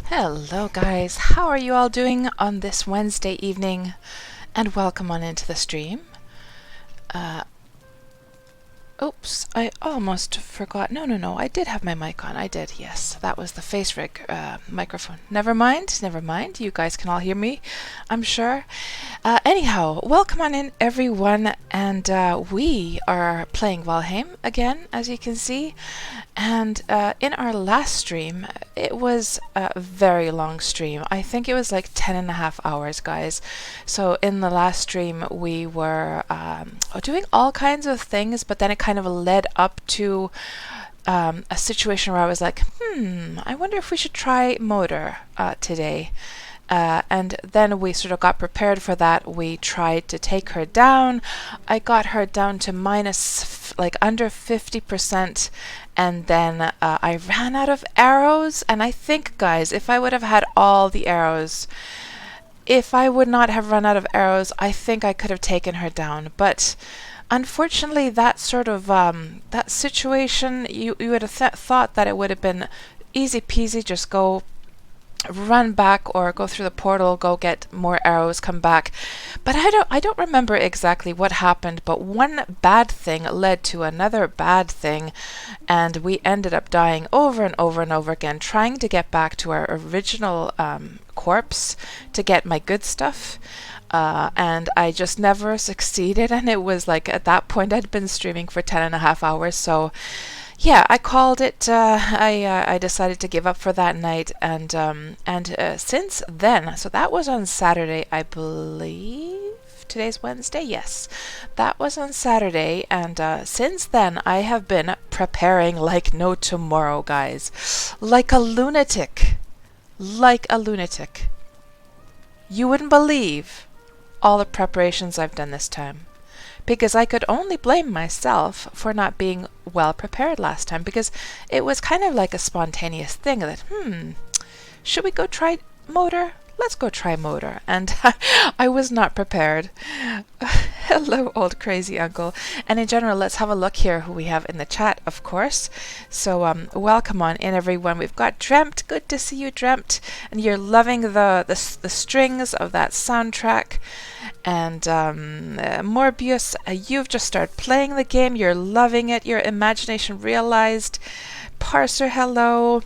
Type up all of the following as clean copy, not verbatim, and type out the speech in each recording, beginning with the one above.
Hello, guys. How are you all doing on this Wednesday evening? And welcome on into the stream. Uh, Oops, I almost forgot. No, I did have my mic on. I did, yes. That was the face rig microphone. Never mind. You guys can all hear me, I'm sure. Anyhow, welcome on in, everyone. And we are playing Valheim again, as you can see. And in our last stream, it was a very long stream. I think it was like 10.5 hours, guys. So in the last stream, we were doing all kinds of things, but then it kind of led up to a situation where I was like, I wonder if we should try motor today. And then we sort of got prepared for that. We tried to take her down. I got her down to like under 50%, and then I ran out of arrows. And I think, guys, if I would have had all the arrows, if I would not have run out of arrows, I think I could have taken her down. But unfortunately, that sort of that situation, you would have thought that it would have been easy peasy, just go run back or go through the portal, go get more arrows, come back. But I don't remember exactly what happened, but one bad thing led to another bad thing, and we ended up dying over and over and over again, trying to get back to our original corpse to get my good stuff. And I just never succeeded, and it was like at that point I'd been streaming for 10.5 hours, so yeah, I called it. I decided to give up for that night, and since then, so that was on Saturday, I believe. Today's Wednesday. Yes, that was on Saturday, and since then I have been preparing like no tomorrow, guys, like a lunatic, like a lunatic. You wouldn't believe all the preparations I've done this time. Because I could only blame myself for not being well prepared last time, because it was kind of like a spontaneous thing that, should we go try motor? Let's go try motor. And I was not prepared. Hello, old crazy uncle. And in general, let's have a look here who we have in the chat, of course. So welcome on in, everyone. We've got Dreamt. Good to see you, Dreamt. And you're loving the strings of that soundtrack. And Morbius, you've just started playing the game. You're loving it. Your imagination realized. Parser, hello.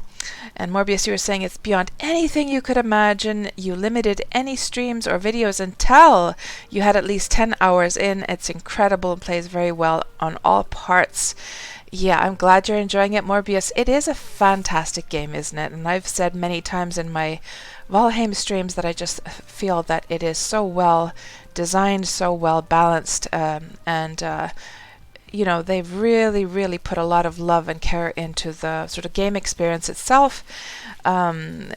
And Morbius, you were saying it's beyond anything you could imagine. You limited any streams or videos until you had at least 10 hours in. It's incredible and plays very well on all parts. Yeah, I'm glad you're enjoying it, Morbius. It is a fantastic game, isn't it? And I've said many times in my Valheim streams that I just feel that it is so well designed, so well balanced, and you know, they've really put a lot of love and care into the sort of game experience itself, and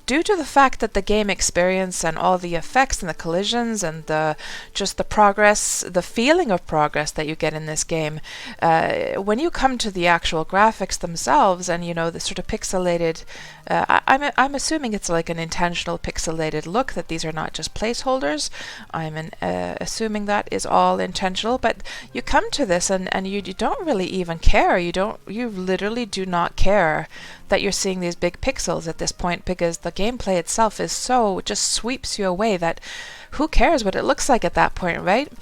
due to the fact that the game experience and all the effects and the collisions and just the progress, the feeling of progress that you get in this game, when you come to the actual graphics themselves and, you know, the sort of pixelated, I'm assuming it's like an intentional pixelated look, that these are not just placeholders. I'm assuming that is all intentional, but you come to this and you don't really even care. You literally do not care that you're seeing these big pixels at this point, because the gameplay itself is so, just sweeps you away that who cares what it looks like at that point, right?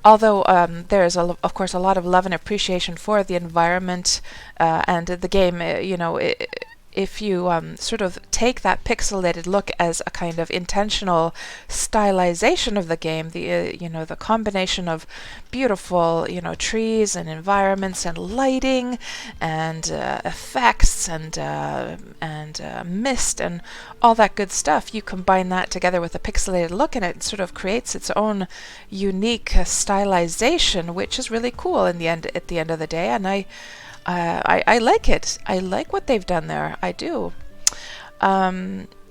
Although there is, of course, a lot of love and appreciation for the environment and the game, you know, if you sort of take that pixelated look as a kind of intentional stylization of the game, the you know, the combination of beautiful, you know, trees and environments and lighting and effects and mist and all that good stuff, you combine that together with a pixelated look, and it sort of creates its own unique stylization, which is really cool in the end. At the end of the day, and I like it. I like what they've done there. I do.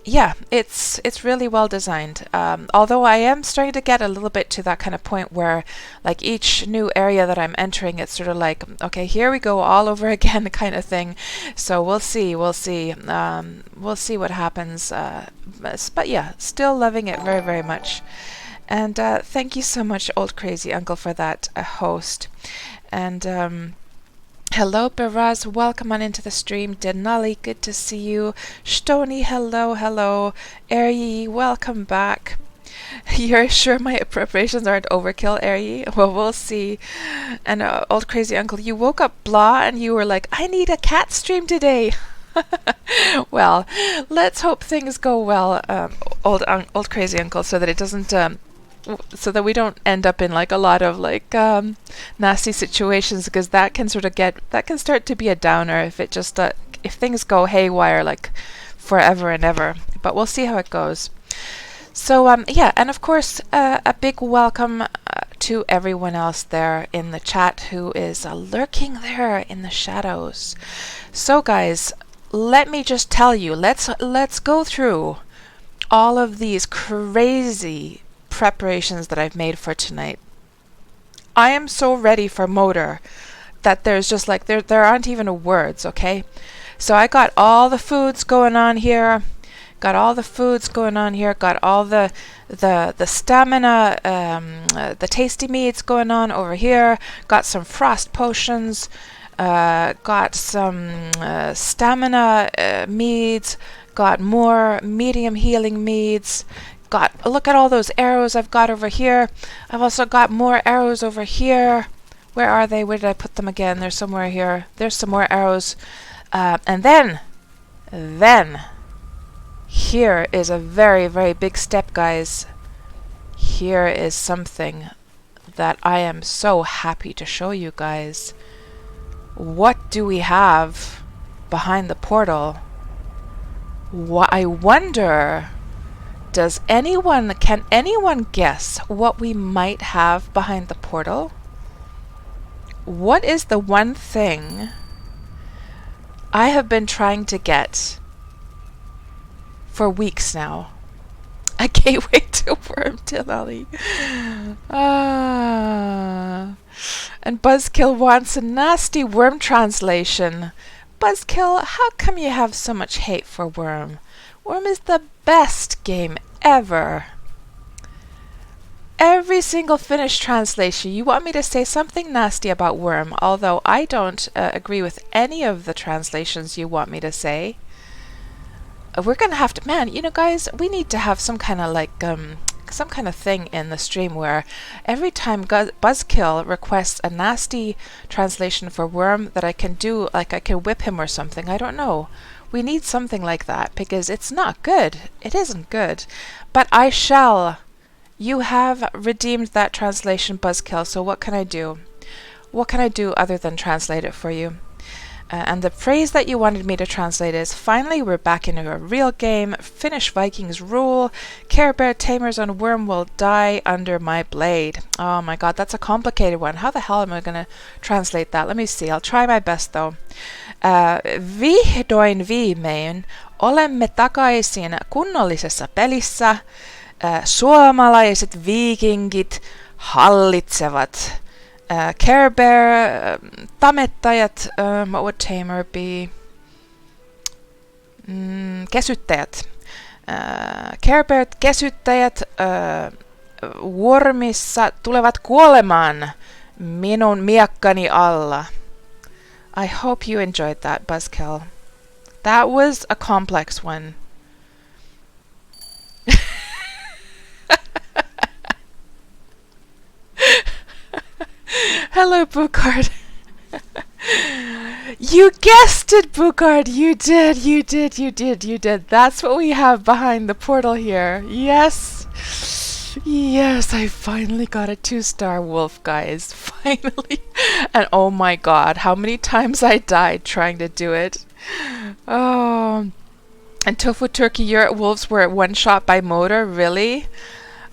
Yeah, it's really well designed. Although I am starting to get a little bit to that kind of point where, like, each new area that I'm entering, it's sort of like, okay, here we go all over again, kind of thing. So we'll see. We'll see what happens. But yeah, still loving it very much. And thank you so much, old crazy uncle, for that host. And Hello, Beraz. Welcome on into the stream. Denali, good to see you. Stony, hello, hello. Eryi, welcome back. You're sure my preparations aren't overkill, Eryi? Well, we'll see. And old crazy uncle, you woke up blah and you were like, I need a cat stream today. Well, let's hope things go well, old crazy uncle, so that it doesn't so that we don't end up in like a lot of like nasty situations, because that can start to be a downer if it just if things go haywire like forever and ever. But we'll see how it goes. So yeah, and of course a big welcome to everyone else there in the chat who is lurking there in the shadows. So guys, let me just tell you, let's go through all of these crazy preparations that I've made for tonight. I am so ready for motor that there's just like there aren't even words, okay? So I got all the foods going on here. Got all the stamina, the tasty meats going on over here. Got some frost potions. Got some stamina meads. Got more medium healing meads. Look at all those arrows I've got over here. I've also got more arrows over here. Where are they? Where did I put them again? They're somewhere here. There's some more arrows. And then here is a very, very big step, guys. Here is something that I am so happy to show you guys. What do we have behind the portal? I wonder, can anyone guess what we might have behind the portal? What is the one thing I have been trying to get for weeks now? A gateway to Worm Tilali. And Buzzkill wants a nasty Worm translation. Buzzkill, how come you have so much hate for Worm? Worm is the best game ever. Every single Finnish translation, you want me to say something nasty about Worm, although I don't agree with any of the translations you want me to say. We're gonna have to, man, you know guys, we need to have some kind of like some kind of thing in the stream where every time Buzzkill requests a nasty translation for Worm that I can do, like I can whip him or something. I don't know. We need something like that because it's not good. It isn't good. But I shall. You have redeemed that translation, Buzzkill, so what can I do? What can I do other than translate it for you? And the phrase that you wanted me to translate is, finally we're back into a real game. Finnish Vikings rule. Care Bear tamers on Worm will die under my blade. Oh my god, that's a complicated one. How the hell am I going to translate that? Let me see. I'll try my best though. Vihdoin viimein olemme takaisin kunnollisessa pelissä. Suomalaiset viikingit hallitsevat. Care Bear, tamettajat, what would tamer be? Kesyttäjät. Care Bear, kesyttäjät Wormissa tulevat kuolemaan minun miekkani alla. I hope you enjoyed that, Buzzkill. That was a complex one. Hello, Bukard. You guessed it, Bukard. You did. That's what we have behind the portal here. Yes. Yes, I finally got a 2-star wolf, guys. Finally. And oh my god, how many times I died trying to do it. Oh. And Tofu Turkey, your wolves were one shot by motor? Really?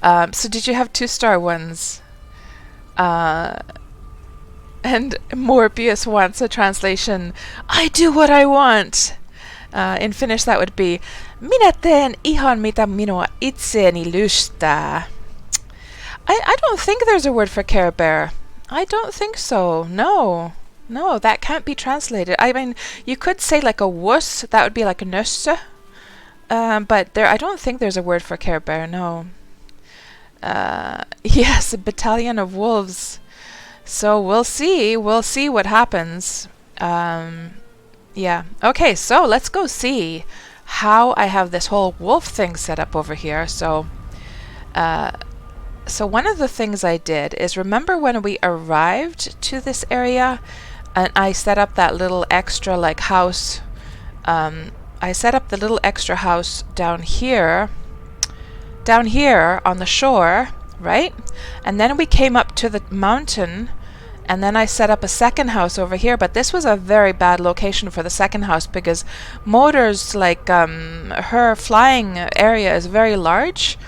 So did you have 2-star ones? And Morbius wants a translation. I do what I want. In Finnish that would be, minä teen ihan mitä minua itseeni lystää. I don't think there's a word for Care Bear. I don't think so. No, that can't be translated. I mean, you could say like a wuss. That would be like a nössö. But I don't think there's a word for Care Bear. No. Yes, a battalion of wolves. So we'll see what happens. Yeah. Okay, so let's go see how I have this whole wolf thing set up over here. So one of the things I did is, remember when we arrived to this area and I set up that little extra like house. I set up the little extra house down here on the shore, right? And then we came up to the mountain, and then I set up a second house over here, but this was a very bad location for the second house because Motor's like her flying area is very large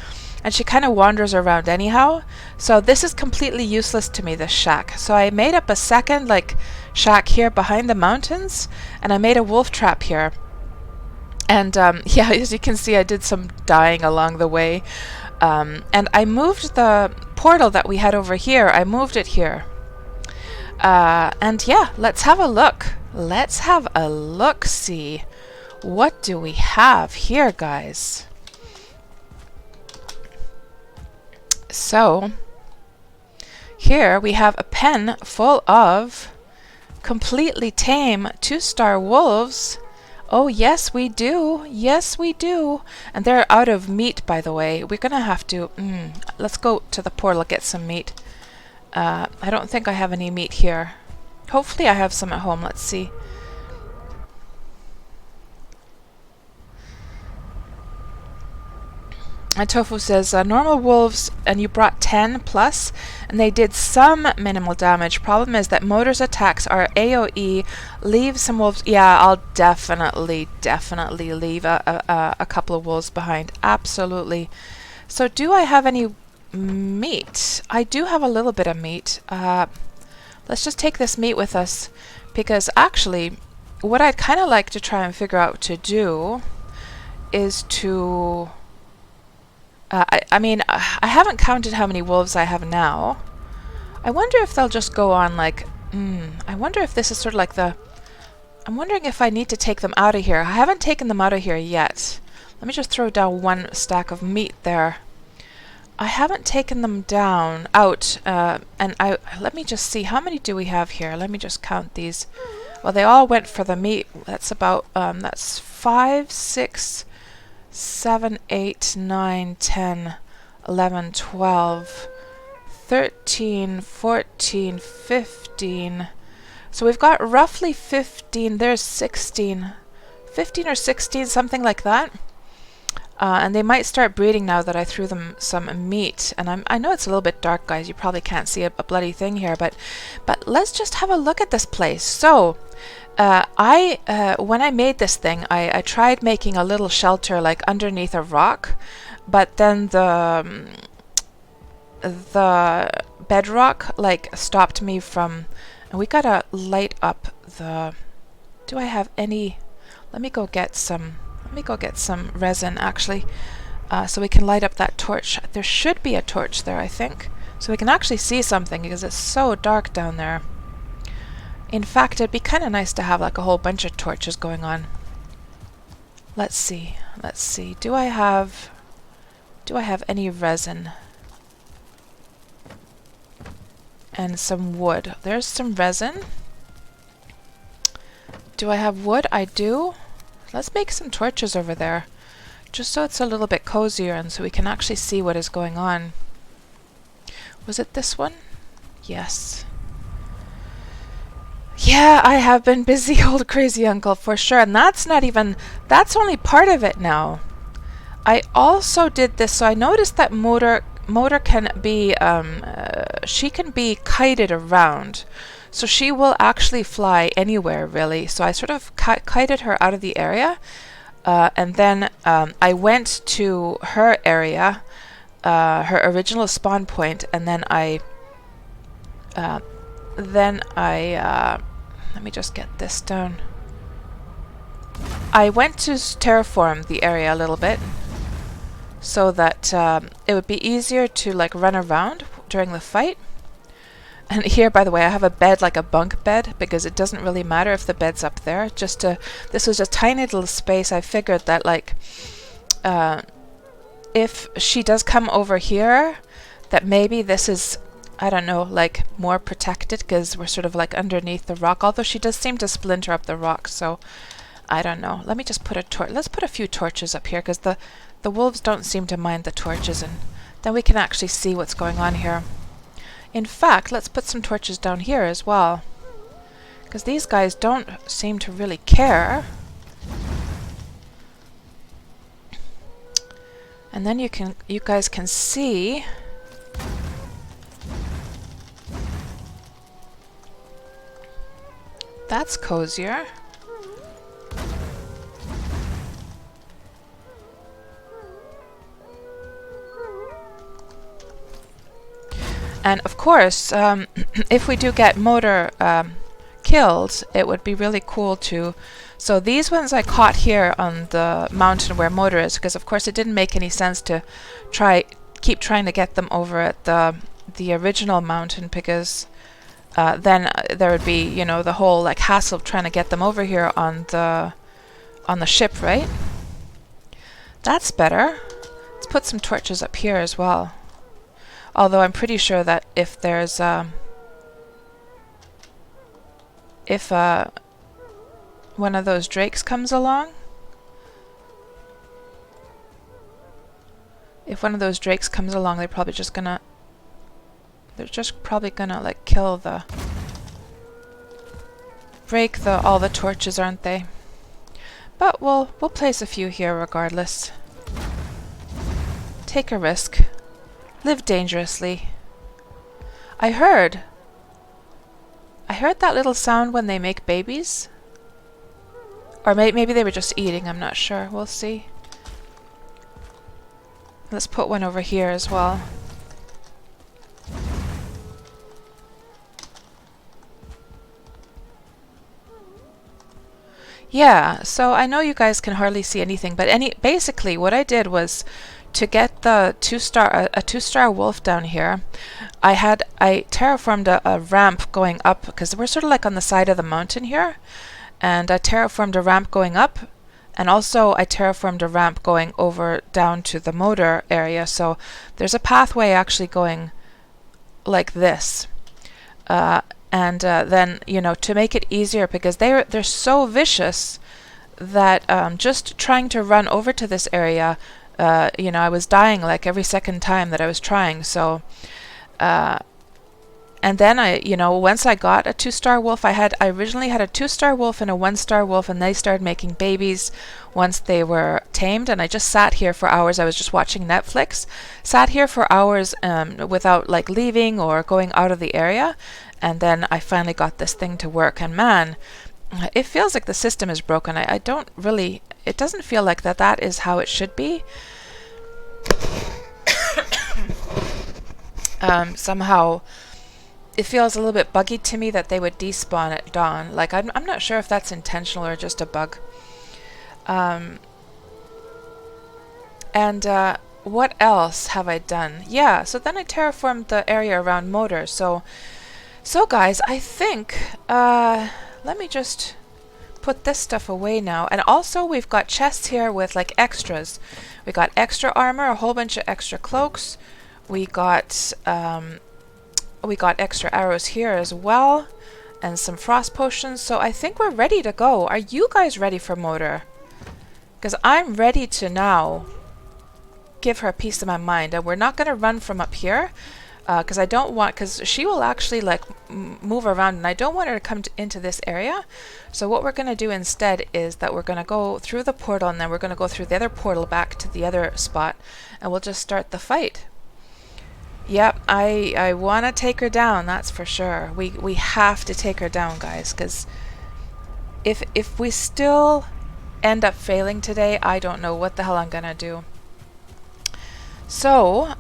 and she kind of wanders around anyhow. So this is completely useless to me, this shack. So I made up a second like shack here behind the mountains, and I made a wolf trap here. And yeah, as you can see, I did some dying along the way. And I moved the portal that we had over here. I moved it here. And yeah, let's have a look. Let's have a look-see. What do we have here, guys? So, here we have a pen full of completely tame 2-star wolves. Oh, yes, we do. Yes, we do. And they're out of meat, by the way. We're going to have to... let's go to the portal, get some meat. I don't think I have any meat here. Hopefully I have some at home. Let's see. And Tofu says, normal wolves, and you brought 10 plus, and they did some minimal damage. Problem is that Motor's attacks are AoE. Leave some wolves. Yeah, I'll definitely leave a couple of wolves behind. Absolutely. So do I have any meat? I do have a little bit of meat. Let's just take this meat with us, because actually what I'd kind of like to try and figure out to do is to... I mean, I haven't counted how many wolves I have now. I wonder if they'll just go on like... I wonder if this is sort of like the... I'm wondering if I need to take them out of here. I haven't taken them out of here yet. Let me just throw down one stack of meat there. I haven't taken them out, and let me just see, how many do we have here? Let me just count these. Well, they all went for the meat. That's about, that's 5, 6... 7, 8, 9, 10, 11, 12, 13, 14, 15. So we've got roughly 15. There's 16. 15 or 16, something like that. And they might start breeding now that I threw them some meat. And I know it's a little bit dark, guys. You probably can't see a bloody thing here, but let's just have a look at this place. So... when I made this thing, I tried making a little shelter like underneath a rock, but then the bedrock like stopped me from... And we gotta light up the... Do I have any... Let me go get some resin actually, so we can light up that torch. There should be a torch there, I think, so we can actually see something because it's so dark down there. In fact, it'd be kind of nice to have like a whole bunch of torches going on. Let's see. Do I have any resin? And some wood. There's some resin. Do I have wood? I do. Let's make some torches over there, just so it's a little bit cozier and so we can actually see what is going on. Was it this one? Yes. Yeah, I have been busy, old crazy uncle, for sure. And that's only part of it now. I also did this, so I noticed that Motor can be, she can be kited around. So she will actually fly anywhere, really. So I sort of kited her out of the area. And then I went to her area, her original spawn point, and then I let me just get this down. I went to terraform the area a little bit so that it would be easier to like run around during the fight. And here, by the way, I have a bed, like a bunk bed, because it doesn't really matter if the bed's up there. This was a tiny little space. I figured that like if she does come over here, that maybe this is I don't know, like more protected because we're sort of like underneath the rock. Although she does seem to splinter up the rock, so I don't know. Let me just put a torch. Let's put a few torches up here because the wolves don't seem to mind the torches, and then we can actually see what's going on here. In fact, let's put some torches down here as well, because these guys don't seem to really care. And then you guys can see that's cozier. And of course, if we do get motor killed, it would be really cool to... So these ones I caught here on the mountain where motor is, because of course it didn't make any sense to keep trying to get them over at the original mountain, because then there would be, you know, the whole like hassle of trying to get them over here on the ship, right? That's better. Let's put some torches up here as well. Although I'm pretty sure that if there's if one of those drakes comes along, they're probably just gonna like break all the torches, aren't they? But we'll place a few here regardless. Take a risk. Live dangerously. I heard that little sound when they make babies. Or maybe they were just eating, I'm not sure. We'll see. Let's put one over here as well. Yeah, so I know you guys can hardly see anything, but basically what I did was to get the a two-star wolf down here. I terraformed a ramp going up, because we're sort of like on the side of the mountain here, and I terraformed a ramp going up, and also I terraformed a ramp going over down to the motor area. So there's a pathway actually going like this. And then, you know, to make it easier, because they're so vicious that just trying to run over to this area, you know, I was dying like every second time that I was trying. So, and then you know, once I got a two-star wolf, I originally had a two-star wolf and a one-star wolf, and they started making babies once they were tamed. And I just sat here for hours. I was just watching Netflix, sat here for hours without like leaving or going out of the area. And then I finally got this thing to work, and man, it feels like the system is broken. I don't really, it doesn't feel like that is how it should be. Somehow it feels a little bit buggy to me that they would despawn at dawn. Like, I'm not sure if that's intentional or just a bug. What else have I done? Yeah, so then I terraformed the area around motor. So guys, I think, let me just put this stuff away now. And also we've got chests here with like extras. We got extra armor, a whole bunch of extra cloaks. We got extra arrows here as well, and some frost potions. So I think we're ready to go. Are you guys ready for motor? Because I'm ready to now give her a piece of my mind. And we're not going to run from up here. Because I don't want, because she will actually like move around, and I don't want her to come into this area. So what we're going to do instead is that we're going to go through the portal, and then we're going to go through the other portal back to the other spot, and we'll just start the fight. Yep, I want to take her down, that's for sure. We have to take her down, guys, because if we still end up failing today, I don't know what the hell I'm going to do. So,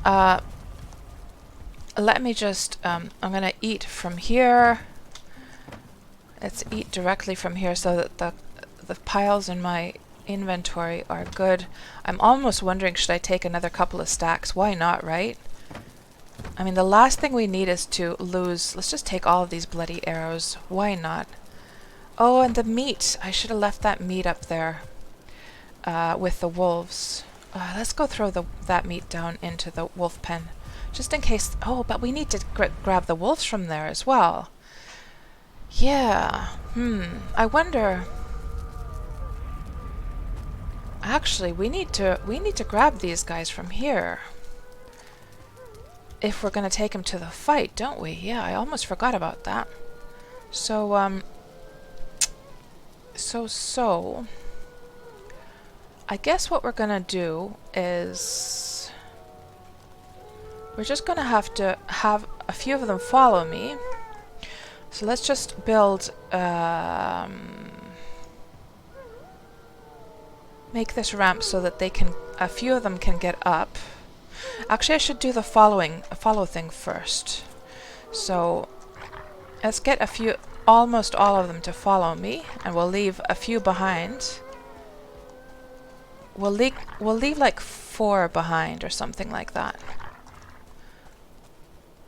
let me just, I'm going to eat from here. Let's eat directly from here so that the piles in my inventory are good. I'm almost wondering, should I take another couple of stacks? Why not, right? I mean, the last thing we need is to lose. Let's just take all of these bloody arrows. Why not? Oh, and the meat. I should have left that meat up there with the wolves. Let's go throw that meat down into the wolf pen. Just in case... Oh, but we need to grab the wolves from there as well. Yeah. I wonder... Actually, we need to grab these guys from here. If we're going to take them to the fight, don't we? Yeah, I almost forgot about that. So, So, I guess what we're going to do is... We're just going to have a few of them follow me. So let's just build... make this ramp so that they can... A few of them can get up. Actually, I should do the follow thing first. So, let's get a few... Almost all of them to follow me, and we'll leave a few behind. We'll leave like 4 behind or something like that.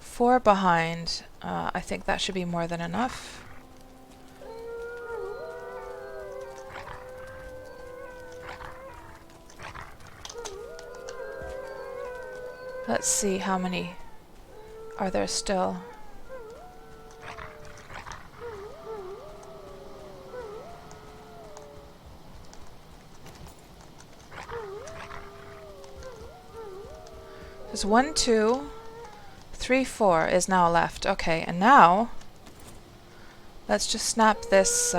4 behind. I think that should be more than enough. Let's see how many are there still. There's 1, 2, 3, 4 is now left. Okay, and now let's just snap this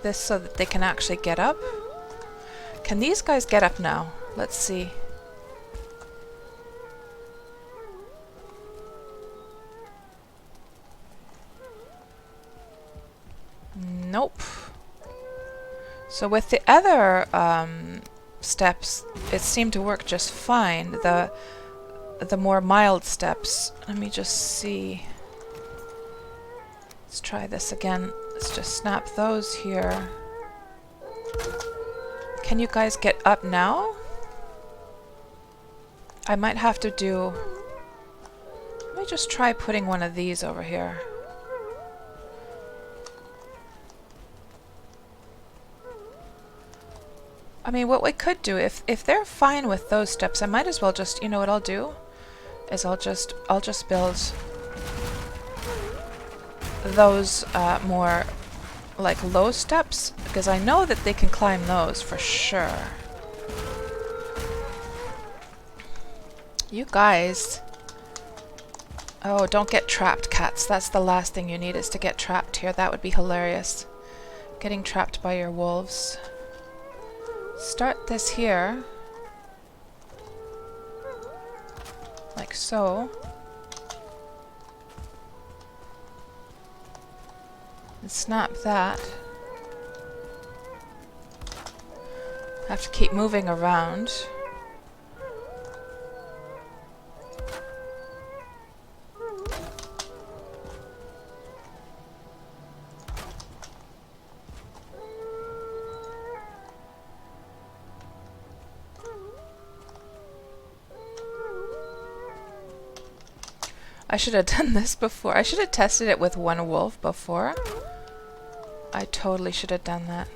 this so that they can actually get up. Can these guys get up now? Let's see. Nope. So with the other steps, it seemed to work just fine. The more mild steps. Let me just see. Let's try this again. Let's just snap those here. Can you guys get up now? I might have to do... Let me just try putting one of these over here. I mean, what we could do, if they're fine with those steps, I might as well just, you know what I'll do? Is I'll just build those more like low steps, because I know that they can climb those for sure. You guys. Oh, don't get trapped, cats. That's the last thing you need, is to get trapped here. That would be hilarious. Getting trapped by your wolves. Start this here. Like so. And snap that. Have to keep moving around. I should have done this before. I should have tested it with 1 wolf before. I totally should have done that.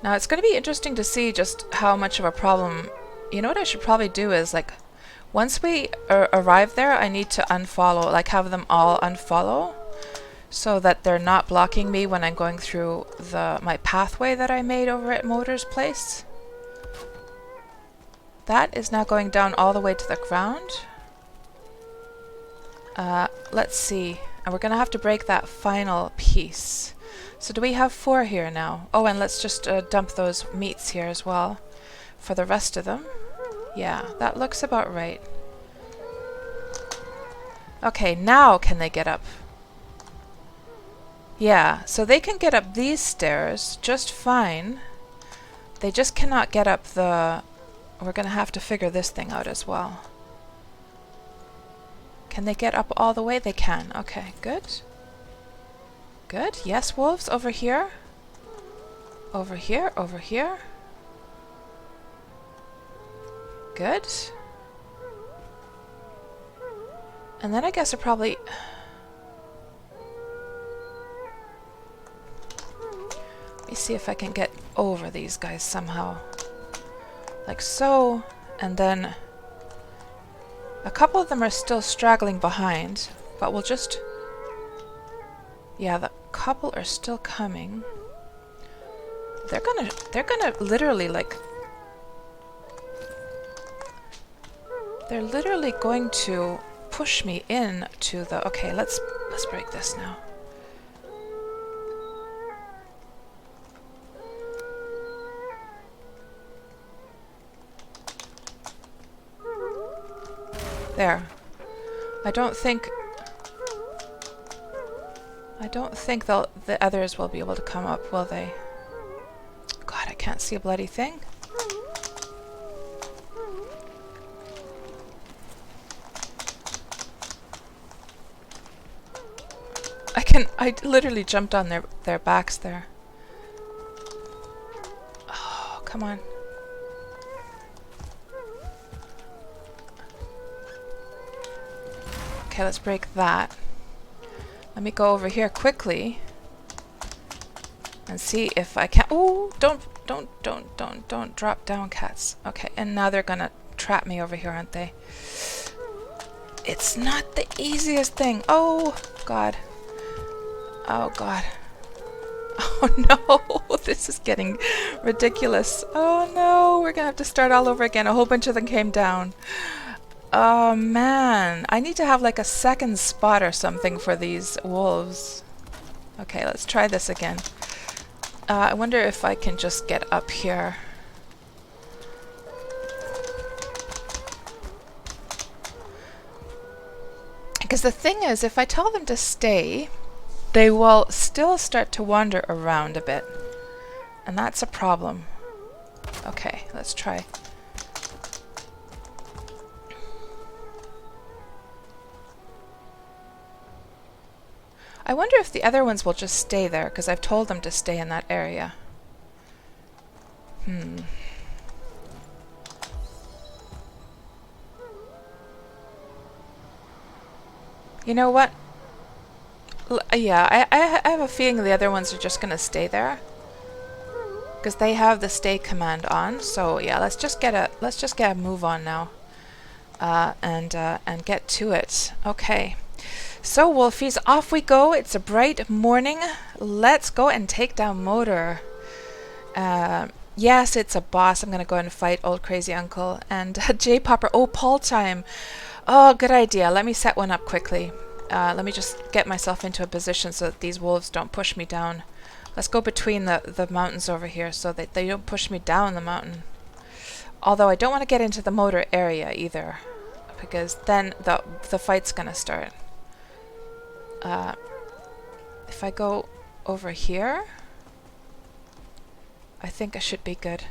Now it's going to be interesting to see just how much of a problem... You know what I should probably do is, like, once we arrive there, I need to unfollow, like have them all unfollow, so that they're not blocking me when I'm going through my pathway that I made over at Motor's place. That is now going down all the way to the ground. Let's see. And we're going to have to break that final piece. So do we have 4 here now? Oh, and let's just dump those meats here as well for the rest of them. Yeah, that looks about right. Okay, now can they get up? Yeah, so they can get up these stairs just fine. They just cannot get up the... We're going to have to figure this thing out as well. Can they get up all the way? They can. Okay, good. Good. Yes, wolves, over here. Over here, over here. Good. And then I guess I probably... me see if I can get over these guys somehow. Like so, and then a couple of them are still straggling behind, but we'll just... Yeah, the couple are still coming. They're gonna literally like... They're literally going to push me in to the... Okay, let's break this now. There. I don't think the others will be able to come up, will they? God, I can't see a bloody thing. I literally jumped on their backs there. Oh, come on. Okay, let's break that. Let me go over here quickly and see if I can... Oh, don't drop down, cats. Okay, and now they're gonna trap me over here, aren't they? It's not the easiest thing. Oh, God. Oh, God. Oh, no. This is getting ridiculous. Oh, no. We're gonna have to start all over again. A whole bunch of them came down. Oh, man. I need to have like a second spot or something for these wolves. Okay, let's try this again. I wonder if I can just get up here. Because the thing is, if I tell them to stay, they will still start to wander around a bit. And that's a problem. Okay, let's try. I wonder if the other ones will just stay there, because I've told them to stay in that area. You know what? Yeah, I have a feeling the other ones are just going to stay there. Because they have the stay command on. So yeah, let's just get a move on now. And get to it. Okay. So wolfies, off we go. It's a bright morning. Let's go and take down Motor. Yes, it's a boss. I'm gonna go and fight old crazy uncle and J Popper. Oh, Paul time. Oh, good idea. Let me set one up quickly. Let me just get myself into a position so that these wolves don't push me down. Let's go between the mountains over here so that they don't push me down the mountain. Although I don't want to get into the Motor area either, because then the fight's gonna start. If I go over here, I think I should be good.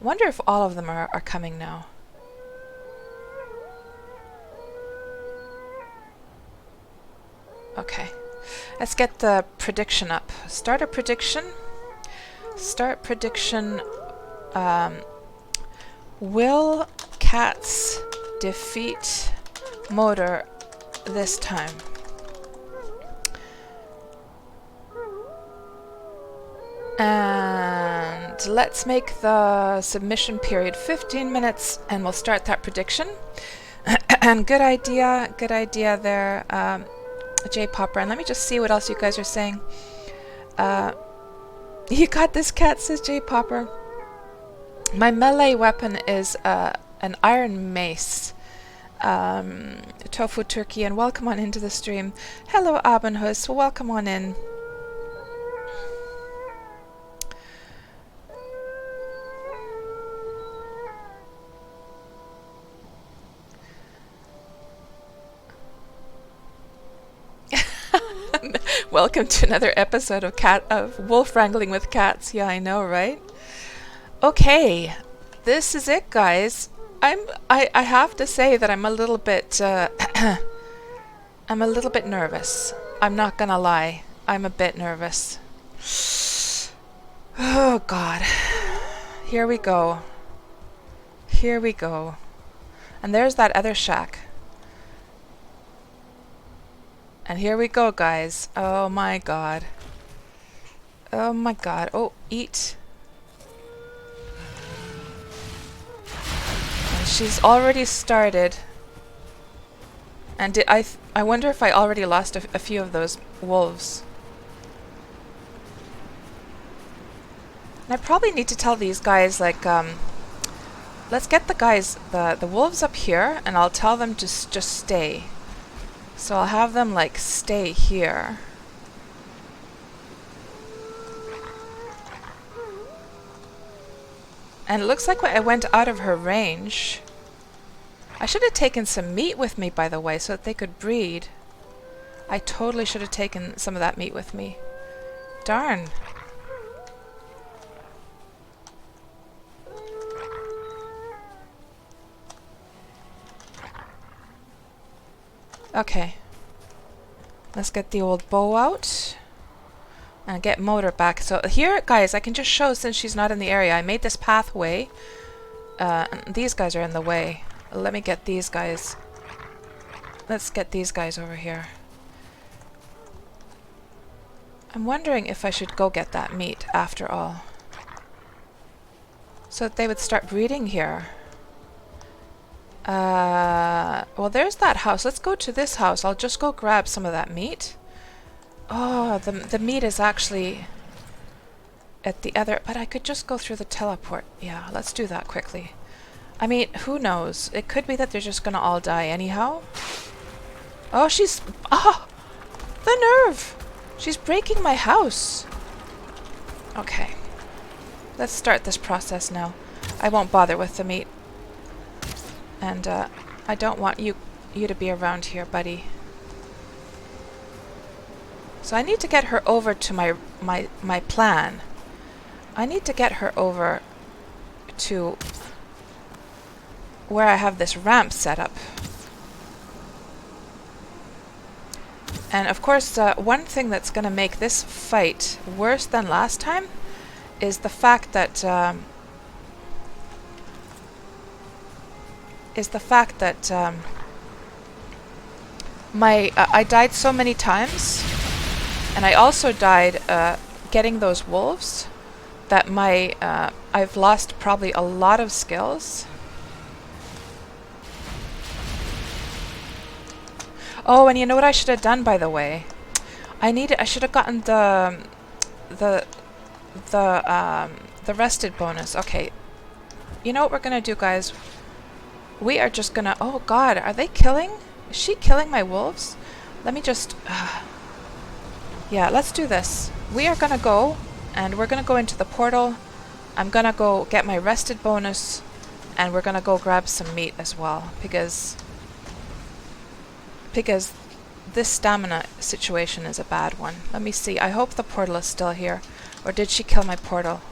I wonder if all of them are coming now. Okay, let's get the prediction up. Start a prediction. Start prediction. Will cats defeat Motor this time? And let's make the submission period 15 minutes and we'll start that prediction. And good idea there, J Popper. And let me just see what else you guys are saying. You got this, cat, says J Popper. My melee weapon is an iron mace. Tofu Turkey, and welcome on into the stream. Hello, Abenhus. Welcome on in. Welcome to another episode of Wolf Wrangling with Cats. Yeah, I know, right? Okay, this is it, guys. I have to say that I'm a little bit I'm a little bit nervous. I'm not gonna lie. I'm a bit nervous. Oh God. Here we go. Here we go. And there's that other shack. And here we go, guys. Oh my God. Oh my god. Oh, eat. And she's already started. And did I wonder if I already lost a few of those wolves. And I probably need to tell these guys, like, let's get the guys, the wolves up here, and I'll tell them to just stay. So I'll have them, like, stay here. And it looks like I went out of her range. I should have taken some meat with me, by the way, so that they could breed. I totally should have taken some of that meat with me. Darn. Okay. Let's get the old bow out. And get Motor back. So here, guys, I can just show, since she's not in the area, I made this pathway. And these guys are in the way. Let me get these guys. Let's get these guys over here. I'm wondering if I should go get that meat after all. So that they would start breeding here. Well, there's that house. Let's go to this house. I'll just go grab some of that meat. Oh, the meat is actually at the other... But I could just go through the teleport. Yeah, let's do that quickly. I mean, who knows? It could be that they're just gonna all die anyhow. Oh, she's... Oh! The nerve! She's breaking my house. Okay. Let's start this process now. I won't bother with the meat. And, I don't want you to be around here, buddy. So I need to get her over to my plan. I need to get her over to where I have this ramp set up. And of course, one thing that's going to make this fight worse than last time is the fact that I died so many times, and I also died getting those wolves, that I've lost probably a lot of skills. Oh, and you know what I should have done, by the way? I should have gotten the rested bonus. Okay. You know what we're gonna do, guys? We are just gonna... Oh god, are they killing? Is she killing my wolves? Let me just... yeah, let's do this. We are gonna go, and we're gonna go into the portal. I'm gonna go get my rested bonus, and we're gonna go grab some meat as well, because this stamina situation is a bad one. Let me see. I hope the portal is still here. Or did she kill my portal?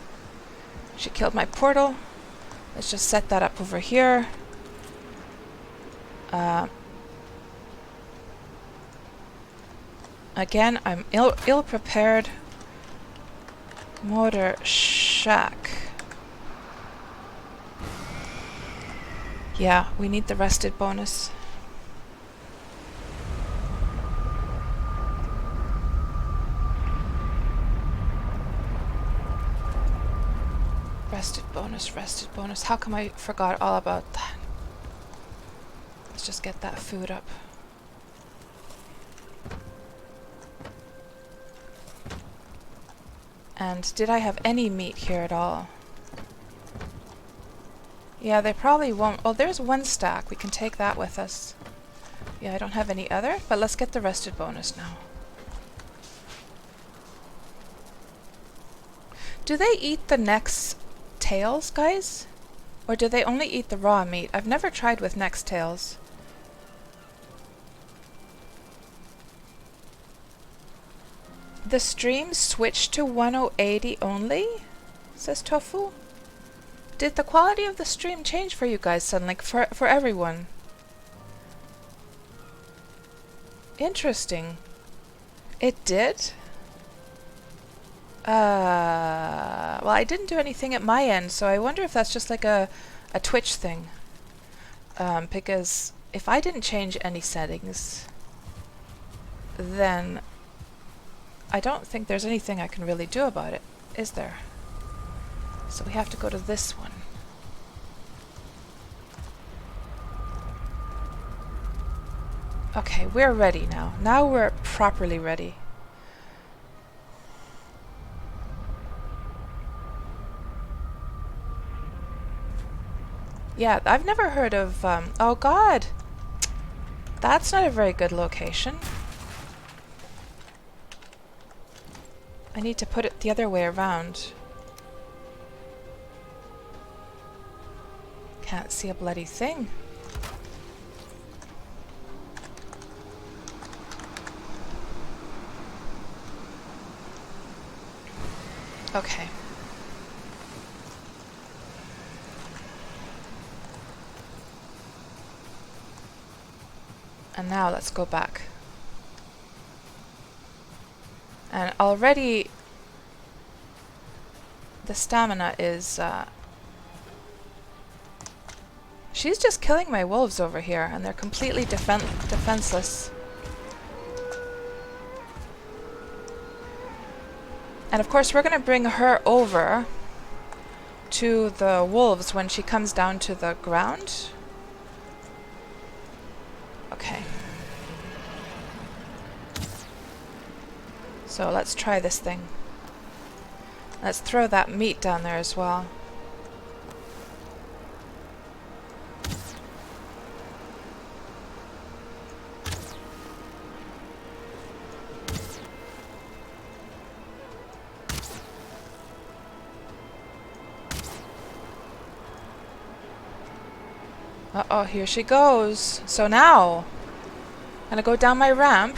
She killed my portal. Let's just set that up over here. Again, I'm ill-prepared. Motor shack. Yeah, we need the rested bonus. Rested bonus. How come I forgot all about that? Let's just get that food up. And did I have any meat here at all? Yeah, they probably won't. Oh, there's one stack. We can take that with us. Yeah, I don't have any other, but let's get the rested bonus now. Do they eat the neck's tails, guys? Or do they only eat the raw meat? I've never tried with neck's tails. The stream switched to 1080 only? Says Tofu. Did the quality of the stream change for you guys suddenly? For everyone? Interesting. It did? Well, I didn't do anything at my end, so I wonder if that's just like a Twitch thing. Because if I didn't change any settings, then I don't think there's anything I can really do about it, is there? So we have to go to this one. Okay, we're ready now. Now we're properly ready. Yeah, I've never heard of, oh god! That's not a very good location. I need to put it the other way around. Can't see a bloody thing. Okay. And now let's go back. And already the stamina is... she's just killing my wolves over here, and they're completely defenseless. And of course we're going to bring her over to the wolves when she comes down to the ground. Okay. So let's try this thing. Let's throw that meat down there as well. Uh-oh, here she goes. So now, I'm gonna go down my ramp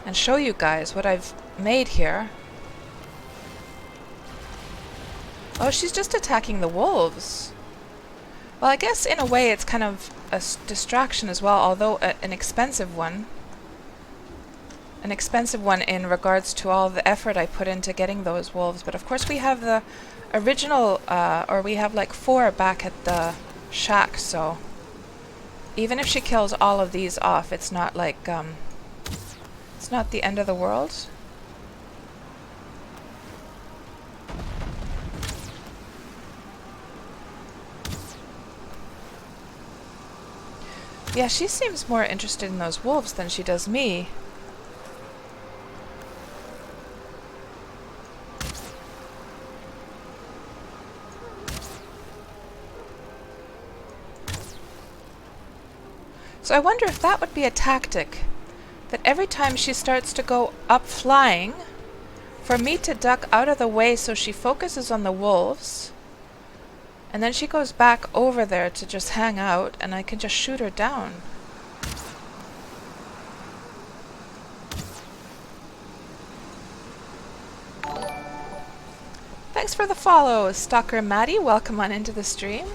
and show you guys what I've made here. Oh, she's just attacking the wolves. Well, I guess in a way it's kind of a distraction as well, although an expensive one. An expensive one in regards to all the effort I put into getting those wolves. But of course we have the original, or we have like 4 back at the shack, so even if she kills all of these off, it's not like, it's not the end of the world. Yeah, she seems more interested in those wolves than she does me. So I wonder if that would be a tactic, that every time she starts to go up flying, for me to duck out of the way so she focuses on the wolves, and then she goes back over there to just hang out, and I can just shoot her down. Thanks for the follow, Stalker Maddie. Welcome on into the stream.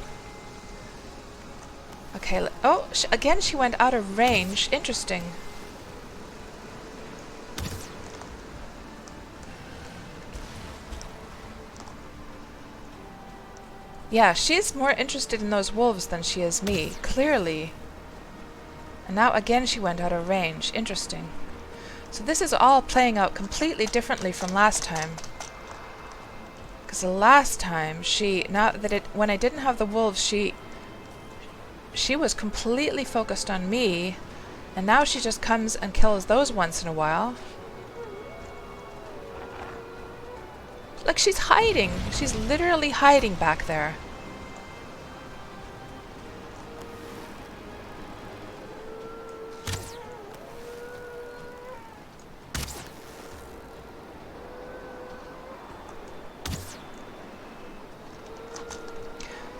Okay, oh, again she went out of range. Interesting. Yeah, she's more interested in those wolves than she is me, clearly. And now again she went out of range. Interesting. So this is all playing out completely differently from last time. Because the last time when I didn't have the wolves, she was completely focused on me, and now she just comes and kills those once in a while. Like, she's hiding. She's literally hiding back there.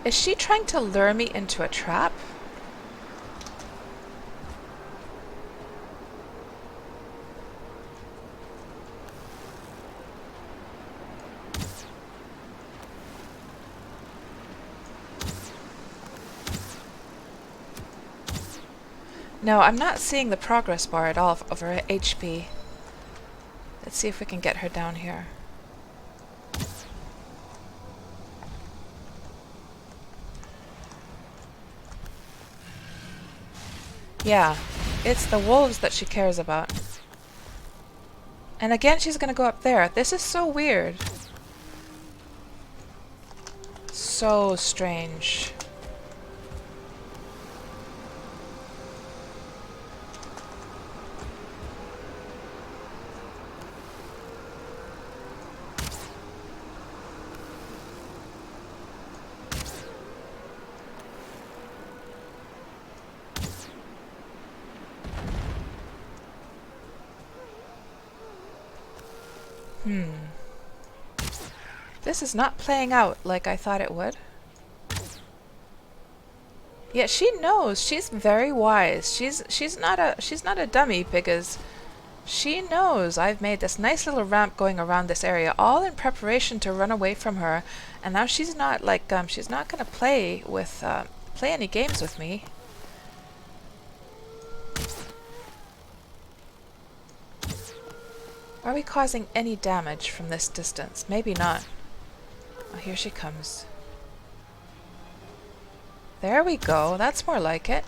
Is she trying to lure me into a trap? No, I'm not seeing the progress bar at all of her HP. Let's see if we can get her down here. Yeah, it's the wolves that she cares about. And again, she's gonna go up there. This is so weird. So strange. This is not playing out like I thought it would. Yeah, she knows. She's very wise. She's not a dummy, because she knows I've made this nice little ramp going around this area, all in preparation to run away from her. And now she's not like she's not gonna play any games with me. Are we causing any damage from this distance? Maybe not. Oh, here she comes. There we go. That's more like it.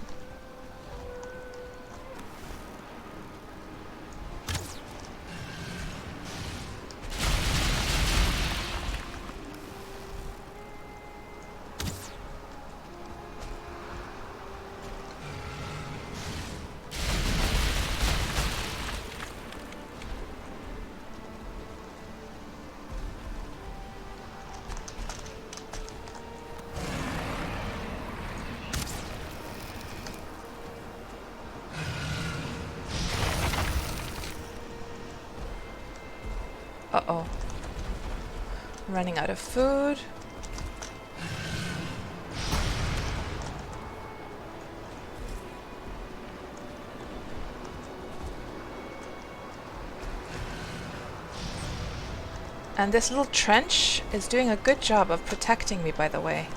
Uh-oh. I'm running out of food. And this little trench is doing a good job of protecting me, by the way.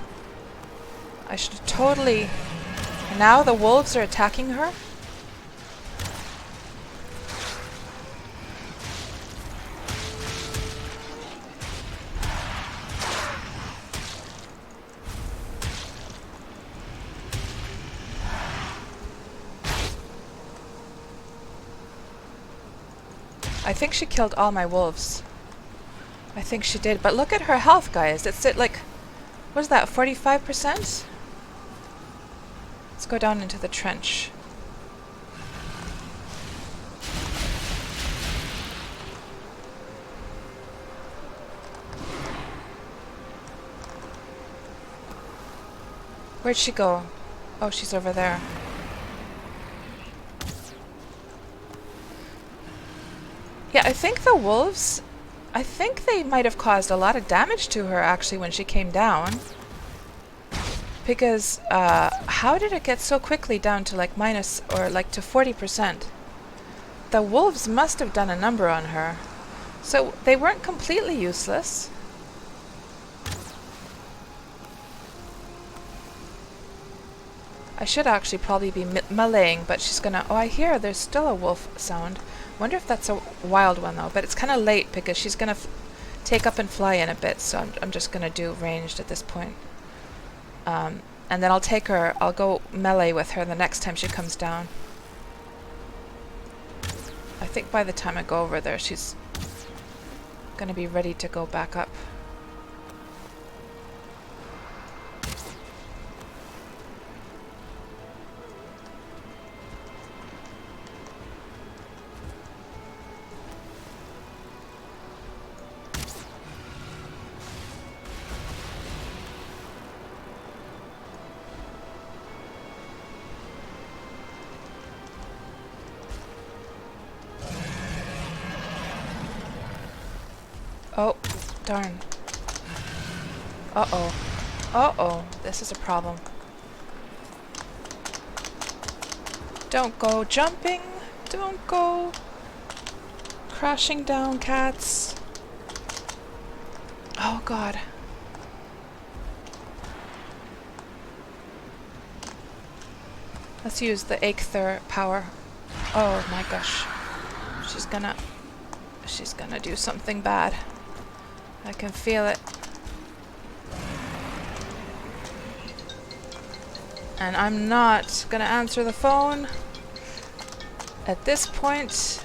I should have totally... Now the wolves are attacking her? I think she killed all my wolves. I think she did. But look at her health, guys. It's at like, what is that, 45%? Let's go down into the trench. Where'd she go? Oh, she's over there. Yeah, I think the wolves, I think they might have caused a lot of damage to her actually when she came down. Because how did it get so quickly down to like minus, or like to 40%? The wolves must have done a number on her. So they weren't completely useless. I should actually probably be meleeing, but she's gonna... Oh, I hear there's still a wolf sound. Wonder if that's a wild one though, but it's kind of late because she's gonna take up and fly in a bit, so I'm just gonna do ranged at this point. And then I'll take her, I'll go melee with her the next time she comes down. I think by the time I go over there, she's gonna be ready to go back up. Oh, darn. Uh-oh. Uh-oh. This is a problem. Don't go jumping. Don't go crashing down, cats. Oh, God. Let's use the Aether power. Oh, my gosh. She's gonna do something bad. I can feel it. And I'm not gonna answer the phone at this point.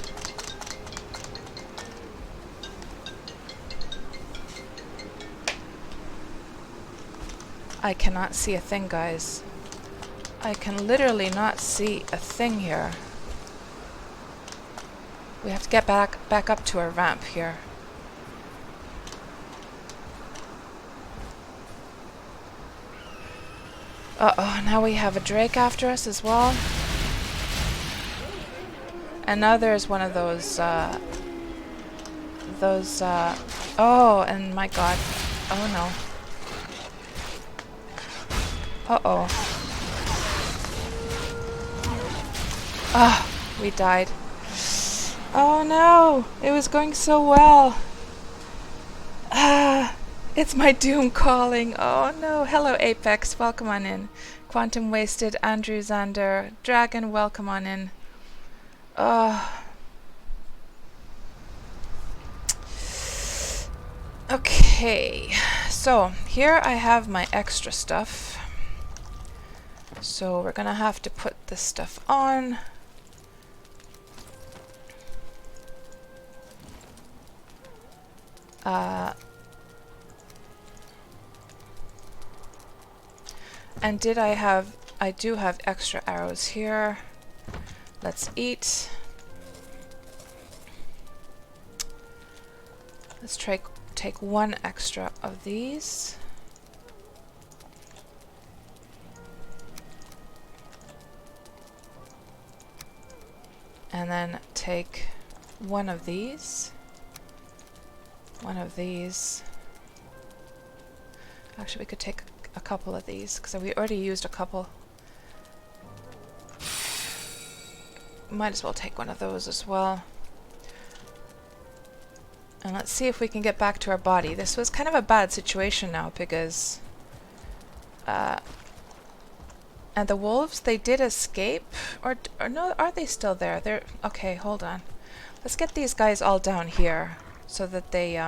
I cannot see a thing, guys. I can literally not see a thing here. We have to get back up to our ramp here. Uh-oh, now we have a drake after us as well. And now there's one of those, oh, and my god. Oh no. Uh-oh. Ah, we died. Oh no, it was going so well. Ah, it's my doom calling. Oh no. Hello Apex, welcome on in. Quantum Wasted, Andrew Zander, Dragon, welcome on in. Okay, so here I have my extra stuff. So we're gonna have to put this stuff on. And I do have extra arrows here. Let's eat. Let's take one extra of these. And then take one of these. One of these. Actually, we could take a couple of these because we already used a couple. Might as well take one of those as well. And let's see if we can get back to our body. This was kind of a bad situation now because and the wolves, they did escape, or no, are they still there? They're okay. Hold on. Let's get these guys all down here so that they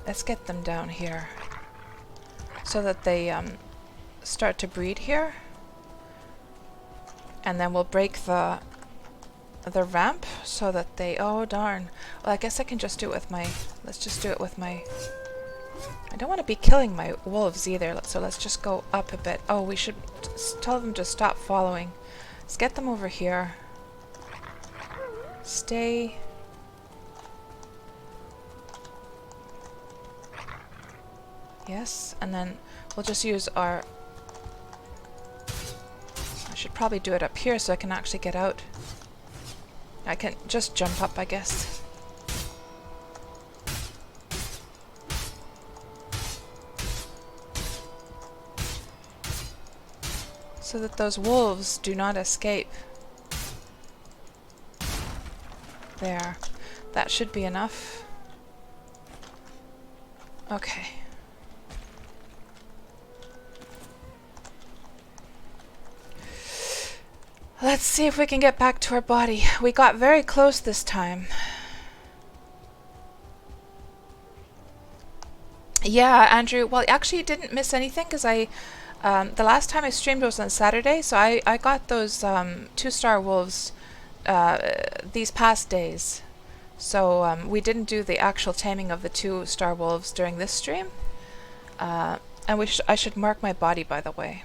let's get them down here so that they start to breed here, and then we'll break the ramp so that they, oh darn. Well, I guess I can just do it with my, let's just do it with my, I don't want to be killing my wolves either, so let's just go up a bit. Oh, we should tell them to stop following. Let's get them over here. Stay. Yes, and then we'll just use our, I should probably do it up here so I can actually get out. I can just jump up, I guess. So that those wolves do not escape. There. That should be enough. Okay. Let's see if we can get back to our body. We got very close this time. Yeah, Andrew. Well, actually, you didn't miss anything because the last time I streamed was on Saturday, so I got those 2-star wolves these past days. So we didn't do the actual taming of the 2-star wolves during this stream. And I should mark my body, by the way.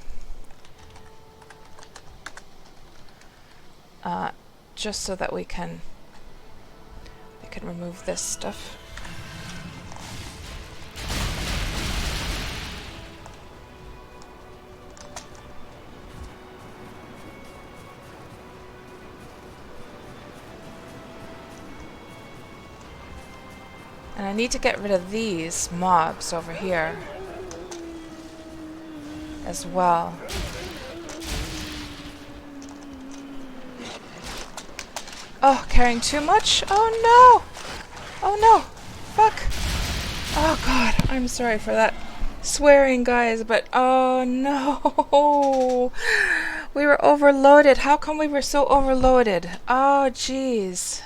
Just so that we can remove this stuff. And I need to get rid of these mobs over here as well. Oh, carrying too much? Oh no! Oh no! Fuck! Oh god, I'm sorry for that swearing, guys, but oh no! We were overloaded. How come we were so overloaded? Oh jeez.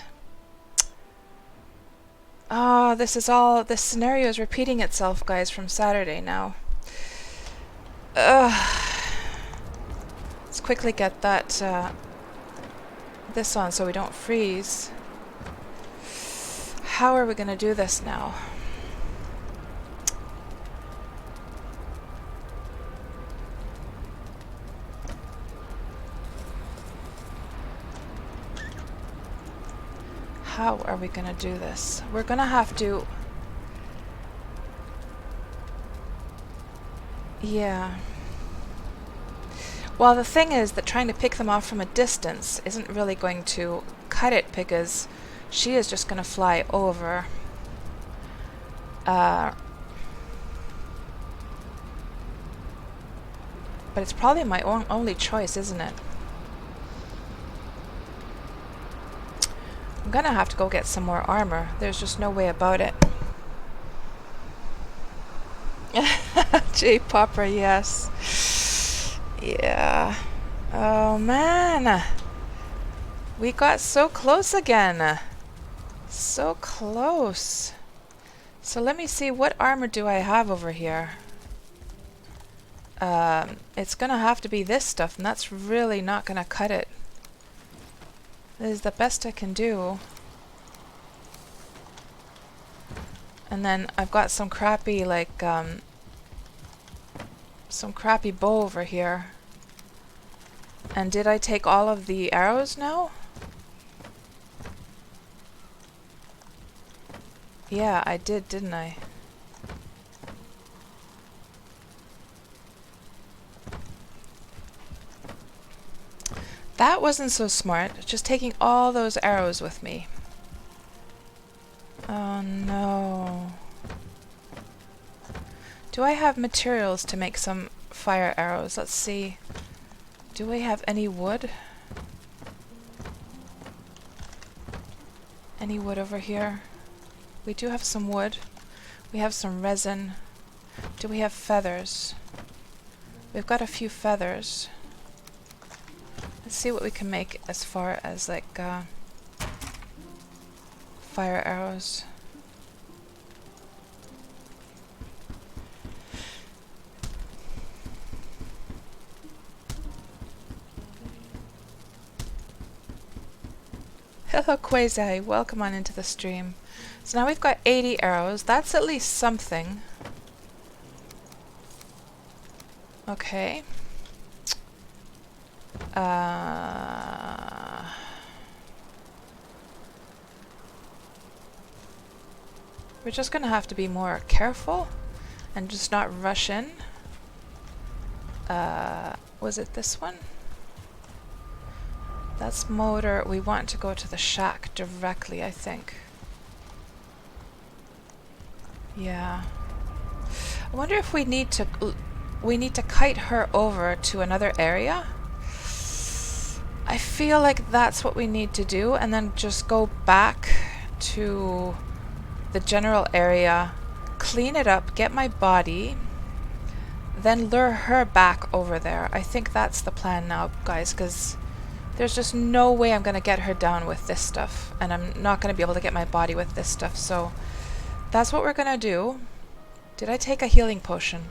Oh, this scenario is repeating itself, guys, from Saturday now. Let's quickly get that this on so we don't freeze. How are we going to do this now? How are we gonna do this? We're gonna have to... Yeah. Well, the thing is that trying to pick them off from a distance isn't really going to cut it because she is just gonna fly over. But it's probably my only choice, isn't it? I'm gonna have to go get some more armor. There's just no way about it. J Popper, yes. Yeah. Oh man. We got so close again. So close. So let me see, what armor do I have over here? It's gonna have to be this stuff, and that's really not gonna cut it. This is the best I can do. And then I've got some crappy, like, some crappy bow over here. And did I take all of the arrows now? Yeah, I did, didn't I? That wasn't so smart, just taking all those arrows with me. Oh no. Do I have materials to make some fire arrows? Let's see. Do we have any wood? Any wood over here? We do have some wood. We have some resin. Do we have feathers? We've got a few feathers. Let's see what we can make as far as like fire arrows. Hello Quasi, welcome on into the stream. So now we've got 80 arrows. That's at least something. Okay. We're just gonna have to be more careful and just not rush in. Was it this one? That's motor. We want to go to the shack directly, I think. Yeah. I wonder if we need to kite her over to another area. I feel like that's what we need to do, and then just go back to the general area, clean it up, get my body, then lure her back over there. I think that's the plan now, guys, because there's just no way I'm going to get her down with this stuff, and I'm not going to be able to get my body with this stuff, so that's what we're going to do. Did I take a healing potion?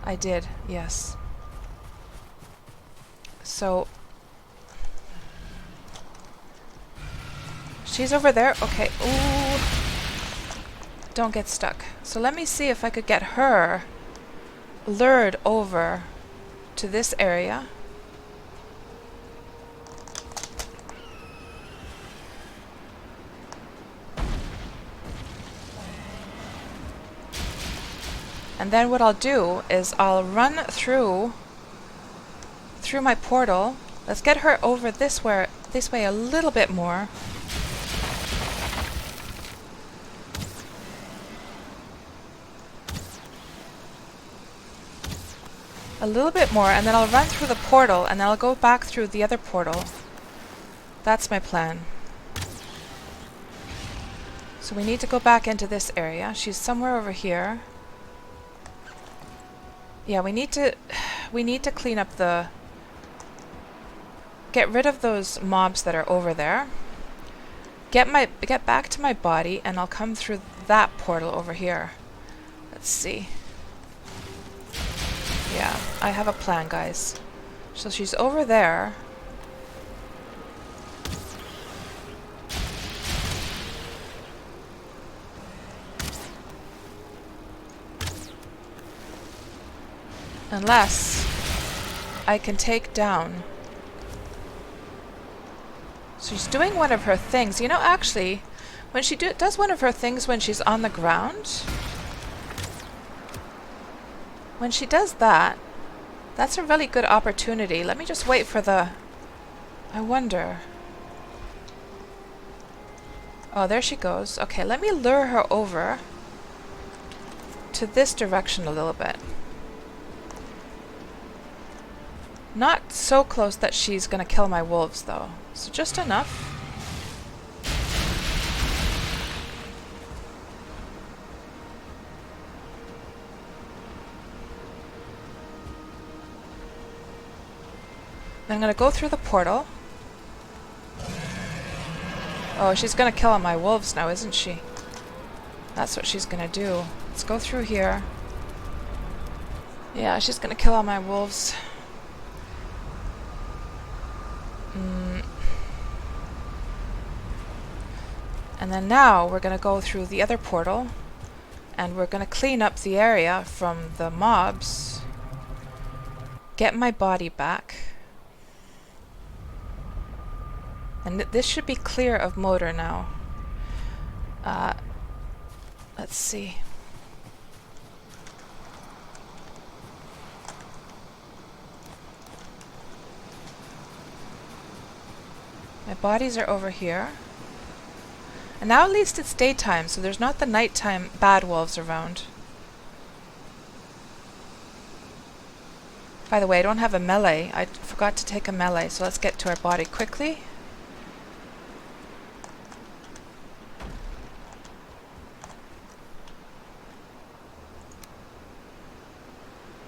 I did, yes. So she's over there. Okay. Ooh. Don't get stuck. So let me see if I could get her lured over to this area. And then what I'll do is I'll run through my portal. Let's get her over this way a little bit more. A little bit more, and then I'll run through the portal, and then I'll go back through the other portal. That's my plan. So we need to go back into this area. She's somewhere over here. Yeah, we need to clean up get rid of those mobs that are over there. Get back to my body, and I'll come through that portal over here. Let's see. Yeah, I have a plan, guys. So she's over there. Unless I can take down She's doing one of her things. You know, actually, when she does one of her things when she's on the ground, when she does that, that's a really good opportunity. Let me just wait for the... I wonder... Oh, there she goes. Okay, let me lure her over to this direction a little bit. Not so close that she's going to kill my wolves, though. So just enough. Then I'm going to go through the portal. Oh, she's going to kill all my wolves now, isn't she? That's what she's going to do. Let's go through here. Yeah, she's going to kill all my wolves. And then now we're going to go through the other portal. And we're going to clean up the area from the mobs. Get my body back. And this should be clear of motor now. Let's see. My bodies are over here. And now at least it's daytime, so there's not the nighttime bad wolves around. By the way, I don't have a melee. I forgot to take a melee, so let's get to our body quickly.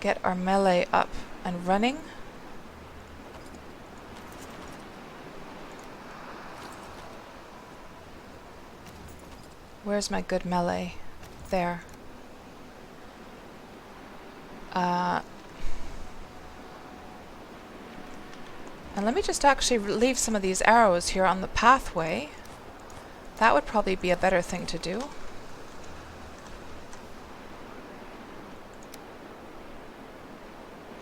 Get our melee up and running. Where's my good melee? There. And let me just actually leave some of these arrows here on the pathway. That would probably be a better thing to do.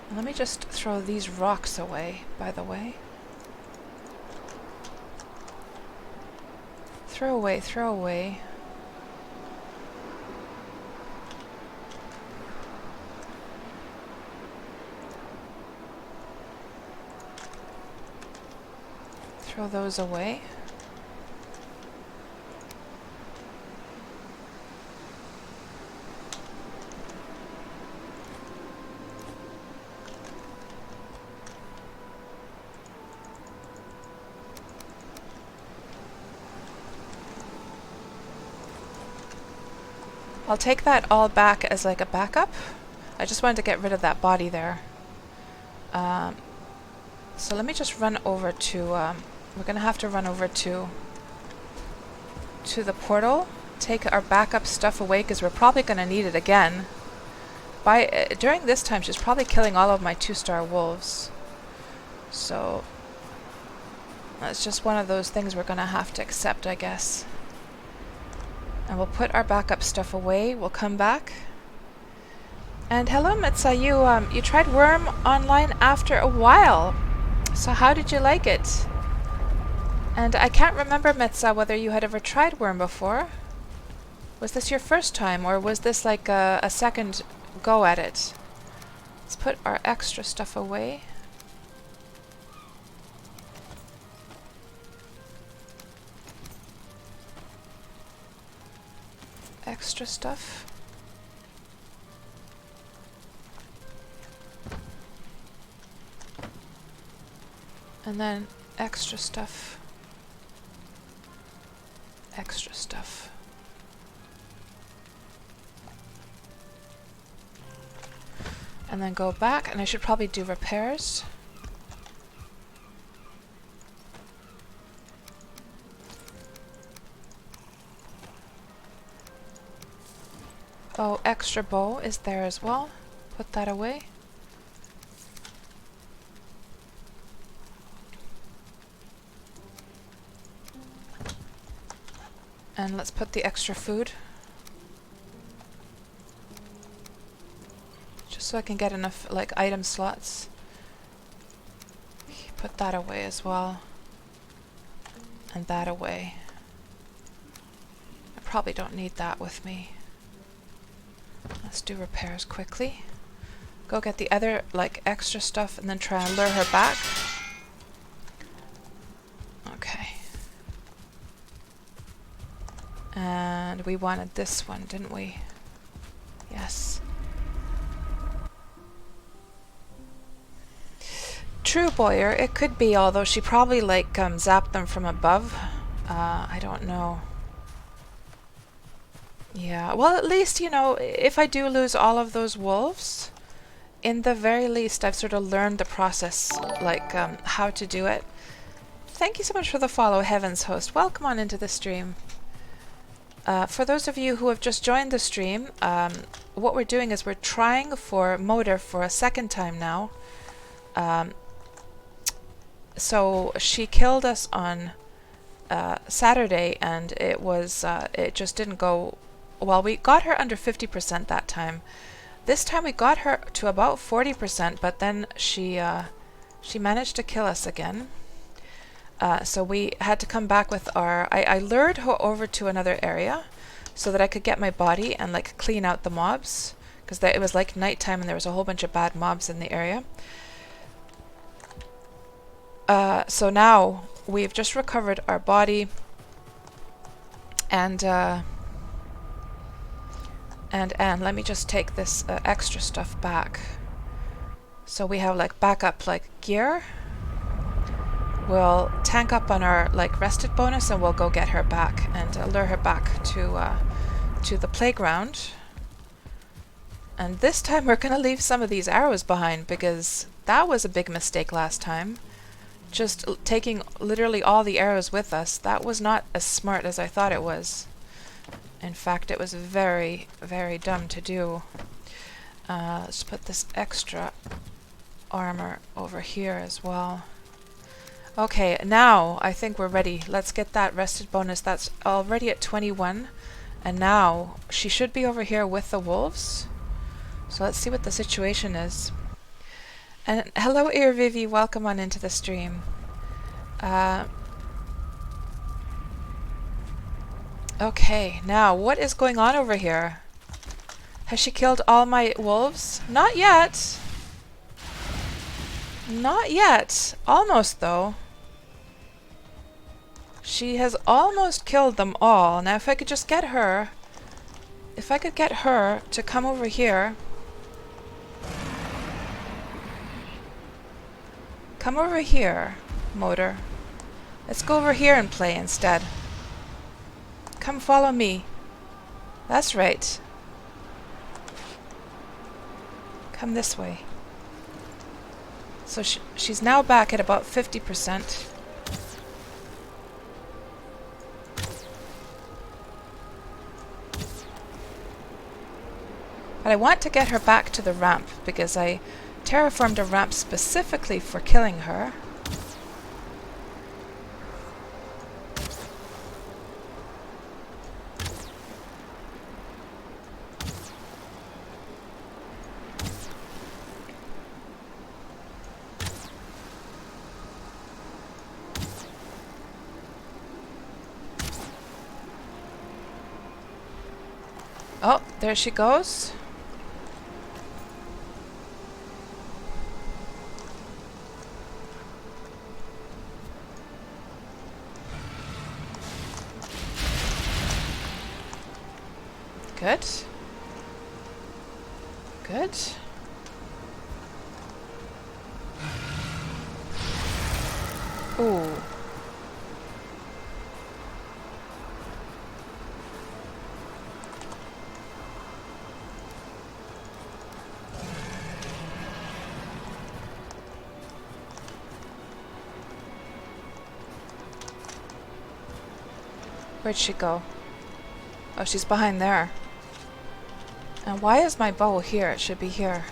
And let me just throw these rocks away, by the way. Throw away, throw away. Throw those away. I'll take that all back as like a backup. I just wanted to get rid of that body there. So let me just run over to... we're going to have to run over to the portal. Take our backup stuff away because we're probably going to need it again. During this time, she's probably killing all of my 2-star wolves. So that's just one of those things we're going to have to accept, I guess. And we'll put our backup stuff away. We'll come back. And hello, Mitsa. You tried Worm online after a while. So how did you like it? And I can't remember, Mitsa, whether you had ever tried Worm before. Was this your first time, or was this like a second go at it? Let's put our extra stuff away. Extra stuff. And then extra stuff. Extra stuff. And then go back, and I should probably do repairs. Oh, extra bow is there as well. Put that away. And let's put the extra food. Just so I can get enough like item slots. Put that away as well. and that away. I probably don't need that with me. Let's do repairs quickly. Go get the other, like, extra stuff and then try and lure her back. Okay. And we wanted this one, didn't we? Yes. True, Boyer, it could be, although she probably, like, zapped them from above. I don't know. Yeah, well, at least, you know, if I do lose all of those wolves, in the very least, I've sort of learned the process, like, how to do it. Thank you so much for the follow, Heaven's Host. Welcome on into the stream. For those of you who have just joined the stream, what we're doing is we're trying for Motor for a second time now. So she killed us on Saturday, and it was it just didn't go well. We got her under 50% that time. This time we got her to about 40%, but then she managed to kill us again. So we had to come back with our... I lured her over to another area so that I could get my body and, like, clean out the mobs, because it was like nighttime and there was a whole bunch of bad mobs in the area. So now we've just recovered our body, and let me just take this extra stuff back. So we have, like, backup, like, gear. We'll tank up on our, like, rested bonus, and we'll go get her back and lure her back to the playground. And this time we're gonna leave some of these arrows behind, because that was a big mistake last time. Just taking literally all the arrows with us, that was not as smart as I thought it was. In fact, it was very, very dumb to do. Let's put this extra armor over here as well. Okay, now I think we're ready. Let's get that rested bonus. That's already at 21. And now she should be over here with the wolves. So let's see what the situation is. And hello, Vivi. Welcome on into the stream. Okay, now what is going on over here? Has she killed all my wolves? Not yet. Not yet. Almost, though. She has almost killed them all. Now, if I could just get her... If I could get her to come over here... Come over here, Motor. Let's go over here and play instead. Come follow me. That's right. Come this way. So she's now back at about 50%. But I want to get her back to the ramp, because I terraformed a ramp specifically for killing her. Oh, there she goes. Good. Good. Ooh. Where'd she go? Oh, she's behind there. And why is my bow here? It should be here.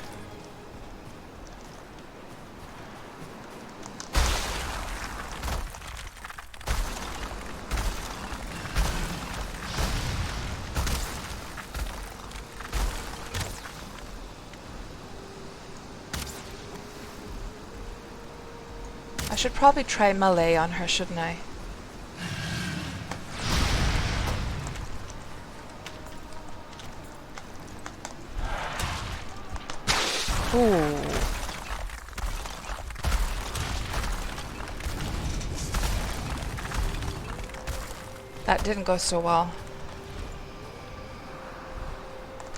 I should probably try melee on her, shouldn't I? Ooh. That didn't go so well.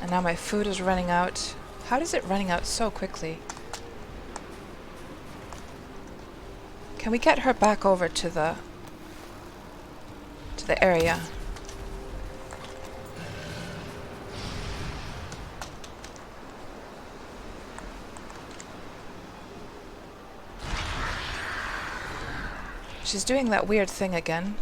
And now my food is running out. How does it running out so quickly? Can we get her back over to the area? She's doing that weird thing again.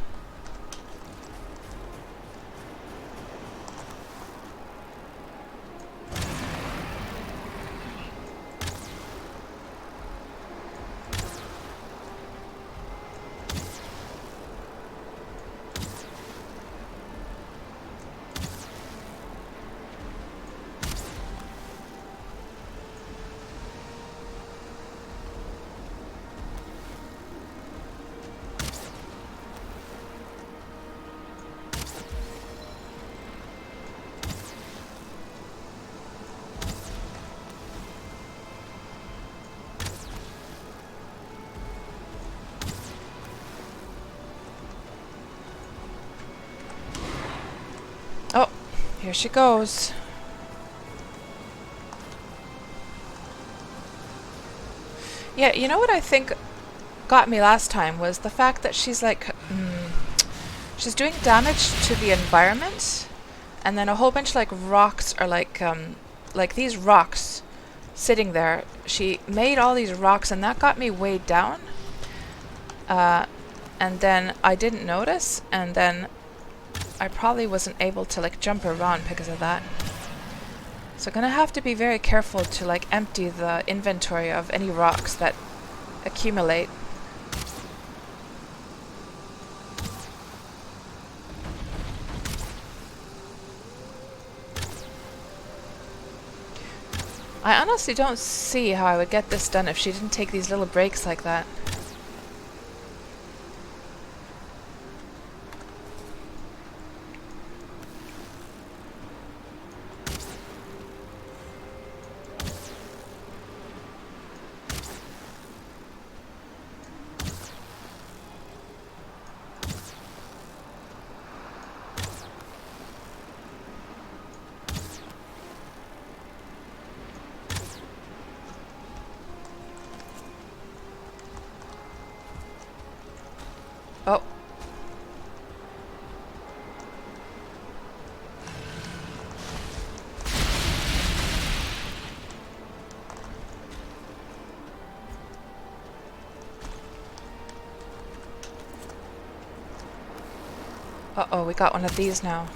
Oh, here she goes. Yeah, you know what I think got me last time was the fact that she's like, she's doing damage to the environment, and then a whole bunch of like rocks are like these rocks sitting there. She made all these rocks, and that got me weighed down. And then I didn't notice, and then I probably wasn't able to like jump around because of that. So I'm gonna have to be very careful to like empty the inventory of any rocks that accumulate. I honestly don't see how I would get this done if she didn't take these little breaks like that. Oh. Uh-oh, we got one of these now.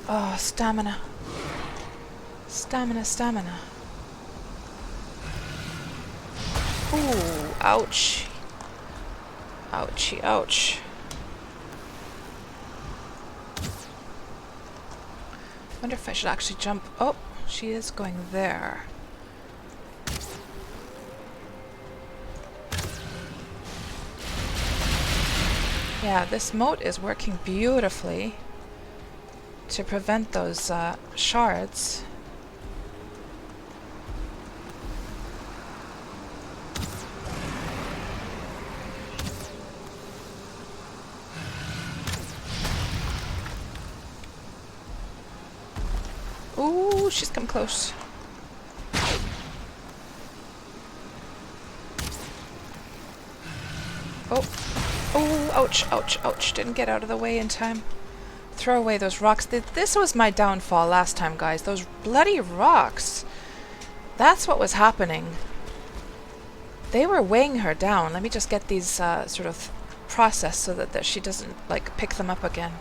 Oh, stamina. Stamina, stamina. Ooh, ouch. Ouchie, ouch. Wonder if I should actually jump. Oh, she is going there. Yeah, this moat is working beautifully to prevent those shards. Ooh, she's come close. Oh, oh, ouch, ouch, ouch. Didn't get out of the way in time. Throw away those rocks. This was my downfall last time, guys. Those bloody rocks. That's what was happening. They were weighing her down. Let me just get these sort of processed so that she doesn't like pick them up again.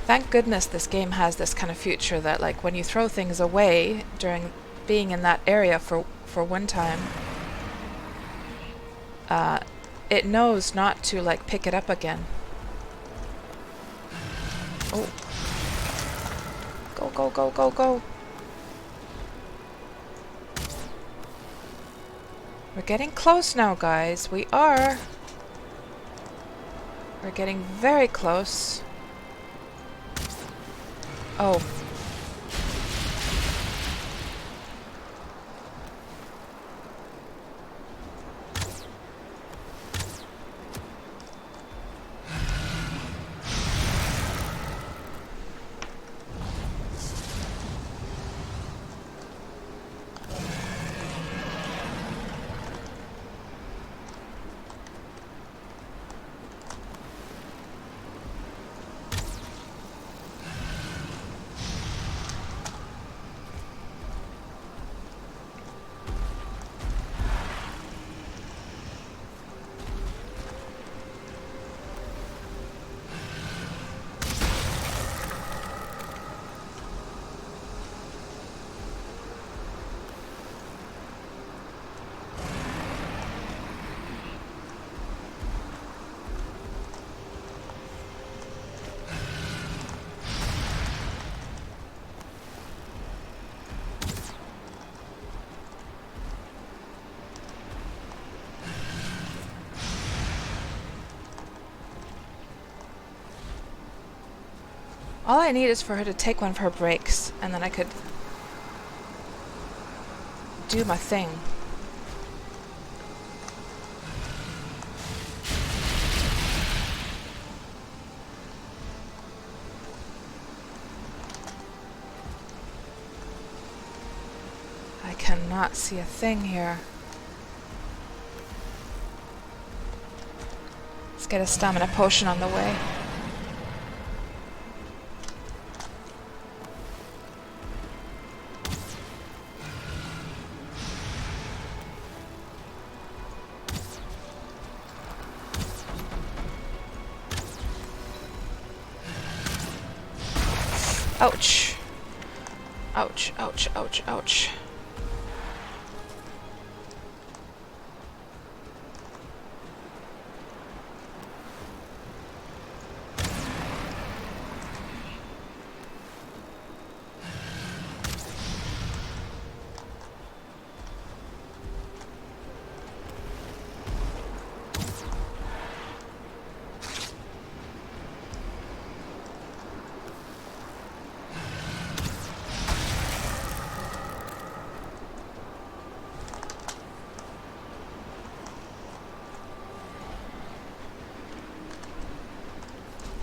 Thank goodness this game has this kind of feature that like when you throw things away during being in that area for one time, it knows not to like pick it up again. Oh. Go, go, go, go, go. We're getting close now, guys. We are. We're getting very close. Oh. All I need is for her to take one of her breaks, and then I could do my thing. I cannot see a thing here. Let's get a stamina potion on the way. Ouch. Ouch, ouch, ouch, ouch.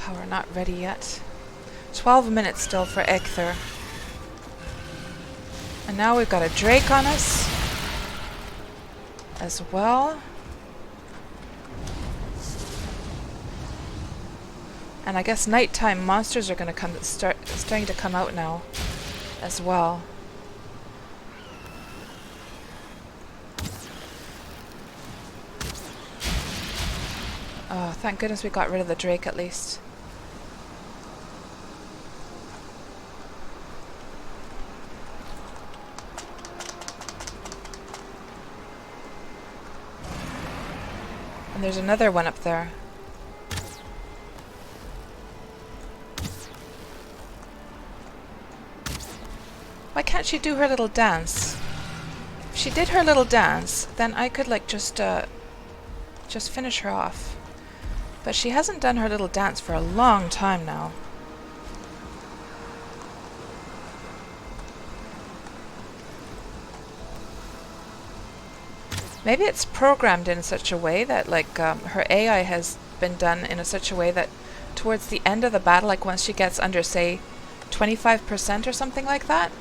Power not ready yet. 12 minutes still for Ecther. And now we've got a Drake on us as well. And I guess nighttime monsters are going to starting to come out now as well. Oh, thank goodness we got rid of the Drake at least. And there's another one up there. Why can't she do her little dance? If she did her little dance, then I could like just finish her off. But she hasn't done her little dance for a long time now. Maybe it's programmed in such a way that like her AI has been done in such a way that towards the end of the battle, like once she gets under say 25% or something like that,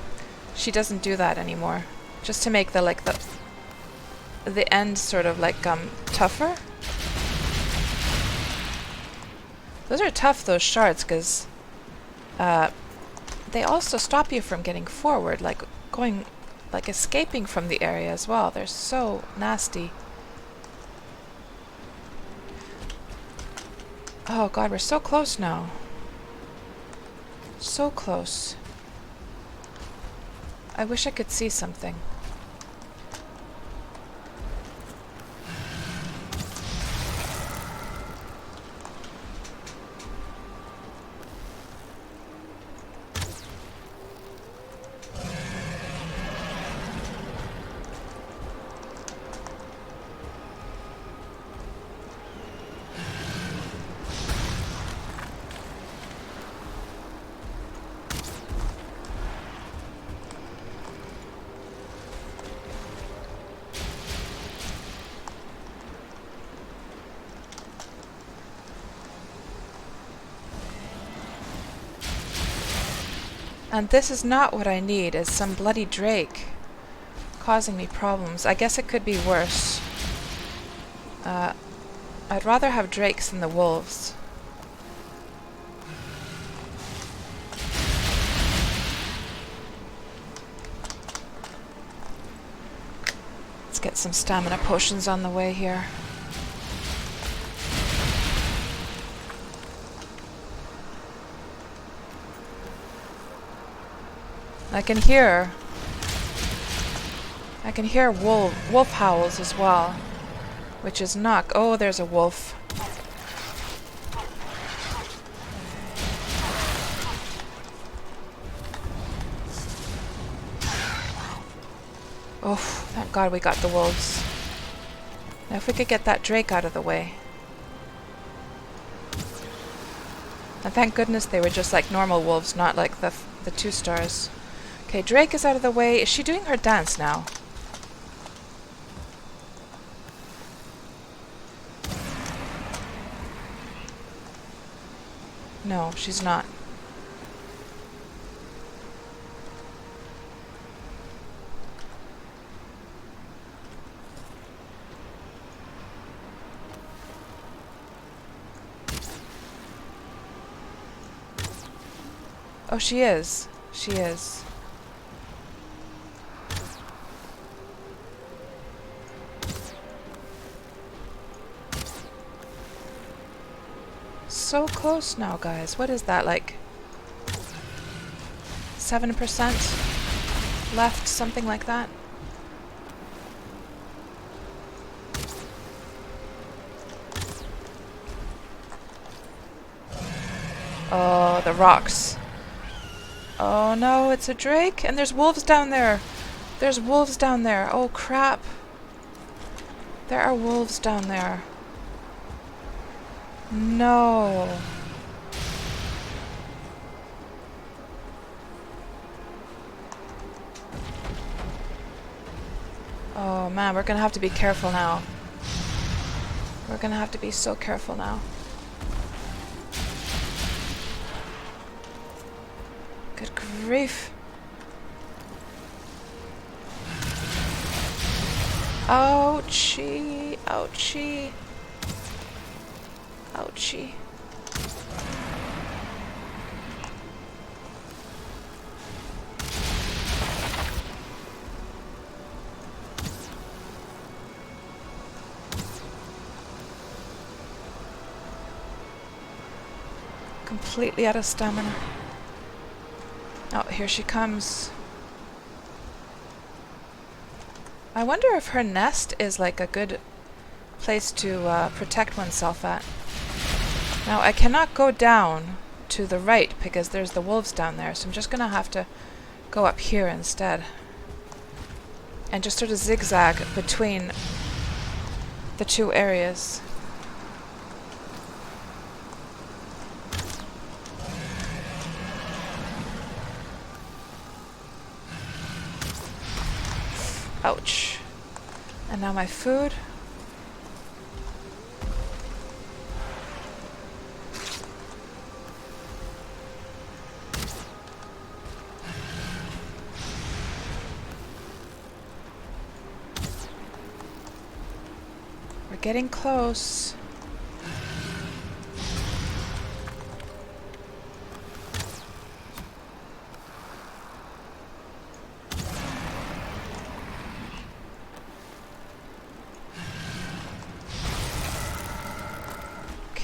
she doesn't do that anymore. Just to make the like the end sort of like tougher. Those are tough, those shards, because they also stop you from getting forward, like going like escaping from the area as well. They're so nasty. Oh god, we're so close now. So close. I wish I could see something. And this is not what I need, is some bloody drake causing me problems. I guess it could be worse. I'd rather have drakes than the wolves. Let's get some stamina potions on the way here. I can hear wolf howls as well, which is not. Oh, there's a wolf. Oh, thank God we got the wolves. Now if we could get that drake out of the way. And thank goodness they were just like normal wolves, not like the 2 stars. Okay, drake is out of the way. Is she doing her dance now? No, she's not. Oh, she is. She is. So close now, guys. What is that, like 7% left, something like that? Oh, the rocks. Oh no, it's a drake, and there's wolves down there. There's wolves down there. Oh crap. There are wolves down there. No. Oh man, we're gonna have to be careful now. We're gonna have to be so careful now. Good grief. Ouchie, ouchie. Ouchie. Completely out of stamina. Oh, here she comes. I wonder if her nest is like a good place to protect oneself at. Now, I cannot go down to the right because there's the wolves down there, so I'm just gonna have to go up here instead. And just sort of zigzag between the 2 areas. Ouch. And now my food. We're getting close.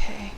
Okay.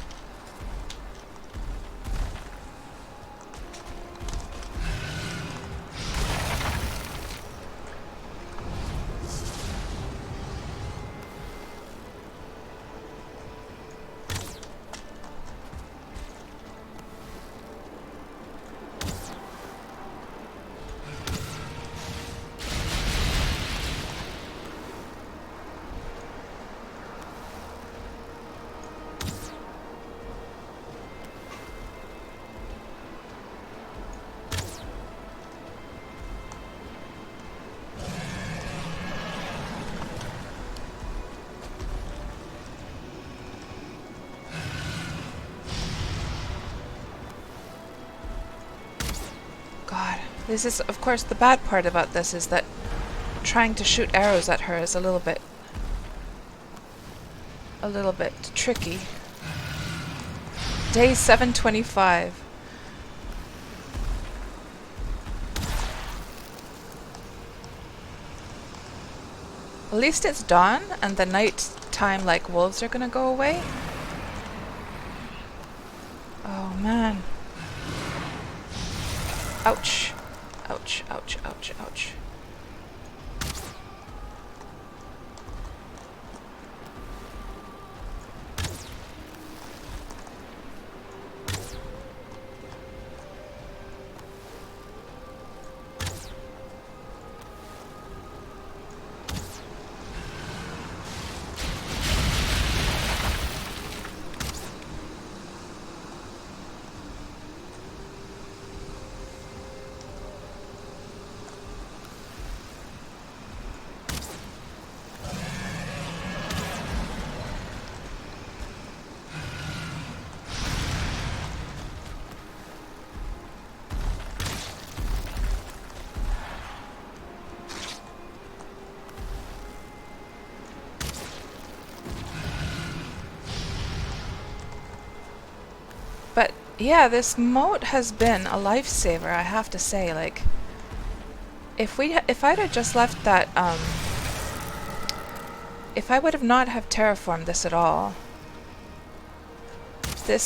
God, this is, of course, the bad part about this is that trying to shoot arrows at her is a little bit tricky. Day 725. At least it's dawn and the night time like wolves are gonna go away. Oh man. Ouch. Ouch, ouch, ouch, ouch. But yeah, this moat has been a lifesaver, I have to say. Like, if I'd have just left that, if I would have not have terraformed this at all, the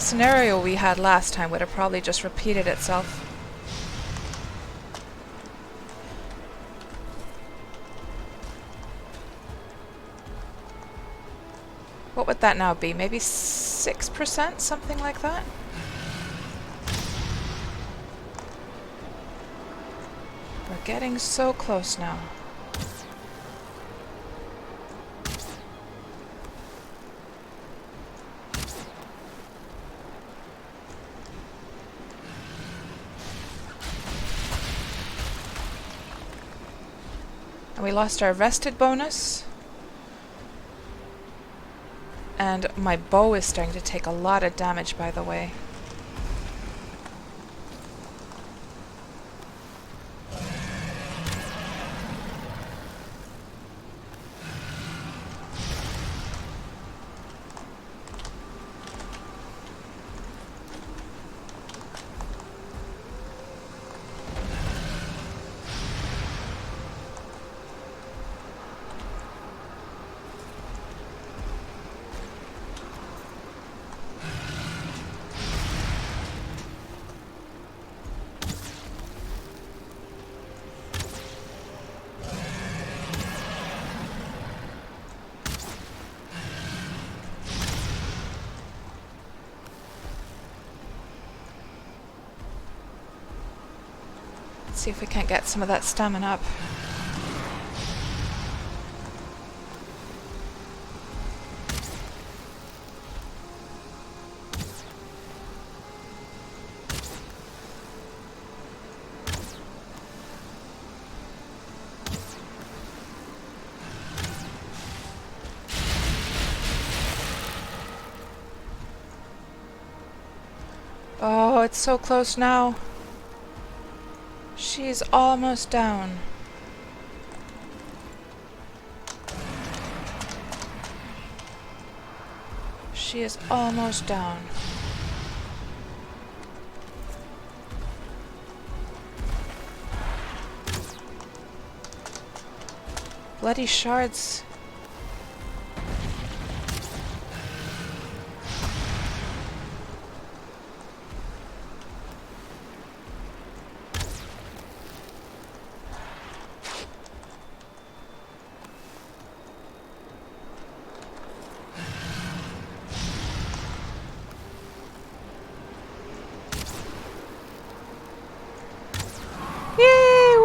scenario we had last time would have probably just repeated itself. What would that now be? Maybe 6%? Something like that? We're getting so close now. And we lost our rested bonus. And my bow is starting to take a lot of damage, by the way. See if we can't get some of that stamina up. Oh, it's so close now. She's almost down. She is almost down. Bloody shards.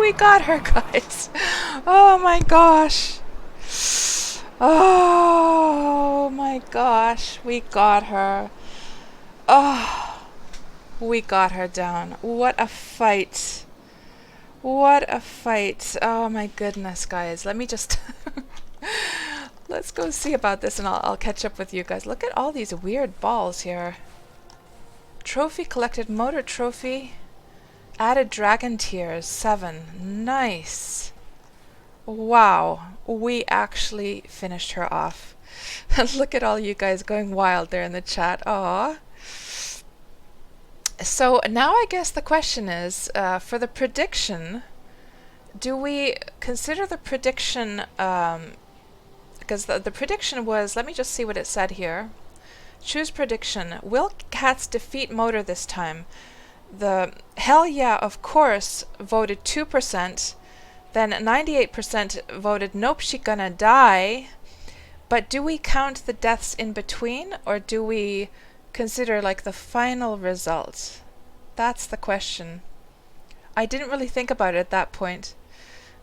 we got her, guys. Oh my gosh. Oh my gosh, we got her. Oh, we got her down. What a fight. What a fight. Oh my goodness, guys. Let me just... Let's go see about this and I'll catch up with you guys. Look at all these weird balls here. Trophy collected, motor trophy. Added dragon tears, 7. Nice. Wow. We actually finished her off. Look at all you guys going wild there in the chat. Aww. So now I guess the question is, for the prediction, do we consider the prediction, because the prediction was, let me just see what it said here. Choose prediction. Will cats defeat motor this time? The hell yeah, of course, voted 2%. Then 98% voted nope, she gonna die. But do we count the deaths in between, or do we consider like the final result? That's the question. I didn't really think about it at that point.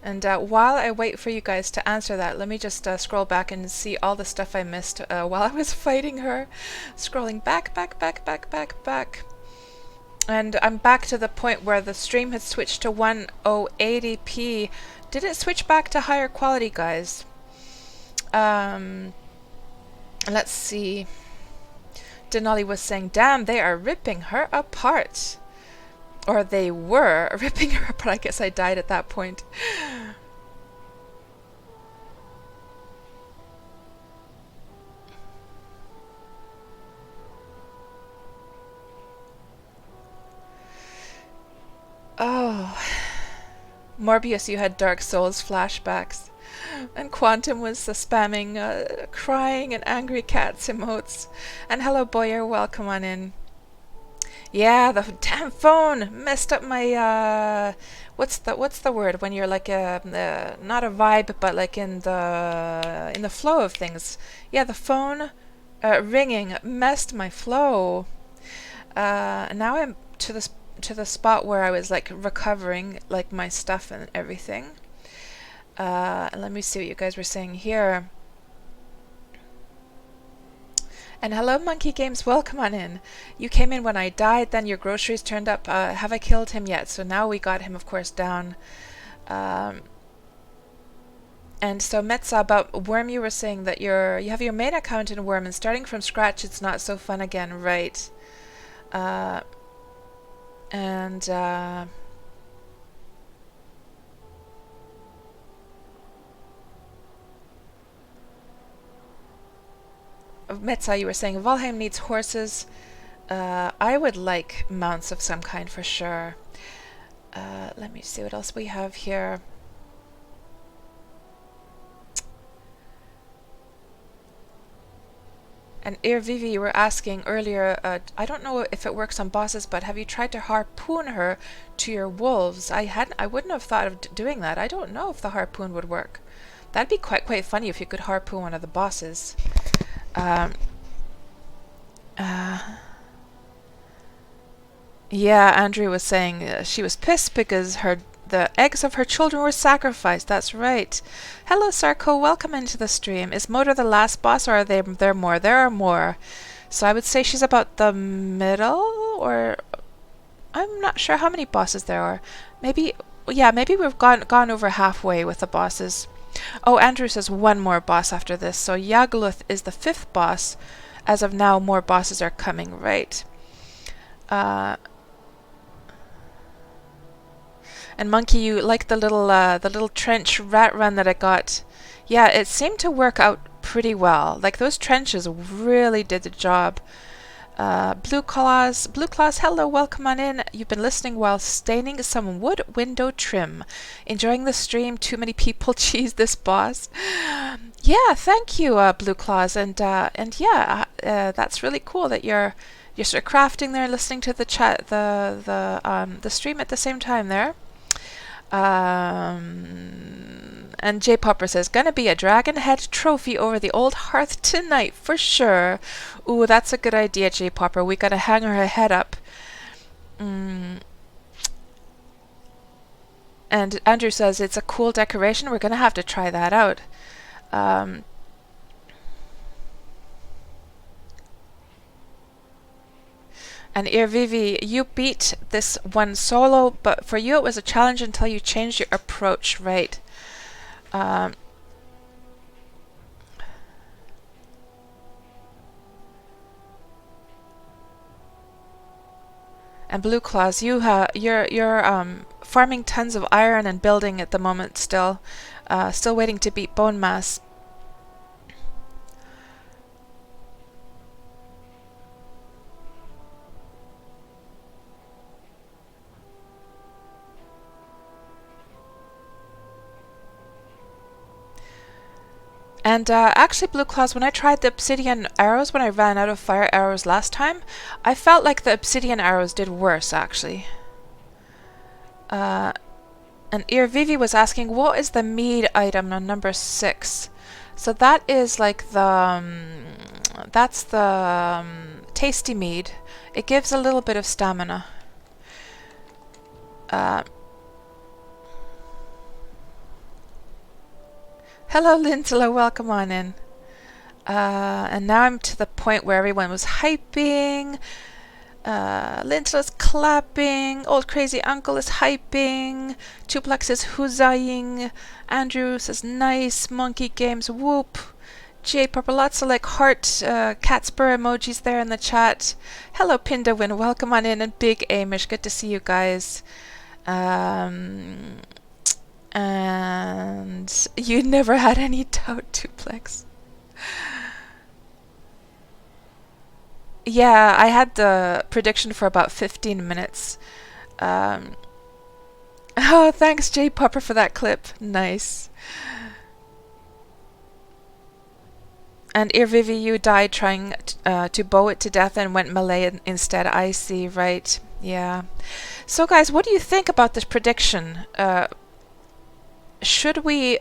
And while I wait for you guys to answer that, let me just scroll back and see all the stuff I missed while I was fighting her. Scrolling back. And I'm back to the point where the stream had switched to 1080p. Did it switch back to higher quality, guys? Let's see. Denali was saying, damn, they are ripping her apart. Or they were ripping her apart. I guess I died at that point. Oh. Morbius, you had Dark Souls flashbacks. And Quantum was spamming crying and angry cats emotes. And hello Boyer, welcome on in. Yeah, the damn phone messed up my what's the word when you're like not a vibe but like in the flow of things. Yeah, the phone ringing messed my flow. Now I'm to the spot where I was like recovering like my stuff and everything. Let me see what you guys were saying here. And hello Monkey Games, welcome on in. You came in when I died, then your groceries turned up. Have I killed him yet? So now we got him of course down. And so Metza, about Worm, you were saying that you have your main account in Worm and starting from scratch it's not so fun again, right? Metza, you were saying Valheim needs horses. I would like mounts of some kind for sure. Let me see what else we have here. And Vivi, you were asking earlier, I don't know if it works on bosses, but have you tried to harpoon her to your wolves? I wouldn't have thought of doing that. I don't know if the harpoon would work. That'd be quite funny if you could harpoon one of the bosses. Yeah, Andrea was saying she was pissed because the eggs of her children were sacrificed. That's right. Hello, Sarko. Welcome into the stream. Is Motor the last boss, or are there more? There are more. So I would say she's about the middle, or I'm not sure how many bosses there are. Maybe, yeah, maybe we've gone over halfway with the bosses. Oh, Andrew says one more boss after this. So Yagluth is the 5th boss. As of now, more bosses are coming, right? And Monkey, you like the little trench rat run that I got. Yeah, it seemed to work out pretty well. Like those trenches really did the job. Blue Claws, hello, welcome on in. You've been listening while staining some wood window trim. Enjoying the stream. Too many people cheese this boss. Yeah, thank you, Blue Claws, and yeah, that's really cool that you're sort of crafting there, listening to the chat, the stream at the same time there. And J Popper says, gonna be a dragon head trophy over the old hearth tonight for sure. Ooh, that's a good idea, J Popper. We gotta hang her head up. And Andrew says it's a cool decoration. We're going to have to try that out. And Irvivi, you beat this one solo, but for you it was a challenge until you changed your approach, right? And Blue Claws, you're farming tons of iron and building at the moment still, still waiting to beat Bone Mass. And actually, Blue Claws, when I tried the obsidian arrows, when I ran out of fire arrows last time, I felt like the obsidian arrows did worse, actually. And Irvivi was asking, what is the mead item on number 6? So that is like the... that's the tasty mead. It gives a little bit of stamina. Hello, Lintela, welcome on in. And now I'm to the point where everyone was hyping. Lintela's clapping. Old Crazy Uncle is hyping. Tuplex is huzzaying. Andrew says nice. Monkey Games whoop. J Purple, lots of like heart KatsPurr emojis there in the chat. Hello, Pindawin, welcome on in. And Big Amish, good to see you guys. And you never had any doubt, Duplex. Yeah, I had the prediction for about 15 minutes. Oh, thanks, J Popper, for that clip. Nice. And Irvivi, you died trying to bow it to death and went melee instead. I see, right. Yeah. So, guys, what do you think about this prediction? Should we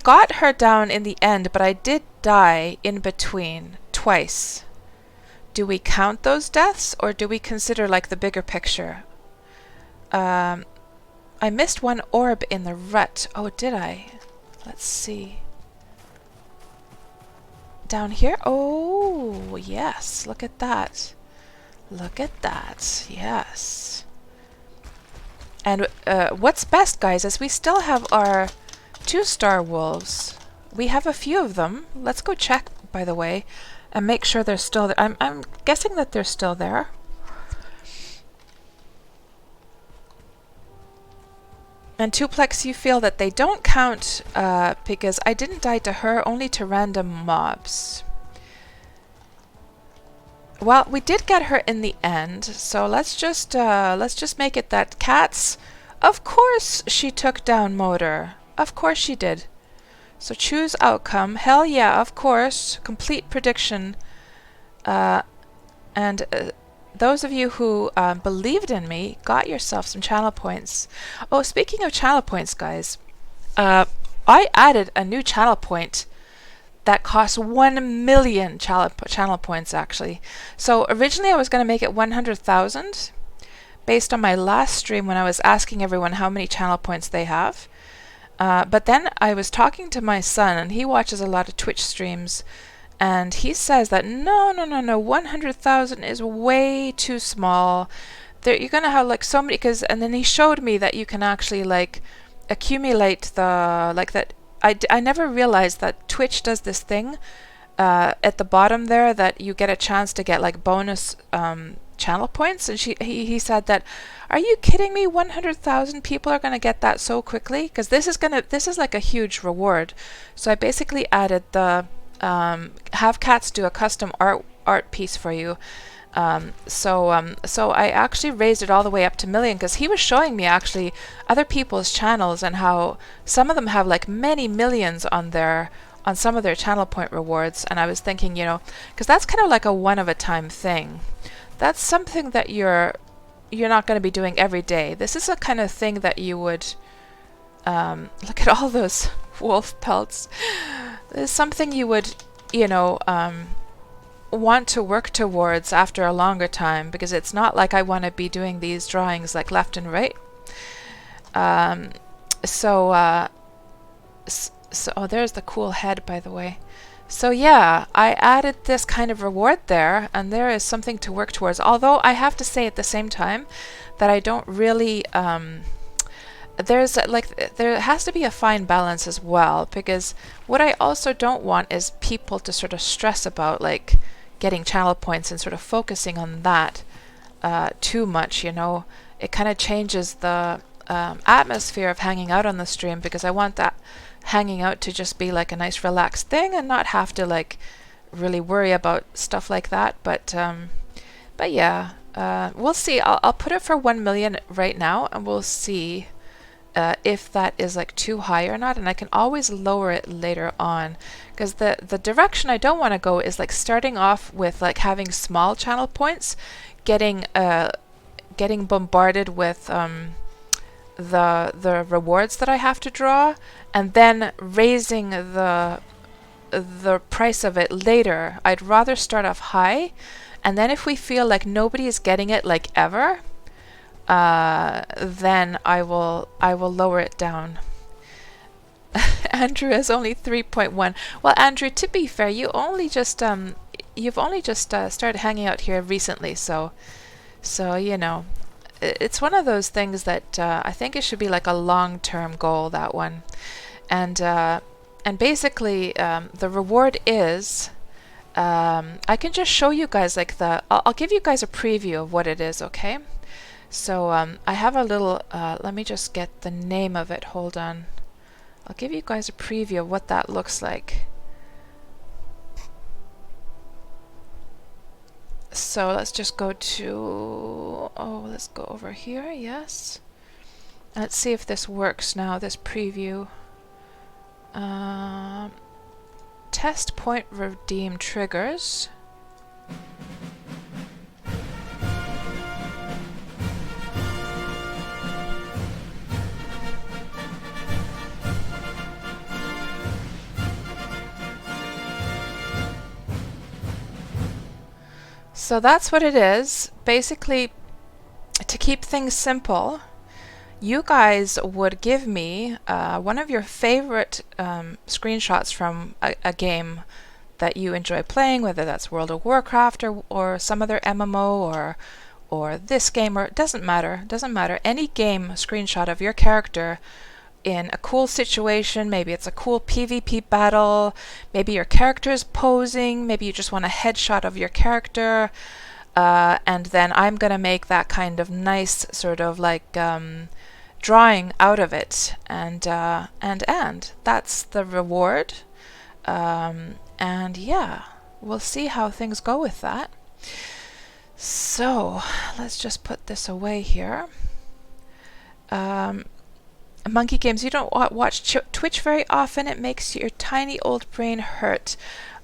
got her down in the end, but I did die in between twice. Do we count those deaths, or do we consider like the bigger picture? I missed one orb in the rut. Oh, did I? Let's see. Down here? Oh, yes. Look at that. Look at that. Yes. And what's best, guys, is we still have our 2-star wolves. We have a few of them. Let's go check, by the way, and make sure they're still there. I'm guessing that they're still there. And Tuplex, you feel that they don't count because I didn't die to her, only to random mobs. Well, we did get her in the end, so let's just make it that Cats. Of course she took down Motor. Of course she did. So choose outcome. Hell yeah, of course. Complete prediction. And those of you who believed in me got yourself some channel points. Oh, speaking of channel points, guys, I added a new channel point that costs 1 million channel points, actually. So originally I was going to make it 100,000 based on my last stream when I was asking everyone how many channel points they have. But then I was talking to my son, and he watches a lot of Twitch streams, and he says that no, 100,000 is way too small. You're going to have like so many, and then he showed me that you can actually like accumulate the, like that. I never realized that Twitch does this thing at the bottom there that you get a chance to get like bonus channel points, and he said that, are you kidding me? 100,000 people are going to get that so quickly, because this is like a huge reward. So I basically added the have Cats do a custom art piece for you. So I actually raised it all the way up to million, because he was showing me actually other people's channels and how some of them have like many millions on some of their channel point rewards. And I was thinking, you know, because that's kind of like a one-of-a-time thing. That's something that you're not going to be doing every day. This is a kind of thing that you would look at all those wolf pelts. It's something you would, you know, want to work towards after a longer time, because it's not like I want to be doing these drawings like left and right. Um, so oh, there's the cool head, by the way. So yeah, I added this kind of reward there, and there is something to work towards. Although I have to say at the same time that I don't really there has to be a fine balance as well, because what I also don't want is people to sort of stress about like getting channel points and sort of focusing on that too much, you know. It kind of changes the atmosphere of hanging out on the stream, because I want that hanging out to just be like a nice relaxed thing and not have to like really worry about stuff like that. But yeah, we'll see. I'll put it for 1 million right now, and we'll see if that is like too high or not, and I can always lower it later on, because the direction I don't want to go is like starting off with like having small channel points, getting bombarded with the rewards that I have to draw, and then raising the price of it later. I'd rather start off high, and then if we feel like nobody is getting it like ever, then I will lower it down. Andrew has only 3.1. Well, Andrew, to be fair, you've only just started hanging out here recently, so you know, it's one of those things that I think it should be like a long-term goal, that one. And basically the reward is I can just show you guys like I'll give you guys a preview of what it is, okay? So I have a little, let me just get the name of it, hold on. I'll give you guys a preview of what that looks like. So let's just go to, let's go over here, yes. Let's see if this works now, this preview. Test point redeem triggers. So that's what it is. Basically, to keep things simple, you guys would give me one of your favorite screenshots from a game that you enjoy playing, whether that's World of Warcraft or some other MMO or this game, or it doesn't matter. Any game screenshot of your character in a cool situation. Maybe it's a cool PvP battle, maybe your character is posing, maybe you just want a headshot of your character, and then I'm gonna make that kind of nice sort of like drawing out of it, and that's the reward. And yeah, we'll see how things go with that. So let's just put this away here. Monkey Games, you don't watch Twitch very often. It makes your tiny old brain hurt.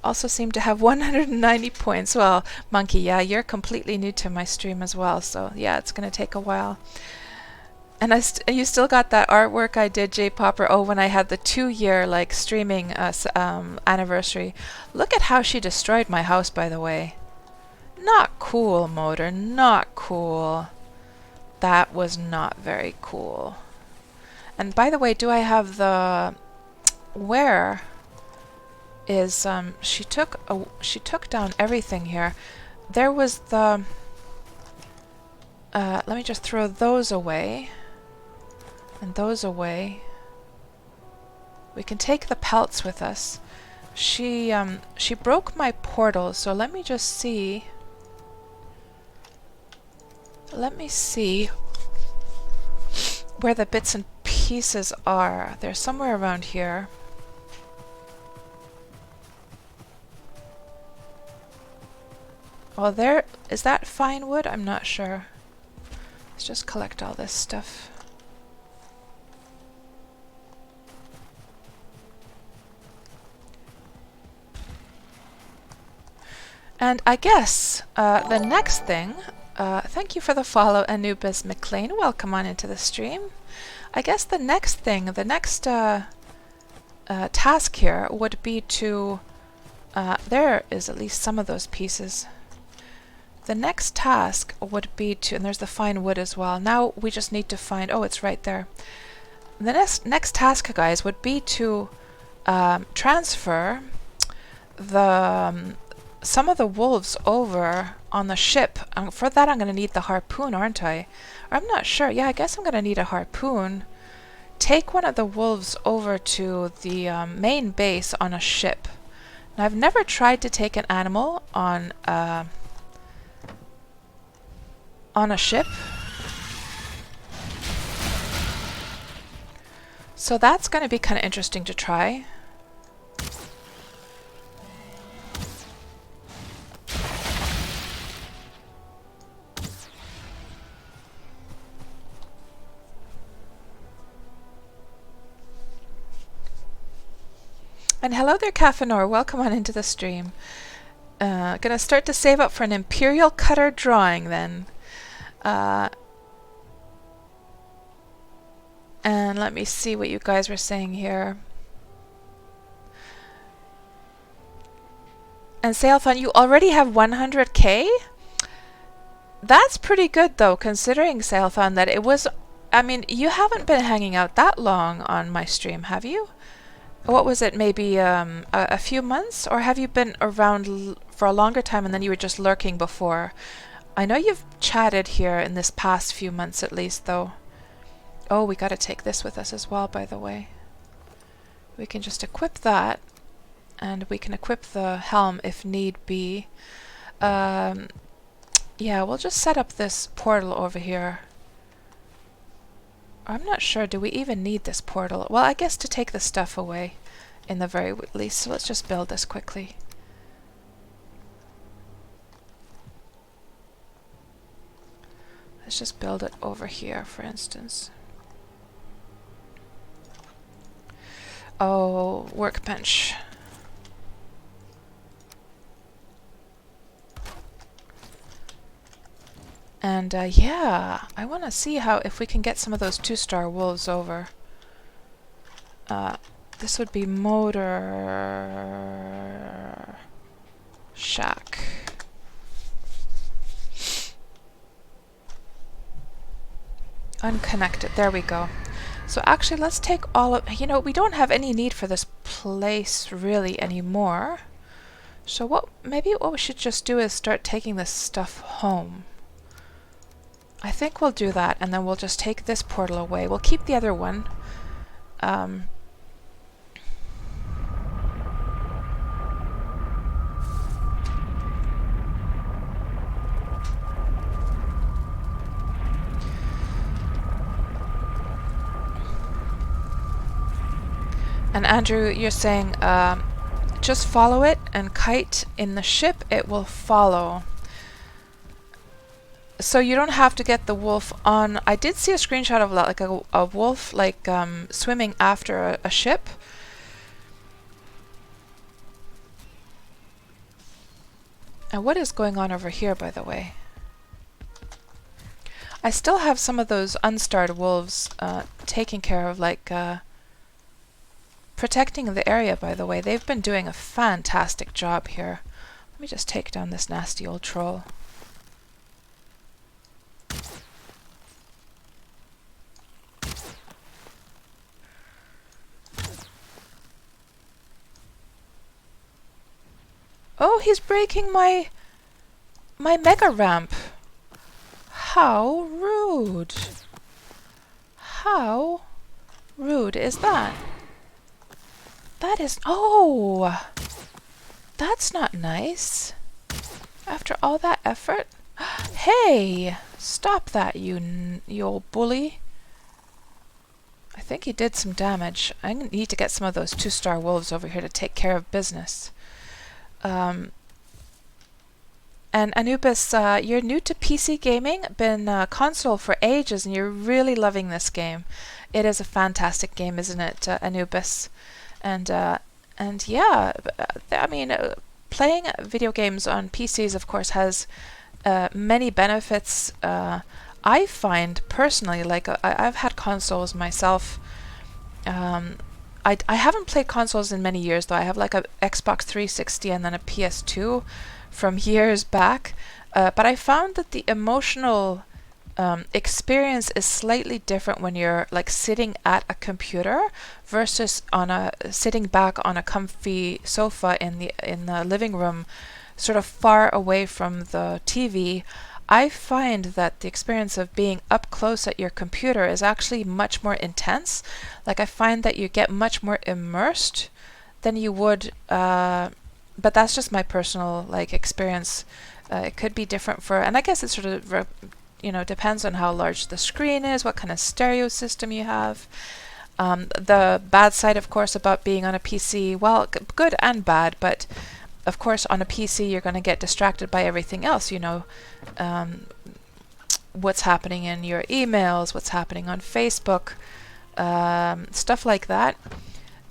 Also seem to have 190 points. Well, Monkey, yeah, you're completely new to my stream as well, so yeah, it's going to take a while. And you still got that artwork I did, J Popper. Oh, when I had the 2-year like streaming anniversary. Look at how she destroyed my house, by the way. Not cool, Motor. Not cool. That was not very cool. And by the way, do I have the... Where is... she took down everything here. There was the... let me just throw those away. And those away. We can take the pelts with us. She broke my portal, so let me just see. Let me see where the bits and pieces are. They're somewhere around here. Well, there is that fine wood? I'm not sure. Let's just collect all this stuff. And I guess the next thing, thank you for the follow, Anubis McLean. Welcome on into the stream. I guess the next thing, the next task here would be to, there is at least some of those pieces. the next task would be to, and there's the fine wood as well. Now we just need to find, oh, it's right there. The next task, guys, would be to transfer the some of the wolves over on the ship. For that I'm going to need the harpoon, aren't I? Or I'm not sure. Yeah, I guess I'm going to need a harpoon. Take one of the wolves over to the main base on a ship. Now, I've never tried to take an animal on a ship. So that's going to be kind of interesting to try. And hello there, Kafanor. Welcome on into the stream. Gonna start to save up for an Imperial Cutter drawing then. And let me see what you guys were saying here. And Sailfun, you already have 100k? That's pretty good though, considering, Sailfun, that it was... I mean, you haven't been hanging out that long on my stream, have you? What was it, maybe a few months? Or have you been around for a longer time and then you were just lurking before? I know you've chatted here in this past few months at least, though. Oh, we gotta take this with us as well, by the way. We can just equip that, and we can equip the helm if need be. Yeah, we'll just set up this portal over here. I'm not sure, do we even need this portal? Well, I guess to take the stuff away in the very least, so let's just build this quickly. Let's just build it over here, for instance. Oh, workbench. And yeah, I want to see if we can get some of those 2-star wolves over. This would be motor shack. Unconnected. There we go. So actually, let's take all of... You know, we don't have any need for this place really anymore. So maybe what we should just do is start taking this stuff home. I think we'll do that, and then we'll just take this portal away. We'll keep the other one. And Andrew, you're saying just follow it and kite in the ship, it will follow. So you don't have to get the wolf on... I did see a screenshot of like a wolf like swimming after a ship. And what is going on over here, by the way? I still have some of those unstarred wolves taken care of, like protecting the area, by the way. They've been doing a fantastic job here. Let me just take down this nasty old troll. Oh, he's breaking my mega ramp. How rude. How rude is that? That is... Oh! That's not nice. After all that effort? Hey! Stop that, you old bully. I think he did some damage. I need to get some of those 2-star wolves over here to take care of business. And Anubis, you're new to PC gaming, been console for ages, and you're really loving this game. It is a fantastic game, isn't it, Anubis? And yeah, I mean, playing video games on PCs, of course, has many benefits. I find personally, like I've had consoles myself. I haven't played consoles in many years, though. I have like a Xbox 360 and then a PS2 from years back, but I found that the emotional experience is slightly different when you're like sitting at a computer versus sitting back on a comfy sofa in the living room, sort of far away from the TV. I find that the experience of being up close at your computer is actually much more intense. Like I find that you get much more immersed than you would, but that's just my personal like experience. It could be different and I guess it sort of depends on how large the screen is, what kind of stereo system you have. The bad side, of course, about being on a PC, well, good and bad, but of course on a PC you're going to get distracted by everything else, what's happening in your emails, what's happening on Facebook, stuff like that.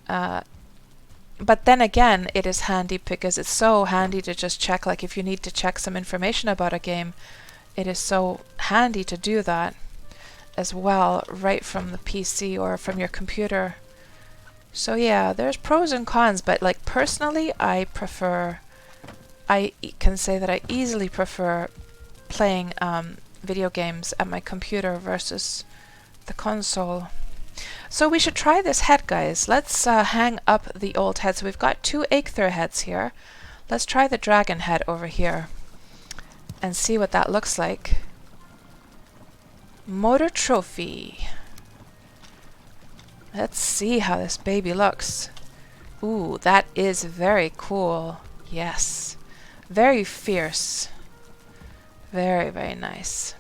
But then again, it is handy because it's so handy to just check, like if you need to check some information about a game, it is so handy to do that as well, right from the PC or from your computer. So yeah, there's pros and cons, but like personally, I can say that I easily prefer playing video games at my computer versus the console. So we should try this head, guys. Let's hang up the old head. So we've got 2 Eikthyr heads here. Let's try the dragon head over here and see what that looks like. Motor trophy. Let's see how this baby looks. Ooh, that is very cool. Yes. Very fierce. Very, very nice.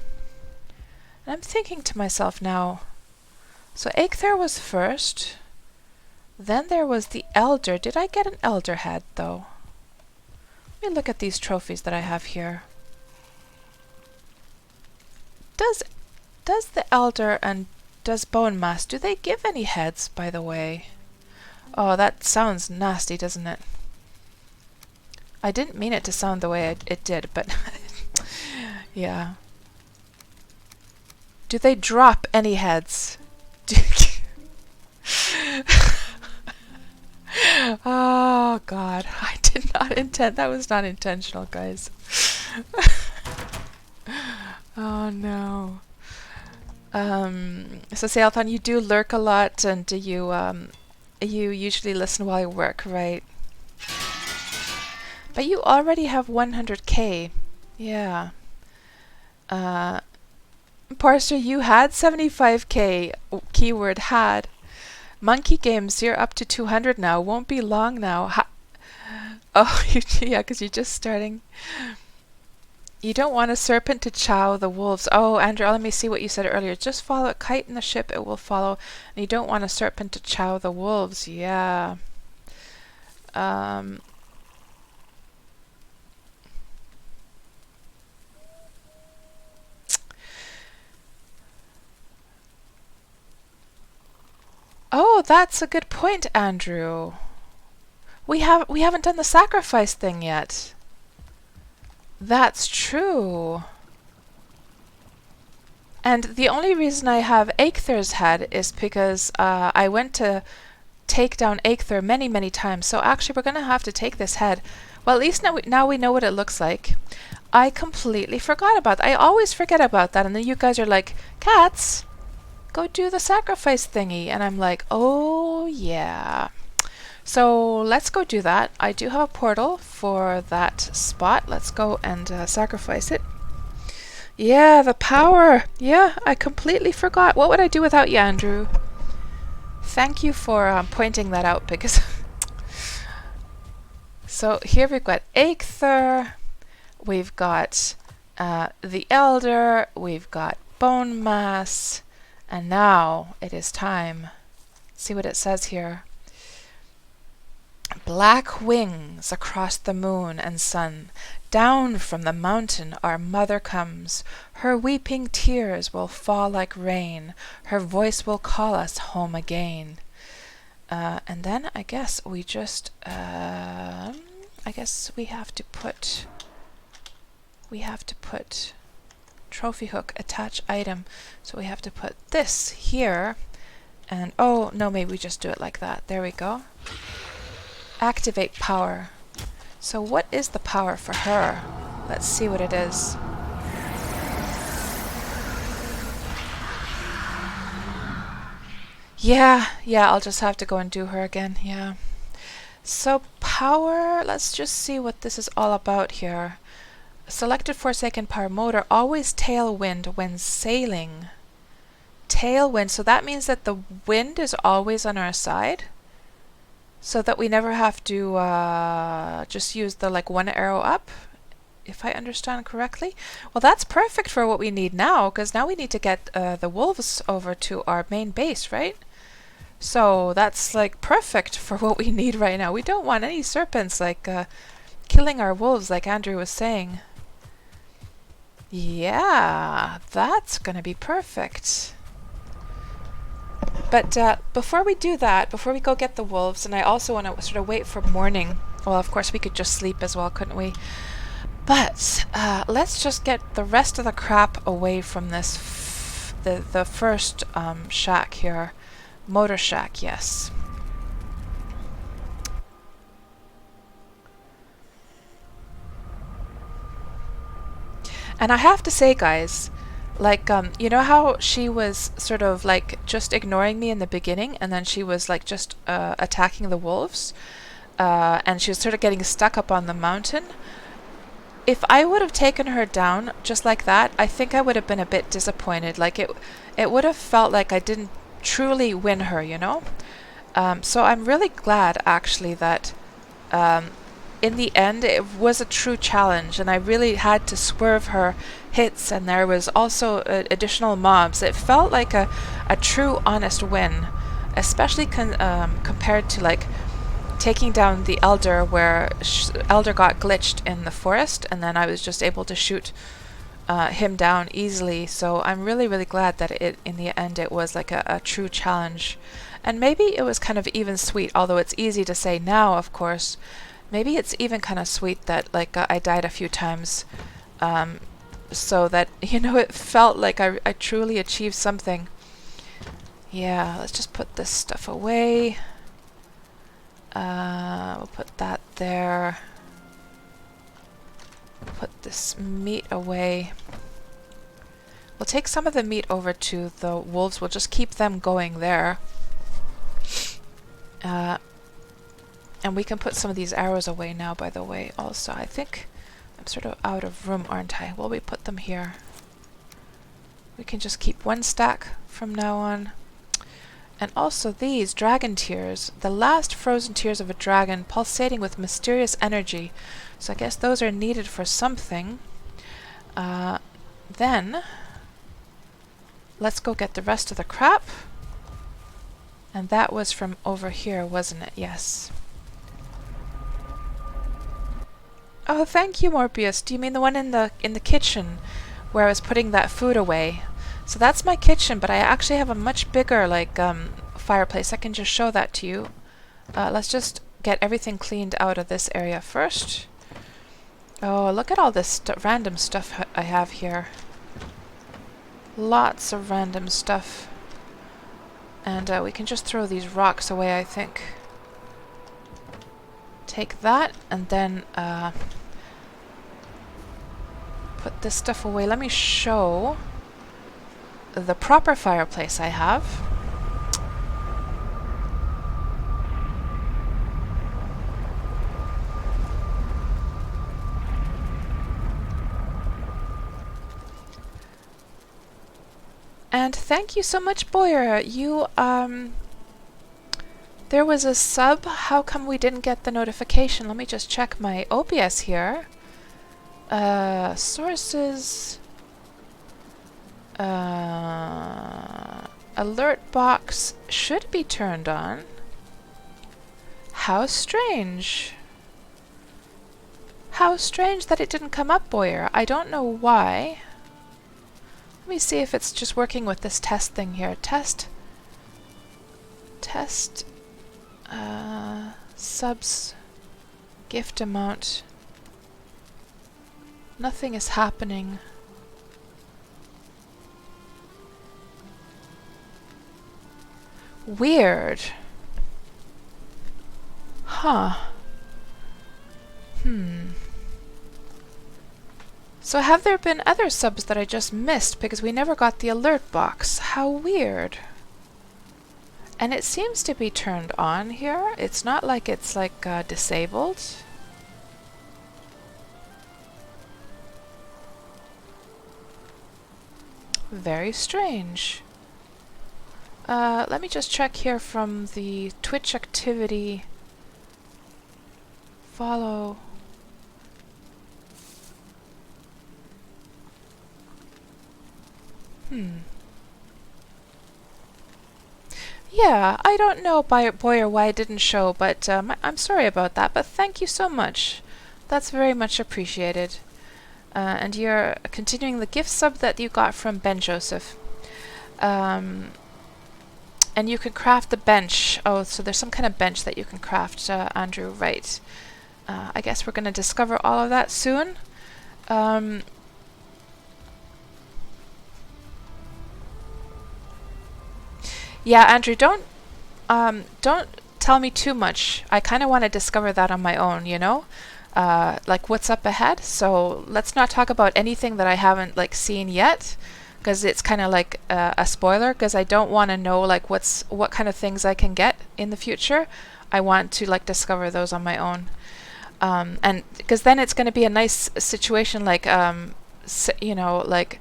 And I'm thinking to myself now, so Eikthyr was first, then there was the elder. Did I get an elder head though? Let me look at these trophies that I have here. Does the elder and does bone mass, do they give any heads, by the way? Oh, that sounds nasty, doesn't it? I didn't mean it to sound the way it did, but yeah. Do they drop any heads? Oh God, I did not intend. That was not intentional, guys. Oh no. So Sailthon, you do lurk a lot, and do you usually listen while you work, right? But you already have 100k. Yeah. Parser, you had 75k. Keyword had. Monkey Games, you're up to 200 now. Won't be long now. Oh, yeah, because you're just starting. You don't want a serpent to chow the wolves. Oh, Andrew, let me see what you said earlier. Just follow a kite in the ship, it will follow. And you don't want a serpent to chow the wolves. Yeah. Oh, that's a good point, Andrew. We haven't done the sacrifice thing yet. That's true. And the only reason I have Eikthr's head is because I went to take down Eikthyr many, many times. So actually we're going to have to take this head. Well, at least now we know what it looks like. I completely forgot about that. I always forget about that. And then you guys are like, Cats, go do the sacrifice thingy. And I'm like, oh yeah. So let's go do that. I do have a portal for that spot. Let's go and sacrifice it. Yeah, the power. Yeah, I completely forgot. What would I do without you, Andrew? Thank you for pointing that out, because... So here we've got Eikthyr, we've got the Elder, we've got Bone Mass, and now it is time. Let's see what it says here. Black wings across the moon and sun, down from the mountain our mother comes. Her weeping tears will fall like rain, her voice will call us home again. And then I guess we just, I guess we have to put trophy hook, attach item. So we have to put this here, and oh no, maybe we just do it like that. There we go. Activate power. So what is the power for her? Let's see what it is. Yeah, I'll just have to go and do her again, yeah. So power, let's just see what this is all about here. Selected Forsaken power motor, always tailwind when sailing. Tailwind, so that means that the wind is always on our side? So that we never have to just use the like one arrow up, if I understand correctly. Well, that's perfect for what we need now, because now we need to get the wolves over to our main base, right? So that's like perfect for what we need right now. We don't want any serpents like killing our wolves, like Andrew was saying. Yeah, that's gonna be perfect. But before we do that, before we go get the wolves, and I also want to sort of wait for morning. Well, of course, we could just sleep as well, couldn't we? But let's just get the rest of the crap away from this, the first shack here. Motor shack, yes. And I have to say, guys, like, you know how she was sort of like just ignoring me in the beginning, and then she was like just attacking the wolves, and she was sort of getting stuck up on the mountain? If I would have taken her down just like that, I think I would have been a bit disappointed. Like it would have felt like I didn't truly win her, you know? So I'm really glad actually that in the end it was a true challenge, and I really had to swerve her hits, and there was also additional mobs. It felt like a true honest win, especially compared to like taking down the elder, where elder got glitched in the forest, and then I was just able to shoot him down easily. So I'm really glad that in the end it was like a true challenge. And maybe it was kind of even sweet, although it's easy to say now, of course. Maybe it's even kind of sweet that like I died a few times, so that, you know, it felt like I truly achieved something. Yeah, let's just put this stuff away. We'll put that there. Put this meat away. We'll take some of the meat over to the wolves. We'll just keep them going there. And we can put some of these arrows away now, by the way, also. I think I'm sort of out of room, aren't I? Well, we put them here. We can just keep one stack from now on. And also these dragon tears, the last frozen tears of a dragon pulsating with mysterious energy. So I guess those are needed for something. Then, let's go get the rest of the crap. And that was from over here, wasn't it? Yes. Oh, thank you, Morbius. Do you mean the one in the kitchen where I was putting that food away? So that's my kitchen, but I actually have a much bigger like fireplace. I can just show that to you. Let's just get everything cleaned out of this area first. Oh, look at all this random stuff I have here. Lots of random stuff. And we can just throw these rocks away, I think. Take that, and then put this stuff away. Let me show the proper fireplace I have. And thank you so much, Boyer. You, there was a sub. How come we didn't get the notification? Let me just check my OBS here. Sources. Alert box should be turned on. How strange. How strange that it didn't come up, Boyer. I don't know why. Let me see if it's just working with this test thing here. Test. Subs. Gift amount. Nothing is happening. Weird. Huh. So have there been other subs that I just missed because we never got the alert box? How weird. And it seems to be turned on here. It's not like it's like disabled. Very strange. Let me just check here from the Twitch activity. Follow. Yeah, I don't know boy or why it didn't show, but I'm sorry about that, but thank you so much. That's very much appreciated. And you're continuing the gift sub that you got from Ben Joseph. And you can craft the bench. Oh, so there's some kind of bench that you can craft, Andrew, right. I guess we're going to discover all of that soon. Yeah, Andrew, don't tell me too much. I kind of want to discover that on my own, you know? Like what's up ahead. So let's not talk about anything that I haven't like seen yet, because it's kind of like a spoiler, because I don't want to know like what kind of things I can get in the future. I want to like discover those on my own. And because then it's going to be a nice situation like you know, like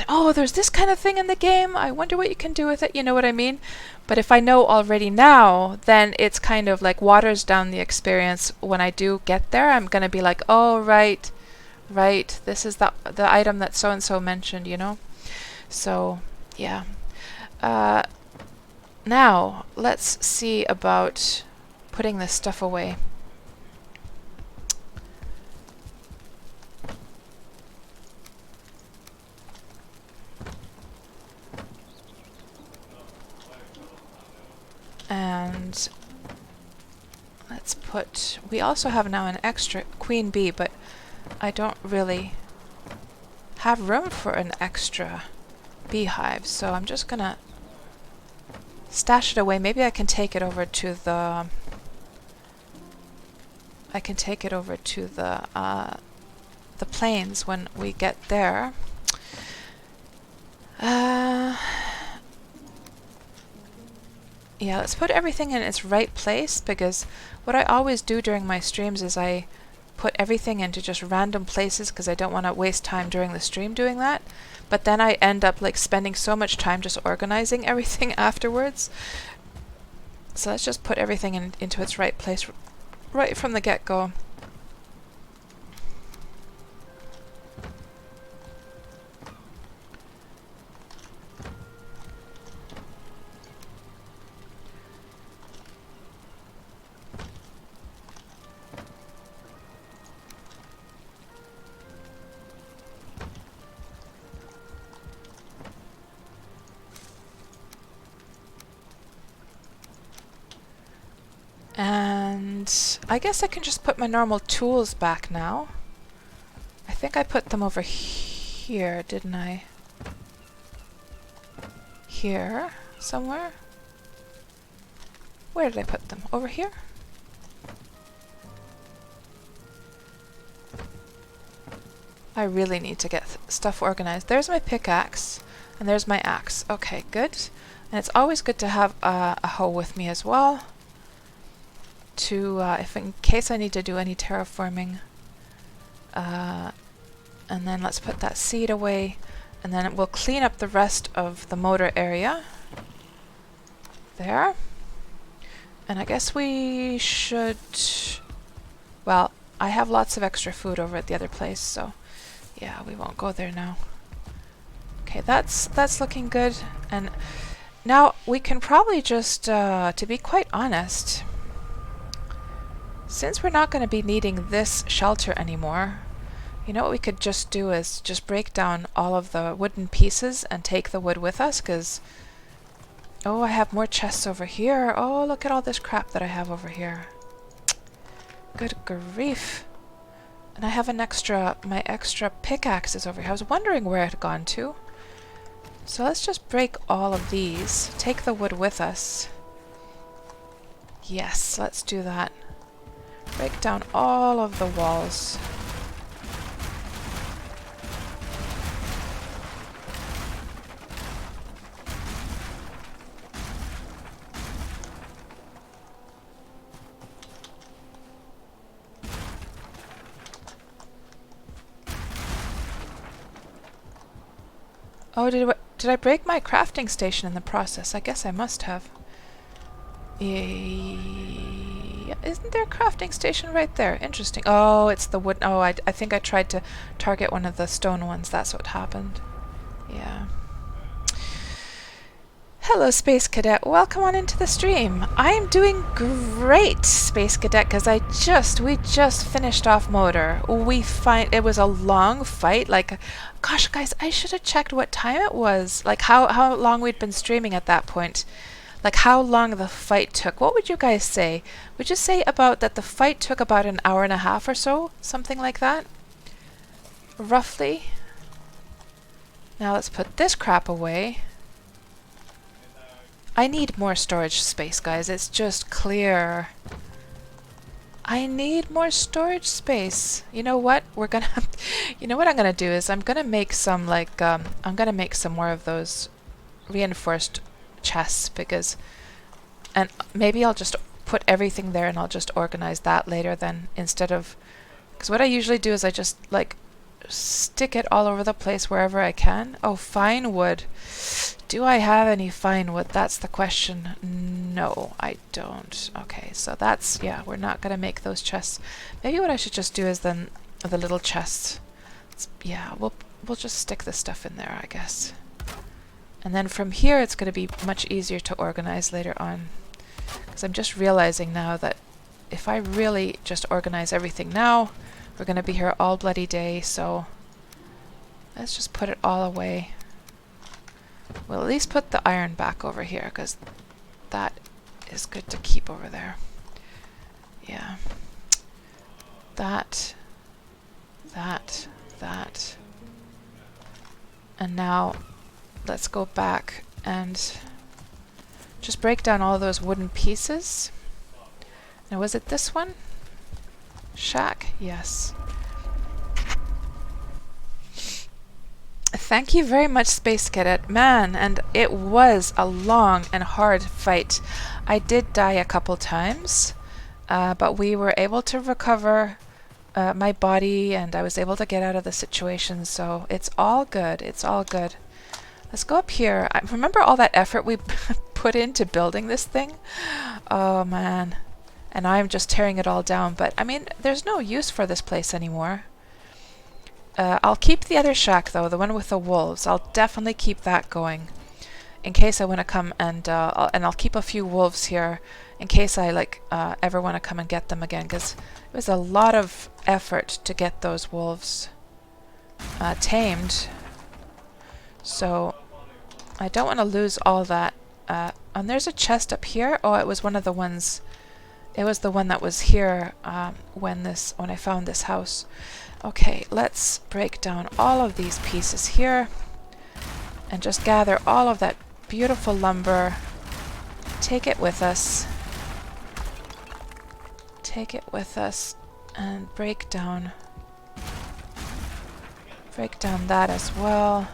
oh, there's this kind of thing in the game, I wonder what you can do with it, you know what I mean? But if I know already now, then it's kind of like waters down the experience. When I do get there, I'm going to be like, oh, right, this is the item that so-and-so mentioned, you know? So, yeah. Now, let's see about putting this stuff away. And let's put, we also have now an extra queen bee, but I don't really have room for an extra beehive, so I'm just gonna stash it away. Maybe I can take it over to the the plains when we get there. Yeah, let's put everything in its right place, because what I always do during my streams is I put everything into just random places because I don't want to waste time during the stream doing that. But then I end up like spending so much time just organizing everything afterwards. So let's just put everything into its right place right from the get-go. And I guess I can just put my normal tools back now. I think I put them over here, didn't I? Here, somewhere? Where did I put them? Over here? I really need to get stuff organized. There's my pickaxe, and there's my axe. Okay, good. And it's always good to have a hoe with me as well, to if in case I need to do any terraforming. And then let's put that seed away, and then we'll clean up the rest of the motor area. There. And I guess we should... Well, I have lots of extra food over at the other place, so yeah, we won't go there now. Okay, that's looking good. And now we can probably just, to be quite honest, since we're not going to be needing this shelter anymore, you know what we could just do is just break down all of the wooden pieces and take the wood with us, because... Oh, I have more chests over here. Oh, look at all this crap that I have over here. Good grief. And I have an extra... My extra pickaxe is over here. I was wondering where it had gone to. So let's just break all of these. Take the wood with us. Yes, let's do that. Break down all of the walls. Oh, did I break my crafting station in the process? I guess I must have. Yeah, isn't there a crafting station right there? Interesting. Oh, it's the wood. Oh, I think I tried to target one of the stone ones. That's what happened. Yeah. Hello, Space Cadet. Welcome on into the stream. I am doing great, Space Cadet, because we just finished off motor. It was a long fight. Like, gosh, guys, I should have checked what time it was. Like, how long we'd been streaming at that point. Like, how long the fight took. What would you guys say? Would you say about that the fight took about an hour and a half or so? Something like that? Roughly. Now let's put this crap away. I need more storage space, guys. It's just clear. I need more storage space. You know what? You know what I'm gonna do is I'm gonna make some I'm gonna make some more of those reinforced chests and maybe I'll just put everything there and I'll just organize that later then instead of, because what I usually do is I just like stick it all over the place wherever I can. Oh, fine wood. Do I have any fine wood? That's the question. No, I don't. Okay, so that's, yeah, we're not going to make those chests. Maybe what I should just do is then the little chests. Yeah, we'll just stick the stuff in there, I guess. And then from here it's going to be much easier to organize later on. Because I'm just realizing now that if I really just organize everything now, we're going to be here all bloody day, so let's just put it all away. We'll at least put the iron back over here, because that is good to keep over there. Yeah. That. And now let's go back and just break down all those wooden pieces. Now, was it this one? Shack? Yes. Thank you very much, Space Cadet. Man, and it was a long and hard fight. I did die a couple times, but we were able to recover my body, and I was able to get out of the situation, so it's all good. It's all good. Let's go up here. I remember all that effort we put into building this thing? Oh, man. And I'm just tearing it all down, but I mean, there's no use for this place anymore. I'll keep the other shack though, the one with the wolves. I'll definitely keep that going in case I want to come and I'll keep a few wolves here in case I ever want to come and get them again, because it was a lot of effort to get those wolves tamed. So I don't want to lose all that. And there's a chest up here. Oh, it was one of the ones. It was the one that was here when I found this house. Okay, let's break down all of these pieces here and just gather all of that beautiful lumber. Take it with us. Take it with us and break down that as well.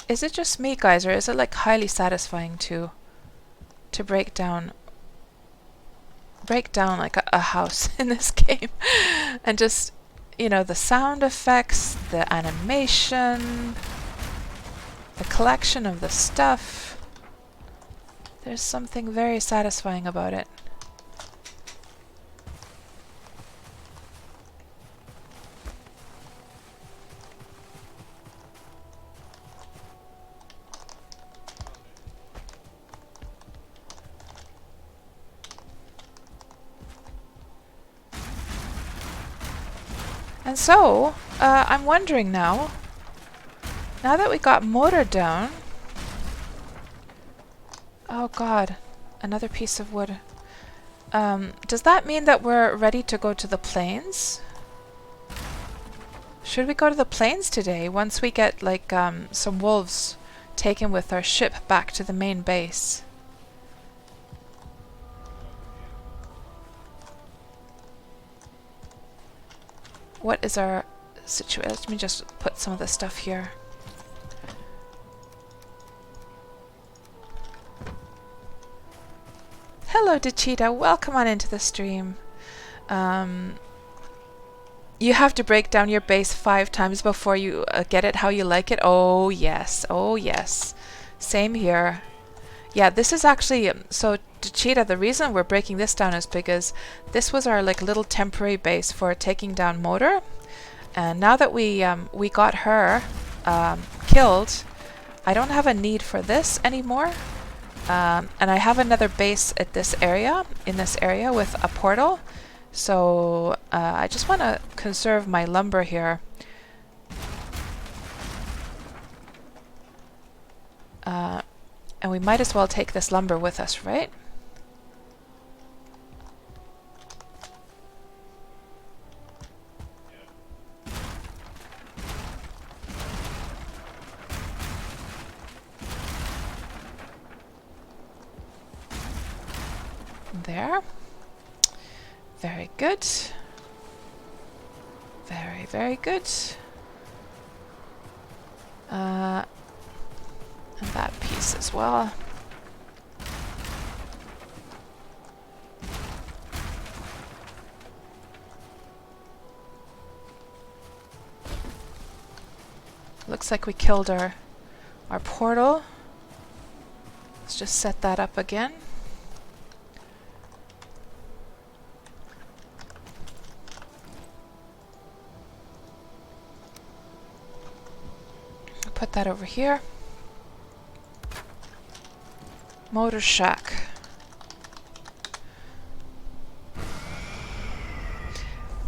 Is it just me, guys, or is it like highly satisfying to break down like a house in this game? And just, you know, the sound effects, the animation, the collection of the stuff. There's something very satisfying about it. And so, I'm wondering now Now that we got motor down... Oh god, another piece of wood. Does that mean that we're ready to go to the plains? Should we go to the plains today once we get like some wolves taken with our ship back to the main base? What is our situation? Let me just put some of the stuff here. Hello, Dechita. Welcome on into the stream. You have to break down your base 5 times before you get it how you like it. Oh, yes. Oh, yes. Same here. Yeah, this is actually... so, Dechita, the reason we're breaking this down is because this was our like little temporary base for taking down Motor. And now that we got her killed, I don't have a need for this anymore. And I have another base at this area, in this area with a portal. So I just want to conserve my lumber here. And we might as well take this lumber with us, right? There. Very good. Very, very good. And that piece as well. Looks like we killed our portal. Let's just set that up again. Put that over here. Motor shack.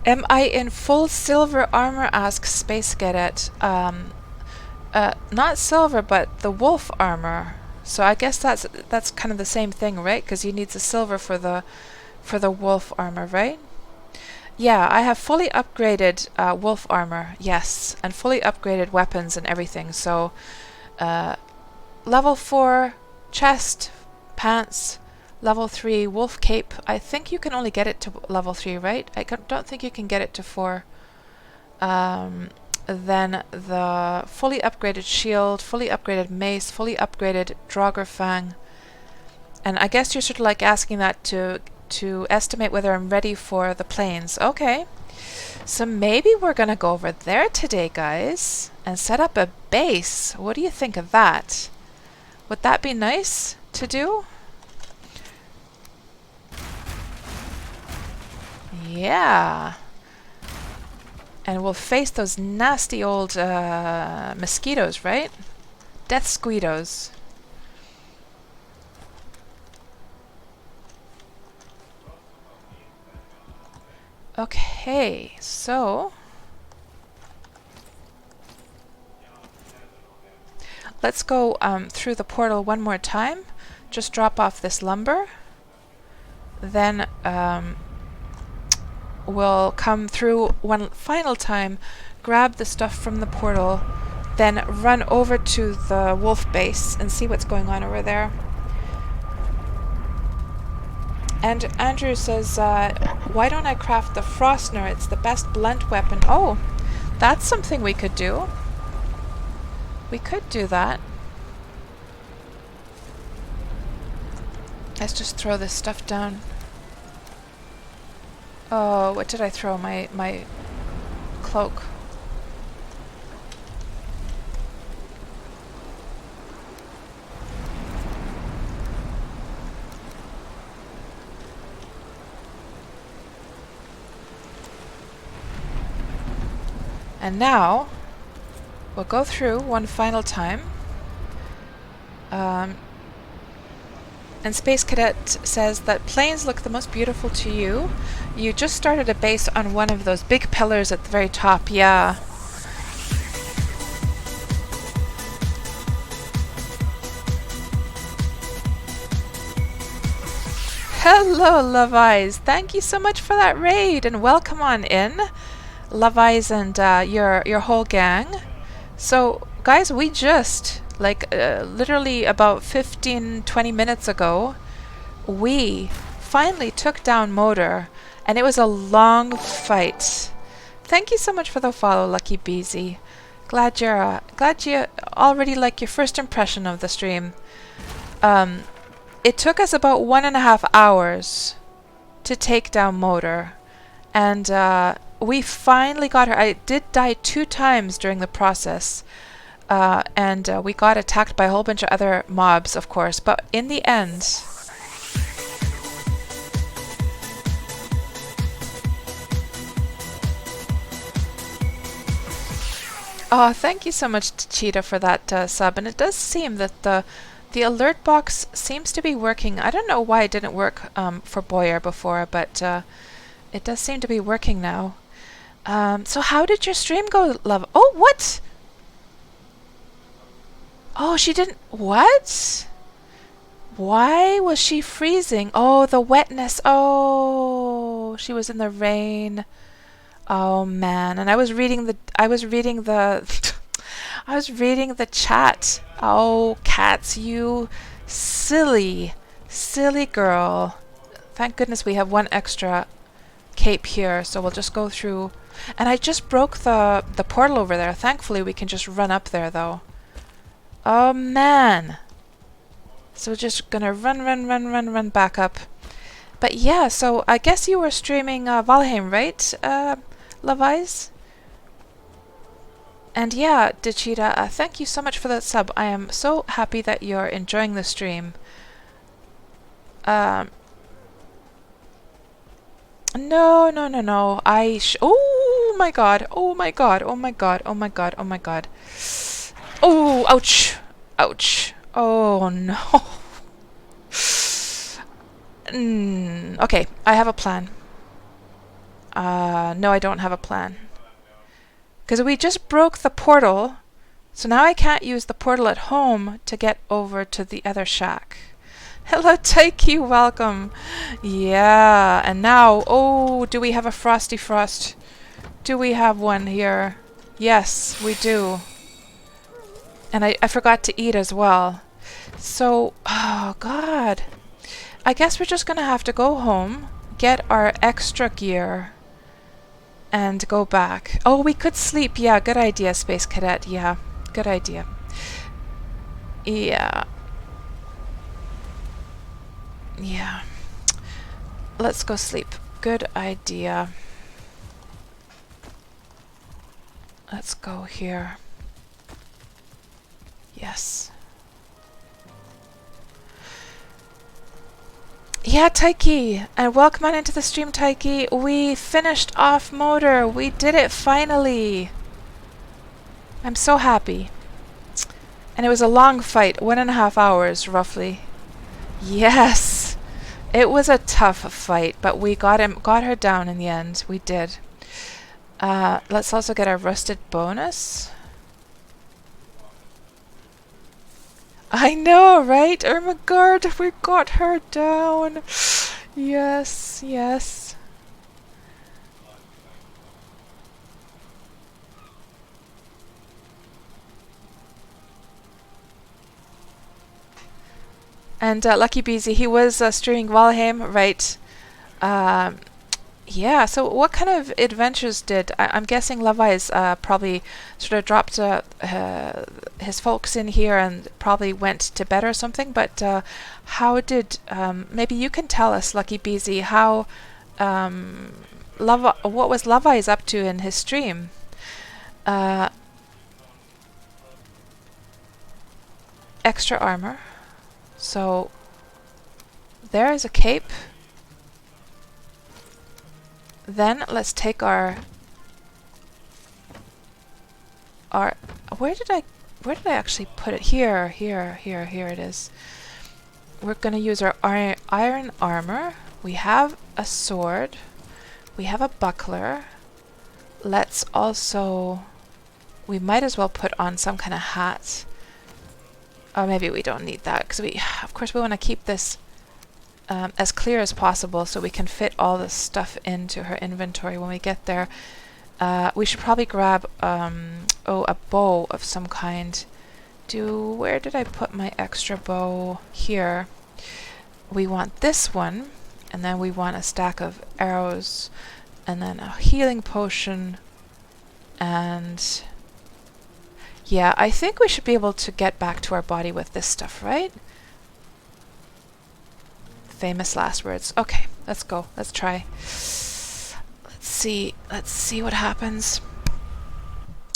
Am I in full silver armor? Asks Space Cadet. Not silver, but the wolf armor. So I guess that's kind of the same thing, right? Because you need the silver for the wolf armor, right? Yeah, I have fully upgraded wolf armor, yes, and fully upgraded weapons and everything. So, level 4 chest, pants, level 3 wolf cape. I think you can only get it to level 3, right? I don't think you can get it to 4. Then the fully upgraded shield, fully upgraded mace, fully upgraded Draugr. And I guess you're sort of like asking that to estimate whether I'm ready for the plains. Okay. So maybe we're going to go over there today, guys, and set up a base. What do you think of that? Would that be nice to do? Yeah. And we'll face those nasty old mosquitoes, right? Death squeedos. Okay, so let's go through the portal one more time. Just drop off this lumber. Then we'll come through one final time, grab the stuff from the portal, then run over to the wolf base and see what's going on over there. And Andrew says, why don't I craft the Frostner? It's the best blunt weapon. Oh, that's something we could do. We could do that. Let's just throw this stuff down. Oh, what did I throw? My cloak. And now, we'll go through one final time. And Space Cadet says that plains look the most beautiful to you. You just started a base on one of those big pillars at the very top. Yeah. Hello, Love Eyes. Thank you so much for that raid, and welcome on in, Love Eyes and your whole gang. So, guys, we just literally about 15-20 minutes ago, we finally took down Motor, and it was a long fight. Thank you so much for the follow, Lucky Beezy. Glad you already like your first impression of the stream. It took us about 1.5 hours to take down Motor, and we finally got her. I did die 2 times during the process, and we got attacked by a whole bunch of other mobs, of course, but in the end... Oh, thank you so much, Cheetah, for that sub, and it does seem that the alert box seems to be working. I don't know why it didn't work for Boyer before, but it does seem to be working now. So how did your stream go, love? Oh, what? Oh, she didn't... What? Why was she freezing? Oh, the wetness. Oh, she was in the rain. Oh man, and I was reading the I was reading the chat. Oh, Cats, you silly girl. Thank goodness we have one extra cape here, so we'll just go through. And I just broke the portal over there. Thankfully we can just run up there though. Oh man. So we're just gonna run back up. But yeah, so I guess you were streaming Valheim, right? Love Eyes? And yeah, Dichita, thank you so much for that sub. I am so happy that you're enjoying the stream. No. Oh my god. Oh my god. Oh my god. Oh my god. Oh my god. Oh, ouch. Ouch. Oh no. Okay, I have a plan. No, I don't have a plan. Because we just broke the portal, so now I can't use the portal at home to get over to the other shack. Hello, Taiki, welcome. Yeah, and now, oh, do we have a Frosty Frost? Do we have one here? Yes, we do. And I forgot to eat as well. So, oh god. I guess we're just gonna have to go home, get our extra gear, and go back. Oh, we could sleep. Yeah, good idea, Space Cadet. Yeah, good idea. Yeah. Yeah. Let's go sleep. Good idea. Let's go here. Yes. Yeah, Taiki, and welcome on into the stream, Taiki. We finished off Motor. We did it finally. I'm so happy. And it was a long fight, 1.5 hours roughly. Yes, it was a tough fight, but we got her down in the end. We did. Let's also get our rusted bonus. I know, right? Ermengarde, we got her down. Yes, yes. And Lucky Beezy, he was streaming Valheim, right? Yeah, so what kind of adventures did... I'm guessing Love Eyes probably sort of dropped his folks in here and probably went to bed or something, but how did... maybe you can tell us, Lucky Beezy, how... what was Love Eyes up to in his stream? Extra armor. So, there is a cape. Then let's take our where did I actually put it? Here it is. We're gonna use our iron armor. We have a sword. We have a buckler. Let's also... we might as well put on some kind of hat. Or maybe we don't need that, because of course we want to keep this as clear as possible so we can fit all the stuff into her inventory when we get there. We should probably grab a bow of some kind. Where did I put my extra bow? Here. We want this one, and then we want a stack of arrows, and then a healing potion, and yeah, I think we should be able to get back to our body with this stuff, right? Famous last words. Okay, let's go. Let's try. Let's see what happens.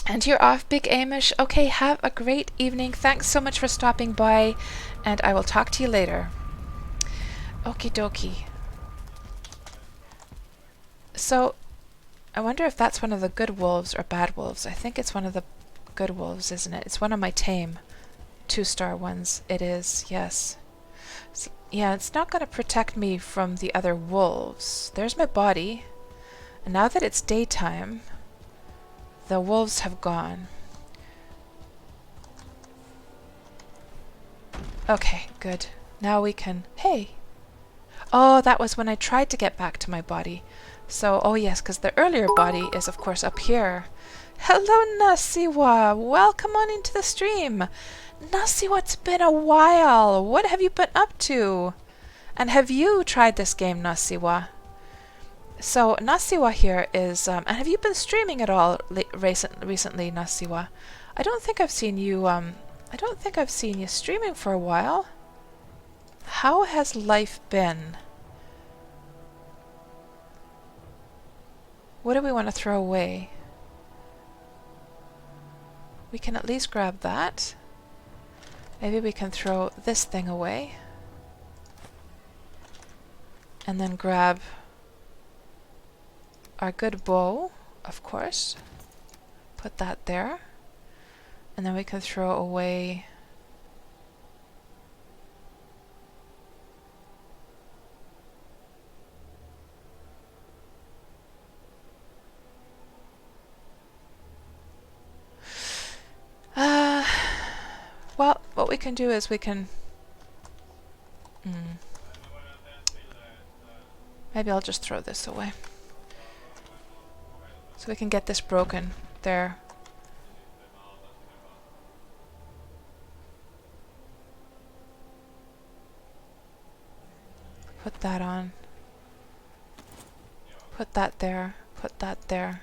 And you're off, Big Amish. Okay, have a great evening. Thanks so much for stopping by, and I will talk to you later. Okie dokie. So, I wonder if that's one of the good wolves or bad wolves. I think it's one of the good wolves, isn't it? It's one of my tame 2-star ones. It is, yes. So, yeah, it's not going to protect me from the other wolves. There's my body. And now that it's daytime, the wolves have gone. Okay, good. Now we can... Hey! Oh, that was when I tried to get back to my body. So, oh yes, because the earlier body is, of course, up here. Hello, Nasiwa! Welcome on into the stream! Nasiwa, it's been a while! What have you been up to? And have you tried this game, Nasiwa? So, Nasiwa here is... and have you been streaming at all recently, Nasiwa? I don't think I've seen you... I don't think I've seen you streaming for a while. How has life been? What do we want to throw away? We can at least grab that. Maybe we can throw this thing away. And then grab our good bow, of course. Put that there. And then we can throw away... well, what we can do is we can... Maybe I'll just throw this away. So we can get this broken. There. Put that on. Put that there. Put that there.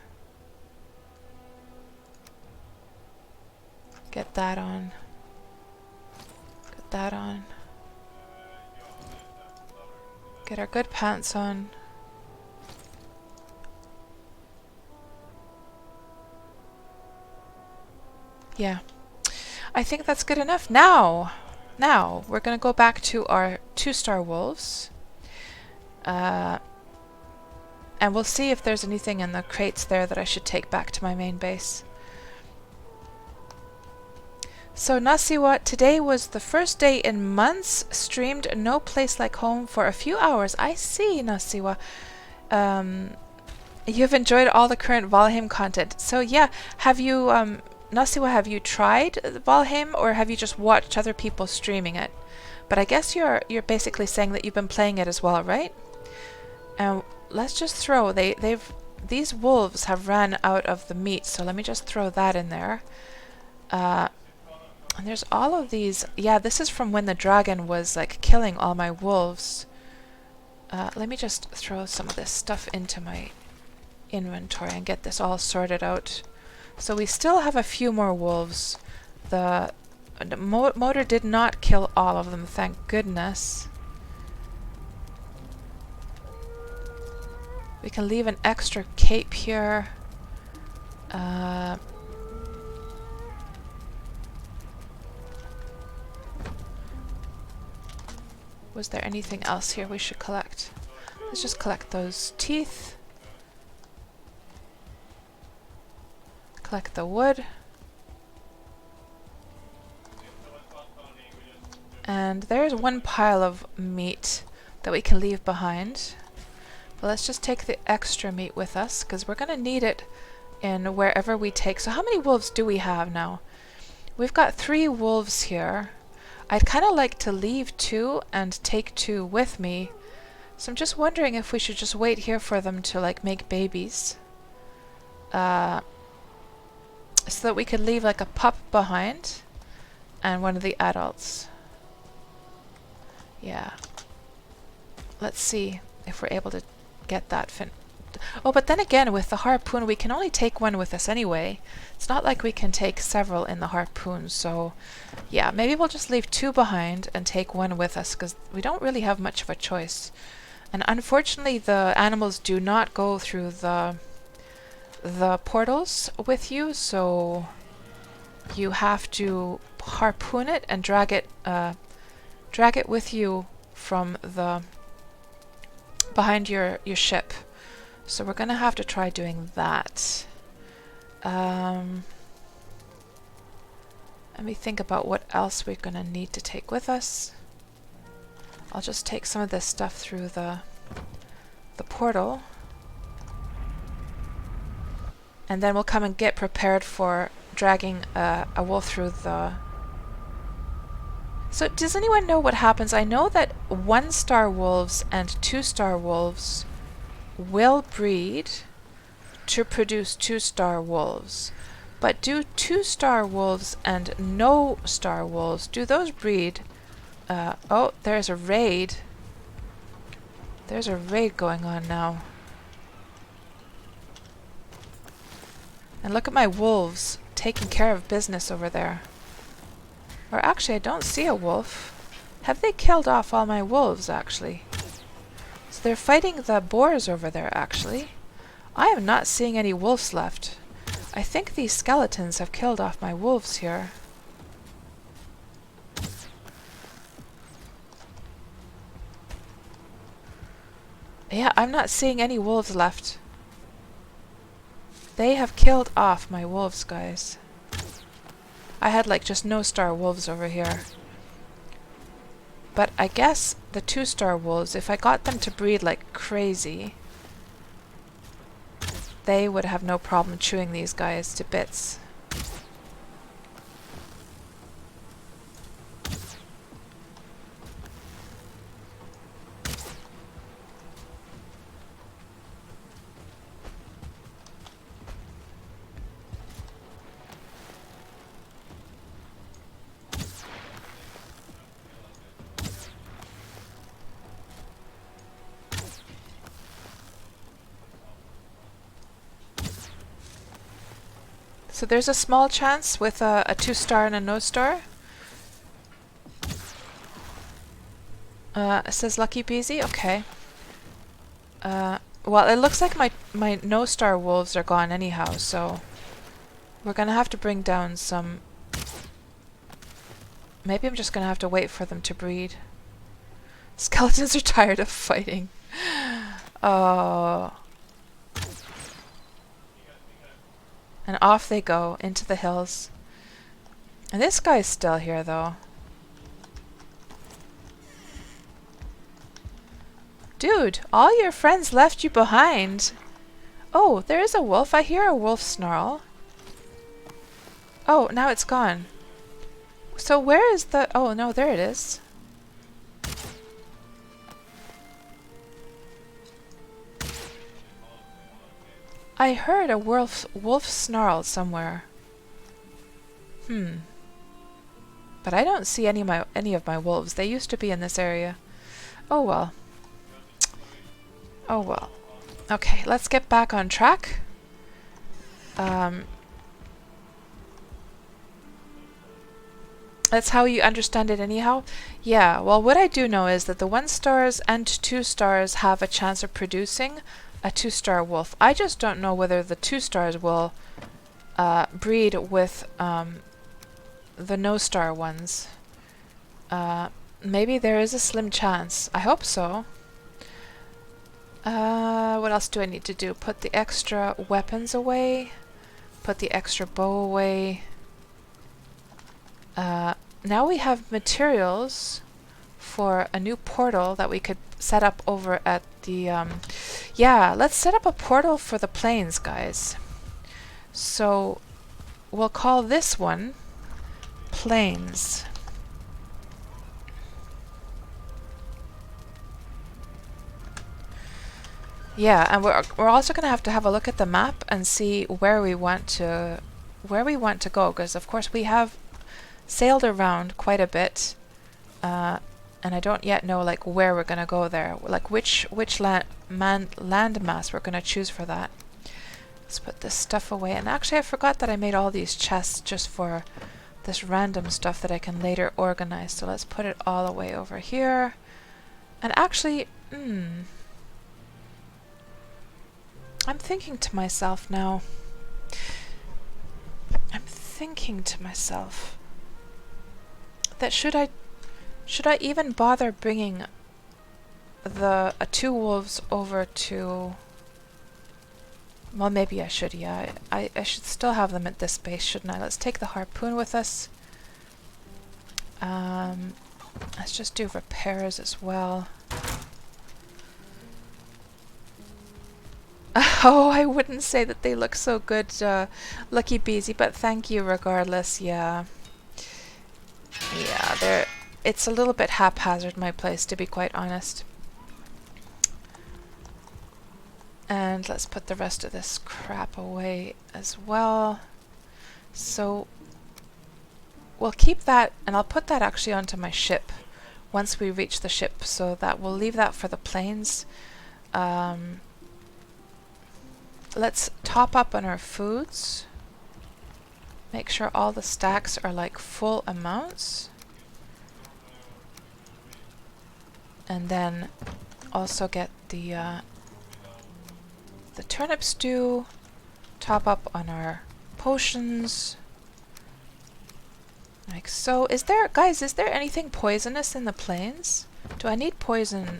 Get that on. Get that on. Get our good pants on. Yeah. I think that's good enough. Now, we're going to go back to our 2-star wolves. And we'll see if there's anything in the crates there that I should take back to my main base. So Nasiwa, today was the first day in months streamed No Place Like Home for a few hours. I see, Nasiwa. You've enjoyed all the current Valheim content. So yeah, have you, Nasiwa, have you tried Valheim, or have you just watched other people streaming it? But I guess you're basically saying that you've been playing it as well, right? And let's just throw, these wolves have ran out of the meat, so let me just throw that in there. And there's all of these. Yeah, this is from when the dragon was like killing all my wolves. Let me just throw some of this stuff into my inventory and get this all sorted out. So we still have a few more wolves. The motor did not kill all of them, thank goodness. We can leave an extra cape here. Was there anything else here we should collect? Let's just collect those teeth. Collect the wood. And there's one pile of meat that we can leave behind. But let's just take the extra meat with us, because we're going to need it in wherever we take. So how many wolves do we have now? We've got 3 wolves here. I'd kind of like to leave 2 and take 2 with me. So I'm just wondering if we should just wait here for them to like make babies. So that we could leave like a pup behind and one of the adults. Yeah. Let's see if we're able to get that Oh, but then again, with the harpoon, we can only take one with us anyway. It's not like we can take several in the harpoon, so yeah, maybe we'll just leave 2 behind and take 1 with us, because we don't really have much of a choice. And unfortunately, the animals do not go through the portals with you, so you have to harpoon it and drag it with you from the behind your ship. So we're gonna have to try doing that. Let me think about what else we're gonna need to take with us. I'll just take some of this stuff through the portal. And then we'll come and get prepared for dragging a wolf through the... So does anyone know what happens? I know that 1-star wolves and 2-star wolves will breed to produce 2-star wolves. But do 2-star wolves and no-star wolves, do those breed? Oh, there's a raid. There's a raid going on now. And look at my wolves taking care of business over there. Or actually, I don't see a wolf. Have they killed off all my wolves, actually? So they're fighting the boars over there, actually. I am not seeing any wolves left. I think these skeletons have killed off my wolves here. Yeah, I'm not seeing any wolves left. They have killed off my wolves, guys. I had like just no-star wolves over here. But I guess the 2-star wolves, if I got them to breed like crazy, they would have no problem chewing these guys to bits. So there's a small chance with a 2-star and a no-star. It says Lucky Beezy? Okay. Well, it looks like my no-star wolves are gone anyhow, so we're gonna have to bring down some... Maybe I'm just gonna have to wait for them to breed. Skeletons are tired of fighting. Oh... And off they go, into the hills. And this guy's still here, though. Dude, all your friends left you behind. Oh, there is a wolf. I hear a wolf snarl. Oh, now it's gone. So where is the... Oh, no, there it is. I heard a wolf snarl somewhere. But I don't see any of my wolves. They used to be in this area. Oh well. Oh well. Okay, let's get back on track. That's how you understand it anyhow? Yeah, well what I do know is that the 1-stars and 2-stars have a chance of producing a 2-star wolf. I just don't know whether the 2-stars will breed with the no-star ones. Maybe there is a slim chance. I hope so. What else do I need to do? Put the extra weapons away. Put the extra bow away. Now we have materials for a new portal that we could set up over at the... yeah, let's set up a portal for the plains, guys. So we'll call this one Plains. Yeah, and we're also gonna have to have a look at the map and see where we want to go, because of course we have sailed around quite a bit, and I don't yet know like where we're gonna go there, like which landmass we're gonna choose for that. Let's put this stuff away. And actually, I forgot that I made all these chests just for this random stuff that I can later organize. So let's put it all away over here. And actually, I'm thinking to myself now. I'm thinking to myself that should I even bother bringing the two wolves over to... Well, maybe I should, yeah. I should still have them at this base, shouldn't I? Let's take the harpoon with us. Let's just do repairs as well. Oh, I wouldn't say that they look so good, Lucky Beezy, but thank you regardless, yeah. Yeah, it's a little bit haphazard, my place, to be quite honest. And let's put the rest of this crap away as well. So we'll keep that, and I'll put that actually onto my ship once we reach the ship, so that we'll leave that for the planes. Let's top up on our foods. Make sure all the stacks are like full amounts. And then also get the turnip stew, top up on our potions, like so. Is there anything poisonous in the plains? Do I need poison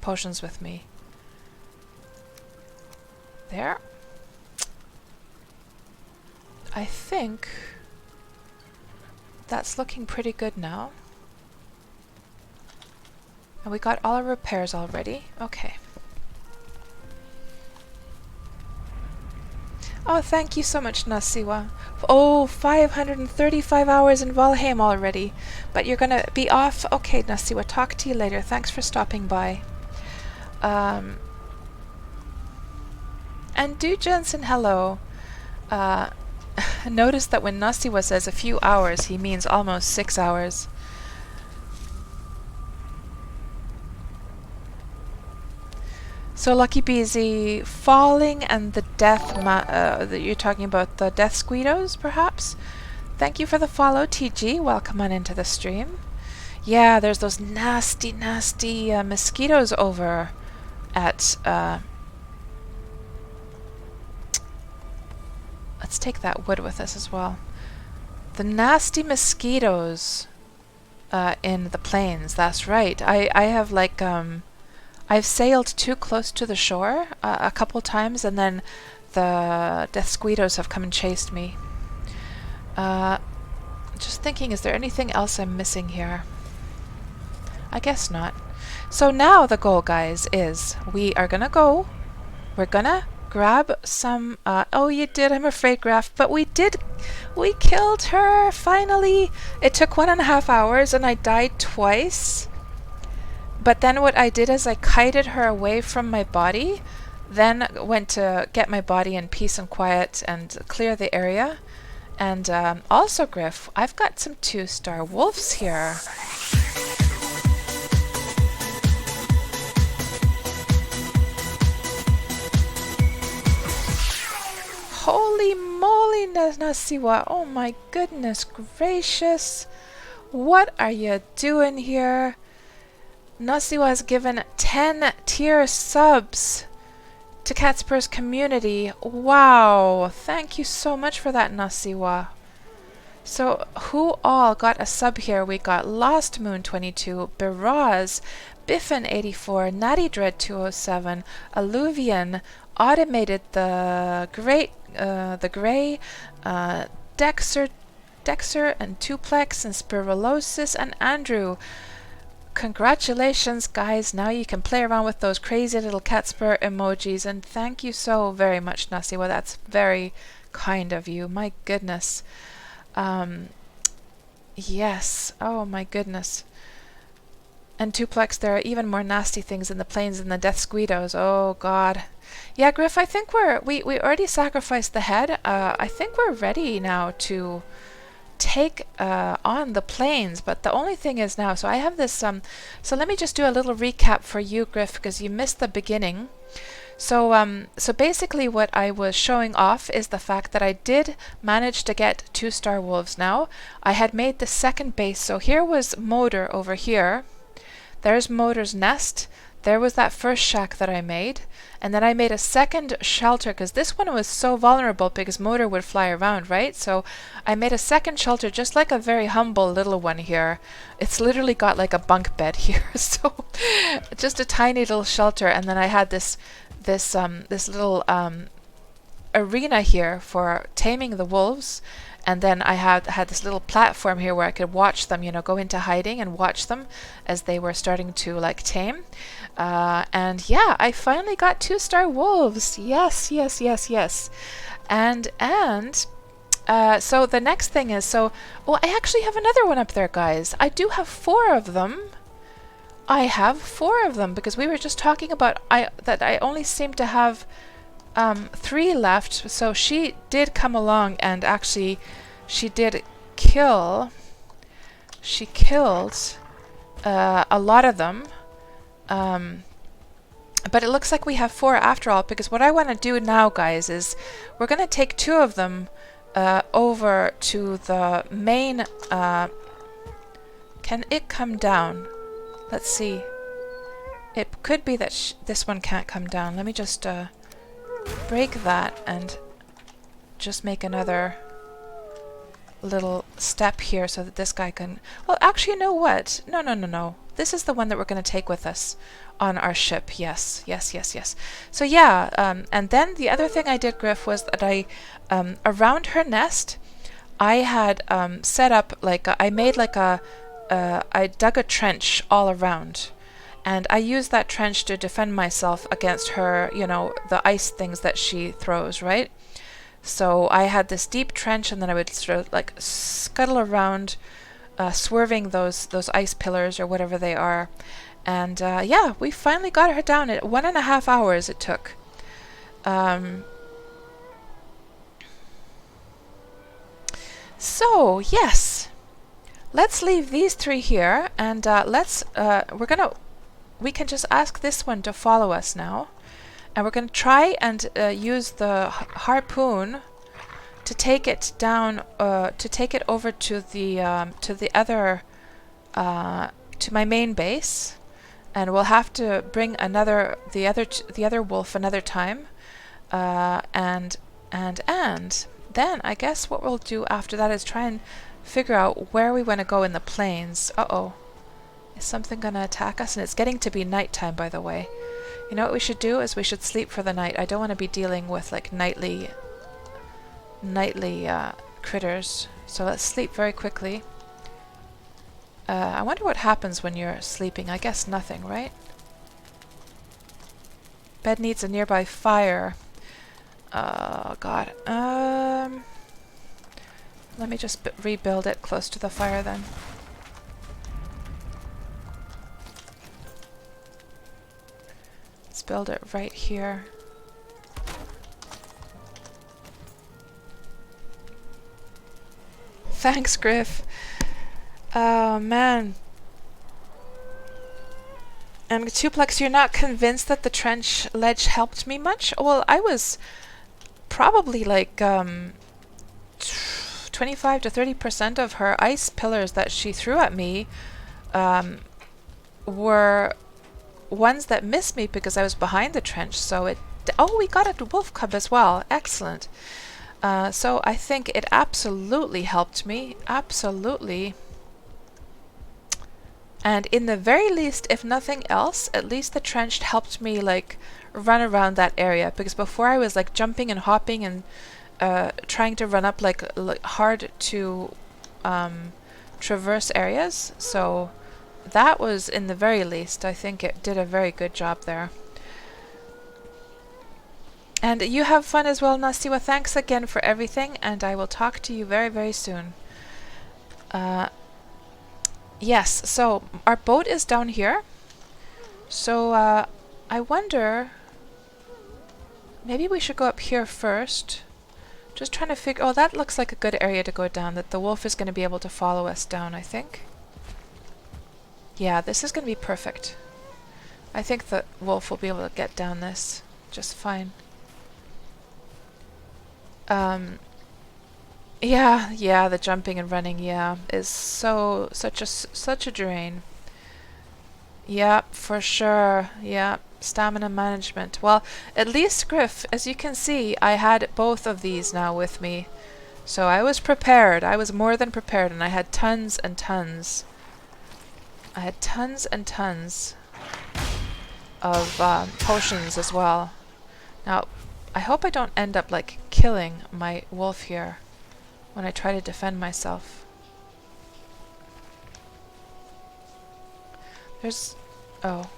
potions with me? There. I think that's looking pretty good now. And we got all our repairs already. Okay. Oh, thank you so much, Nasiwa. Oh, 535 hours in Valheim already. But you're gonna be off? Okay, Nasiwa, talk to you later. Thanks for stopping by. And do Jensen hello. Notice that when Nasiwa says a few hours, he means almost 6 hours. So Lucky Beezy, falling and the death that you're talking about, the death squeedos, perhaps? Thank you for the follow, TG. Welcome on into the stream. Yeah, there's those nasty, nasty mosquitoes over at... let's take that wood with us as well. The nasty mosquitoes in the plains, that's right. I have like... I've sailed too close to the shore a couple times, and then the death squeedos have come and chased me. Just thinking, is there anything else I'm missing here? I guess not. So now the goal, guys, is we're gonna grab some... oh, you did, I'm afraid, Graf, but we killed her, finally! It took 1.5 hours, and I died twice. But then what I did is I kited her away from my body, then went to get my body in peace and quiet and clear the area. And also, Griff, I've got some 2-star wolves here. Holy moly, Nasiwa. Oh my goodness gracious. What are you doing here? Nasiwa has given 10 tier subs to KatsPurr's community. Wow! Thank you so much for that, Nasiwa. So, who all got a sub here? We got Lost Moon 22, Biraz, Biffin84, Natty Dread 207, Alluvian, Automated the Gray, Dexter and Tuplex and Spiralosis and Andrew. Congratulations, guys. Now you can play around with those crazy little KatsPurr emojis, and thank you so very much, Nasiwa. That's very kind of you. My goodness. Yes. Oh, my goodness. And Tuplex, there are even more nasty things in the plains than the death squeedos. Oh God. Yeah, Griff, I think we already sacrificed the head. I think we're ready now to take on the plains, but the only thing is now, so I have this so let me just do a little recap for you, Griff, because you missed the beginning. So basically what I was showing off is the fact that I did manage to get 2-star wolves now. I had made the second base, so here was Moder over here. There's Moder's nest. There was that first shack that I made. And then I made a second shelter, because this one was so vulnerable because Moder would fly around, right? So I made a second shelter, just like a very humble little one here. It's literally got like a bunk bed here, so just a tiny little shelter. And then I had this little arena here for taming the wolves. And then I had this little platform here where I could watch them, you know, go into hiding and watch them as they were starting to like tame. And yeah, I finally got 2-star wolves. Yes, yes, yes, yes. And so the next thing is, I actually have another one up there, guys. I do have 4 of them. I have 4 of them because we were just talking about that I only seem to have 3 left. So she did come along and actually she did kill. She killed a lot of them. But it looks like we have 4 after all, because what I want to do now, guys, is we're going to take 2 of them over to the main. Can it come down? Let's see. It could be that this one can't come down. Let me just break that and just make another little step here so that this guy can... Well, actually, you know what? No. This is the one that we're going to take with us on our ship. Yes. So yeah, and then the other thing I did, Griff, was that I, around her nest, I had set up like I dug a trench all around. And I used that trench to defend myself against her, you know, the ice things that she throws, right? So I had this deep trench, and then I would sort of like scuttle around, swerving those ice pillars or whatever they are. And yeah, we finally got her down. At 1.5 hours it took. So yes, let's leave these 3 here, and we can just ask this one to follow us now. And we're going to try and use the harpoon to take it down, to take it over to the other, to my main base, and we'll have to bring the other wolf another time, and then I guess what we'll do after that is try and figure out where we want to go in the plains. Uh-oh, is something going to attack us? And it's getting to be nighttime, by the way. You know what we should do is we should sleep for the night. I don't want to be dealing with like nightly critters. So let's sleep very quickly. I wonder what happens when you're sleeping. I guess nothing, right? Bed needs a nearby fire. Oh God. Let me just rebuild it close to the fire then. Let's build it right here. Thanks, Griff. Oh, man. And Tuplex, you're not convinced that the trench ledge helped me much? Well, I was probably like 25 to 30% of her ice pillars that she threw at me were ones that missed me because I was behind the trench. So it... Oh, we got a wolf cub as well. Excellent. So I think it absolutely helped me. Absolutely. And in the very least, if nothing else, at least the trench helped me like run around that area, because before I was like jumping and hopping and trying to run up like hard to traverse areas. So that was, in the very least, I think it did a very good job there. And you have fun as well, Nasiwa. Thanks again for everything, and I will talk to you very, very soon. Yes, so our boat is down here. So I wonder, maybe we should go up here first. Just trying to figure, oh, that looks like a good area to go down, that the wolf is going to be able to follow us down, I think. Yeah, this is going to be perfect. I think the wolf will be able to get down this just fine. Yeah, the jumping and running, yeah, is such a drain. Yeah, for sure. Yeah, stamina management. Well, at least Griff, as you can see, I had both of these now with me. So I was prepared. I was more than prepared, and I had tons and tons. I had tons and tons of potions as well. Now, I hope I don't end up like killing my wolf here when I try to defend myself. There's... oh.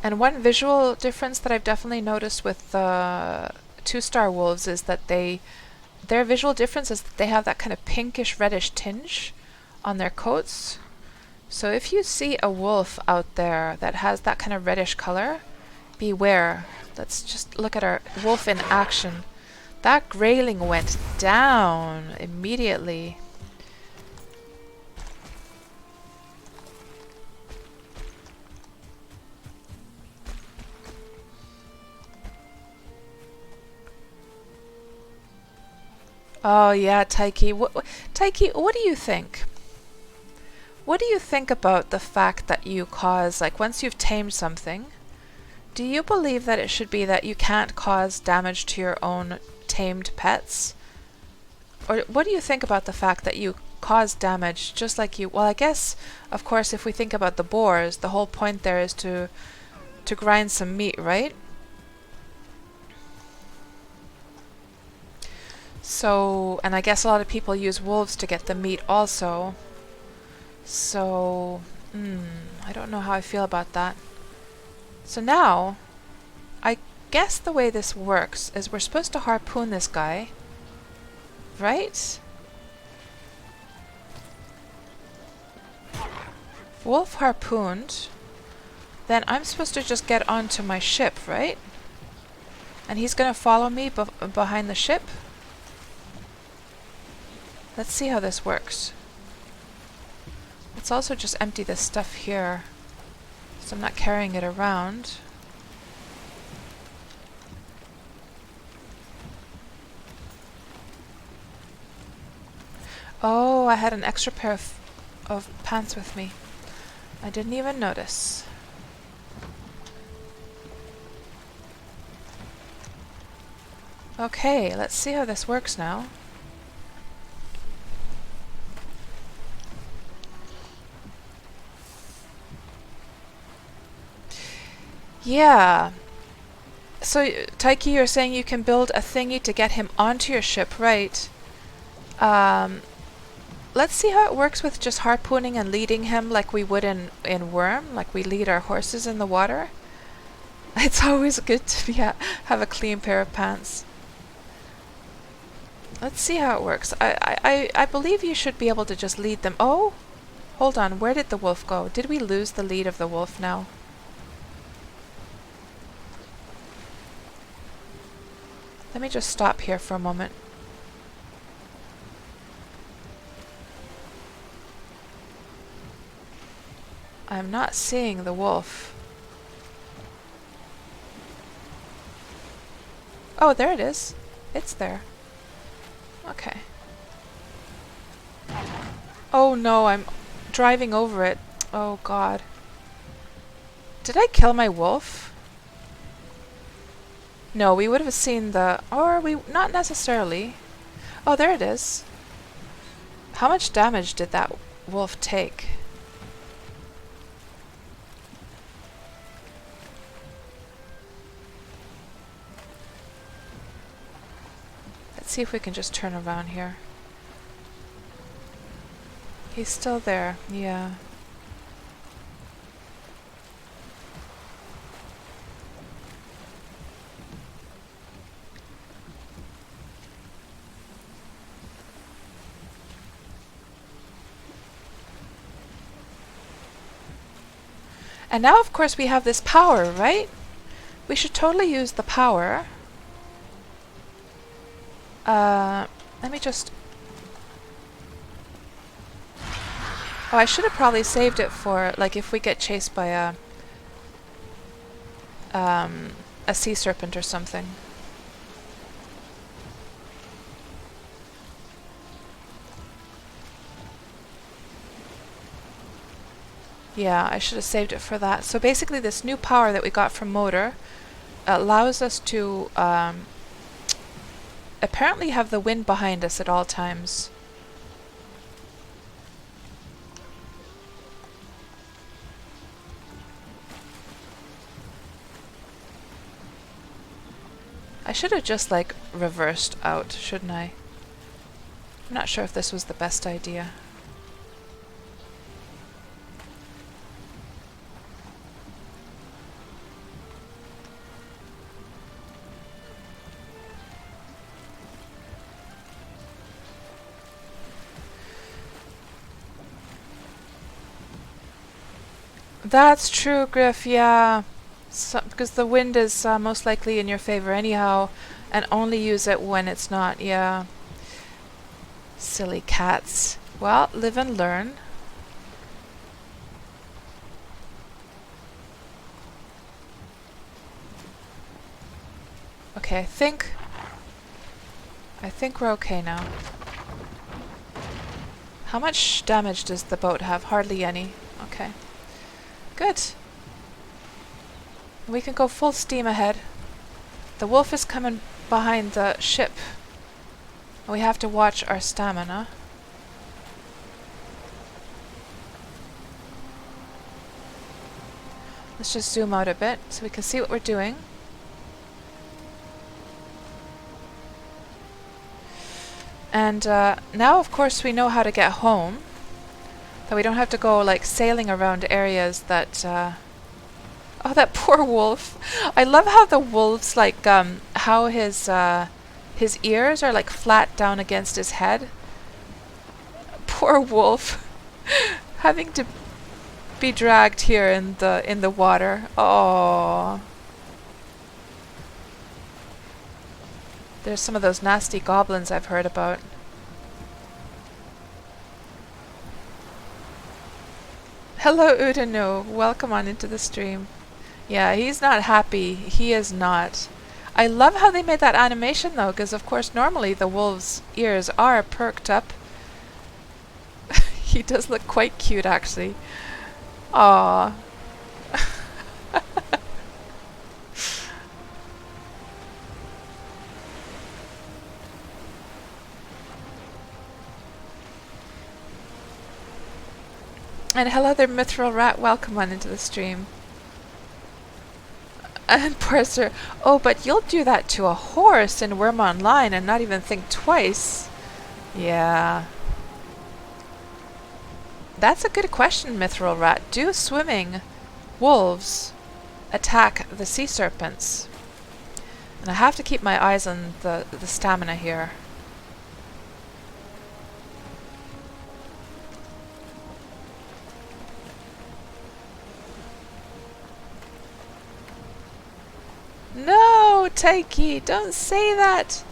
And one visual difference that I've definitely noticed with the 2-star wolves is that their visual difference is that they have that kind of pinkish reddish tinge on their coats. So if you see a wolf out there that has that kind of reddish color, beware. Let's just look at our wolf in action. That grayling went down immediately. Oh yeah, Taiki. Taiki, what do you think? What do you think about the fact that you cause, like, once you've tamed something, do you believe that it should be that you can't cause damage to your own tamed pets? Or what do you think about the fact that you cause damage just like you... well, I guess, of course, if we think about the boars, the whole point there is to grind some meat, right? So, and I guess a lot of people use wolves to get the meat also. So, I don't know how I feel about that. So now, I guess the way this works is we're supposed to harpoon this guy, right? Wolf harpooned. Then I'm supposed to just get onto my ship, right? And he's gonna follow me behind the ship. Let's see how this works. Let's also just empty this stuff here, so I'm not carrying it around. Oh, I had an extra pair of pants with me. I didn't even notice. Okay, let's see how this works now. Yeah. So, Taiki, you're saying you can build a thingy to get him onto your ship, right? Let's see how it works with just harpooning and leading him like we would in Worm, like we lead our horses in the water. It's always good to have a clean pair of pants. Let's see how it works. I believe you should be able to just lead them. Oh, hold on. Where did the wolf go? Did we lose the lead of the wolf now? Let me just stop here for a moment. I'm not seeing the wolf. Oh, there it is. It's there. Okay. Oh no, I'm driving over it. Oh god. Did I kill my wolf? No, we would have seen the... or we... not necessarily. Oh, there it is. How much damage did that wolf take? Let's see if we can just turn around here. He's still there, yeah. And now, of course, we have this power, right? We should totally use the power. Let me just... Oh, I should have probably saved it for, like, if we get chased by a sea serpent or something. Yeah, I should have saved it for that. So basically this new power that we got from motor allows us to apparently have the wind behind us at all times. I should have just like reversed out, shouldn't I? I'm not sure if this was the best idea. That's true, Griff, yeah. Because the wind is most likely in your favor anyhow, and only use it when it's not, yeah. Silly cats. Well, live and learn. Okay, I think we're okay now. How much damage does the boat have? Hardly any. Okay. Good. We can go full steam ahead. The wolf is coming behind the ship. We have to watch our stamina. Let's just zoom out a bit so we can see what we're doing. And now, of course, we know how to get home. That we don't have to go like sailing around areas that... Oh, that poor wolf. I love how the wolf's like, how his ears are like flat down against his head. Poor wolf. Having to be dragged here in the water. Oh. There's some of those nasty goblins I've heard about. Hello, Udano. Welcome on into the stream. Yeah, he's not happy. He is not. I love how they made that animation, though, because, of course, normally the wolf's ears are perked up. He does look quite cute, actually. Aww. And hello there, Mithril Rat. Welcome on into the stream. And Parser, oh, but you'll do that to a horse in Worm Online and not even think twice. Yeah. That's a good question, Mithril Rat. Do swimming wolves attack the sea serpents? And I have to keep my eyes on the stamina here. No, Taiki, don't say that.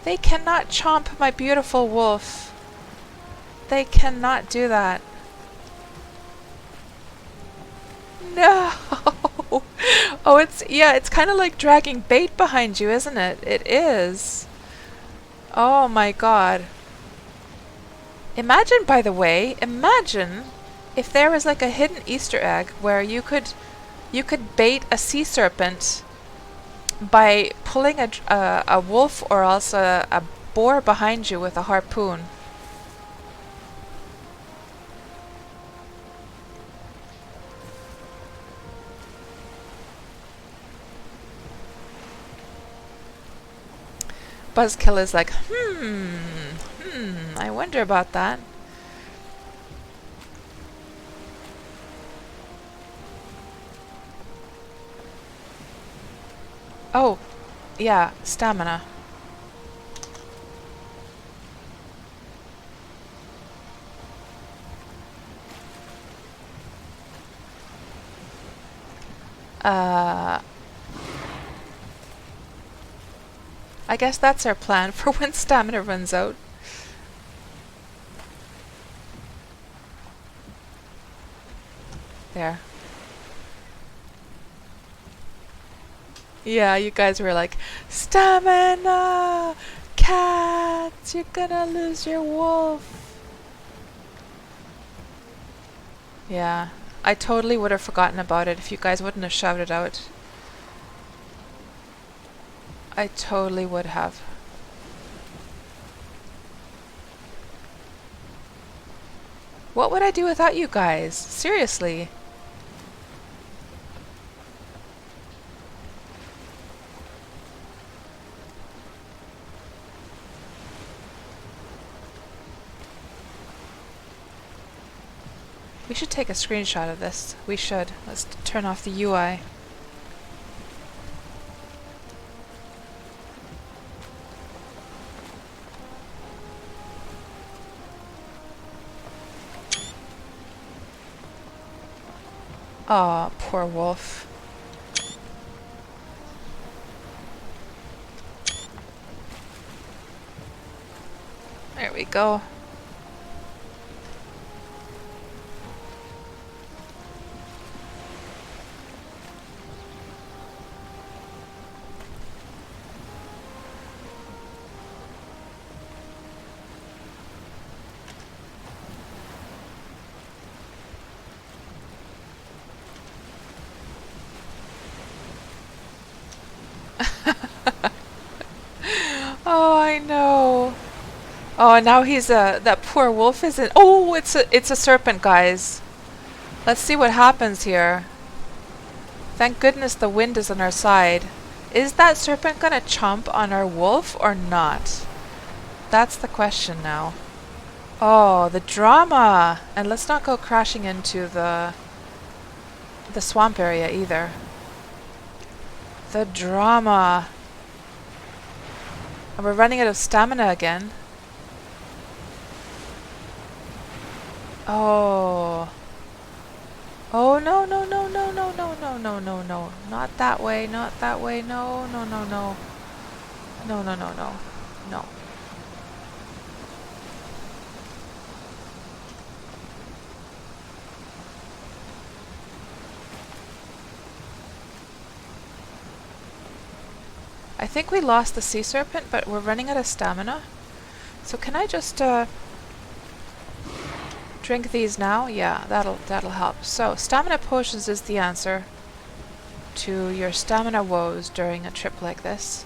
They cannot chomp my beautiful wolf. They cannot do that. No. Oh, it's kind of like dragging bait behind you, isn't it? It is. Oh my god. Imagine, by the way, imagine if there was like a hidden Easter egg where you could bait a sea serpent by pulling a wolf or else a boar behind you with a harpoon. Buzzkill is like, I wonder about that. Oh, yeah, stamina. I guess that's our plan for when stamina runs out. There. Yeah, you guys were like, stamina! Cats! You're gonna lose your wolf! Yeah, I totally would have forgotten about it if you guys wouldn't have shouted out. I totally would have. What would I do without you guys? Seriously. We should take a screenshot of this. We should. Let's turn off the UI. Aw, poor wolf. There we go. Oh, I know. Oh, now he's that poor wolf isn't. Oh, it's a serpent, guys. Let's see what happens here. Thank goodness the wind is on our side. Is that serpent gonna chomp on our wolf or not? That's the question now. Oh, the drama! And let's not go crashing into the swamp area either. The drama. And we're running out of stamina again. Oh. Oh, no, no, no, no, no, no, no, no, no, no. Not that way, not that way. No, no, no, no. No, no, no, no. No. I think we lost the sea serpent, but we're running out of stamina. So can I just drink these now? Yeah, that'll help. So stamina potions is the answer to your stamina woes during a trip like this.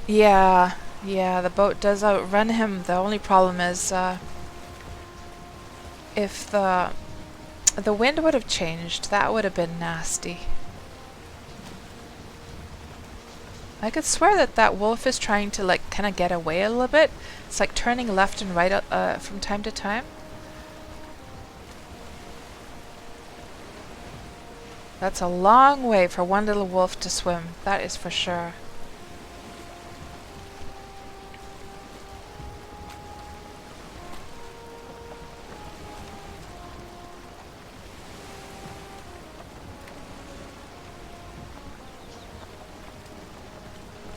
Yeah, yeah, the boat does outrun him. The only problem is if the wind would have changed, that would have been nasty. I could swear that that wolf is trying to like kind of get away a little bit. It's like turning left and right from time to time. That's a long way for one little wolf to swim, that is for sure.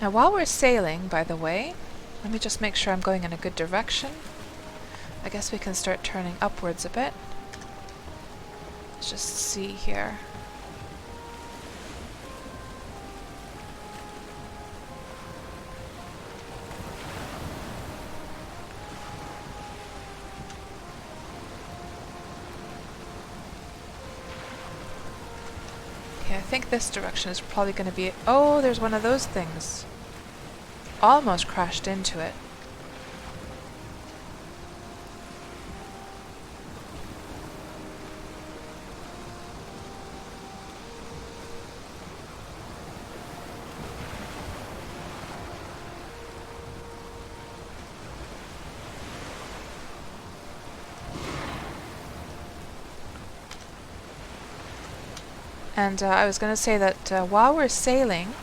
Now while we're sailing, by the way, let me just make sure I'm going in a good direction. I guess we can start turning upwards a bit. Let's just see here. Okay, I think this direction is probably going to be... Oh, there's one of those things. Almost crashed into it. And I was going to say that while we're sailing,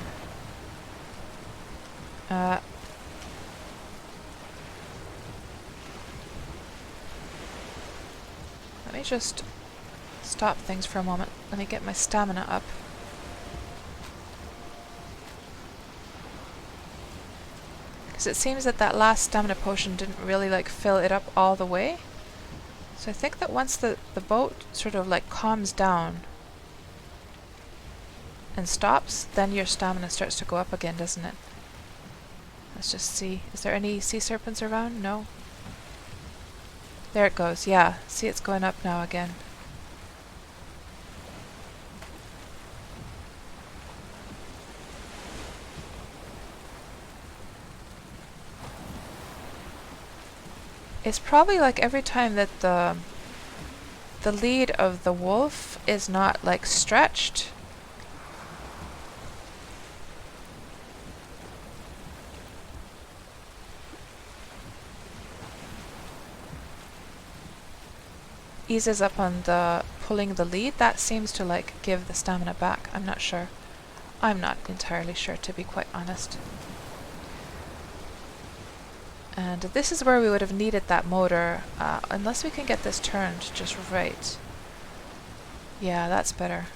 let me just stop things for a moment. Let me get my stamina up. Because it seems that that last stamina potion didn't really like fill it up all the way. So I think that once the boat sort of like calms down and stops, then your stamina starts to go up again, doesn't it? Let's just see. Is there any sea serpents around? No. There it goes. Yeah. See, it's going up now again. It's probably like every time that the lead of the wolf is not like stretched. Eases up on the pulling the lead, that seems to like give the stamina back. I'm not sure. I'm not entirely sure, to be quite honest. And this is where we would have needed that motor, unless we can get this turned just right. Yeah, that's better.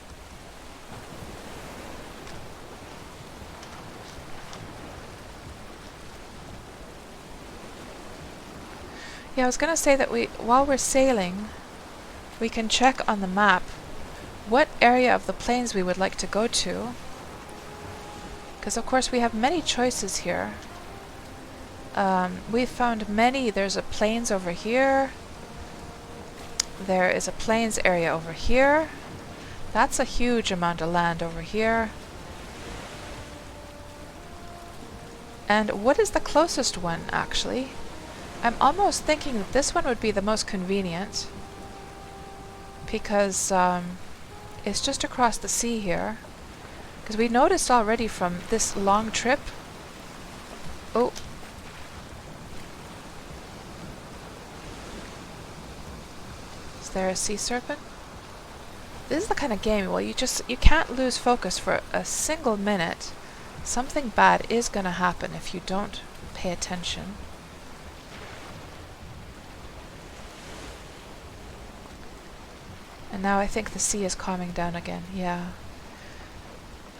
Yeah, I was going to say that while we're sailing, we can check on the map what area of the plains we would like to go to. Because of course we have many choices here. We've found many. There's a plains over here. There is a plains area over here. That's a huge amount of land over here. And what is the closest one, actually? I'm almost thinking that this one would be the most convenient, because it's just across the sea here. Because we noticed already from this long trip... Oh! Is there a sea serpent? This is the kind of game, well, you can't lose focus for a single minute. Something bad is going to happen if you don't pay attention. And now I think the sea is calming down again, yeah.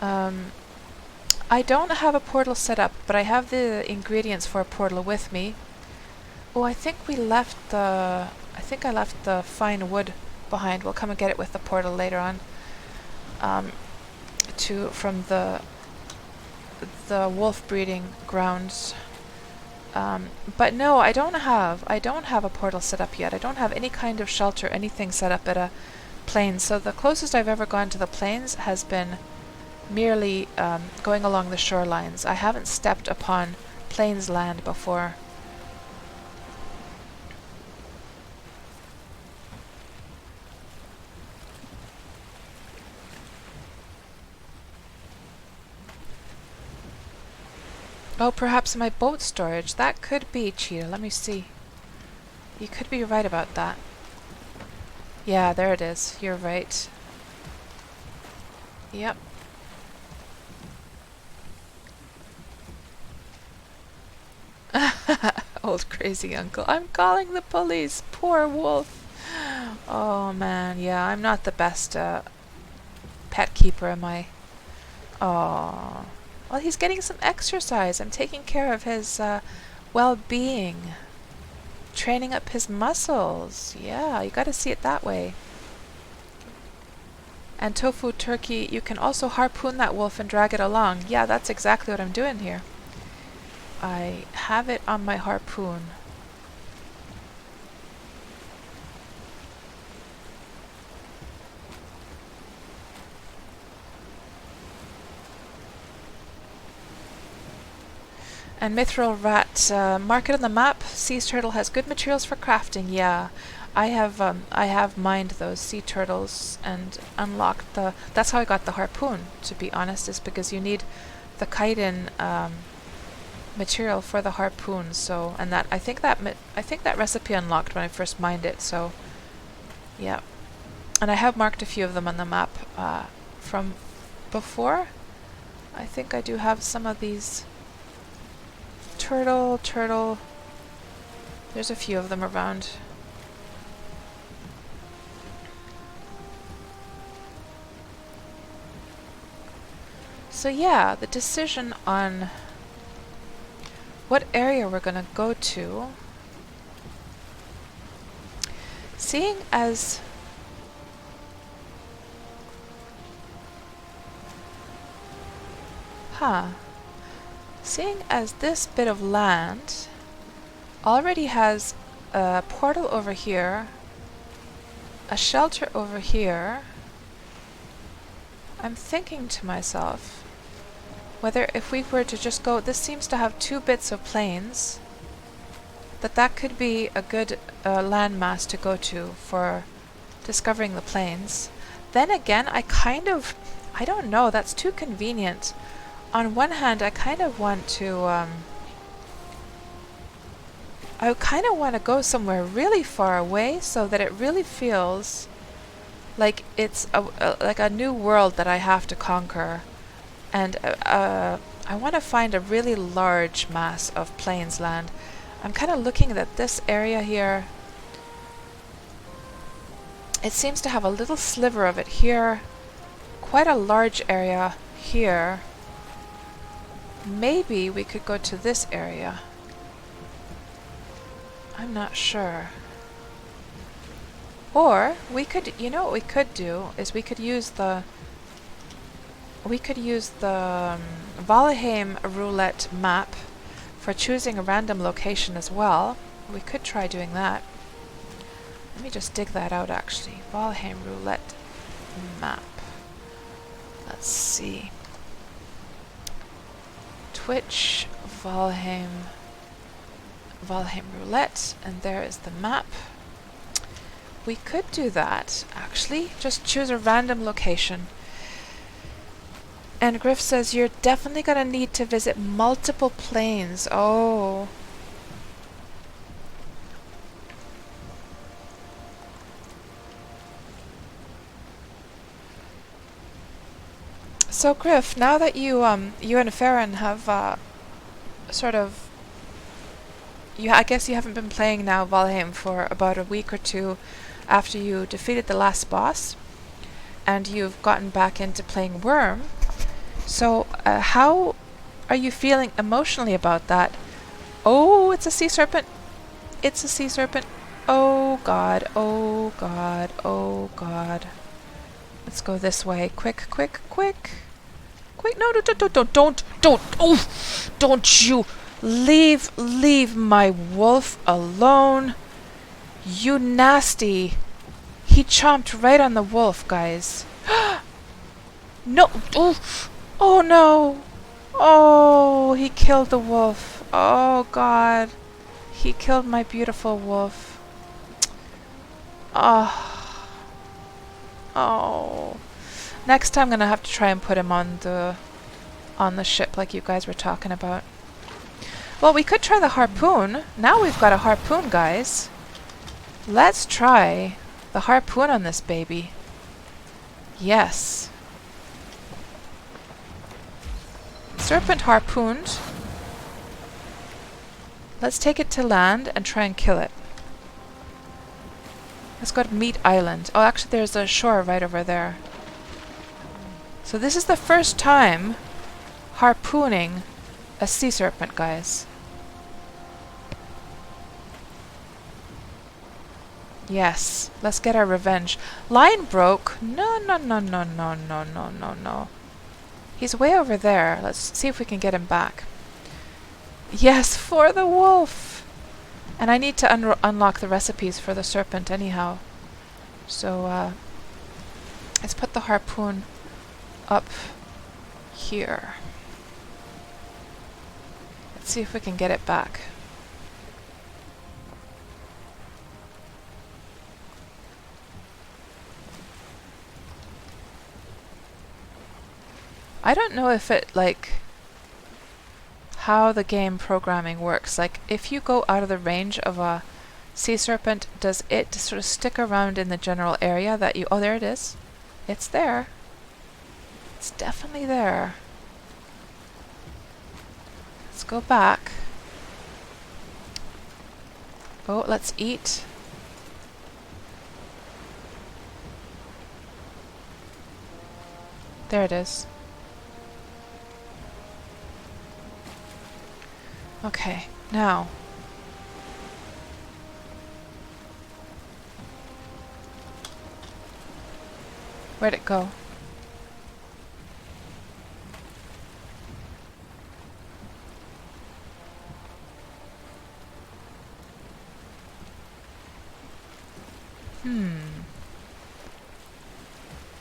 I don't have a portal set up, but I have the ingredients for a portal with me. Oh, I think I left the fine wood behind. We'll come and get it with the portal later on. From the wolf breeding grounds. But no, I don't have a portal set up yet. I don't have any kind of shelter, anything set up at a plains. So the closest I've ever gone to the plains has been merely going along the shorelines. I haven't stepped upon plains land before. Oh, perhaps my boat storage. That could be, Cheetah. Let me see. You could be right about that. Yeah, there it is. You're right. Yep. Old crazy uncle. I'm calling the police. Poor wolf. Oh, man. Yeah, I'm not the best pet keeper, am I? Oh. Well, he's getting some exercise. I'm taking care of his well-being. Training up his muscles. Yeah, you gotta see it that way. And tofu turkey, you can also harpoon that wolf and drag it along. Yeah, that's exactly what I'm doing here. I have it on my harpoon. And mithril rat, mark it on the map. Sea turtle has good materials for crafting. Yeah, I have mined those sea turtles and unlocked the. That's how I got the harpoon. To be honest, is because you need the chitin material for the harpoon. So, and that I think that recipe unlocked when I first mined it. So, yeah, and I have marked a few of them on the map from before. I think I do have some of these. Turtle. There's a few of them around. So yeah, the decision on what area we're gonna go to, seeing as seeing as this bit of land already has a portal over here, a shelter over here, I'm thinking to myself whether if we were to just go, this seems to have 2 bits of plains, that could be a good landmass to go to for discovering the plains. Then again, I don't know, that's too convenient. On one hand, I kind of want to go somewhere really far away so that it really feels like it's like a new world that I have to conquer. And I want to find a really large mass of plains land. I'm kind of looking at this area here. It seems to have a little sliver of it here, quite a large area here. Maybe we could go to this area. I'm not sure. Or we could, you know what we could do is we could use the Valheim roulette map for choosing a random location as well. We could try doing that. Let me just dig that out actually. Valheim roulette map. Let's see. Twitch, Valheim roulette, and there is the map. We could do that actually. Just choose a random location. And Griff says you're definitely gonna need to visit multiple planes. Oh. So Griff, now that you and Farron have I guess you haven't been playing now Valheim for about a week or two after you defeated the last boss, and you've gotten back into playing Worm. So how are you feeling emotionally about that? Oh, it's a sea serpent. It's a sea serpent. Oh god, oh god, oh god. Let's go this way. Quick. No, don't you leave my wolf alone. You nasty. He chomped right on the wolf, guys. No. Oh no. Oh, he killed the wolf. Oh god. He killed my beautiful wolf. Oh. Next time I'm gonna have to try and put him on the ship like you guys were talking about. Well, we could try the harpoon. Now we've got a harpoon, guys. Let's try the harpoon on this baby. Yes. Serpent harpooned. Let's take it to land and try and kill it. Let's go to Meat Island. Oh, actually there's a shore right over there. So this is the first time harpooning a sea serpent, guys. Yes, let's get our revenge. Line broke. No. He's way over there. Let's see if we can get him back. Yes, for the wolf! And I need to unlock the recipes for the serpent anyhow. So, let's put the harpoon up here. Let's see if we can get it back. I don't know if it, like, how the game programming works. Like, if you go out of the range of a sea serpent, does it sort of stick around in the general area that you... Oh, there it is. It's there. It's definitely there. Let's go back. Oh, let's eat. There it is. Okay, now. Where'd it go?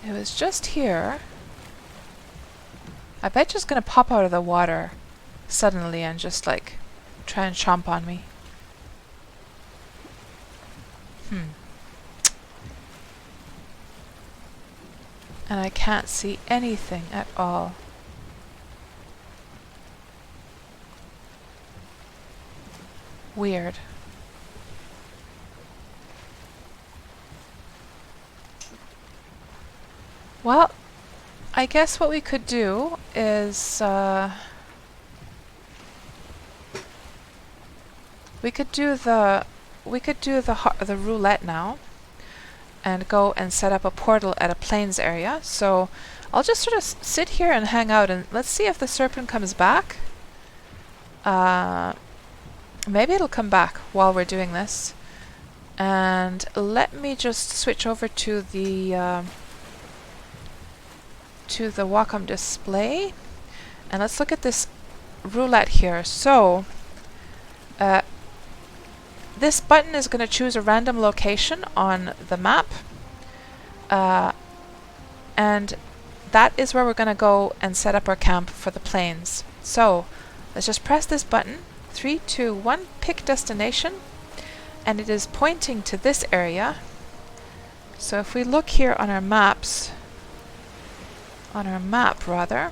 It was just here. I bet it's gonna pop out of the water suddenly and just like try and chomp on me. And I can't see anything at all. Weird. Well, I guess what we could do is we could do the roulette now and go and set up a portal at a plains area. So I'll just sort of sit here and hang out, and let's see if the serpent comes back. Maybe it'll come back while we're doing this. And let me just switch over to the Wacom display, and let's look at this roulette here. So this button is going to choose a random location on the map, and that is where we're going to go and set up our camp for the plains. So let's just press this button. 3, 2, 1, pick destination, and it is pointing to this area. So if we look here on our maps, on our map rather,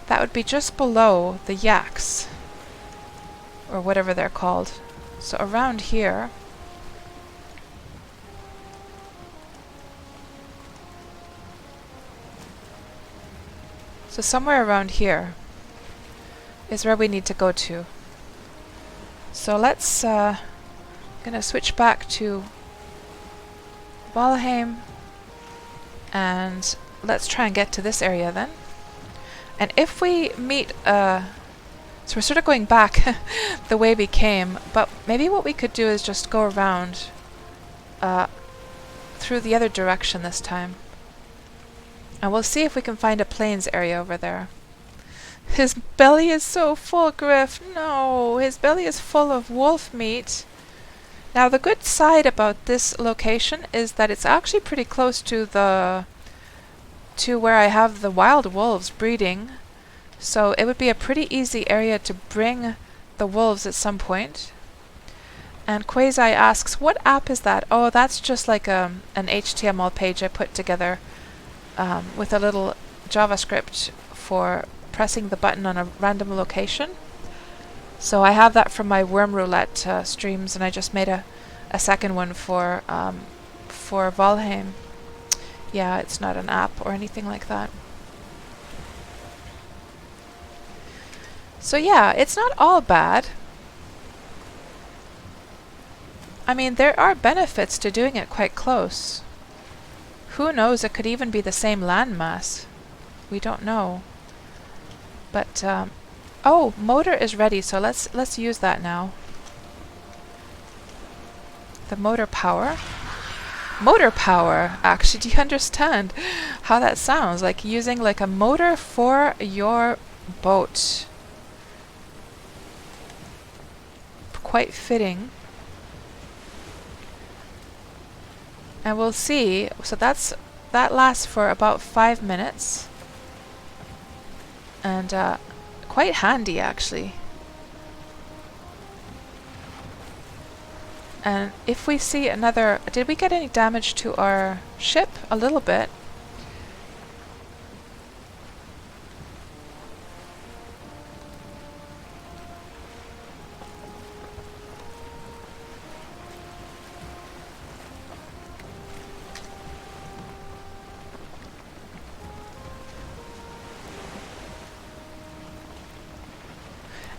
that would be just below the yaks, or whatever they're called. So around here. So somewhere around here is where we need to go to. So let's gonna switch back to Valheim, and let's try and get to this area then. And if we meet so we're sort of going back the way we came, but maybe what we could do is just go around through the other direction this time. And we'll see if we can find a plains area over there. His belly is so full, Griff. No, his belly is full of wolf meat. Now the good side about this location is that it's actually pretty close to where I have the wild wolves breeding. So it would be a pretty easy area to bring the wolves at some point. And Quasi asks, what app is that? Oh, that's just like an HTML page I put together with a little JavaScript for pressing the button on a random location. So I have that from my Worm Roulette streams, and I just made a second one for Valheim. Yeah, it's not an app or anything like that. So yeah, it's not all bad. I mean, there are benefits to doing it quite close. Who knows, it could even be the same landmass. We don't know. But, oh, motor is ready, so let's use that now. The motor power. Motor power, actually, do you understand how that sounds? Like using like a motor for your boat. Quite fitting. And we'll see. So that lasts for about 5 minutes. And quite handy actually. And if we see another, did we get any damage to our ship? A little bit.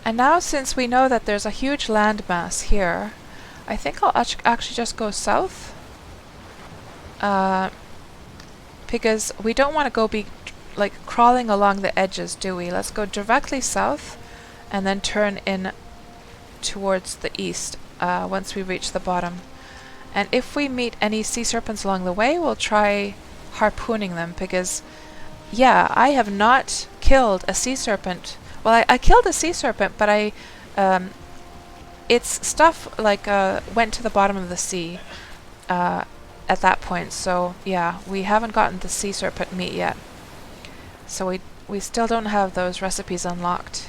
And now since we know that there's a huge landmass here, I think I'll actually just go south. Because we don't want to go like crawling along the edges, do we? Let's go directly south and then turn in towards the east once we reach the bottom. And if we meet any sea serpents along the way, we'll try harpooning them, because yeah, I have not killed a sea serpent. Well, I killed a sea serpent, but its stuff like went to the bottom of the sea at that point. So yeah, we haven't gotten the sea serpent meat yet. So we still don't have those recipes unlocked.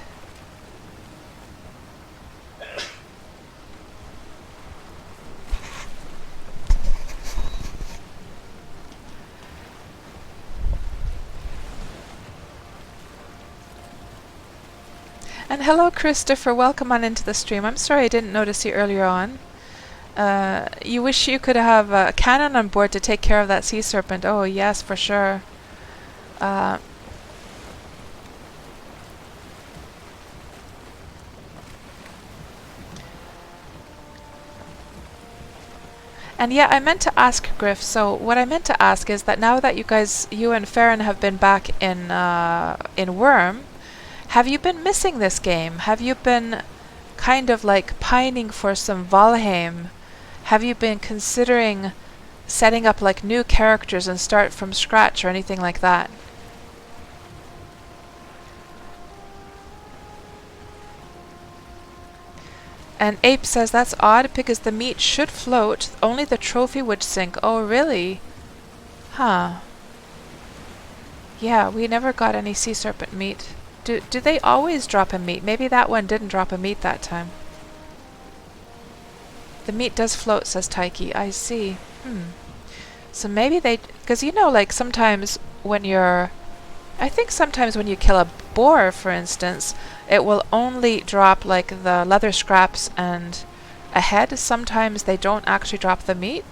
And hello, Christopher. Welcome on into the stream. I'm sorry I didn't notice you earlier on. You wish you could have a cannon on board to take care of that sea serpent. Oh, yes, for sure. And yeah, I meant to ask Griff. So what I meant to ask is that now that you and Farron have been back in Worm, have you been missing this game? Have you been kind of like pining for some Valheim? Have you been considering setting up like new characters and start from scratch or anything like that? And Ape says that's odd because the meat should float, only the trophy would sink. Oh, really? Huh. Yeah, we never got any sea serpent meat. Do they always drop a meat? Maybe that one didn't drop a meat that time. The meat does float, says Taiki. I see. So maybe they... Because you know, like, sometimes when you're... I think sometimes when you kill a boar, for instance, it will only drop, like, the leather scraps and a head. Sometimes they don't actually drop the meat.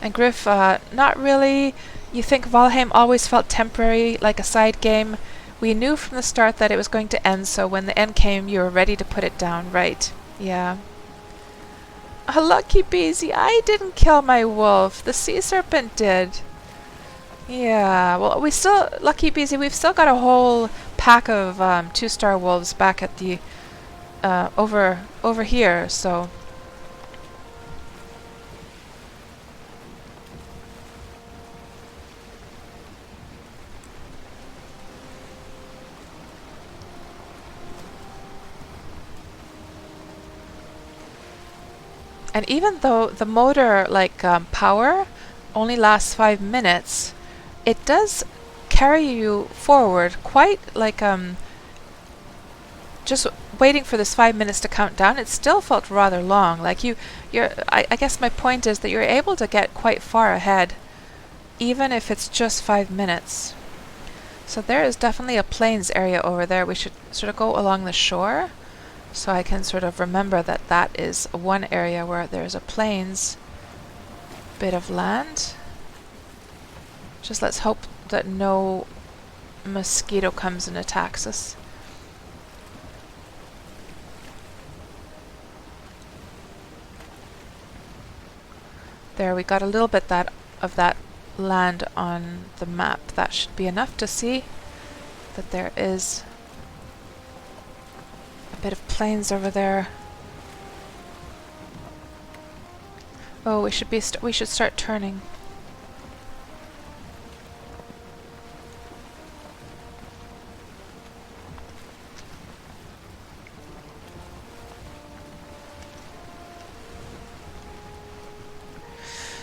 And Griff, not really... You think Valheim always felt temporary, like a side game? We knew from the start that it was going to end, so when the end came, you were ready to put it down, right? Yeah. Lucky Beezy, I didn't kill my wolf. The sea serpent did. Yeah, well, Lucky Beezy, we've still got a whole pack of 2-star wolves back at the, over here, so... And even though the motor, like, power only lasts 5 minutes, it does carry you forward quite, like, just waiting for this 5 minutes to count down, it still felt rather long. Like, I guess my point is that you're able to get quite far ahead, even if it's just 5 minutes. So there is definitely a plains area over there. We should sort of go along the shore. So I can sort of remember that that is one area where there's a plains bit of land. Just let's hope that no mosquito comes and attacks us. There, we got a little bit of that land on the map. That should be enough to see that there is bit of plains over there. Oh, we should start turning.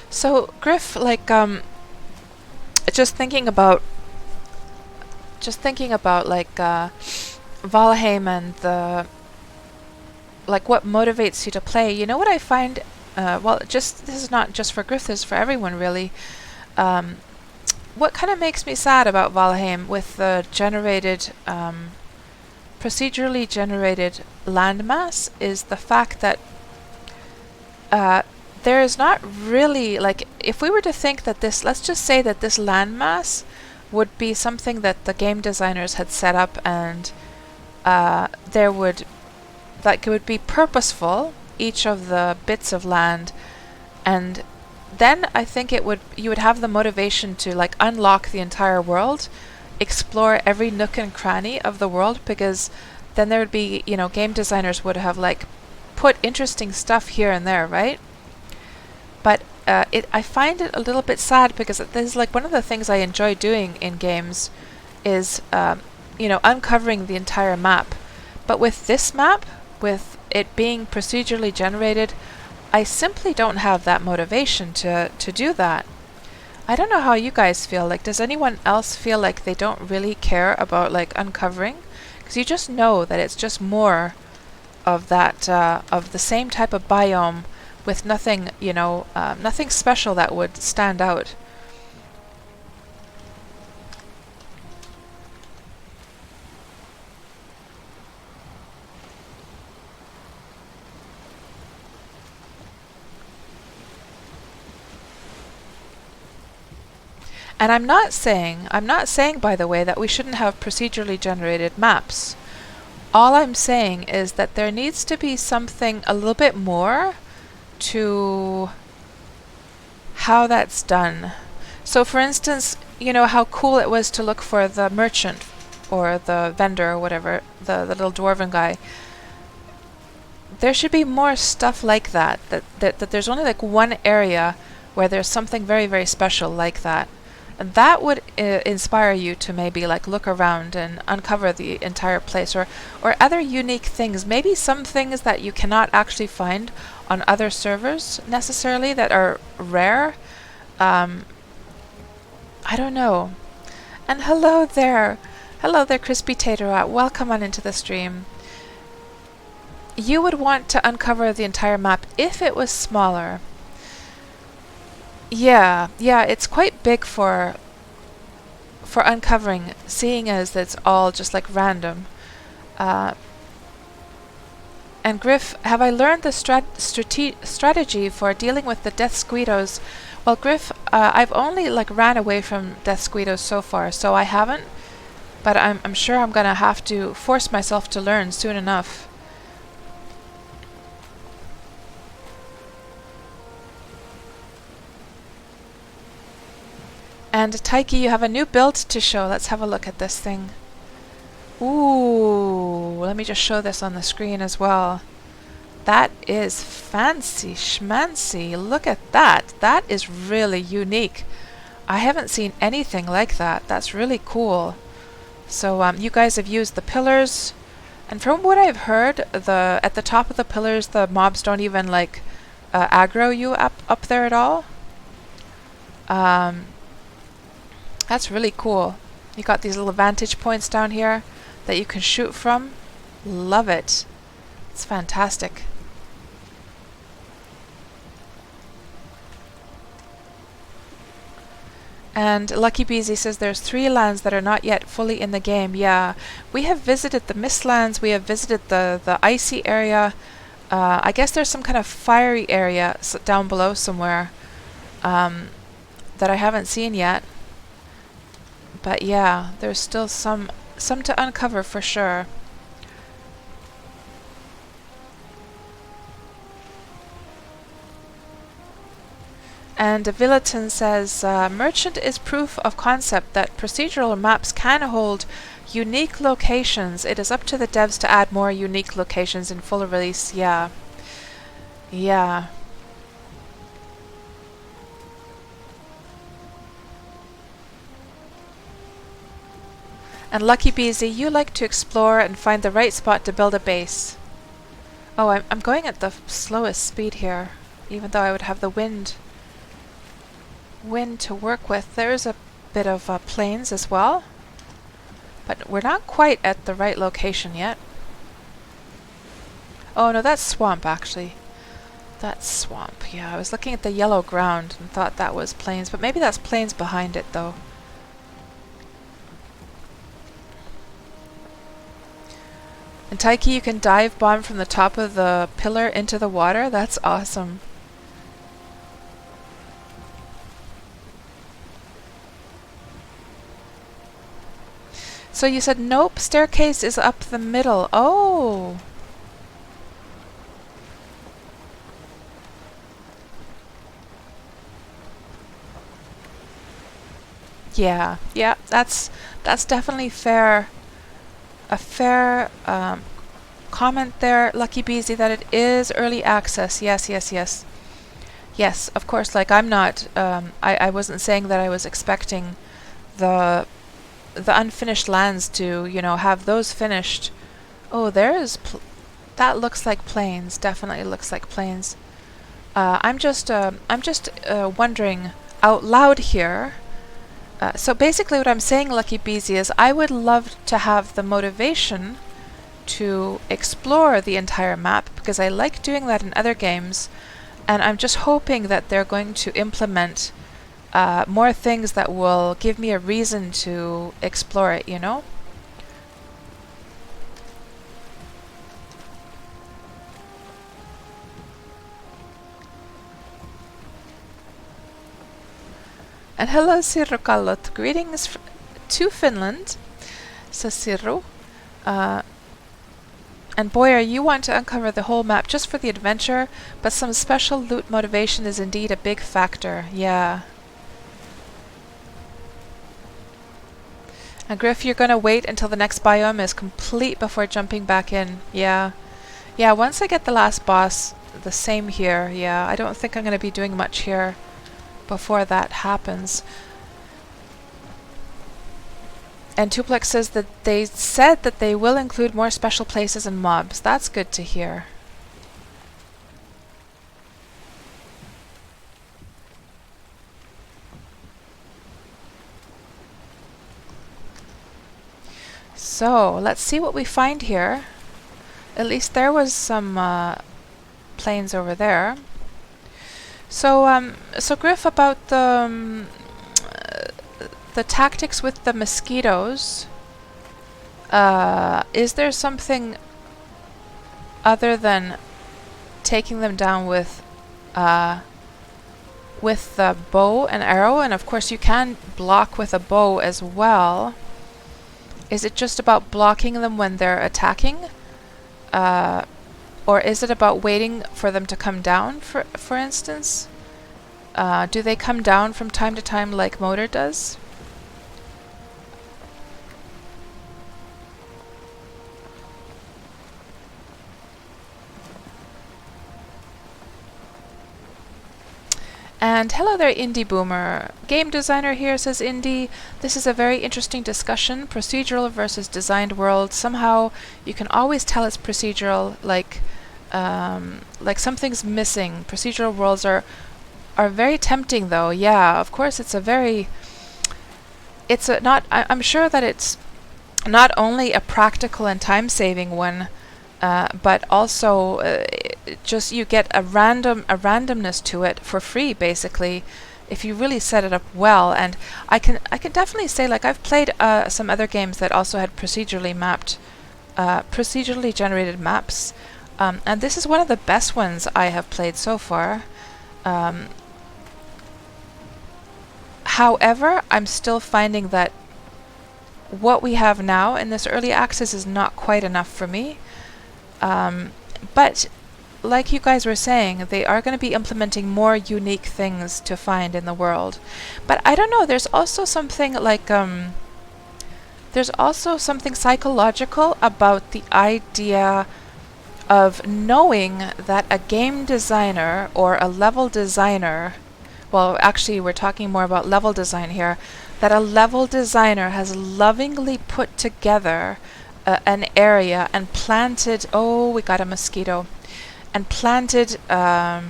So, Griff, like, just thinking about like Valheim and the, like, what motivates you to play. You know what I find, well, this is not just for Griff, this is for everyone really. What kind of makes me sad about Valheim with the procedurally generated landmass is the fact that there is not really, like, if we were to think that this, let's just say that this landmass would be something that the game designers had set up and there would, like, it would be purposeful, each of the bits of land, and then I think you would have the motivation to like unlock the entire world, explore every nook and cranny of the world, because then there would be, game designers would have like put interesting stuff here and there, right? But I find it a little bit sad, because this is like one of the things I enjoy doing in games is uncovering the entire map. But with this map, with it being procedurally generated, I simply don't have that motivation to do that. I don't know how you guys feel. Like, does anyone else feel like they don't really care about like uncovering? Because you just know that it's just more of that of the same type of biome with nothing, nothing special that would stand out. And I'm not saying, by the way, that we shouldn't have procedurally generated maps. All I'm saying is that there needs to be something a little bit more to how that's done. So for instance, how cool it was to look for the merchant or the vendor or whatever, the little dwarven guy. There should be more stuff like that there's only like one area where there's something very, very special like that. And that would inspire you to maybe like look around and uncover the entire place, or other unique things. Maybe some things that you cannot actually find on other servers necessarily, that are rare. I don't know. And hello there, Crispy Tater. Welcome on into the stream. You would want to uncover the entire map if it was smaller. Yeah, it's quite big for uncovering, seeing as it's all just like random. And Griff, have I learned the strategy for dealing with the death squeedos? Well, Griff, I've only like ran away from death squeedos so far, so I haven't. But I'm sure I'm gonna have to force myself to learn soon enough. And Taiki, you have a new build to show. Let's have a look at this thing. Ooh, let me just show this on the screen as well. That is fancy schmancy. Look at that. That is really unique. I haven't seen anything like that. That's really cool. So you guys have used the pillars, and from what I've heard, at the top of the pillars, the mobs don't even like aggro you up there at all. That's really cool. You got these little vantage points down here that you can shoot from. Love it. It's fantastic. And Lucky Beezy says there's 3 lands that are not yet fully in the game. Yeah, we have visited the Mistlands, we have visited the icy area. I guess there's some kind of fiery area down below somewhere that I haven't seen yet. But yeah, there's still some to uncover for sure. And Villeton says, Merchant is proof of concept that procedural maps can hold unique locations. It is up to the devs to add more unique locations in full release. Yeah. Yeah. And Lucky Beezy, you like to explore and find the right spot to build a base. Oh, I'm going at the slowest speed here, even though I would have the wind to work with. There's a bit of plains as well, but we're not quite at the right location yet. Oh no, that's swamp actually. That's swamp. Yeah, I was looking at the yellow ground and thought that was plains, but maybe that's plains behind it though. And Taiki, you can dive bomb from the top of the pillar into the water? That's awesome. So you said nope, staircase is up the middle. Oh. Yeah, yeah, that's definitely fair. A fair comment there, Lucky Beezy, that it is early access. Yes, yes, yes. Yes, of course, like I'm not, I wasn't saying that I was expecting the unfinished lands to, you know, have those finished. Oh, that looks like plains, definitely looks like plains. I'm just wondering out loud here. So basically what I'm saying, Lucky Beezy, is I would love to have the motivation to explore the entire map, because I like doing that in other games, and I'm just hoping that they're going to implement more things that will give me a reason to explore it, you know? And hello, Sirru Kallot. Greetings to Finland, says Sirru. And Boyer, you want to uncover the whole map just for the adventure, but some special loot motivation is indeed a big factor. Yeah. And Griff, you're going to wait until the next biome is complete before jumping back in. Yeah. Yeah, once I get the last boss, the same here. Yeah, I don't think I'm going to be doing much here before that happens. And Tuplex says that they said that they will include more special places and mobs. That's good to hear. So, let's see what we find here. At least there was some plains over there. So, so Griff, about the tactics with the mosquitoes, is there something other than taking them down with the bow and arrow? And of course you can block with a bow as well. Is it just about blocking them when they're attacking? Or is it about waiting for them to come down, for instance? Do they come down from time to time like Motor does? And hello there, Indie Boomer. Game designer here, says Indie. This is a very interesting discussion. Procedural versus designed world. Somehow you can always tell it's procedural, like something's missing. Procedural worlds are very tempting, though. Yeah, of course, I'm sure that it's not only a practical and time-saving one, but also just you get a randomness to it for free, basically, if you really set it up well. And I can definitely say, like, I've played some other games that also had procedurally generated maps, and this is one of the best ones I have played so far. However, I'm still finding that what we have now in this early access is not quite enough for me. But like you guys were saying, they are going to be implementing more unique things to find in the world. But I don't know, there's also something like there's also something psychological about the idea of knowing that a game designer or a level designer, well, actually we're talking more about level design here, that a level designer has lovingly put together an area and planted, oh, we got a mosquito, and planted, let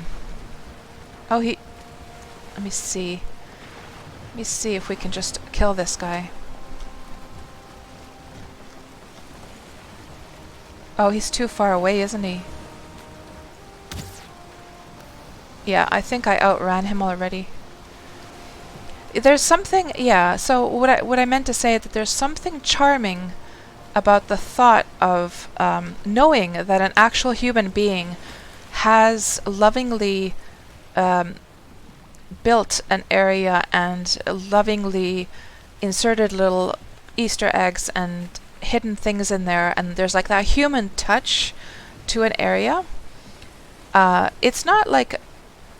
me see if we can just kill this guy. Oh, he's too far away, isn't he? Yeah, I think I outran him already. There's something, yeah, so what I meant to say is that there's something charming about the thought of knowing that an actual human being has lovingly built an area and lovingly inserted little Easter eggs and hidden things in there, and there's like that human touch to an area. It's not like,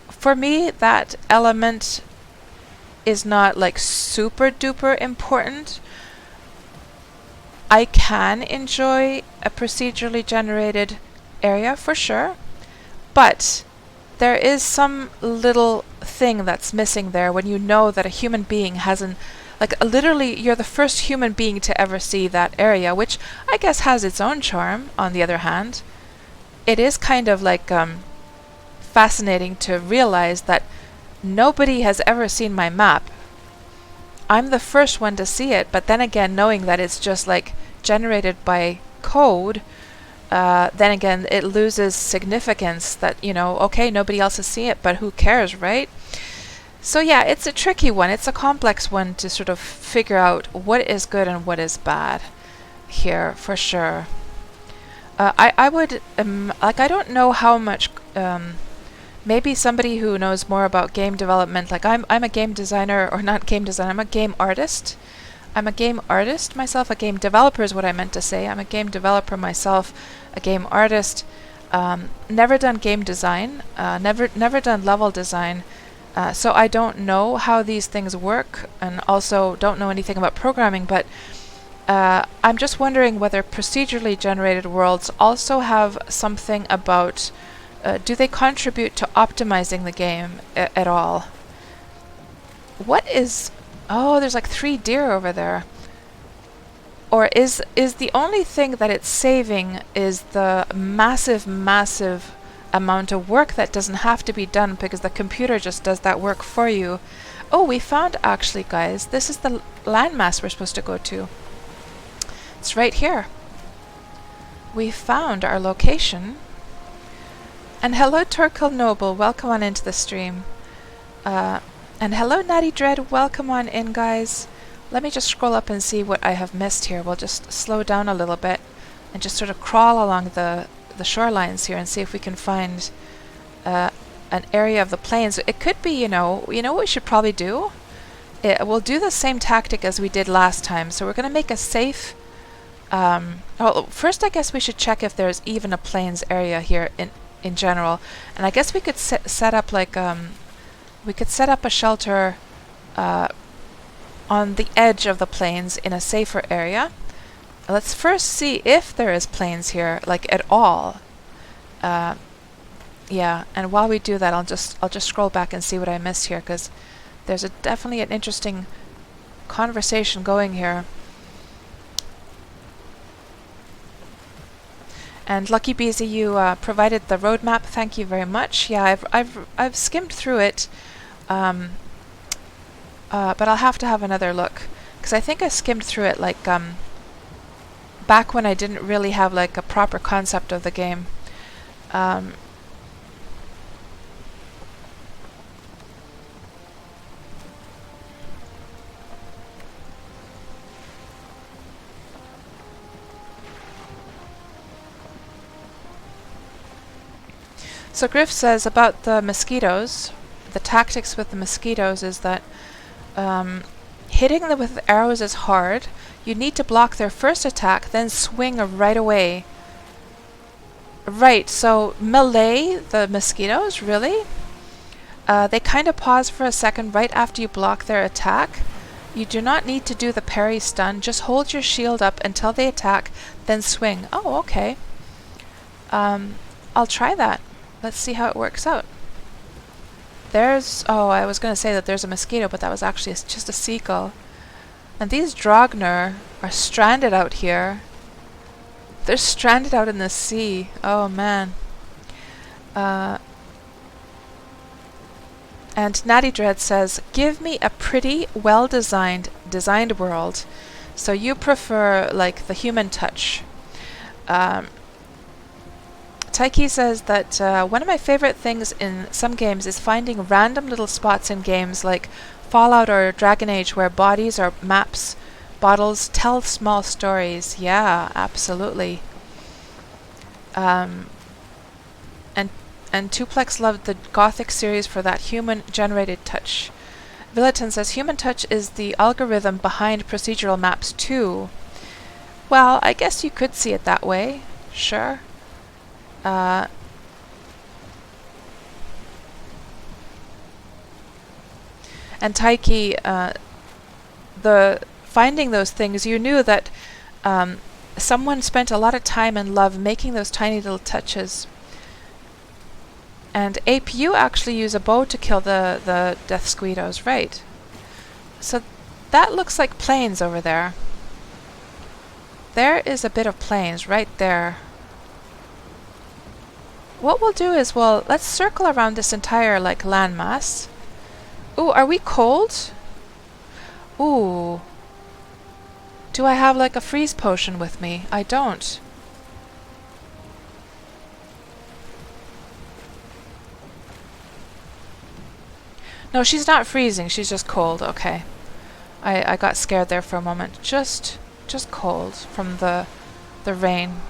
for me, that element is not like super duper important. I can enjoy a procedurally generated area for sure, but there is some little thing that's missing there when you know that a human being hasn't, like, literally you're the first human being to ever see that area, which I guess has its own charm. On the other hand, it is kind of like fascinating to realize that nobody has ever seen my map. I'm the first one to see it, but then again, knowing that it's just like generated by code, then again, it loses significance that, you know, okay, nobody else has seen it, but who cares, right? So yeah, it's a tricky one. It's a complex one to sort of figure out what is good and what is bad here, for sure. I would, like, I don't know how much, maybe somebody who knows more about game development, like I'm a game designer, or not game designer, I'm a game artist. I'm a game artist myself. A game developer is what I meant to say. I'm a game developer myself, a game artist. Never done game design, never done level design, so I don't know how these things work, and also don't know anything about programming, but I'm just wondering whether procedurally generated worlds also have something about, do they contribute to optimizing the game at all? What is... Oh, there's like 3 deer over there. Or is the only thing that it's saving is the massive amount of work that doesn't have to be done because the computer just does that work for you? Oh, we found, actually, guys, this is the landmass we're supposed to go to. It's right here. We found our location. And hello, Turkle Noble, welcome on into the stream. And hello, Natty Dread, welcome on in, guys. Let me just scroll up and see what I have missed here. We'll just slow down a little bit and just sort of crawl along the shorelines here and see if we can find an area of the plains. It could be, you know what we should probably do? We'll do the same tactic as we did last time. So we're going to make a safe... well, first I guess we should check if there's even a plains area here in general. And I guess we could set up like... we could set up a shelter on the edge of the plains in a safer area. Let's first see if there is plains here, like at all. Yeah, and while we do that, I'll just scroll back and see what I missed here, because there's definitely an interesting conversation going here. And Lucky Beezy, you provided the roadmap. Thank you very much. Yeah, I've skimmed through it, but I'll have to have another look, because I think I skimmed through it like back when I didn't really have like a proper concept of the game. So Griff says about the mosquitoes, the tactics with the mosquitoes is that hitting them with arrows is hard. You need to block their first attack, then swing right away. Right, so melee the mosquitoes, really? They kind of pause for a second right after you block their attack. You do not need to do the parry stun, just hold your shield up until they attack, then swing. Oh, okay. I'll try that. Let's see how it works out. There's... Oh, I was going to say that there's a mosquito, but that was actually just a seagull. And these Drogner are stranded out here. They're stranded out in the sea. Oh, man. And Natty Dread says, give me a pretty, well-designed world. So you prefer, like, the human touch. Taiki says that one of my favorite things in some games is finding random little spots in games like Fallout or Dragon Age where bodies or maps, bottles tell small stories. Yeah, absolutely. And Tuplex loved the Gothic series for that human-generated touch. Villeton says human touch is the algorithm behind procedural maps too. Well, I guess you could see it that way. Sure. And Taiki, the finding those things, you knew that someone spent a lot of time and love making those tiny little touches. And Ape, you actually use a bow to kill the death squeedos, right? So that looks like plains over there. There is a bit of plains right there. What we'll do is let's circle around this entire like landmass. Ooh, are we cold? Ooh. Do I have like a freeze potion with me? I don't. No, she's not freezing. She's just cold. Okay. I got scared there for a moment. Just cold from the rain.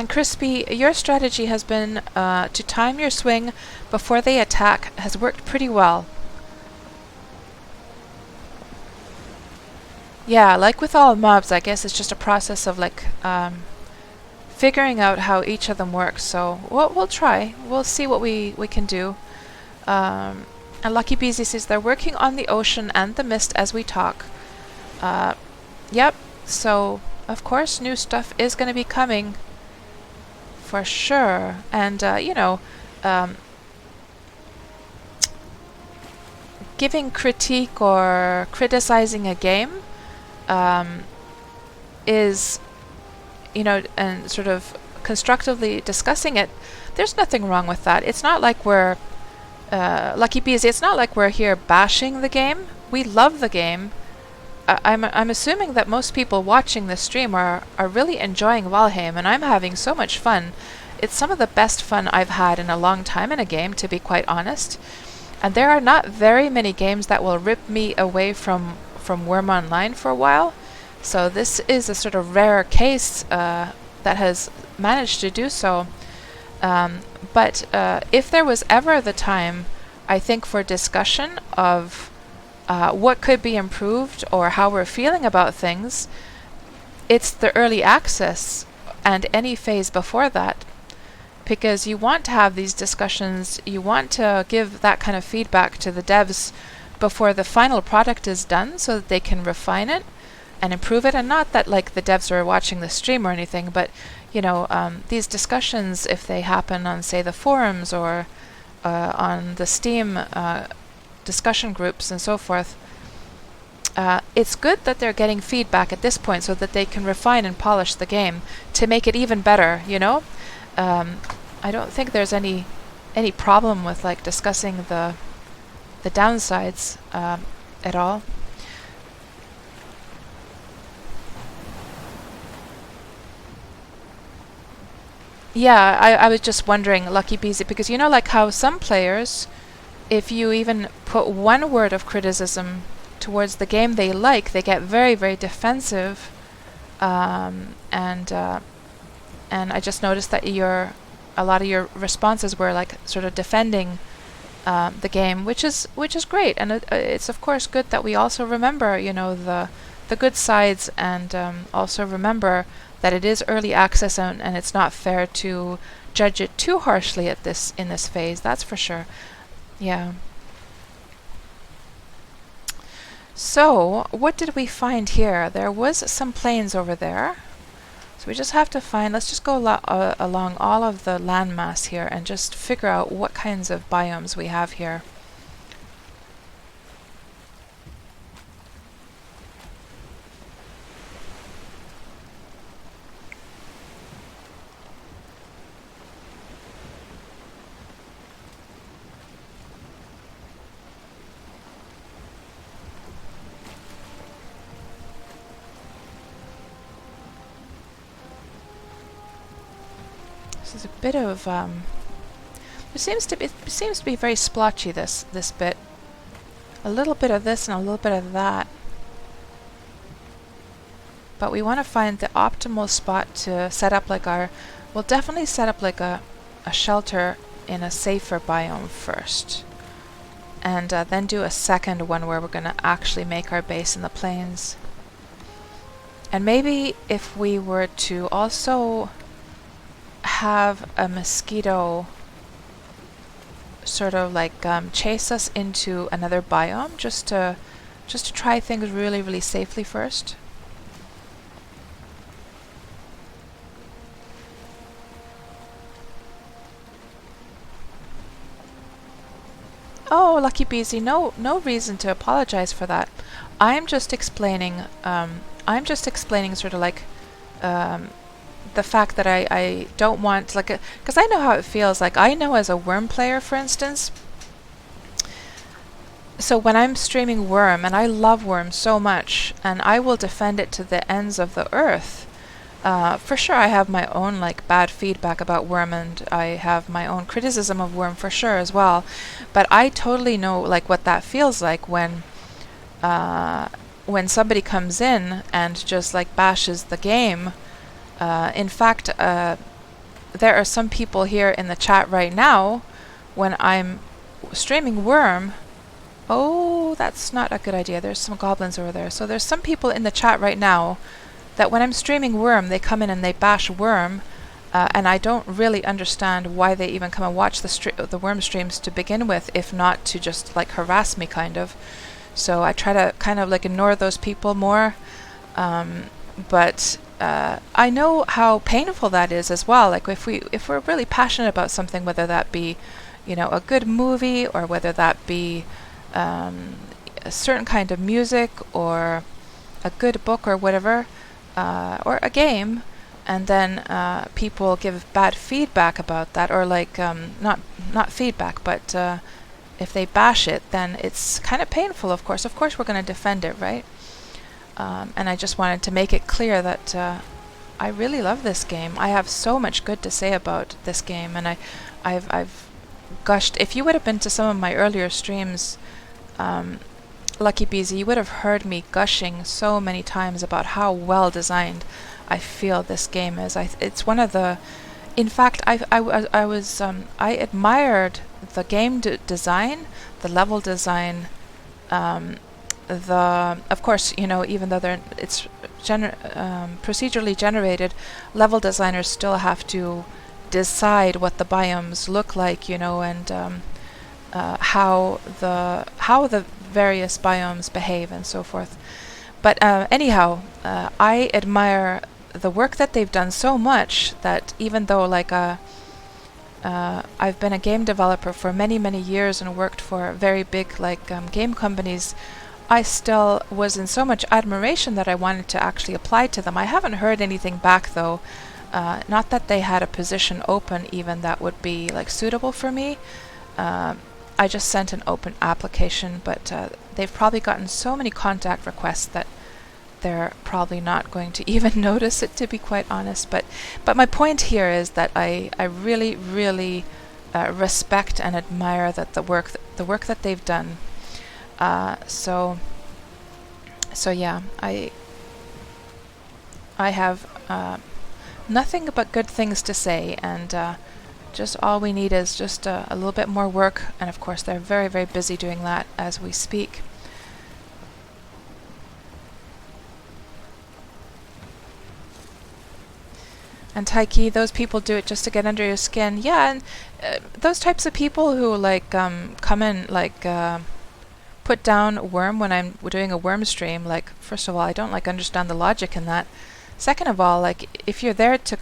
And Crispy, your strategy has been to time your swing before they attack. Has worked pretty well. Yeah, like with all mobs, I guess it's just a process of like figuring out how each of them works. So we'll try. We'll see what we can do. And Lucky Beezy says they're working on the ocean and the mist as we talk. Yep. So of course, new stuff is going to be coming for sure. And you know, giving critique or criticizing a game is, you know, and sort of constructively discussing it, there's nothing wrong with that. It's not like we're Lucky Bees, it's not like we're here bashing the game. We love the game. I'm assuming that most people watching this stream are really enjoying Valheim, and I'm having so much fun. It's some of the best fun I've had in a long time in a game, to be quite honest. And there are not very many games that will rip me away from Worm Online for a while. So this is a sort of rare case that has managed to do so. But if there was ever the time, I think, for discussion of what could be improved or how we're feeling about things, it's the early access and any phase before that. Because you want to have these discussions, you want to give that kind of feedback to the devs before the final product is done so that they can refine it and improve it. And not that like the devs are watching the stream or anything, but you know, these discussions, if they happen on, say, the forums or on the Steam discussion groups and so forth, it's good that they're getting feedback at this point so that they can refine and polish the game to make it even better, you know? I don't think there's any problem with like discussing the downsides at all. Yeah, I was just wondering, Lucky Beezy, because you know, like how some players, if you even put one word of criticism towards the game they like, they get very, very defensive. And I just noticed that a lot of your responses were like sort of defending the game, which is great, and it's of course good that we also remember, you know, the good sides, and also remember that it is early access, and it's not fair to judge it too harshly in this phase. That's for sure. Yeah. So what did we find here? There was some plains over there. So we just have to find, let's just go along all of the landmass here and just figure out what kinds of biomes we have here. This is a bit of it seems to be very splotchy, this bit. A little bit of this and a little bit of that. but we want to find the optimal spot to set up like we'll definitely set up like a shelter in a safer biome first. And then do a second one where we're going to actually make our base in the plains. And maybe if we were to also have a mosquito sort of like chase us into another biome just to try things really, really safely first. Oh, Lucky Beezy, no reason to apologize for that. I'm just explaining sort of like the fact that I don't want like because I know how it feels. Like I know as a Worm player, for instance. So when I'm streaming Worm, and I love Worm so much, and I will defend it to the ends of the earth. For sure, I have my own like bad feedback about Worm, and I have my own criticism of Worm for sure as well. But I totally know like what that feels like when somebody comes in and just like bashes the game. In fact, there are some people here in the chat right now when I'm streaming Worm. Oh, that's not a good idea. There's some goblins over there. So there's some people in the chat right now that when I'm streaming Worm, they come in and they bash Worm, and I don't really understand why they even come and watch the Worm streams to begin with, if not to just like harass me kind of. So I try to kind of like ignore those people more, but I know how painful that is as well. Like if we're really passionate about something, whether that be, you know, a good movie, or whether that be a certain kind of music, or a good book, or whatever, or a game, and then people give bad feedback about that, or like not feedback, but if they bash it, then it's kind of painful. Of course we're going to defend it, right? And I just wanted to make it clear that I really love this game. I have so much good to say about this game, and I've gushed. If you would have been to some of my earlier streams, Lucky Beezy, you would have heard me gushing so many times about how well designed I feel this game is. It's one of the. In fact, I admired the game design, the level design, of course, you know, even though it's procedurally generated, level designers still have to decide what the biomes look like, you know, and how the various biomes behave and so forth. But anyhow, I admire the work that they've done so much that even though like I've been a game developer for many, many years and worked for very big like game companies, I still was in so much admiration that I wanted to actually apply to them. I haven't heard anything back though. Not that they had a position open even that would be like suitable for me. I just sent an open application, but they've probably gotten so many contact requests that they're probably not going to even notice it, to be quite honest. But my point here is that I really, really respect and admire that the work that they've done. So yeah, I have nothing but good things to say, and just all we need is just a little bit more work, and of course they're very, very busy doing that as we speak. And Taiki, those people do it just to get under your skin. Yeah, and those types of people who like come in like put down Worm when I'm doing a Worm stream, like first of all, I don't like understand the logic in that. Second of all, like if you're there to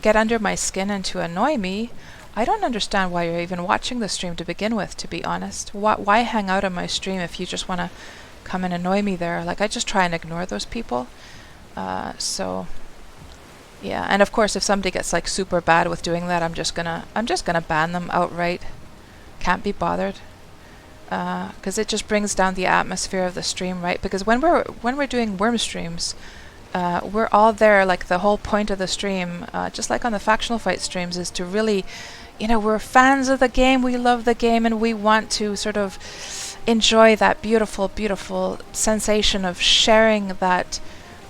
get under my skin and to annoy me, I don't understand why you're even watching the stream to begin with, to be honest. Why hang out on my stream if you just want to come and annoy me there? Like I just try and ignore those people. So yeah, and of course if somebody gets like super bad with doing that, I'm just gonna ban them outright. Can't be bothered. Because it just brings down the atmosphere of the stream, right? Because when we're doing Worm streams, we're all there, like the whole point of the stream, just like on the factional fight streams, is to really, you know, we're fans of the game, we love the game, and we want to sort of enjoy that beautiful, beautiful sensation of sharing that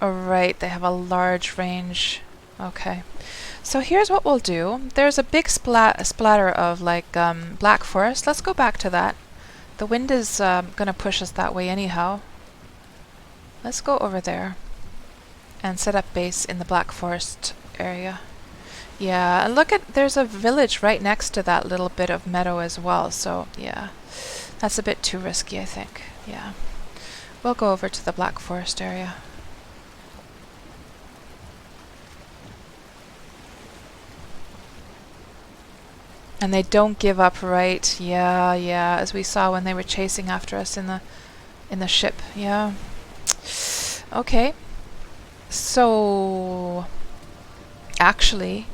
Oh, right, they have a large range. Okay. So here's what we'll do. There's a big splatter of like black forest. Let's go back to that. The wind is gonna push us that way anyhow. Let's go over there and set up base in the black forest area. Yeah, and look at, there's a village right next to that little bit of meadow as well, so yeah. That's a bit too risky, I think. Yeah. We'll go over to the black forest area. And they don't give up, right? Yeah, yeah, as we saw when they were chasing after us in the ship. Yeah. Okay. So actually,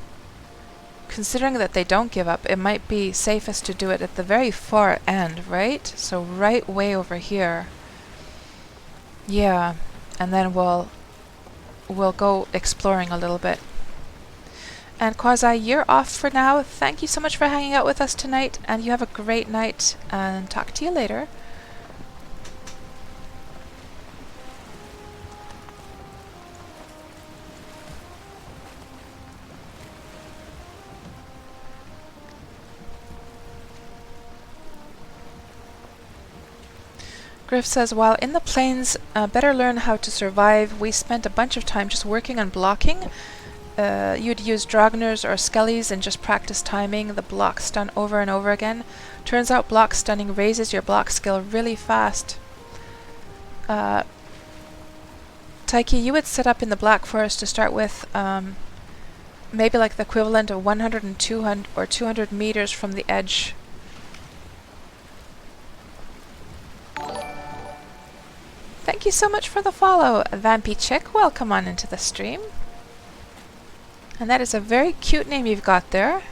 considering that they don't give up, it might be safest to do it at the very far end, right? So right way over here. Yeah. And then we'll go exploring a little bit. And Quasi, you're off for now. Thank you so much for hanging out with us tonight, and you have a great night, and talk to you later. Griff says, while in the plains, better learn how to survive. We spent a bunch of time just working on blocking. You'd use Dragners or Skellies and just practice timing the block stun over and over again. Turns out block stunning raises your block skill really fast. Taiki, you would set up in the Black Forest to start with maybe like the equivalent of 100 and 200 or 200 meters from the edge. Thank you so much for the follow, Vampy Chick. Welcome on into the stream. And that is a very cute name you've got there.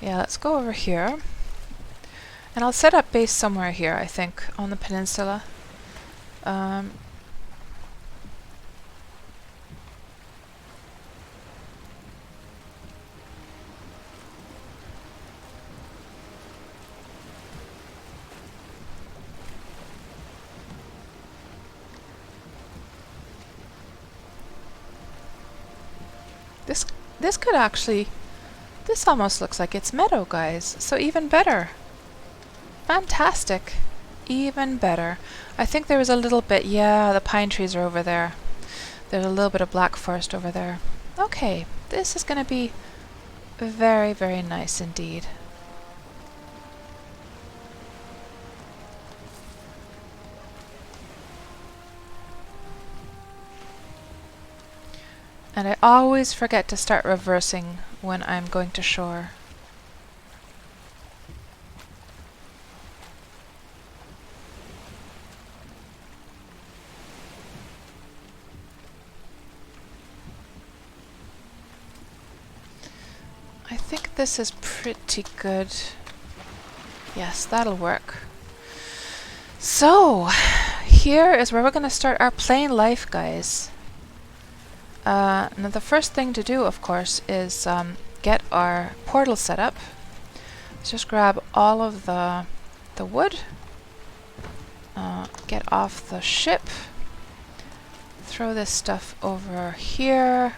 Yeah, let's go over here. And I'll set up base somewhere here, I think, on the peninsula. This could actually... This almost looks like it's meadow, guys. So even better. Fantastic. Even better. I think there was a little bit... Yeah, the pine trees are over there. There's a little bit of black forest over there. Okay, this is going to be very, very nice indeed. And I always forget to start reversing when I'm going to shore. I think this is pretty good. Yes, that'll work. So, here is where we're going to start our plain life, guys. Now the first thing to do, of course, is get our portal set up. Let's just grab all of the wood, get off the ship, throw this stuff over here,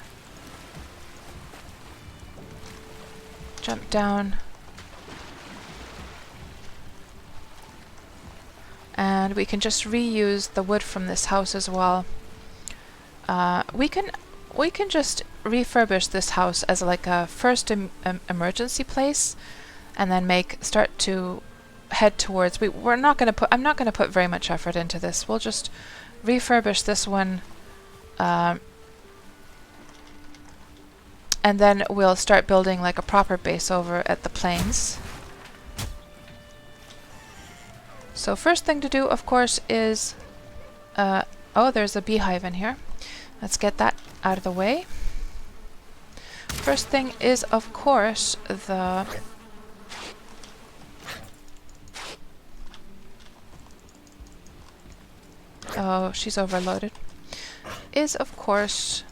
jump down, and we can just reuse the wood from this house as well. We can just refurbish this house as like a first emergency place, and then start to head towards. We're not going to put. I'm not going to put very much effort into this. We'll just refurbish this one, and then we'll start building like a proper base over at the plains. So first thing to do, of course, is oh, there's a beehive in here. Let's get that out of the way. First thing is, of course, the oh, she's overloaded, is of course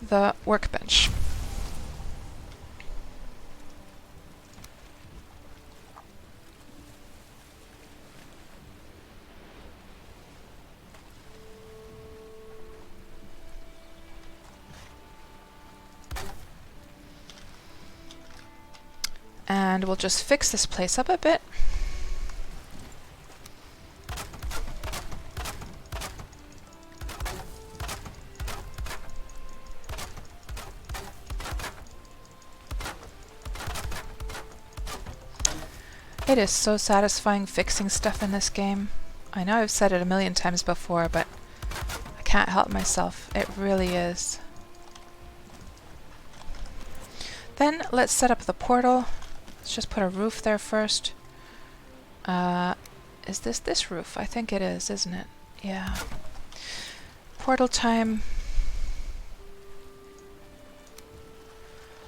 the workbench. And we'll just fix this place up a bit. It is so satisfying fixing stuff in this game. I know I've said it a million times before, but I can't help myself. It really is. Then let's set up the portal. Let's just put a roof there first. Is this roof? I think it is, isn't it? Yeah. Portal time.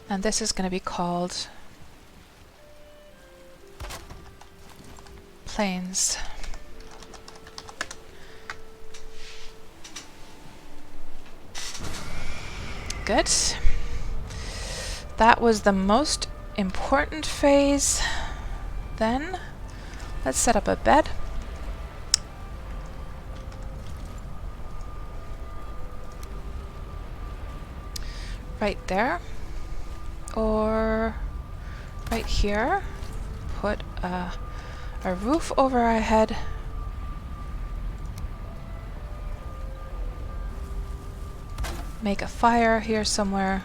And this is going to be called Plains. Good. That was the most important phase. Then let's set up a bed. Right there. Or right here. Put a roof over our head. Make a fire here somewhere.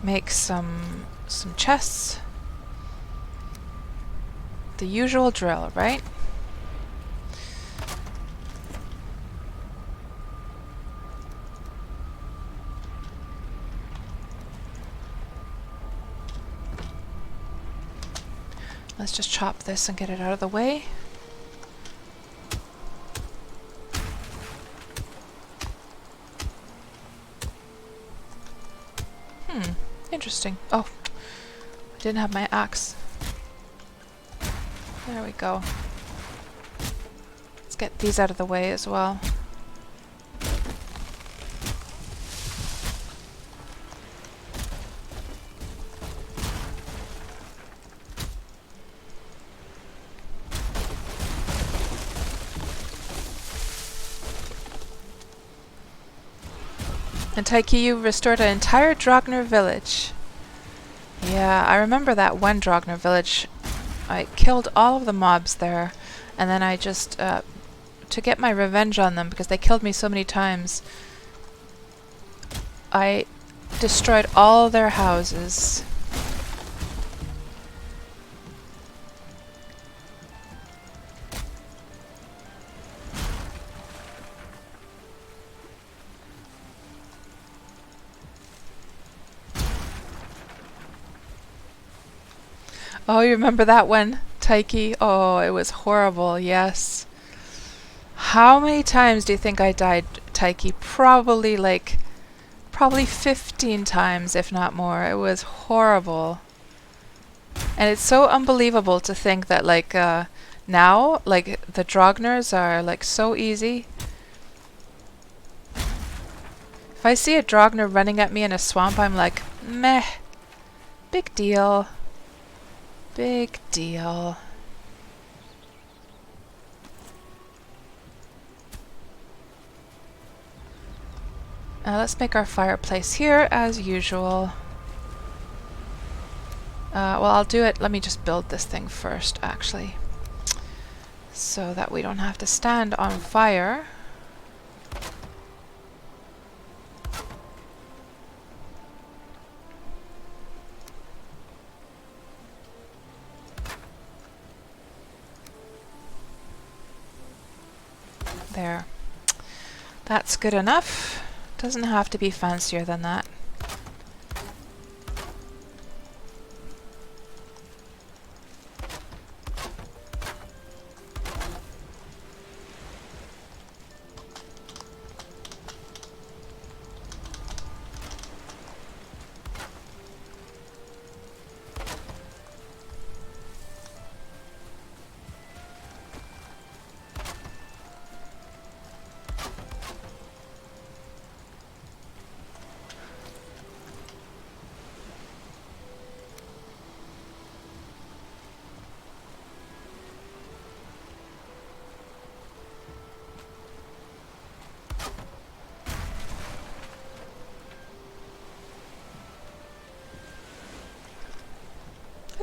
Make some chests. The usual drill, right? Let's just chop this and get it out of the way. Interesting. Oh, I didn't have my axe. There we go. Let's get these out of the way as well. And Taiki, you restored an entire Drogner village. Yeah, I remember that one Drogner village. I killed all of the mobs there, and then I just, to get my revenge on them, because they killed me so many times, I destroyed all their houses. Oh, you remember that one, Taiki? Oh, it was horrible, yes. How many times do you think I died, Taiki? Probably 15 times, if not more. It was horrible. And it's so unbelievable to think that, now, the Drogners are, so easy. If I see a Drogner running at me in a swamp, I'm like, meh. Big deal. Big deal. Let's make our fireplace here as usual. Well, I'll do it. Let me just build this thing first, actually, so that we don't have to stand on fire. There. That's good enough. Doesn't have to be fancier than that.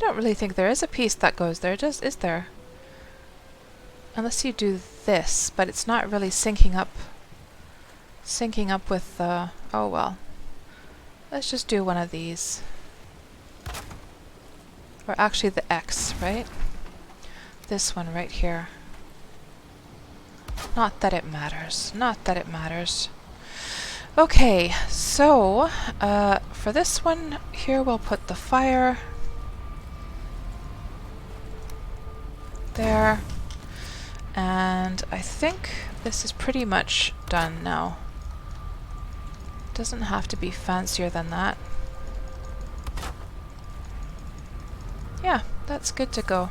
don't really think there is a piece that goes there, is there? Unless you do this, but it's not really syncing up with the... oh well. Let's just do one of these. Or actually the X, right? This one right here. Not that it matters. Not that it matters. Okay, so for this one here we'll put the fire there. And I think this is pretty much done now. Doesn't have to be fancier than that. Yeah, that's good to go.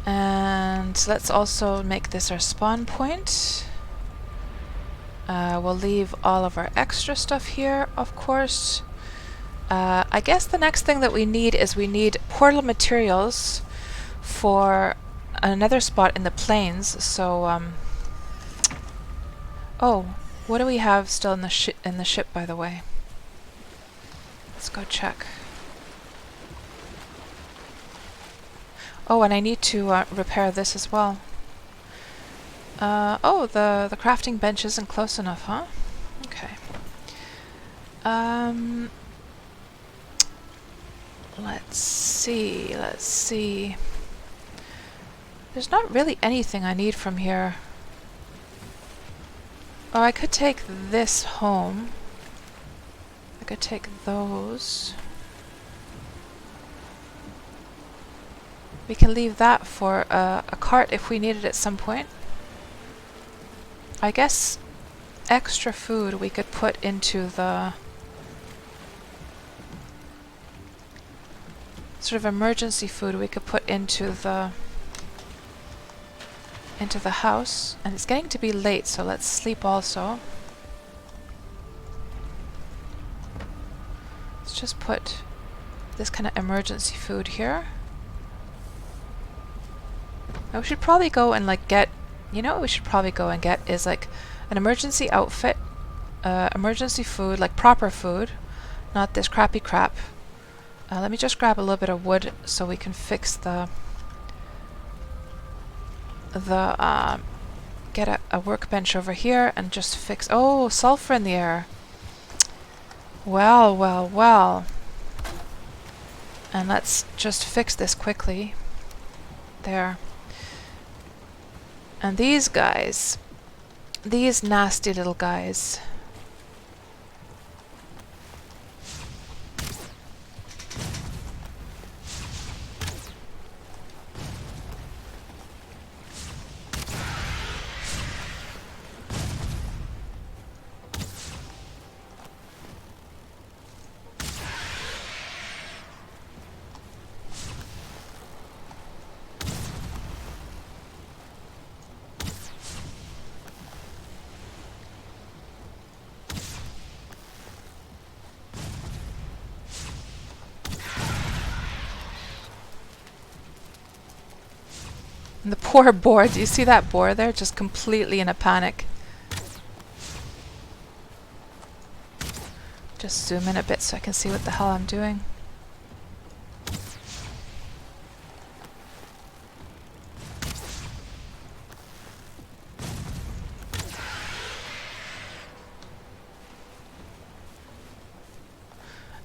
And let's also make this our spawn point. We'll leave all of our extra stuff here, of course. I guess the next thing that we need is we need portal materials for another spot in the plains. So, oh, what do we have still in the ship, by the way? Let's go check. Oh, and I need to repair this as well. Oh, the crafting bench isn't close enough, huh? Okay. Let's see. There's not really anything I need from here. Oh, I could take this home. I could take those. We can leave that for a cart if we need it at some point. I guess extra food we could put into the sort of emergency food we could put into the house. And it's getting to be late, so let's sleep also. Let's just put this kind of emergency food here. Now we should probably go and like get, you know what we should probably go and get is like an emergency outfit, emergency food, like proper food, not this crappy crap. Let me just grab a little bit of wood so we can fix get a workbench over here and just fix, oh, sulfur in the air. Well, well, well. And let's just fix this quickly. There. And these guys, these nasty little guys. And the poor boar, do you see that boar there? Just completely in a panic. Just zoom in a bit so I can see what the hell I'm doing.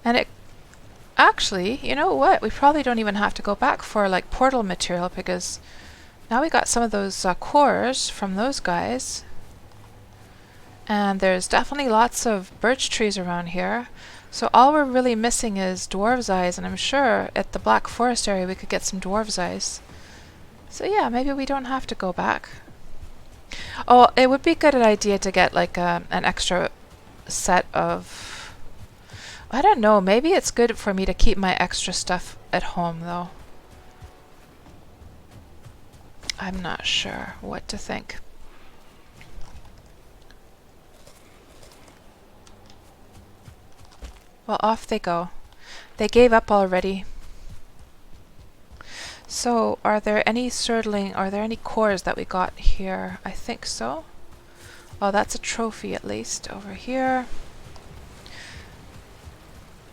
And it actually, you know what? We probably don't even have to go back for like portal material because now we got some of those cores from those guys. And there's definitely lots of birch trees around here. So all we're really missing is dwarves' eyes, and I'm sure at the Black Forest area we could get some dwarves' eyes. So yeah, maybe we don't have to go back. Oh, it would be a good idea to get like an extra set of... I don't know, maybe it's good for me to keep my extra stuff at home though. I'm not sure what to think. Well, off they go. They gave up already. So, are there any cores that we got here? I think so. Oh, that's a trophy at least over here.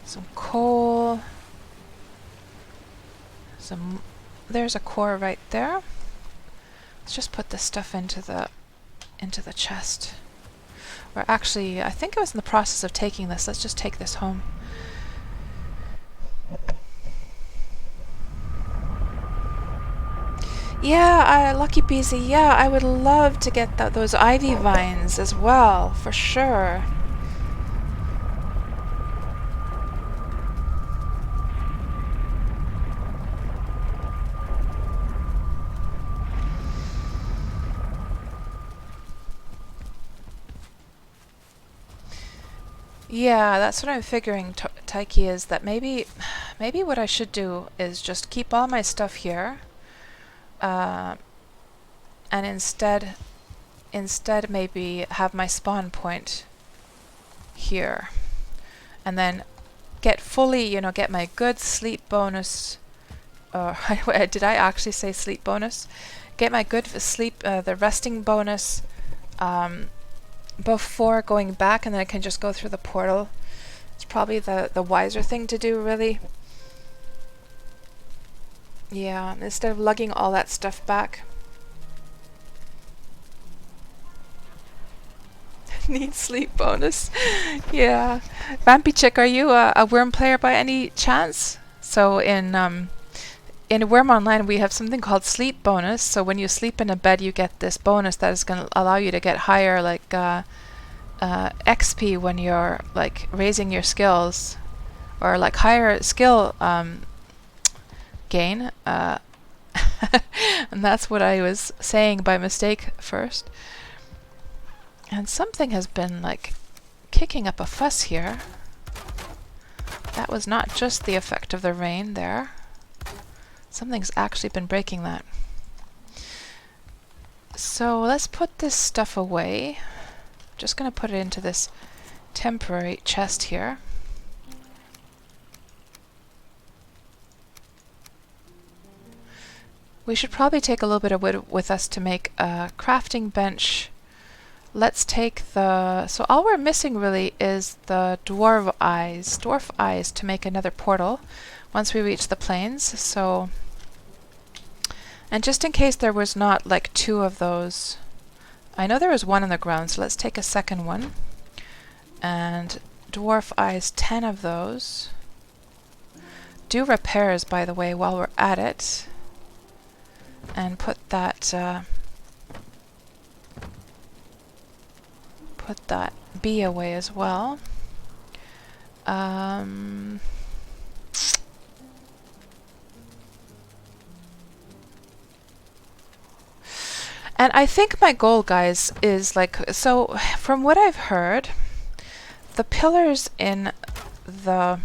Some coal. There's a core right there. Let's just put this stuff into the chest. Or actually, I think I was in the process of taking this. Let's just take this home. Yeah, Lucky Beezy, yeah, I would love to get those ivy vines as well, for sure. Yeah, that's what I'm figuring, Taiki, is that maybe what I should do is just keep all my stuff here, and instead maybe have my spawn point here, and then get fully, get my good sleep bonus. Did I actually say sleep bonus? Get my good sleep, the resting bonus, before going back, and then I can just go through the portal. It's probably the wiser thing to do, really. Yeah, instead of lugging all that stuff back. Need sleep bonus. Yeah. Vampy Chick, are you a Worm player by any chance? So in Worm Online we have something called sleep bonus. So when you sleep in a bed you get this bonus that is going to allow you to get higher XP when you're like raising your skills, or like higher skill gain. And that's what I was saying by mistake first. And something has been like kicking up a fuss here. That was not just the effect of the rain there. Something's actually been breaking that. So let's put this stuff away. Just going to put it into this temporary chest here. We should probably take a little bit of wood with us to make a crafting bench. Let's take so all we're missing really is the dwarf eyes to make another portal once we reach the plains. So, and just in case there was not like 2 of those, I know there was 1 on the ground, so let's take a second one. And dwarf eyes, 10 of those. Do repairs, by the way, while we're at it. And put that bee away as well. And I think my goal, guys, is like, so from what I've heard, the pillars in the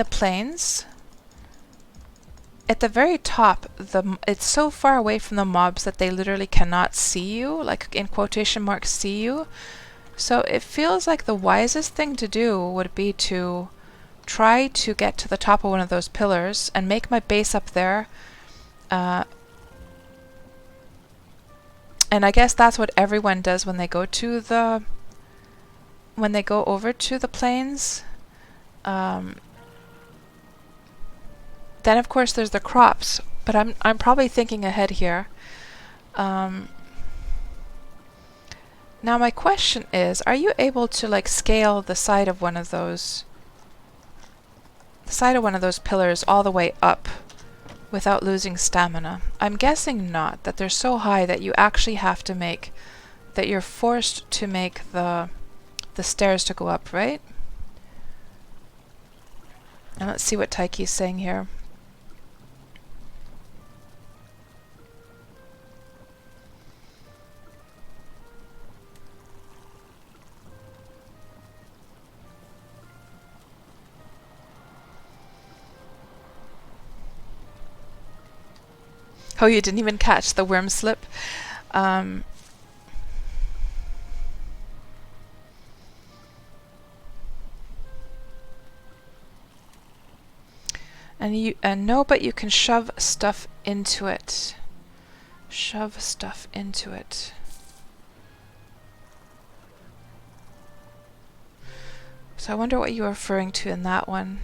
plains, at the very top, it's so far away from the mobs that they literally cannot see you, like in quotation marks, see you. So it feels like the wisest thing to do would be to try to get to the top of one of those pillars and make my base up there. And I guess that's what everyone does when they go over to the plains. Then of course there's the crops, but I'm probably thinking ahead here. Now my question is, are you able to like scale the side of one of those pillars all the way up without losing stamina? I'm guessing not, that they're so high that you actually have to that you're forced to make the stairs to go up, right? And let's see what Taiki's saying here. Oh, you didn't even catch the worm slip. And no, but you can shove stuff into it. Shove stuff into it. So I wonder what you were referring to in that one.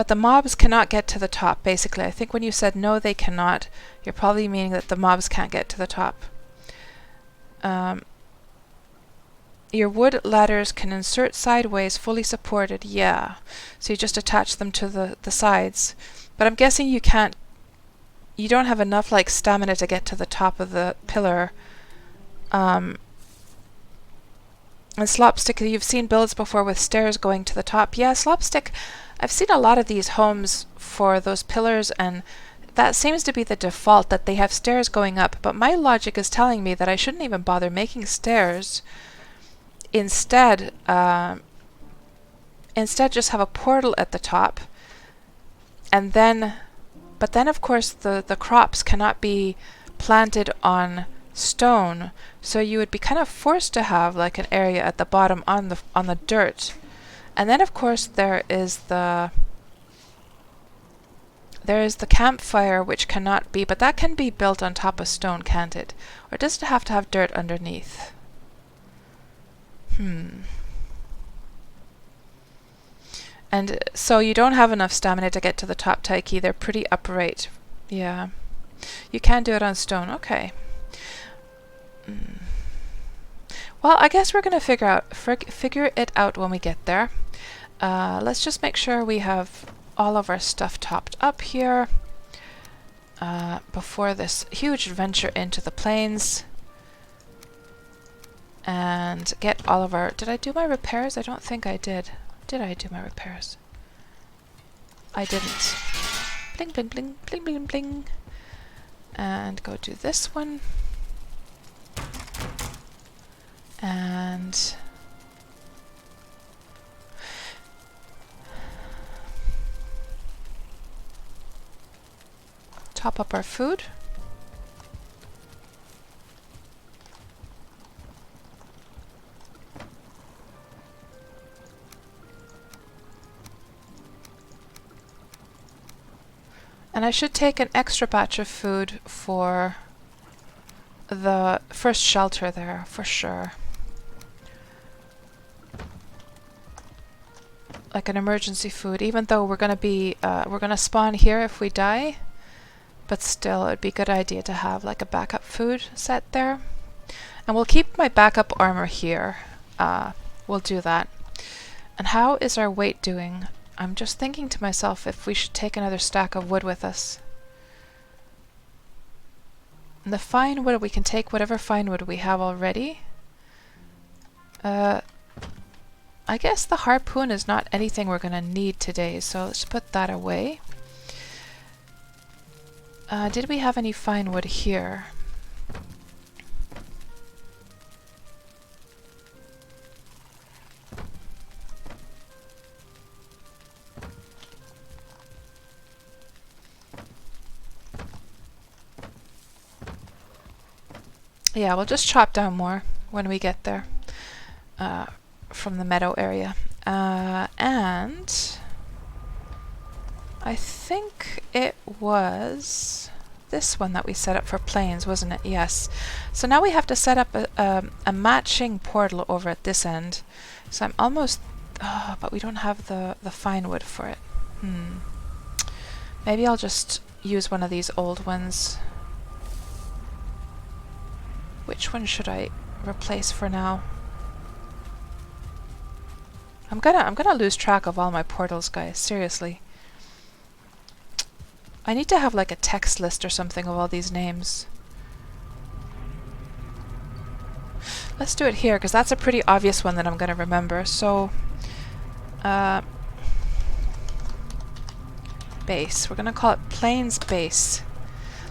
But the mobs cannot get to the top, basically. I think when you said no, they cannot, you're probably meaning that the mobs can't get to the top. Your wood ladders can insert sideways, fully supported. Yeah. So you just attach them to the sides. But I'm guessing you can't, you don't have enough like stamina to get to the top of the pillar. And Slopstick, you've seen builds before with stairs going to the top. Yeah, Slopstick, I've seen a lot of these homes for those pillars, and that seems to be the default, that they have stairs going up. But my logic is telling me that I shouldn't even bother making stairs. Instead, just have a portal at the top, and then, but then of course the crops cannot be planted on stone, so you would be kind of forced to have like an area at the bottom on the dirt. And then of course there is the campfire, which cannot be, but that can be built on top of stone, can't it? Or does it have to have dirt underneath? And so you don't have enough stamina to get to the top, Taiki. They're pretty upright. Yeah. You can do it on stone. Okay. Well, I guess we're going to figure it out when we get there. Let's just make sure we have all of our stuff topped up here before this huge adventure into the plains. And get all of our... Did I do my repairs? I don't think I did. Did I do my repairs? I didn't. Bling, bling, bling, bling, bling, bling. And go do this one. And... top up our food. And I should take an extra batch of food for the first shelter there, for sure. Like an emergency food, even though we're gonna spawn here if we die. But still, it would be a good idea to have like a backup food set there. And we'll keep my backup armor here. We'll do that. And how is our weight doing? I'm just thinking to myself if we should take another stack of wood with us. And the fine wood, we can take whatever fine wood we have already. I guess the harpoon is not anything we're going to need today, so let's put that away. Did we have any fine wood here? Yeah, we'll just chop down more when we get there from the meadow area. And I think it was this one that we set up for plains, wasn't it? Yes. So now we have to set up a matching portal over at this end. So I'm almost... Oh, but we don't have the fine wood for it. Maybe I'll just use one of these old ones. Which one should I replace for now? I'm gonna lose track of all my portals, guys. Seriously. I need to have like a text list or something of all these names. Let's do it here, because that's a pretty obvious one that I'm gonna remember. So, base. We're gonna call it Plains Base.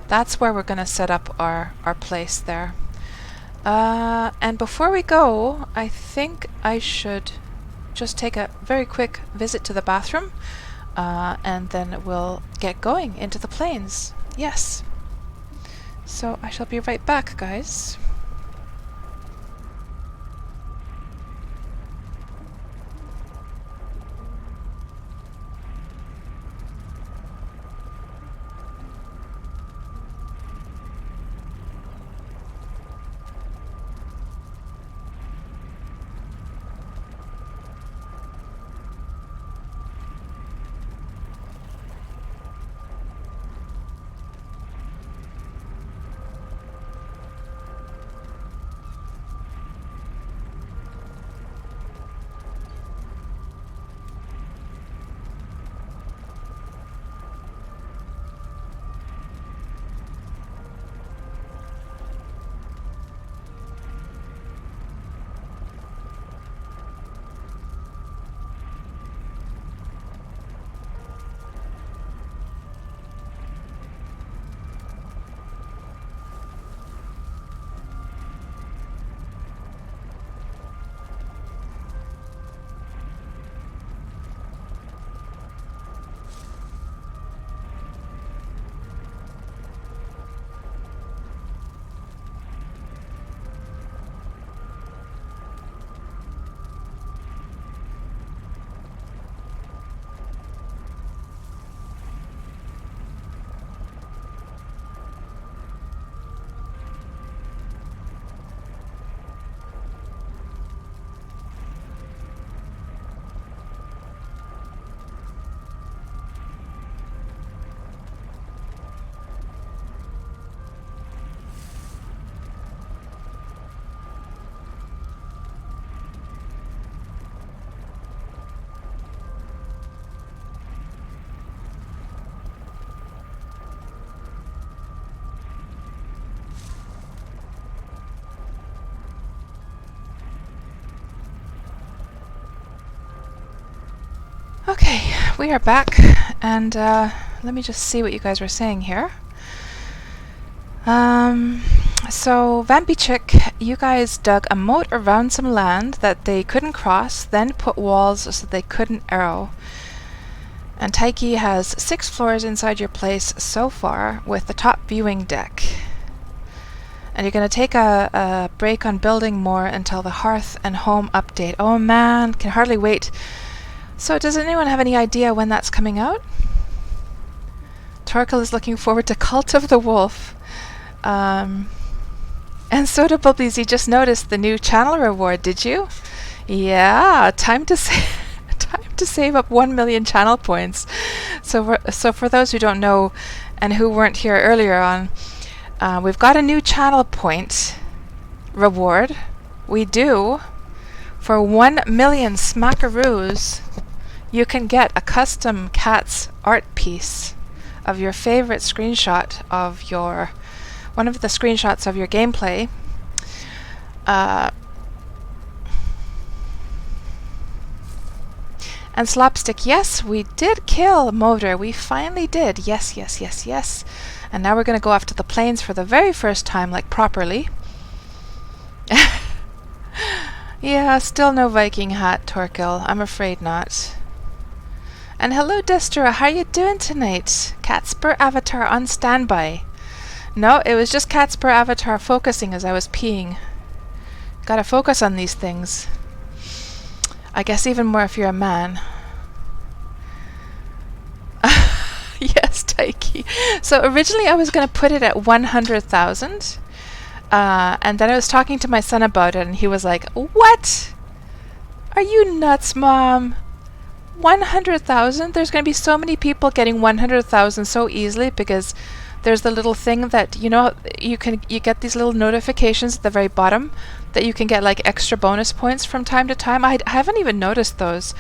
That's where we're gonna set up our place there. And before we go, I think I should just take a very quick visit to the bathroom, and then we'll get going into the plains. Yes. So I shall be right back, guys. Okay, we are back, and let me just see what you guys were saying here. So Vampy Chick, you guys dug a moat around some land that they couldn't cross, then put walls so they couldn't arrow. And Taiki has 6 floors inside your place so far, with the top viewing deck. And you're going to take a break on building more until the hearth and home update. Oh man, can hardly wait. So does anyone have any idea when that's coming out? Torkel is looking forward to Cult of the Wolf. And Soda Bubblies, you just noticed the new channel reward, did you? Yeah, time to save up 1 million channel points. So for those who don't know and who weren't here earlier on, we've got a new channel point reward. We do. For 1 million smackaroos, you can get a custom cat's art piece of your favorite screenshot of your one of the screenshots of your gameplay. And Slapstick, yes, we did kill Motor. We finally did. Yes, yes, yes, yes. And now we're going to go off to the plains for the very first time, like properly. Yeah, still no Viking hat, Torkel. I'm afraid not. And hello, Destra. How you doing tonight? KatsPurr's avatar on standby. No, it was just KatsPurr's avatar focusing as I was peeing. Gotta focus on these things. I guess even more if you're a man. Yes, Taiki. So originally I was going to put it at 100,000. And then I was talking to my son about it, and he was like, "What? Are you nuts, Mom? 100,000? There's going to be so many people getting 100,000 so easily because there's the little thing that, you know, you get these little notifications at the very bottom that you can get like extra bonus points from time to time. I haven't even noticed those."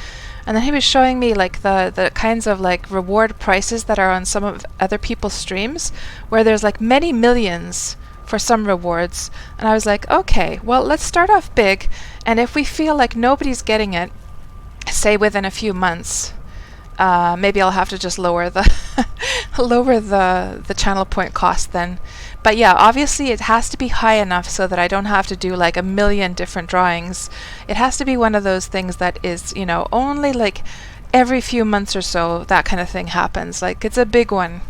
And then he was showing me like the kinds of like reward prices that are on some of other people's streams where there's like many millions for some rewards. And I was like, okay, well, let's start off big, and if we feel like nobody's getting it, say within a few months, maybe I'll have to just lower the lower the channel point cost then. But yeah, obviously it has to be high enough so that I don't have to do like a million different drawings. It has to be one of those things that is, you know, only like every few months or so that kind of thing happens. Like it's a big one.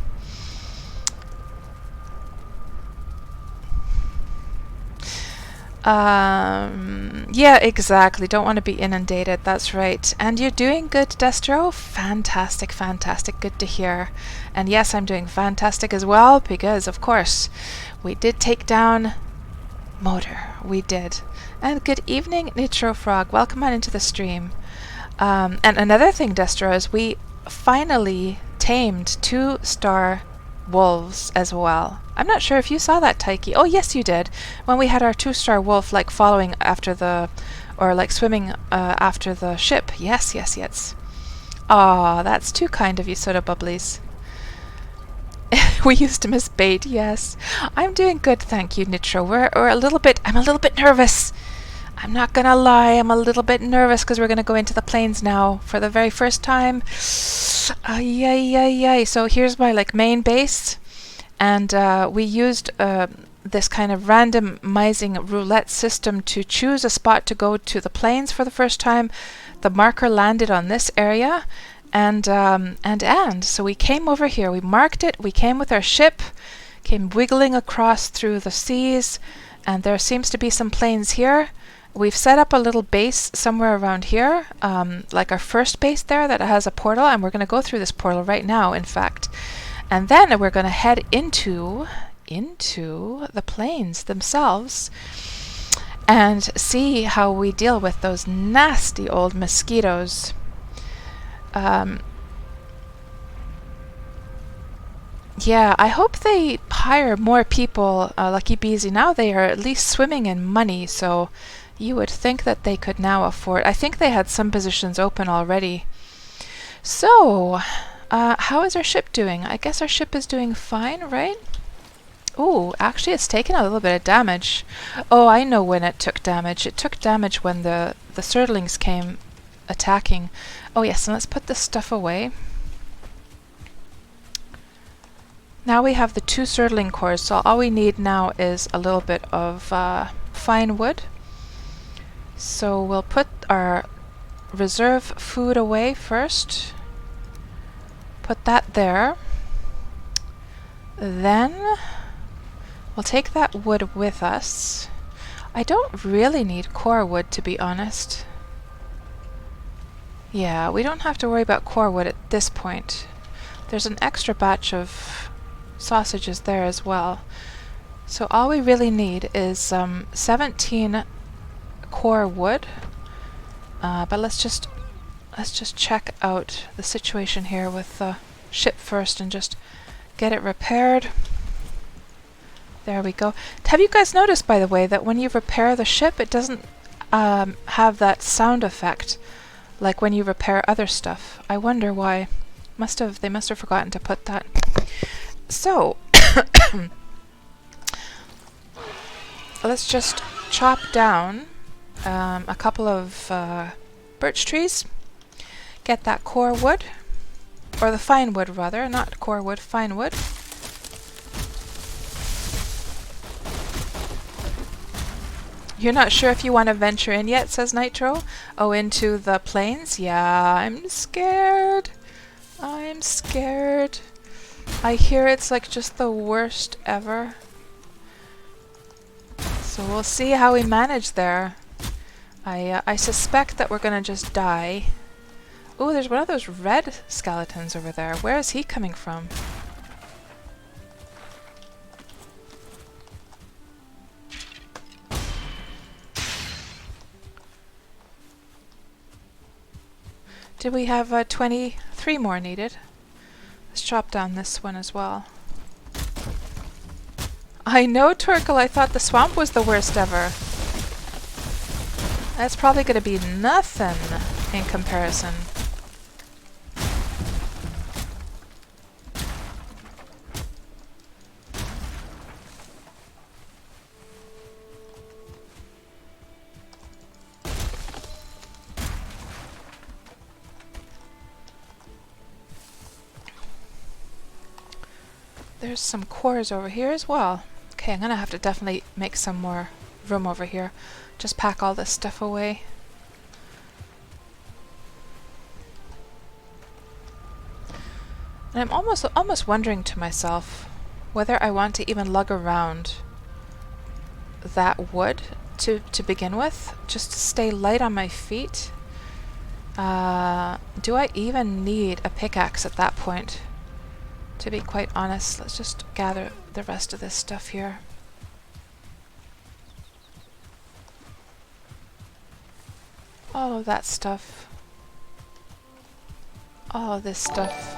Yeah, exactly. Don't want to be inundated. That's right. And you're doing good, Destro. Fantastic, fantastic. Good to hear. And yes, I'm doing fantastic as well because, of course, we did take down Motor. We did. And good evening, Nitro Frog. Welcome on into the stream. And another thing, Destro, is we finally tamed 2-star wolves as well. I'm not sure if you saw that, Taiki. Oh, yes, you did. When we had our 2-star wolf, like, following after the... or, like, swimming after the ship. Yes, yes, yes. Aw, that's too kind of you, Soda Bubblies. We used to miss bait, yes. I'm doing good, thank you, Nitro. We're a little bit... I'm a little bit nervous. I'm not gonna lie, I'm a little bit nervous because we're gonna go into the plains now for the very first time. Yay. So here's my, like, main base. And we used this kind of randomizing roulette system to choose a spot to go to the plains for the first time. The marker landed on this area, and so we came over here. We marked it. We came with our ship, came wiggling across through the seas, and there seems to be some plains here. We've set up a little base somewhere around here, like our first base there that has a portal, and we're going to go through this portal right now, in fact. And then we're going to head into the plains themselves and see how we deal with those nasty old mosquitoes. Yeah, I hope they hire more people, Lucky Beezy. Now they are at least swimming in money, so you would think that they could now afford... I think they had some positions open already. So... how is our ship doing? I guess our ship is doing fine, right? Ooh, actually it's taken a little bit of damage. Oh, I know when it took damage. It took damage when the Surtlings came attacking. Oh yes, and let's put this stuff away. Now we have the 2 surtling cores, so all we need now is a little bit of fine wood. So we'll put our reserve food away first. Put that there. Then we'll take that wood with us. I don't really need core wood, to be honest. Yeah, we don't have to worry about core wood at this point. There's an extra batch of sausages there as well. So all we really need is 17 core wood. But let's just check out the situation here with the ship first and just get it repaired. There we go. Have you guys noticed, by the way, that when you repair the ship, it doesn't have that sound effect like when you repair other stuff? I wonder why. They must have forgotten to put that. So let's just chop down a couple of birch trees. Get that core wood, or the fine wood rather, not core wood, fine wood. You're not sure if you want to venture in yet, says Nitro. Oh, into the plains? Yeah, I'm scared. I'm scared. I hear it's like just the worst ever. So we'll see how we manage there. I suspect that we're gonna just die. Oh, there's one of those red skeletons over there. Where is he coming from? Did we have 23 more needed? Let's chop down this one as well. I know, Turkle, I thought the swamp was the worst ever. That's probably going to be nothing in comparison. There's some cores over here as well. Okay, I'm gonna have to definitely make some more room over here. Just pack all this stuff away. And I'm almost wondering to myself whether I want to even lug around that wood to begin with, just to stay light on my feet. Do I even need a pickaxe at that point? To be quite honest, let's just gather the rest of this stuff here. All of that stuff. All of this stuff.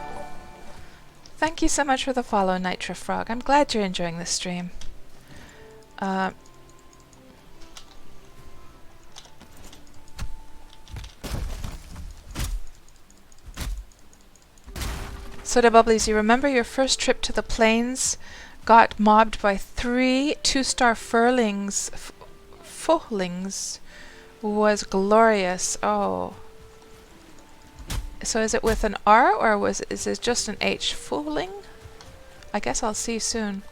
Thank you so much for the follow, Nitro Frog. I'm glad you're enjoying this stream. Soda Bubblies, you remember your first trip to the plains? Got mobbed by 3 2-star furlings. Fuhlings. Was glorious. Oh. So is it with an R or is it just an H? Fuhling? I guess I'll see soon.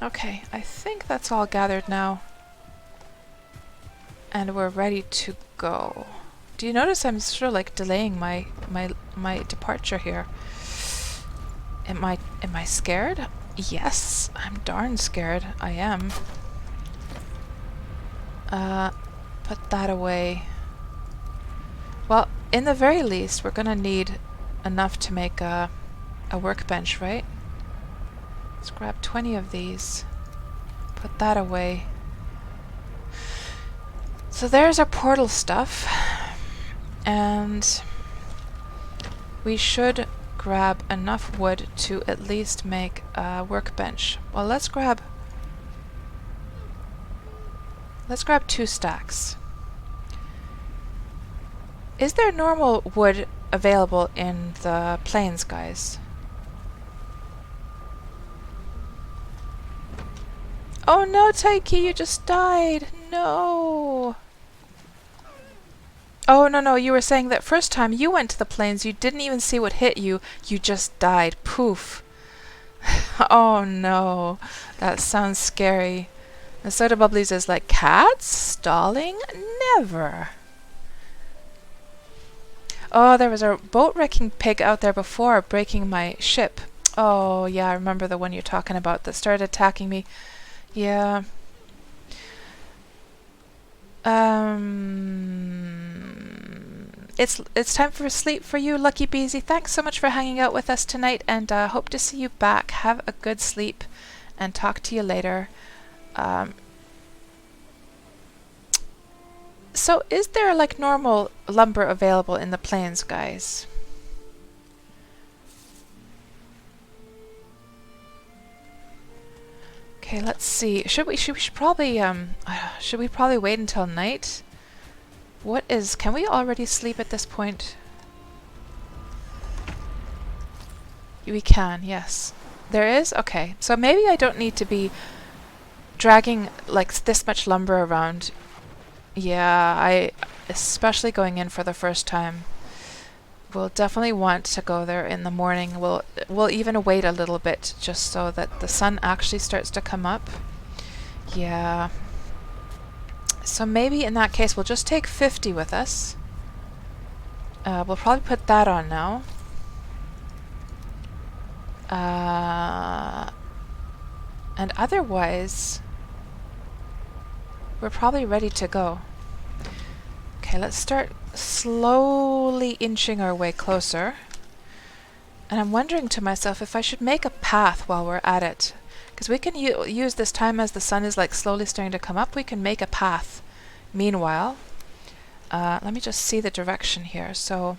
Okay, I think that's all gathered now. And we're ready to go. Do you notice I'm sort of like delaying my departure here? Am I scared? Yes, I'm darn scared. I am. Put that away. Well, in the very least, we're gonna need enough to make a workbench, right? Let's grab 20 of these. Put that away. So there's our portal stuff. And we should grab enough wood to at least make a workbench. Well, let's grab 2 stacks. Is there normal wood available in the plains, guys? Oh no, Taiki, you just died! No! Oh, no, no, you were saying that first time you went to the plains, you didn't even see what hit you. You just died. Poof. Oh, no. That sounds scary. And Soda Bubblies is like, cats? Stalling? Never. Oh, there was a boat-wrecking pig out there before, breaking my ship. Oh, yeah, I remember the one you're talking about that started attacking me. Yeah. It's time for sleep for you, Lucky Beezy. Thanks so much for hanging out with us tonight, and hope to see you back. Have a good sleep, and talk to you later. So, is there like normal lumber available in the plains, guys? Okay, let's see. Should we probably should we probably wait until night? Can we already sleep at this point? We can, yes. There is? Okay. So maybe I don't need to be dragging like this much lumber around. Yeah, especially going in for the first time. We'll definitely want to go there in the morning. We'll even wait a little bit just so that the sun actually starts to come up. Yeah. So maybe in that case we'll just take 50 with us. We'll probably put that on now. And otherwise, we're probably ready to go. Okay, let's start slowly inching our way closer. And I'm wondering to myself if I should make a path while we're at it. Because we can use this time as the sun is like slowly starting to come up, we can make a path. Meanwhile, let me just see the direction here. And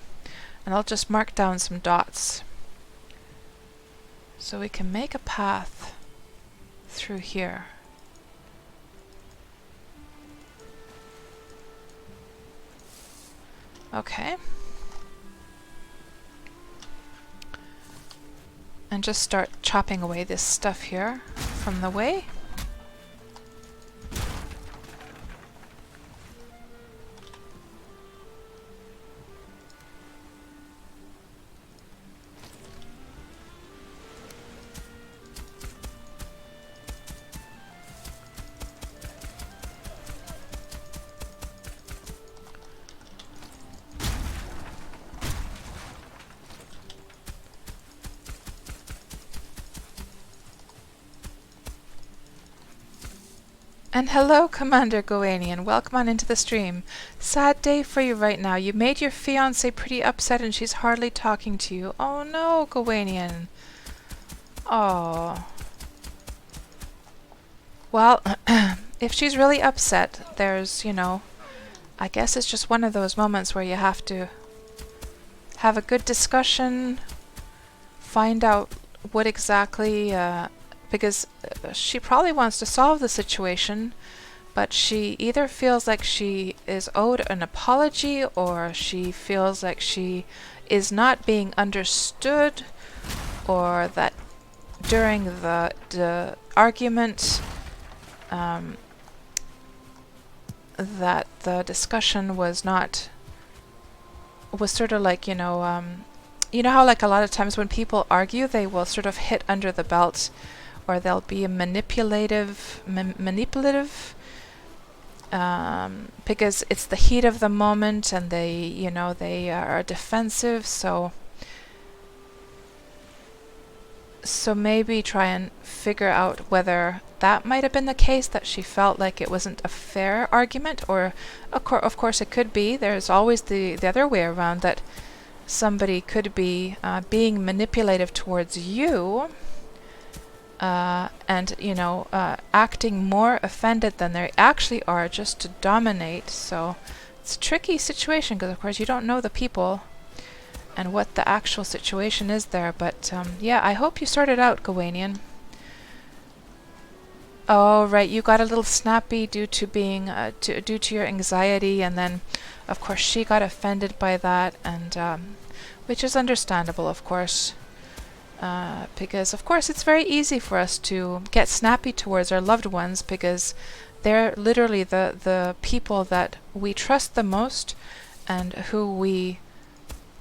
I'll just mark down some dots. So we can make a path through here. Okay. And just start chopping away this stuff here from the way. And hello, Commander Goanian. Welcome on into the stream. Sad day for you right now. You made your fiancée pretty upset and she's hardly talking to you. Oh no, Goanian. Oh. Well, if she's really upset, there's, I guess it's just one of those moments where you have to have a good discussion, find out what exactly, because she probably wants to solve the situation, but she either feels like she is owed an apology or she feels like she is not being understood, or that during the argument that the discussion was sort of like, you know how like a lot of times when people argue they will sort of hit under the belt, or they'll be manipulative because it's the heat of the moment and they are defensive, so maybe try and figure out whether that might have been the case, that she felt like it wasn't a fair argument, or of course it could be. There's always the other way around, that somebody could be being manipulative towards you, and acting more offended than they actually are, just to dominate. So it's a tricky situation because of course you don't know the people and what the actual situation is there, but yeah, I hope you sort it out, Gawainian. Oh, right, you got a little snappy due to being due to your anxiety, and then of course she got offended by that, and which is understandable, of course, because of course it's very easy for us to get snappy towards our loved ones, because they're literally the people that we trust the most, and who we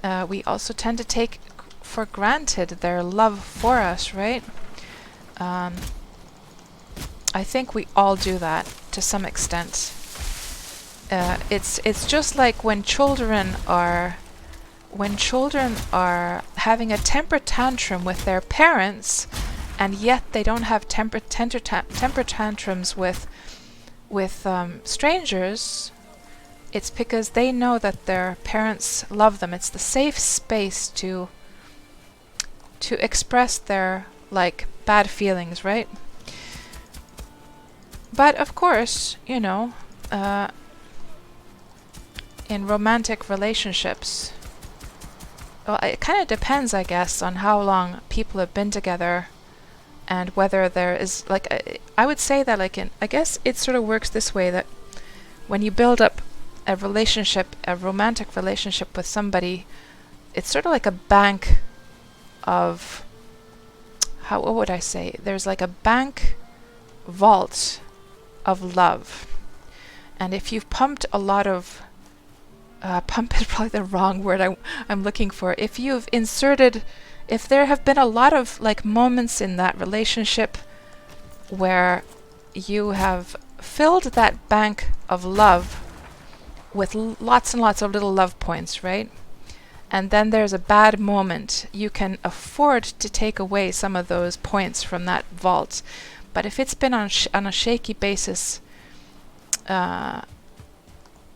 also tend to take for granted their love for us, right? I think we all do that to some extent. It's just like when children are having a temper tantrum with their parents, and yet they don't have temper tantrums with strangers. It's because they know that their parents love them. It's the safe space to express their like bad feelings, right? But of course, you know, in romantic relationships, well, it kind of depends, I guess, on how long people have been together, and whether there is like I would say that like I guess it sort of works this way, that when you build up a relationship, a romantic relationship with somebody, it's sort of like a bank of what would I say? There's like a bank vault of love, and if you've pumped a lot of pump is probably the wrong word I'm looking for. If there have been a lot of like moments in that relationship where you have filled that bank of love with lots and lots of little love points, right? And then there's a bad moment, you can afford to take away some of those points from that vault. But if it's been on a shaky basis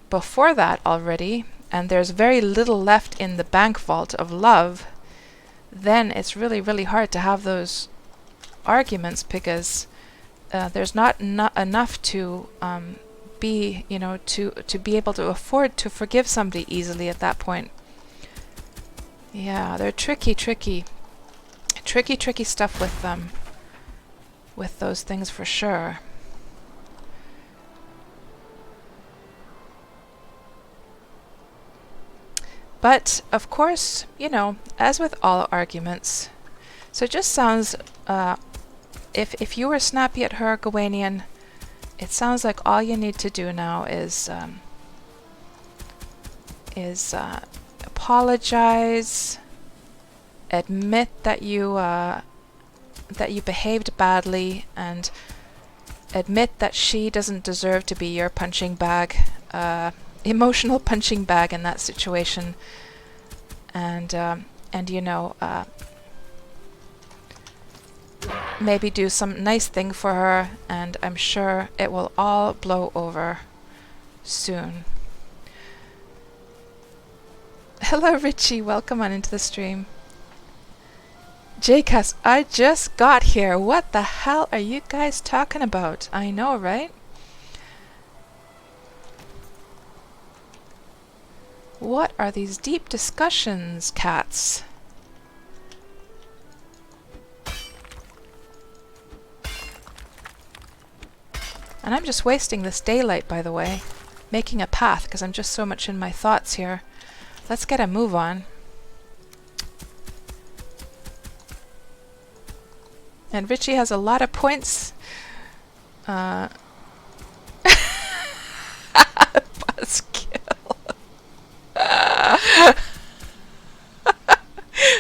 before that already, and there's very little left in the bank vault of love, then it's really, really hard to have those arguments, because there's not enough to be, you know, to be able to afford to forgive somebody easily at that point. Yeah, they're tricky stuff with them, with those things for sure. But, of course, you know, as with all arguments, so it just sounds, if you were snappy at her, Gawainian, it sounds like all you need to do now is apologize, admit that you behaved badly, and admit that she doesn't deserve to be your punching bag, emotional punching bag in that situation, and you know, maybe do some nice thing for her, and I'm sure it will all blow over soon. Hello Richie, welcome on into the stream. JCast, I just got here. What the hell are you guys talking about? I know, right? What are these deep discussions, cats? And I'm just wasting this daylight, by the way, making a path, because I'm just so much in my thoughts here. Let's get a move on. And Richie has a lot of points. Buzzkill.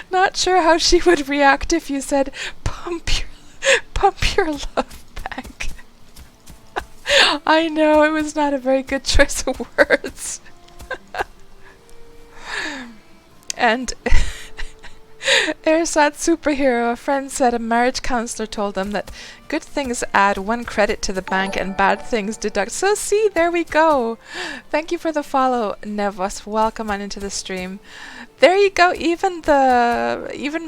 Not sure how she would react if you said, pump your love bank. I know, it was not a very good choice of words. And Airsat Superhero, a friend said a marriage counselor told them that good things add 1 credit to the bank and bad things deduct. So see, there we go. Thank you for the follow, Nevos. Welcome on into the stream. There you go. Even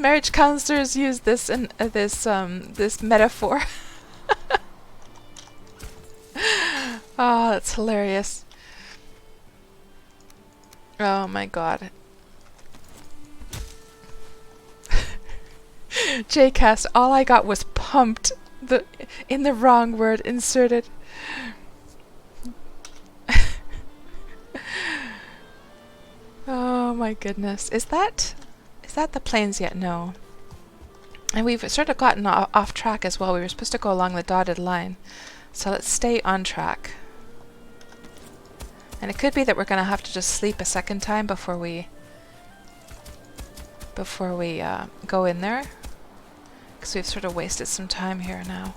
marriage counselors use this in this metaphor. Oh, that's hilarious. Oh my god. JCast, all I got was pumped, in the wrong word inserted. Oh my goodness. Is that the planes yet? No. And we've sort of gotten off track as well. We were supposed to go along the dotted line. So let's stay on track. And it could be that we're going to have to just sleep a second time before we go in there. Because we've sort of wasted some time here now.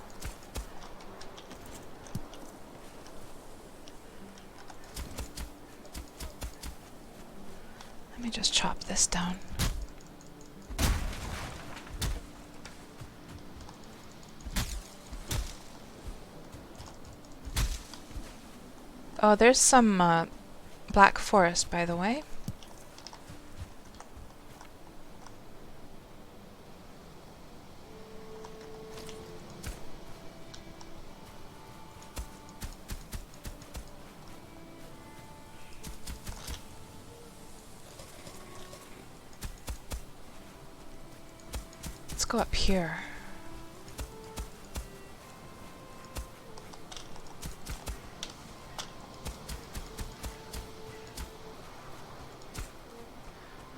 Let me just chop this down. Oh, there's some black forest, by the way. Let's go up here.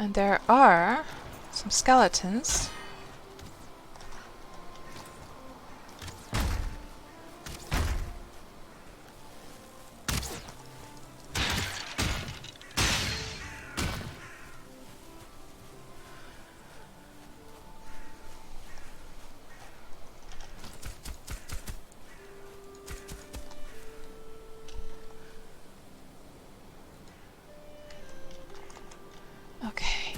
And there are some skeletons. Okay.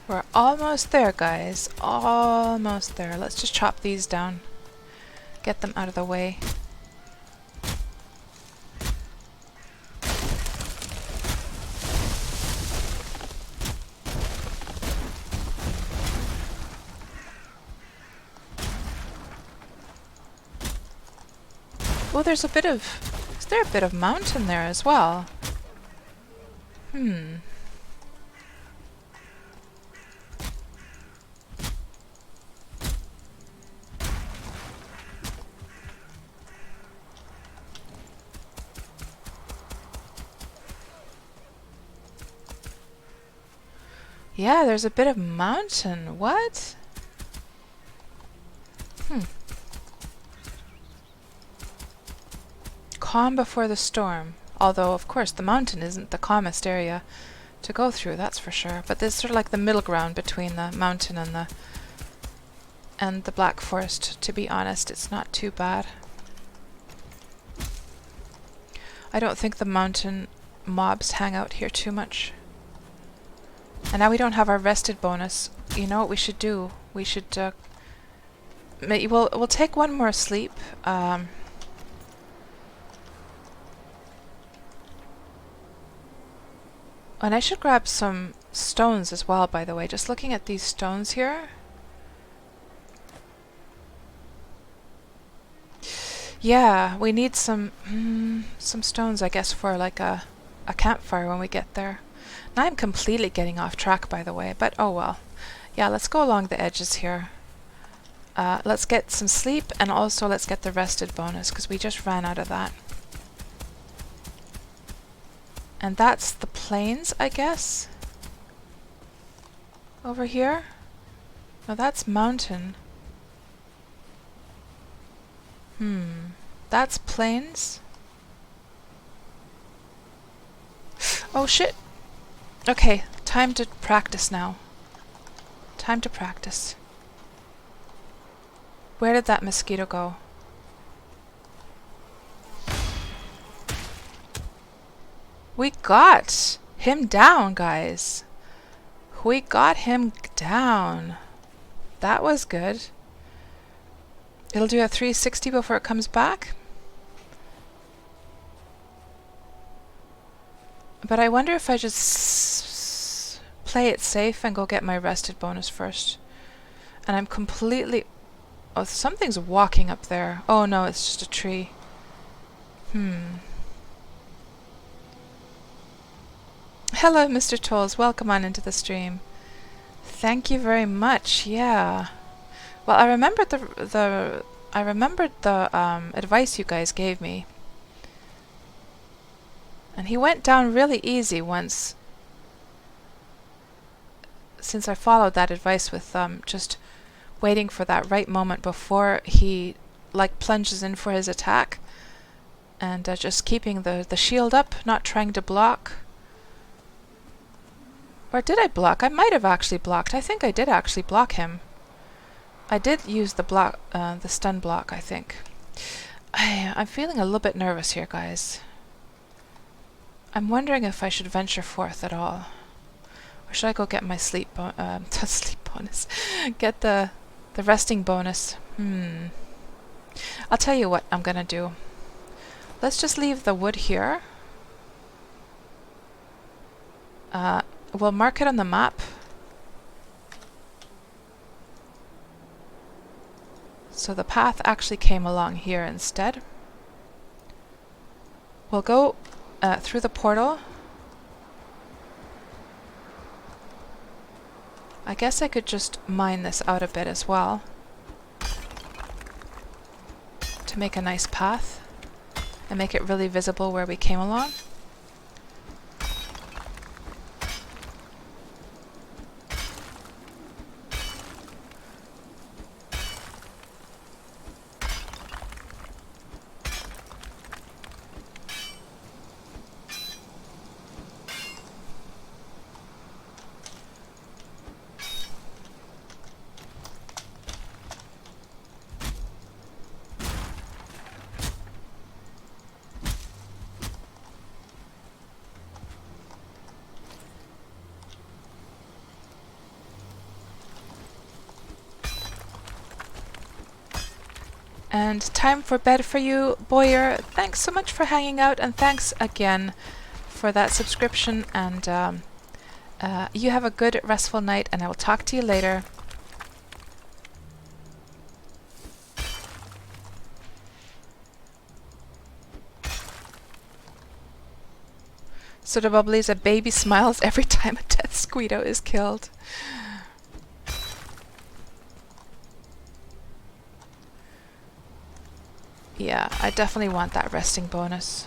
We're almost there, guys. Almost there. Let's just chop these down. Get them out of the way. Well, there's a bit of... Is there a bit of mountain there as well? Yeah, there's a bit of mountain. What? Calm before the storm. Although, of course, the mountain isn't the calmest area to go through, that's for sure. But there's sort of like the middle ground between the mountain and the Black Forest. To be honest, it's not too bad. I don't think the mountain mobs hang out here too much. And now we don't have our rested bonus. You know what we should do? We should... we'll take one more sleep. And I should grab some stones as well, by the way. Just looking at these stones here. Yeah, we need some stones, I guess, for like a campfire when we get there. Now I'm completely getting off track, by the way, but oh well. Yeah, let's go along the edges here. Let's get some sleep, and also let's get the rested bonus, because we just ran out of that. And that's the plains, I guess? Over here? No, that's mountain. That's plains? Oh shit! Okay, time to practice now. Time to practice. Where did that mosquito go? We got him down, guys. We got him down. That was good. It'll do a 360 before it comes back. But I wonder if I just play it safe and go get my rested bonus first. And I'm completely... Oh, something's walking up there. Oh no, it's just a tree. Hello, Mr. Tolls. Welcome on into the stream. Thank you very much. Yeah. Well, I remembered the advice you guys gave me. And he went down really easy once, since I followed that advice with just waiting for that right moment before he like plunges in for his attack. And just keeping the shield up, not trying to block. Or did I block? I might have actually blocked. I think I did actually block him. I did use the stun block, I think. I'm feeling a little bit nervous here, guys. I'm wondering if I should venture forth at all. Or should I go get my sleep bonus? Get the resting bonus. I'll tell you what I'm gonna do. Let's just leave the wood here. We'll mark it on the map. So the path actually came along here instead. We'll go through the portal. I guess I could just mine this out a bit as well to make a nice path and make it really visible where we came along. And time for bed for you, Boyer. Thanks so much for hanging out, and thanks again for that subscription. And you have a good, restful night, and I will talk to you later. Soda Bubbly's a baby smiles every time a death Squeedo is killed. Yeah, I definitely want that resting bonus.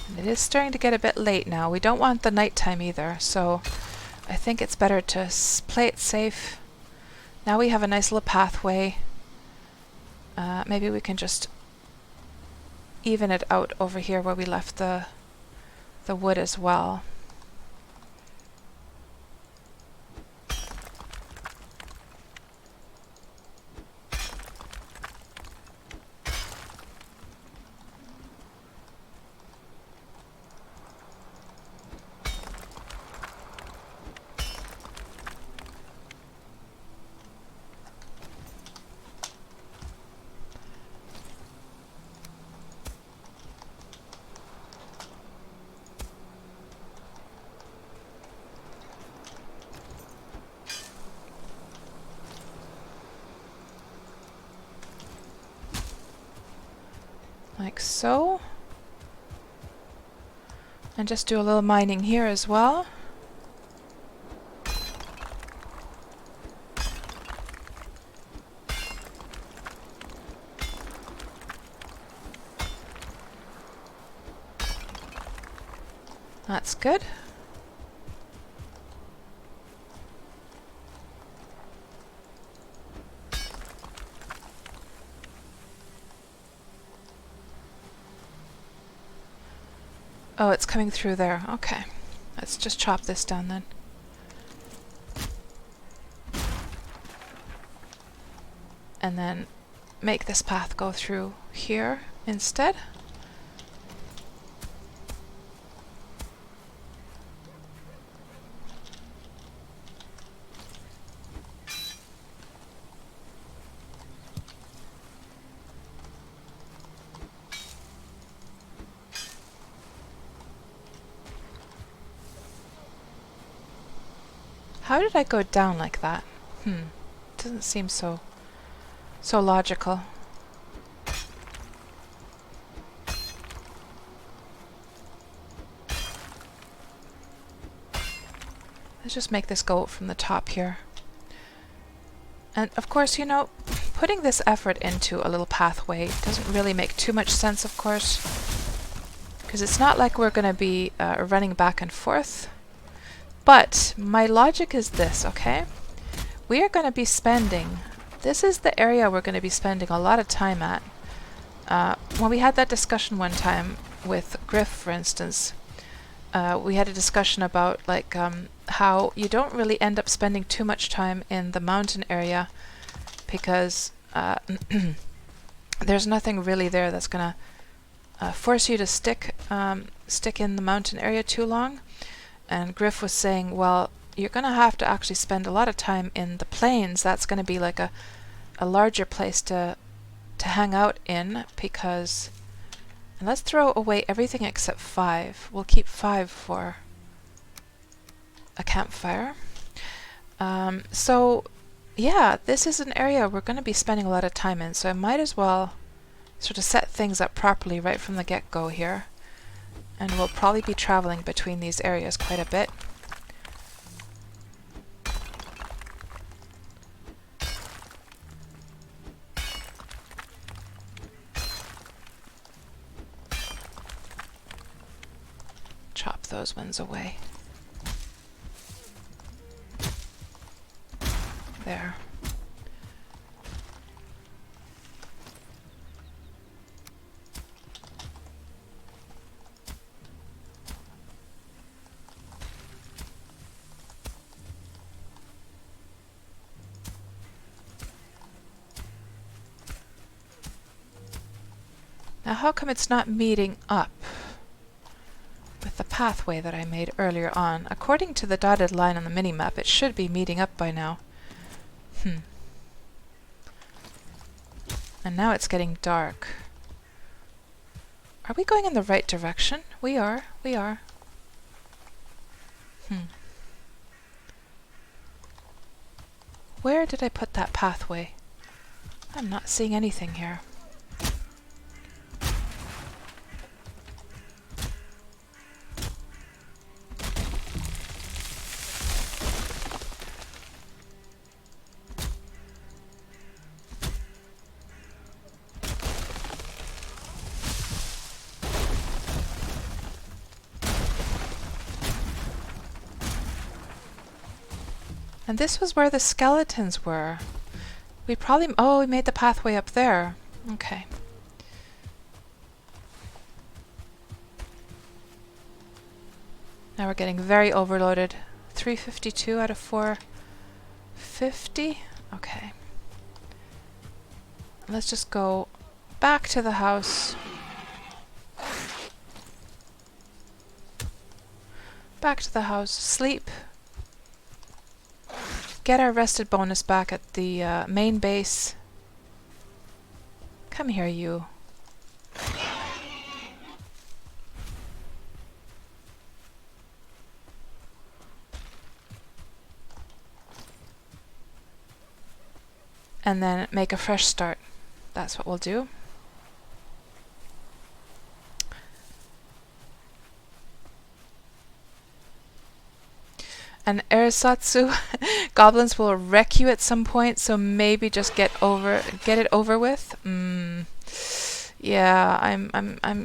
And it is starting to get a bit late now. We don't want the nighttime either, so I think it's better to play it safe. Now we have a nice little pathway. Maybe we can just even it out over here where we left the wood as well. Like so. And just do a little mining here as well. That's good. Oh, it's coming through there. Okay. Let's just chop this down then. And then make this path go through here instead. How did I go down like that? Doesn't seem so logical. Let's just make this go from the top here. And of course, you know, putting this effort into a little pathway doesn't really make too much sense, of course, because it's not like we're going to be running back and forth. But my logic is this, okay? We are going to be spending... This is the area we're going to be spending a lot of time at. When we had that discussion one time with Griff, for instance, we had a discussion about like how you don't really end up spending too much time in the mountain area because there's nothing really there that's going to force you to stick in the mountain area too long. And Griff was saying, well, you're going to have to actually spend a lot of time in the plains. That's going to be like a larger place to hang out in because... And let's throw away everything except 5. We'll keep 5 for a campfire. So, yeah, this is an area we're going to be spending a lot of time in, so I might as well sort of set things up properly right from the get-go here. And we'll probably be traveling between these areas quite a bit. Chop those ones away. There. Now how come it's not meeting up with the pathway that I made earlier on? According to the dotted line on the minimap, it should be meeting up by now. And now it's getting dark. Are we going in the right direction? We are. Where did I put that pathway? I'm not seeing anything here. And this was where the skeletons were. We probably... Oh, we made the pathway up there. Okay. Now we're getting very overloaded. 352 out of 450? Okay. Let's just go back to the house. Back to the house. Sleep. Get our rested bonus back at the main base. Come here, you. And then make a fresh start. That's what we'll do. And Erisatsu, goblins will wreck you at some point, so maybe just get it over with. Yeah,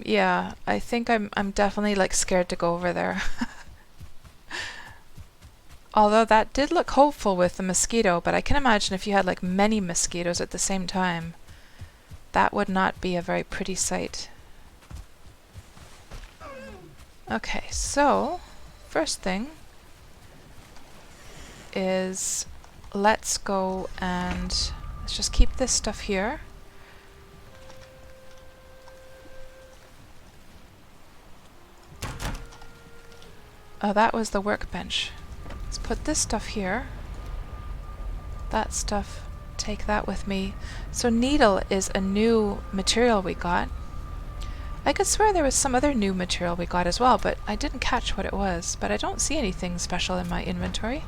yeah, I think I'm definitely like scared to go over there. Although that did look hopeful with the mosquito, but I can imagine if you had like many mosquitoes at the same time, that would not be a very pretty sight. Okay, so first thing is let's go and let's just keep this stuff here. Oh, that was the workbench. Let's put this stuff here. That stuff, take that with me. So needle is a new material we got. I could swear there was some other new material we got as well, but I didn't catch what it was. But I don't see anything special in my inventory.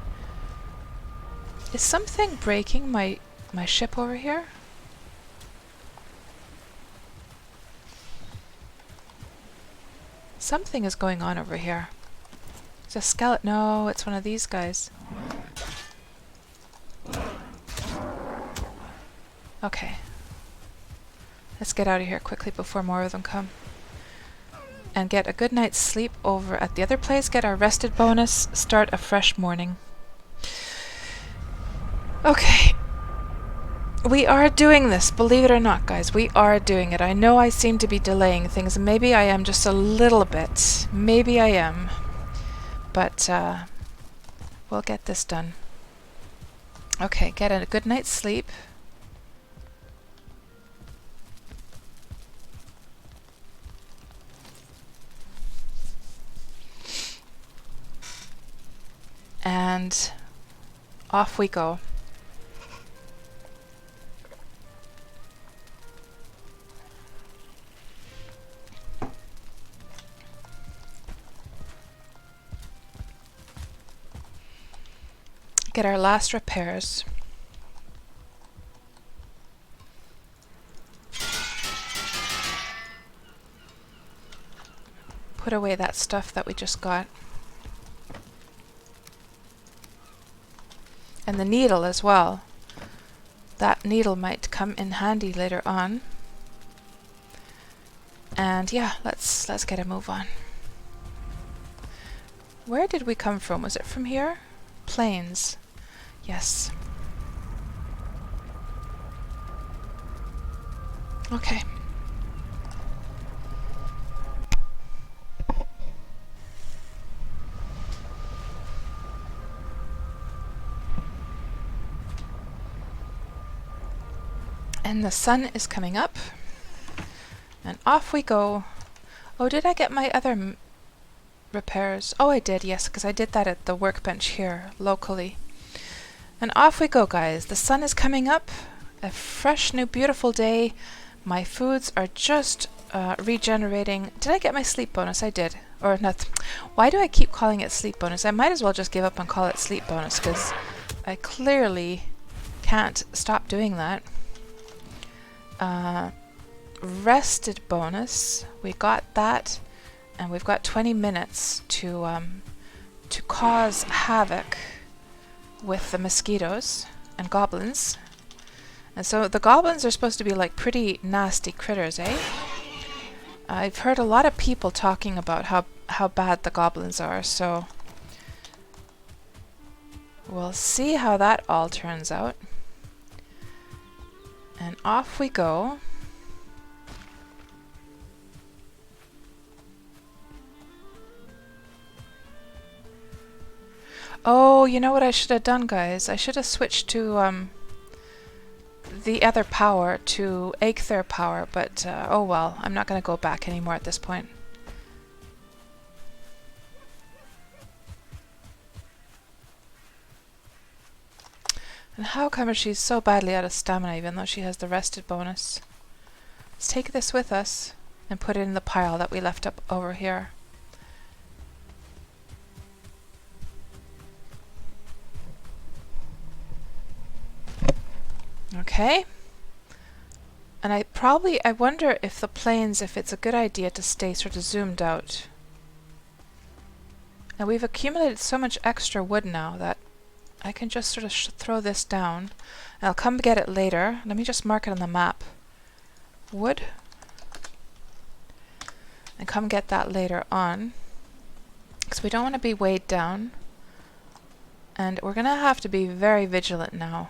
Is something breaking my ship over here? Something is going on over here. It's a skeleton. No, it's one of these guys. Okay. Let's get out of here quickly before more of them come. and get a good night's sleep over at the other place, get our rested bonus, start a fresh morning. Okay. We are doing this, believe it or not, guys. We are doing it. I know I seem to be delaying things. Maybe I am just a little bit. Maybe I am. But we'll get this done. Okay, get a good night's sleep. And off we go. Get our last repairs. Put away that stuff that we just got. And the needle as well. That needle might come in handy later on. And yeah, let's get a move on. Where did we come from? Was it from here? Plains. Yes. Okay. And the sun is coming up. And off we go. Oh, did I get my other repairs? Oh, I did, yes, because I did that at the workbench here, locally. And off we go, guys. The sun is coming up. A fresh, new, beautiful day. My foods are just regenerating. Did I get my sleep bonus? I did. Or not. Why do I keep calling it sleep bonus? I might as well just give up and call it sleep bonus, because I clearly can't stop doing that. Rested bonus. We got that. And we've got 20 minutes to cause havoc with the mosquitoes and goblins. And so the goblins are supposed to be like pretty nasty critters, eh? I've heard a lot of people talking about how bad the goblins are, so we'll see how that all turns out. And off we go. Oh, you know what I should have done, guys? I should have switched to the other power, to Aether power, but oh well, I'm not going to go back anymore at this point. And how come she's so badly out of stamina even though she has the rested bonus? Let's take this with us and put it in the pile that we left up over here. Okay. And I wonder if the plains, if it's a good idea to stay sort of zoomed out. And we've accumulated so much extra wood now that I can just sort of throw this down. And I'll come get it later. Let me just mark it on the map. Wood. And come get that later on. Because we don't want to be weighed down. And we're going to have to be very vigilant now.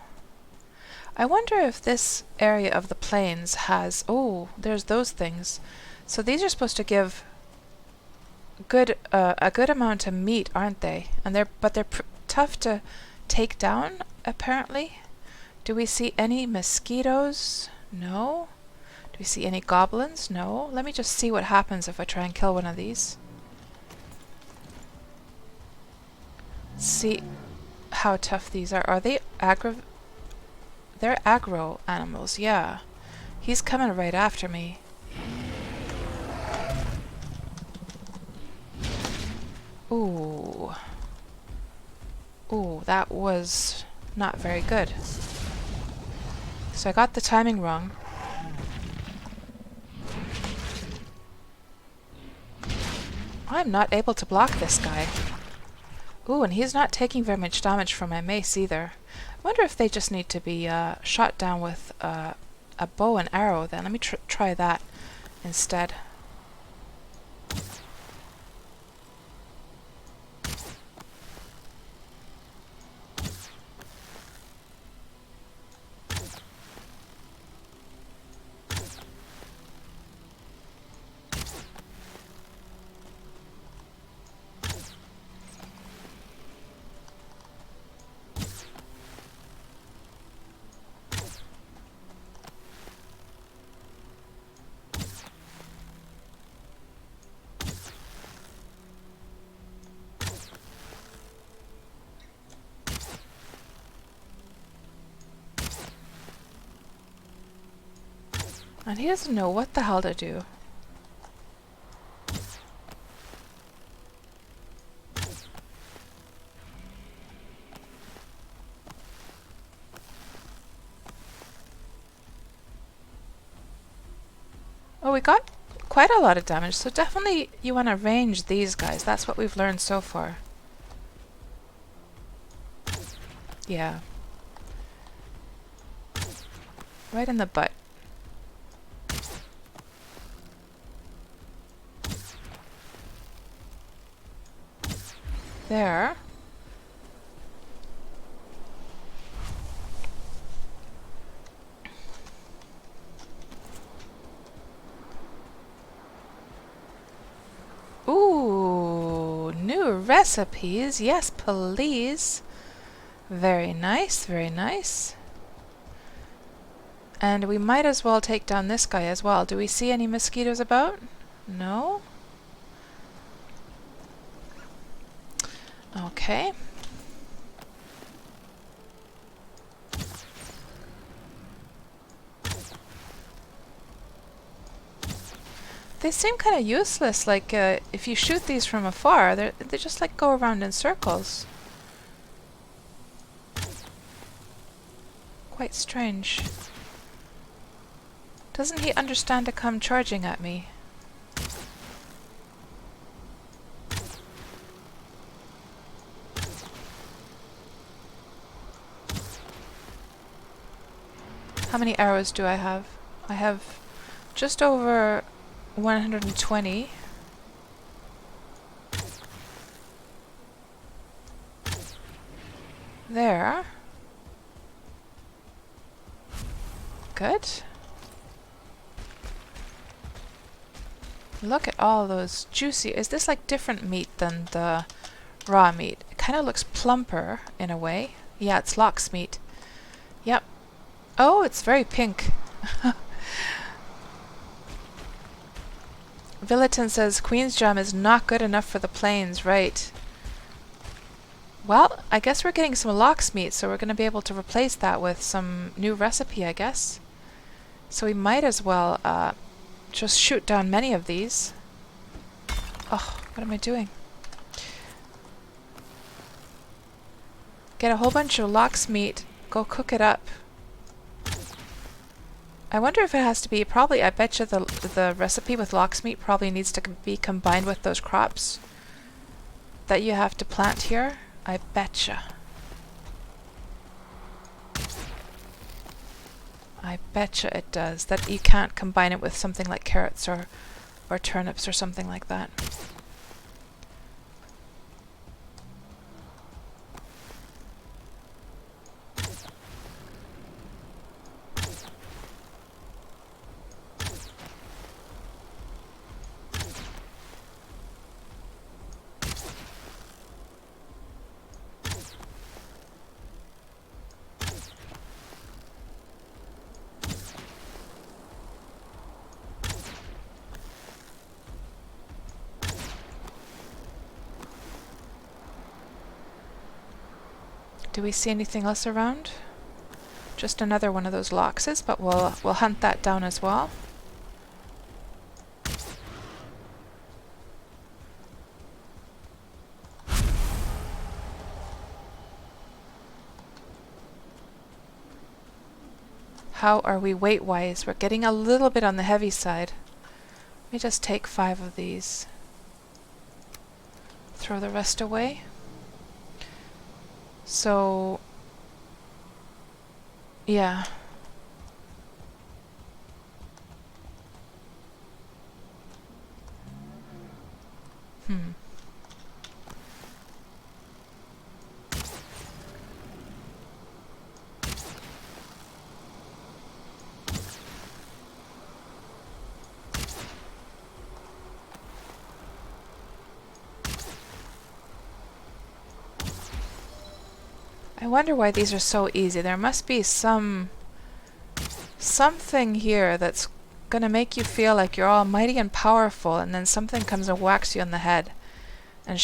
I wonder if this area of the plains has... Oh, there's those things. So these are supposed to give a good amount of meat, aren't they? And they're tough to take down, apparently. Do we see any mosquitoes? No. Do we see any goblins? No. Let me just see what happens if I try and kill one of these. See how tough these are. Are they aggro? They're aggro animals, yeah. He's coming right after me. Ooh. Ooh, that was not very good. So I got the timing wrong. I'm not able to block this guy. Ooh, and he's not taking very much damage from my mace either. I wonder if they just need to be shot down with a bow and arrow then. Let me try that instead. And he doesn't know what the hell to do. Oh, we got quite a lot of damage, so definitely you want to range these guys. That's what we've learned so far. Yeah. Right in the butt. There. Ooh, new recipes. Yes, please. Very nice, very nice. And we might as well take down this guy as well. Do we see any mosquitoes about? No? Okay. They seem kind of useless, like if you shoot these from afar, they just like go around in circles. Quite strange. Doesn't he understand to come charging at me? How many arrows do I have? I have just over 120. There. Good. Look at all those juicy... Is this like different meat than the raw meat? It kind of looks plumper in a way. Yeah, it's lox meat. Yep. Oh, it's very pink. Villeton says Queen's Jam is not good enough for the plains, right? Well, I guess we're getting some lox meat, so we're going to be able to replace that with some new recipe, I guess. So we might as well just shoot down many of these. Oh, what am I doing? Get a whole bunch of lox meat, go cook it up. I wonder if it has to be, probably, I bet you the recipe with lox meat probably needs to be combined with those crops that you have to plant here. I betcha. I betcha it does. That you can't combine it with something like carrots or turnips or something like that. Do we see anything else around? Just another one of those loxes, but we'll hunt that down as well. How are we weight-wise? We're getting a little bit on the heavy side. Let me just take 5 of these. Throw the rest away. So, yeah. I wonder why these are so easy. There must be something here that's gonna make you feel like you're almighty and powerful, and then something comes and whacks you on the head and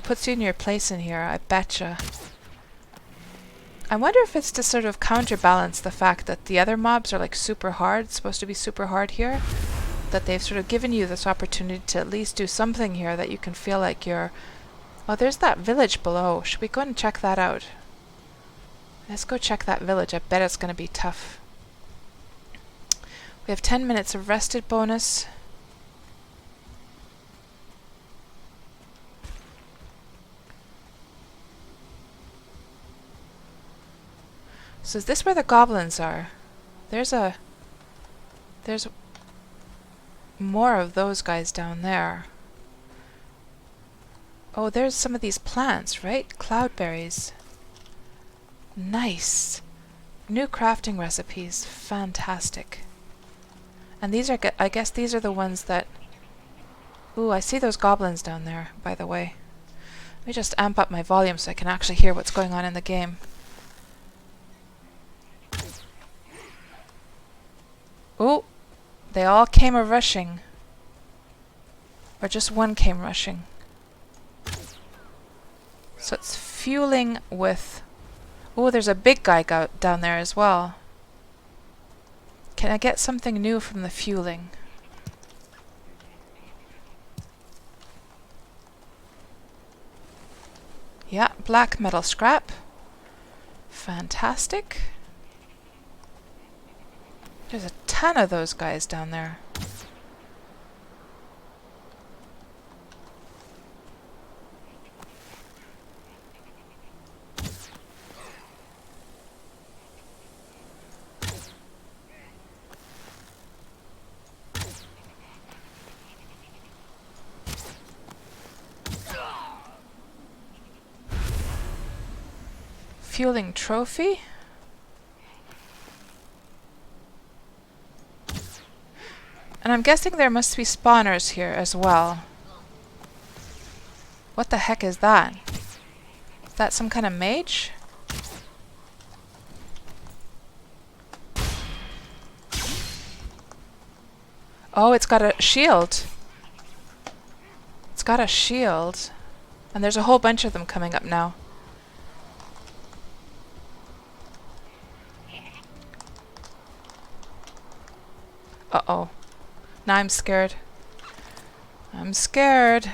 puts you in your place in here. I betcha. I wonder if it's to sort of counterbalance the fact that the other mobs are like super hard, supposed to be super hard here, that they've sort of given you this opportunity to at least do something here that you can feel like you're... Oh, there's that village below. Should we go and check that out? Let's go check that village. I bet it's going to be tough. We have 10 minutes of rested bonus. So is this where the goblins are? There's more of those guys down there. Oh, there's some of these plants, right? Cloudberries. Nice. New crafting recipes. Fantastic. And these are, I guess these are the ones that... Ooh, I see those goblins down there, by the way. Let me just amp up my volume so I can actually hear what's going on in the game. Ooh, they all came a-rushing. Or just one came rushing. So it's fueling with... Ooh, there's a big guy down there as well. Can I get something new from the fueling? Yeah, black metal scrap. Fantastic. There's a ton of those guys down there. Fueling trophy. And I'm guessing there must be spawners here as well. What the heck is that? Is that some kind of mage? Oh, it's got a shield. It's got a shield. And there's a whole bunch of them coming up now. Uh-oh. Now I'm scared. I'm scared.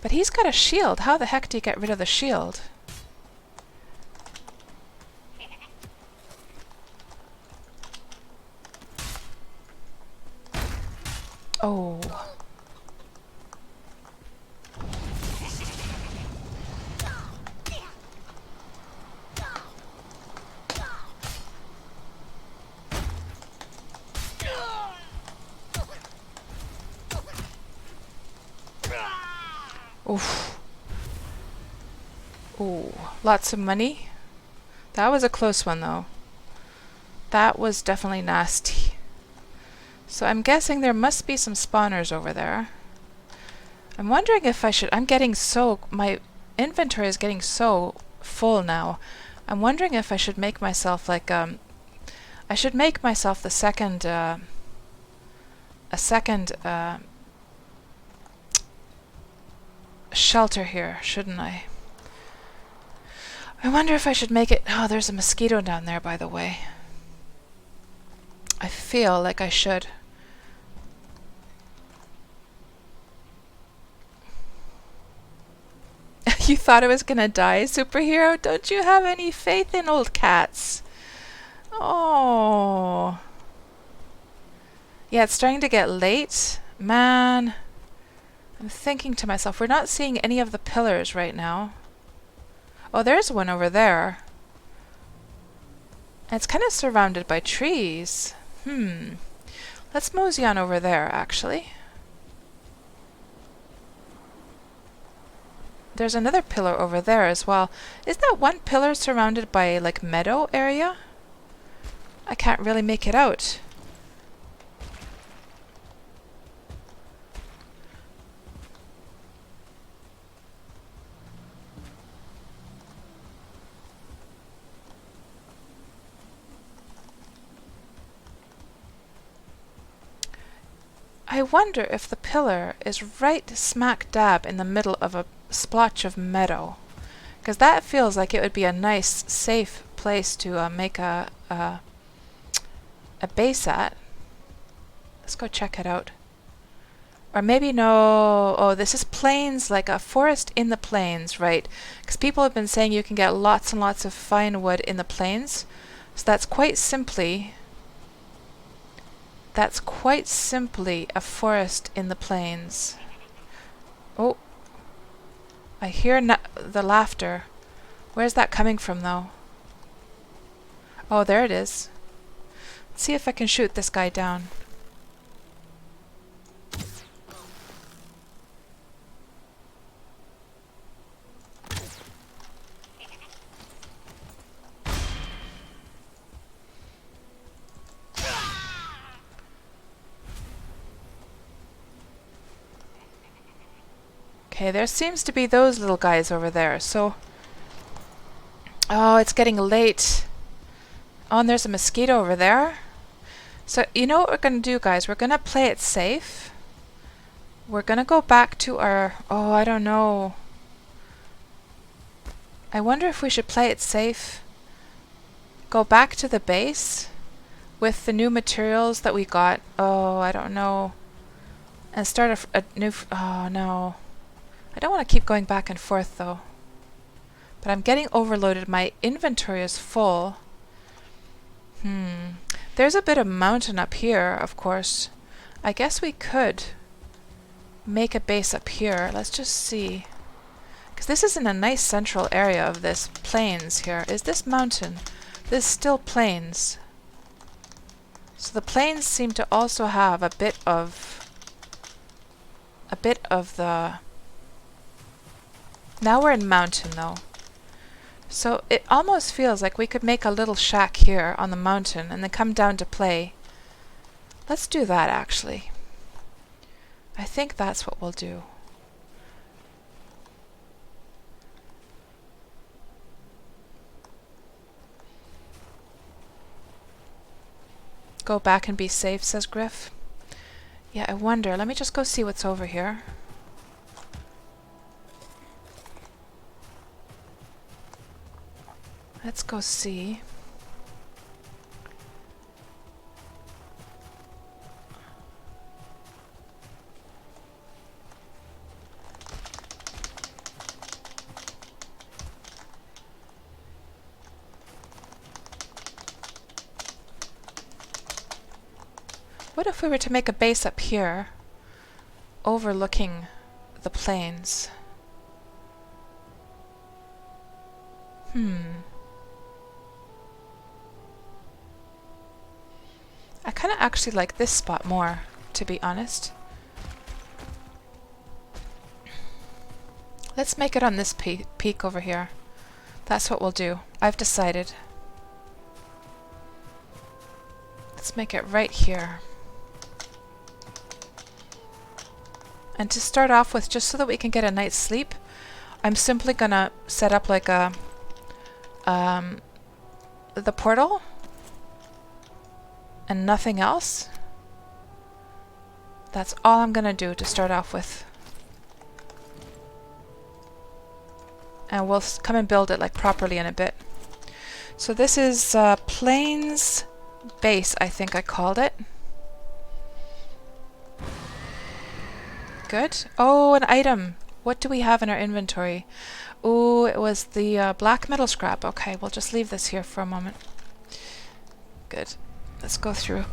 But he's got a shield. How the heck do you get rid of the shield? Oh. Oof. Ooh, lots of money. That was a close one, though. That was definitely nasty. So I'm guessing there must be some spawners over there. I'm wondering if I should... I'm getting so... My inventory is getting so full now. I'm wondering if I should make myself like... I should make myself the second... a second... shelter here, shouldn't I? I wonder if I should make it... Oh, there's a mosquito down there, by the way. I feel like I should. You thought I was gonna die, superhero? Don't you have any faith in old cats? Oh. Yeah, it's starting to get late. Man. I'm thinking to myself, we're not seeing any of the pillars right now. Oh, there's one over there. And it's kind of surrounded by trees. Let's mosey on over there, actually. There's another pillar over there as well. Is that one pillar surrounded by, like, meadow area? I can't really make it out. I wonder if the pillar is right smack dab in the middle of a splotch of meadow. Because that feels like it would be a nice, safe place to make a base at. Let's go check it out. Or maybe no, oh, this is plains, like a forest in the plains, right? Because people have been saying you can get lots and lots of fine wood in the plains. So that's quite simply a forest in the plains. Oh, I hear the laughter. Where's that coming from, though? Oh, there it is. Let's see if I can shoot this guy down. Okay, there seems to be those little guys over there, so... Oh, it's getting late. Oh, and there's a mosquito over there. So, you know what we're going to do, guys? We're going to play it safe. We're going to go back to our... Oh, I don't know. I wonder if we should play it safe. Go back to the base with the new materials that we got. Oh, I don't know. And start a new... Oh, no. I don't want to keep going back and forth, though. But I'm getting overloaded. My inventory is full. There's a bit of mountain up here, of course. I guess we could make a base up here. Let's just see. Because this is in a nice central area of this plains here. Is this mountain? This is still plains. So the plains seem to also have a bit of the... Now we're in mountain, though. So it almost feels like we could make a little shack here on the mountain and then come down to play. Let's do that, actually. I think that's what we'll do. Go back and be safe, says Griff. Yeah, I wonder. Let me just go see what's over here. Let's go see. What if we were to make a base up here, overlooking the plains? I kind of actually like this spot more, to be honest. Let's make it on this peak over here. That's what we'll do. I've decided. Let's make it right here. And to start off with, just so that we can get a night's sleep, I'm simply gonna set up like a the portal and nothing else. That's all I'm gonna do to start off with. And we'll come and build it like properly in a bit. So this is Plains Base, I think I called it. Good. Oh, an item. What do we have in our inventory? Oh, it was the black metal scrap. Okay, we'll just leave this here for a moment. Good. Let's go through.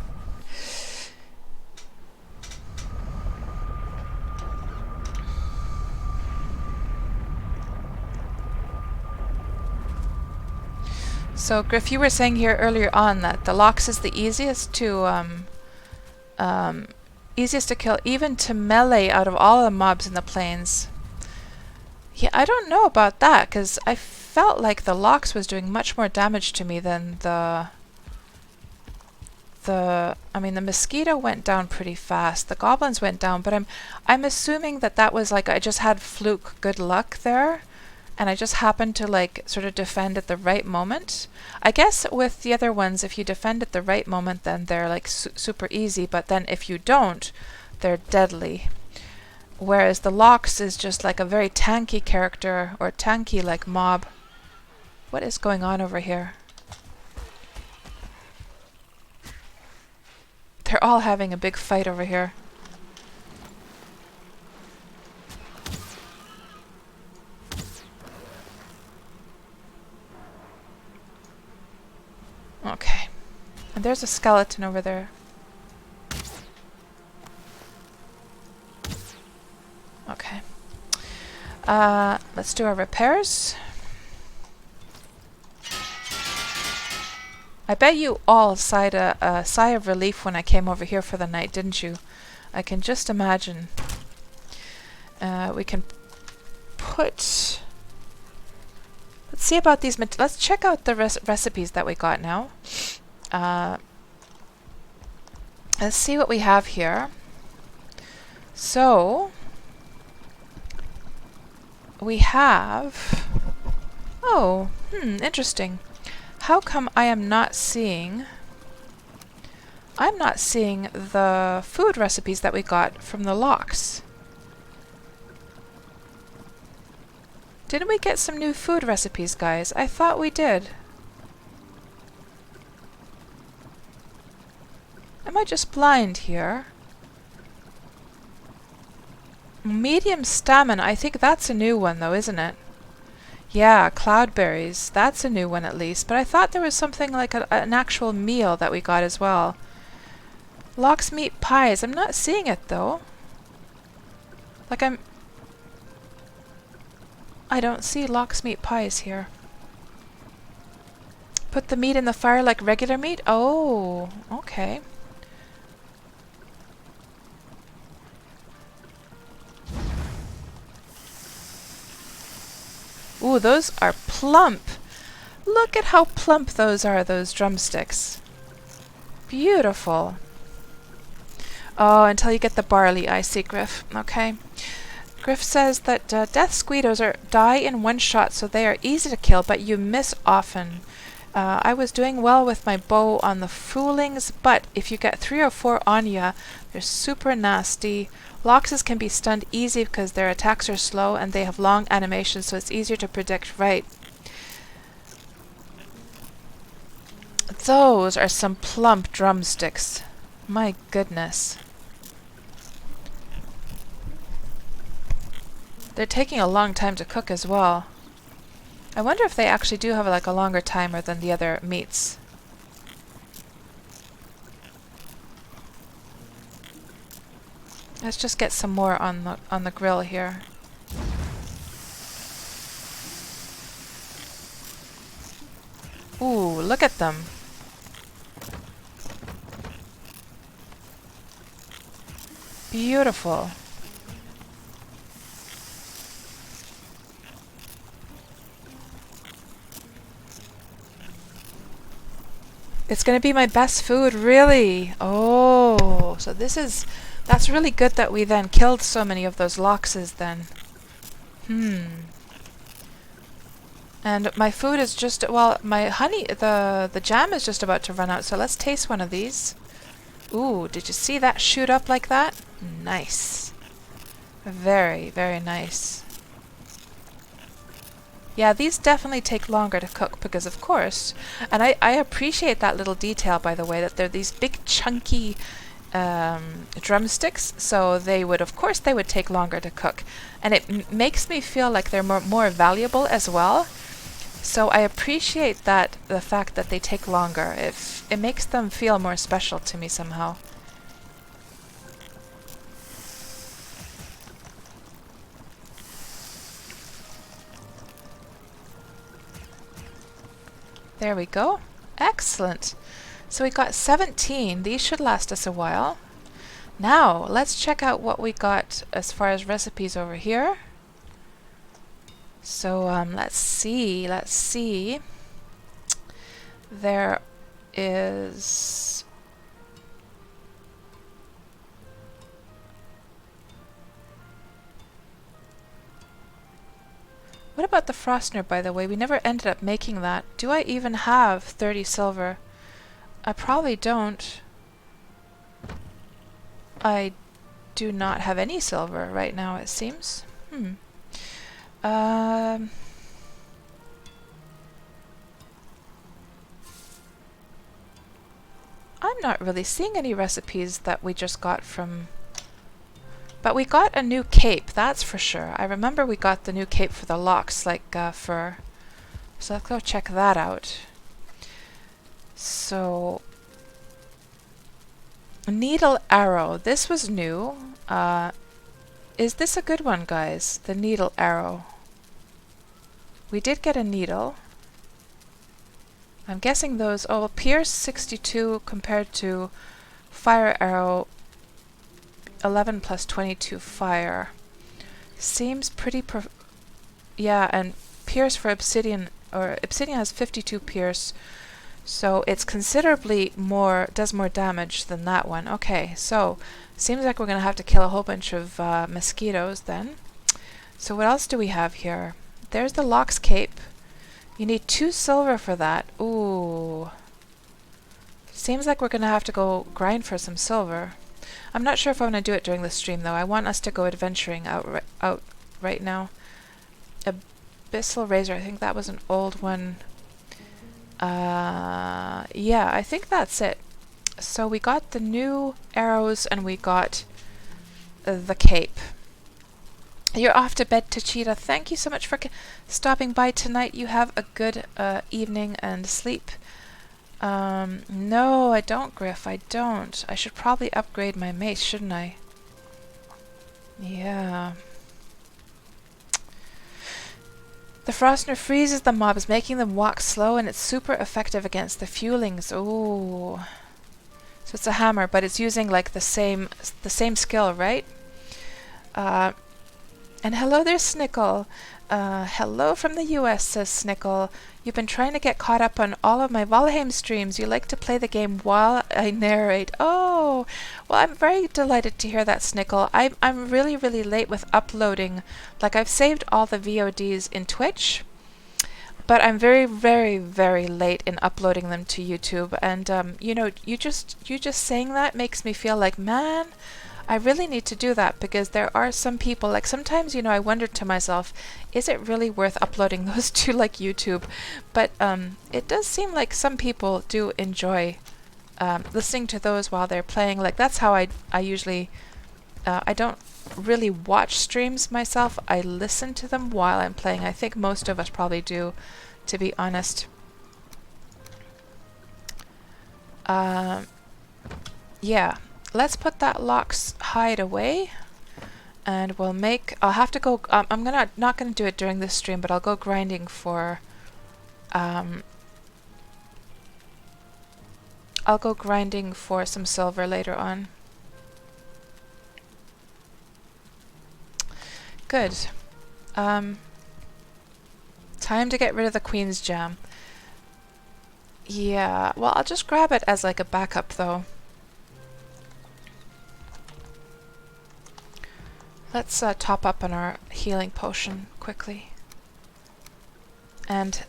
So, Griff, you were saying here earlier on that the Lox is the easiest to kill, even to melee out of all the mobs in the plains. Yeah, I don't know about that, because I felt like the Lox was doing much more damage to me than the mosquito went down pretty fast. The goblins went down, but I'm assuming that was like I just had fluke good luck there, and I just happened to like sort of defend at the right moment. I guess with the other ones, if you defend at the right moment, then they're like super easy, but then if you don't, they're deadly. Whereas the Lox is just like a very tanky character, or tanky like mob. What is going on over here? They're all having a big fight over here. Okay. And there's a skeleton over there. Okay. Let's do our repairs. I bet you all sighed a sigh of relief when I came over here for the night, didn't you? I can just imagine. We can put... Let's see about these... Let's check out the recipes that we got now. Let's see what we have here. So... we have... Oh, interesting. How come I am not seeing... I'm not seeing the food recipes that we got from the Lox. Didn't we get some new food recipes, guys? I thought we did. Am I just blind here? Medium stamina. I think that's a new one, though, isn't it? Yeah, cloudberries. That's a new one, at least. But I thought there was something like an actual meal that we got as well. Lox meat pies. I'm not seeing it, though. Like, I don't see Lox meat pies here. Put the meat in the fire like regular meat? Oh, okay. Ooh, those are plump. Look at how plump those are, those drumsticks. Beautiful. Oh, until you get the barley, I see, Griff. Okay. Griff says that death squeedos die in one shot, so they are easy to kill, but you miss often. I was doing well with my bow on the foolings, but if you get 3 or 4 on ya, they're super nasty. Loxes can be stunned easy because their attacks are slow and they have long animations, so it's easier to predict right. Those are some plump drumsticks. My goodness. They're taking a long time to cook as well. I wonder if they actually do have like a longer timer than the other meats. Let's just get some more on the grill here. Ooh, look at them. Beautiful. It's going to be my best food, really? Oh, so that's really good that we then killed so many of those Loxes then. And my food is just, well, my honey, the jam is just about to run out, so let's taste one of these. Ooh, did you see that shoot up like that? Nice. Very, very nice. Yeah, these definitely take longer to cook because, of course, and I appreciate that little detail, by the way, that they're these big chunky drumsticks, so they would, of course, they would take longer to cook. And it makes me feel like they're more valuable as well. So I appreciate that, the fact that they take longer. It makes them feel more special to me somehow. There we go. Excellent. So we got 17. These should last us a while. Now, let's check out what we got as far as recipes over here. So, let's see. There is... What about the Frostner, by the way? We never ended up making that. Do I even have 30 silver? I probably don't. I do not have any silver right now, it seems. Um, I'm not really seeing any recipes that we just got from... But we got a new cape, that's for sure. I remember we got the new cape for the locks, like fur. So let's go check that out. So... Needle arrow. This was new. Is this a good one, guys? The needle arrow. We did get a needle. I'm guessing those... Oh, Pierce 62 compared to fire arrow 11 plus 22 fire. Seems pretty... yeah, and Pierce for obsidian... Or obsidian has 52 Pierce. So it's considerably more... Does more damage than that one. Okay, so... Seems like we're going to have to kill a whole bunch of mosquitoes then. So what else do we have here? There's the Lox cape. You need 2 silver for that. Ooh. Seems like we're going to have to go grind for some silver. I'm not sure if I want to do it during the stream though. I want us to go adventuring out right now. Abyssal Razor, I think that was an old one. Yeah, I think that's it. So we got the new arrows and we got the cape. You're off to bed, Tachita. Thank you so much for stopping by tonight. You have a good evening and sleep. No, I don't, Griff. I don't. I should probably upgrade my mace, shouldn't I? Yeah. The Frostner freezes the mobs, making them walk slow, and it's super effective against the Fuelings. Ooh. So it's a hammer, but it's using like the same skill, right? And hello there, Snickle. Hello from the US, says Snickle. You've been trying to get caught up on all of my Valheim streams. You like to play the game while I narrate. Oh, well, I'm very delighted to hear that, Snickle. I'm really, really late with uploading. Like, I've saved all the VODs in Twitch, but I'm very, very, very late in uploading them to YouTube. And you know, you just saying that makes me feel like, man, I really need to do that, because there are some people, like sometimes, you know, I wonder to myself, is it really worth uploading those to like YouTube? But it does seem like some people do enjoy listening to those while they're playing. Like that's how I usually, I don't really watch streams myself, I listen to them while I'm playing. I think most of us probably do, to be honest. Yeah. Let's put that Lox hide away, and we'll make... I'll have to go... I'm not gonna do it during this stream, but I'll go grinding for... I'll go grinding for some silver later on. Good. Time to get rid of the Queen's Jam. Yeah, well, I'll just grab it as like a backup though. Let's top up on our healing potion quickly. And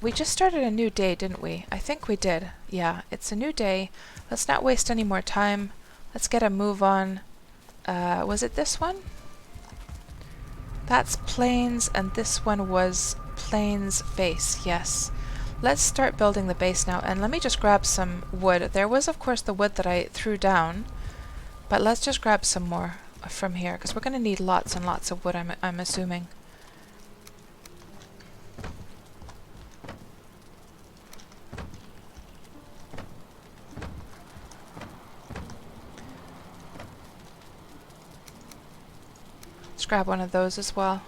we just started a new day, didn't we? I think we did. Yeah, it's a new day. Let's not waste any more time. Let's get a move on. Was it this one? That's Plains, and this one was Plains Base, yes. Let's start building the base now, and let me just grab some wood. There was, of course, the wood that I threw down, but let's just grab some more from here, because we're going to need lots and lots of wood, I'm assuming. Let's grab one of those as well.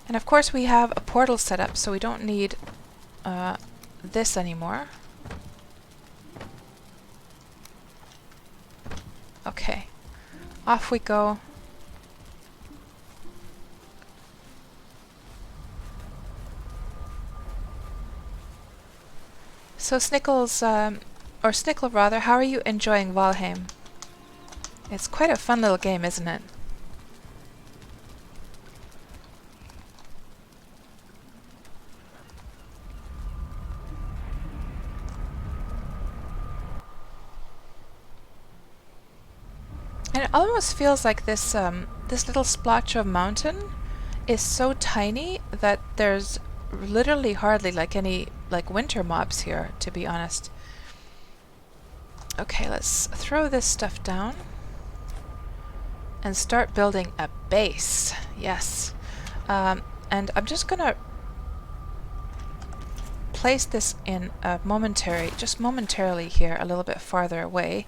And of course we have a portal set up, so we don't need this anymore. Okay. Off we go. So Snickles, or Snickle rather, how are you enjoying Valheim? It's quite a fun little game, isn't it? And it almost feels like this this little splotch of mountain is so tiny that there's literally hardly like any like winter mobs here, to be honest. Okay, let's throw this stuff down and start building a base. Yes. And I'm just gonna place this in a just momentarily here, a little bit farther away.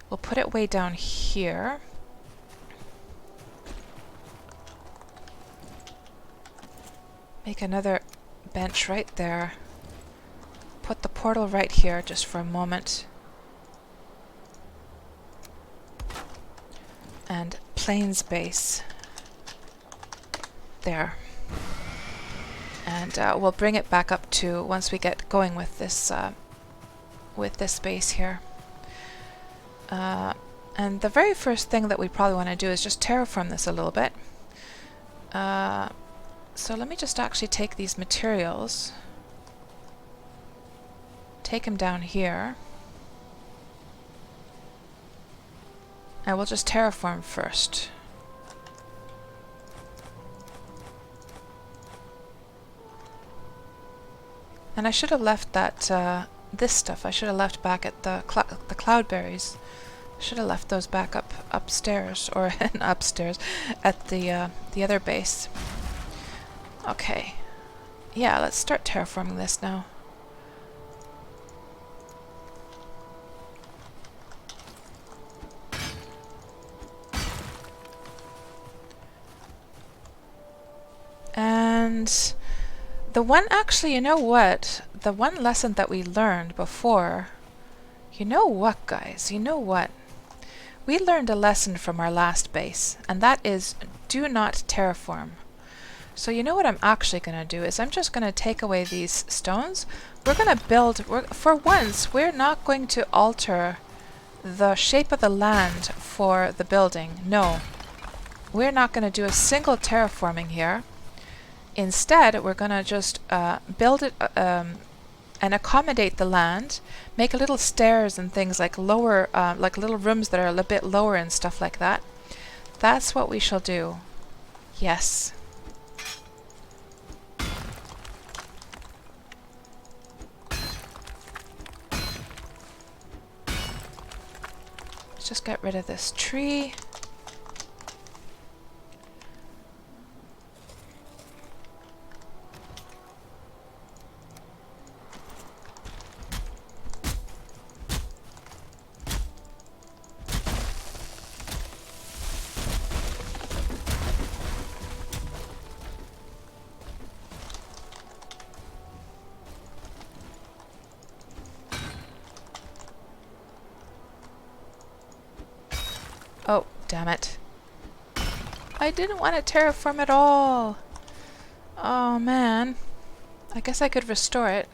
We'll put it way down here. Make another bench right there. Put the portal right here just for a moment. And plains base. There. And we'll bring it back up to once we get going with this base here. And the very first thing that we probably want to do is just terraform this a little bit. So let me just actually take these materials, take them down here, and we'll just terraform first. And I should have left that this stuff. I should have left back at the cloudberries. Should have left those back upstairs, or upstairs at the other base. Okay, yeah, let's start terraforming this now. And the one, actually, you know what? The one lesson that we learned before, you know what, guys? You know what? We learned a lesson from our last base, and that is do not terraform. So you know what I'm actually going to do is I'm just going to take away these stones. We're going to build, for once, we're not going to alter the shape of the land for the building. No, we're not going to do a single terraforming here. Instead, we're going to just build it and accommodate the land, make little stairs and things like lower, like little rooms that are a little bit lower and stuff like that. That's what we shall do. Yes. Let's just get rid of this tree. Oh, damn it. I didn't want to terraform at all. Oh, man. I guess I could restore it.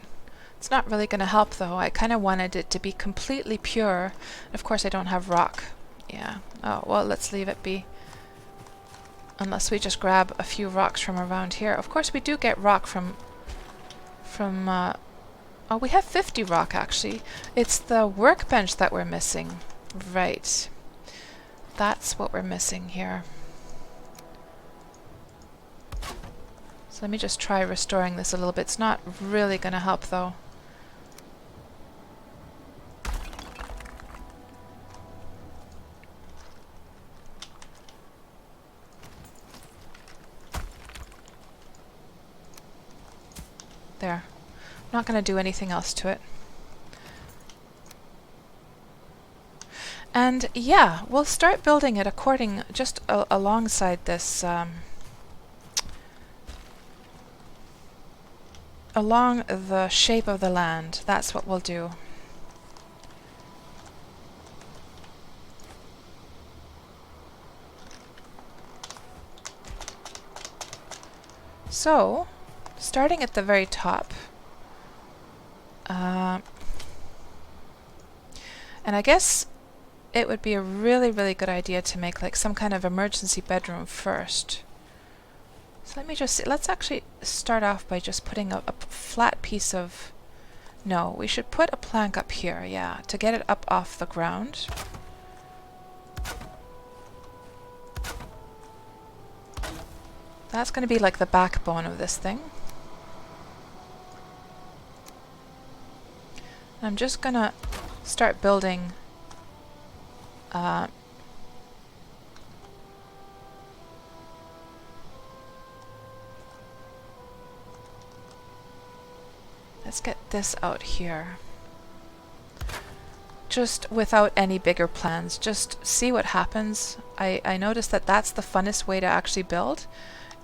It's not really going to help, though. I kind of wanted it to be completely pure. Of course, I don't have rock. Yeah. Oh, well, let's leave it be. Unless we just grab a few rocks from around here. Of course, we do get rock from oh, we have 50 rock, actually. It's the workbench that we're missing. Right. That's what we're missing here. So let me just try restoring this a little bit. It's not really going to help, though. There. I'm not going to do anything else to it. And yeah, we'll start building it according, just alongside this, along the shape of the land. That's what we'll do. So, starting at the very top, and I guess it would be a really, really good idea to make like some kind of emergency bedroom first. So let me just see. Let's actually start off by just putting a flat piece of... No, we should put a plank up here, yeah, to get it up off the ground. That's going to be like the backbone of this thing. I'm just going to start building let's get this out here. Just without any bigger plans, just see what happens. I noticed that that's the funnest way to actually build,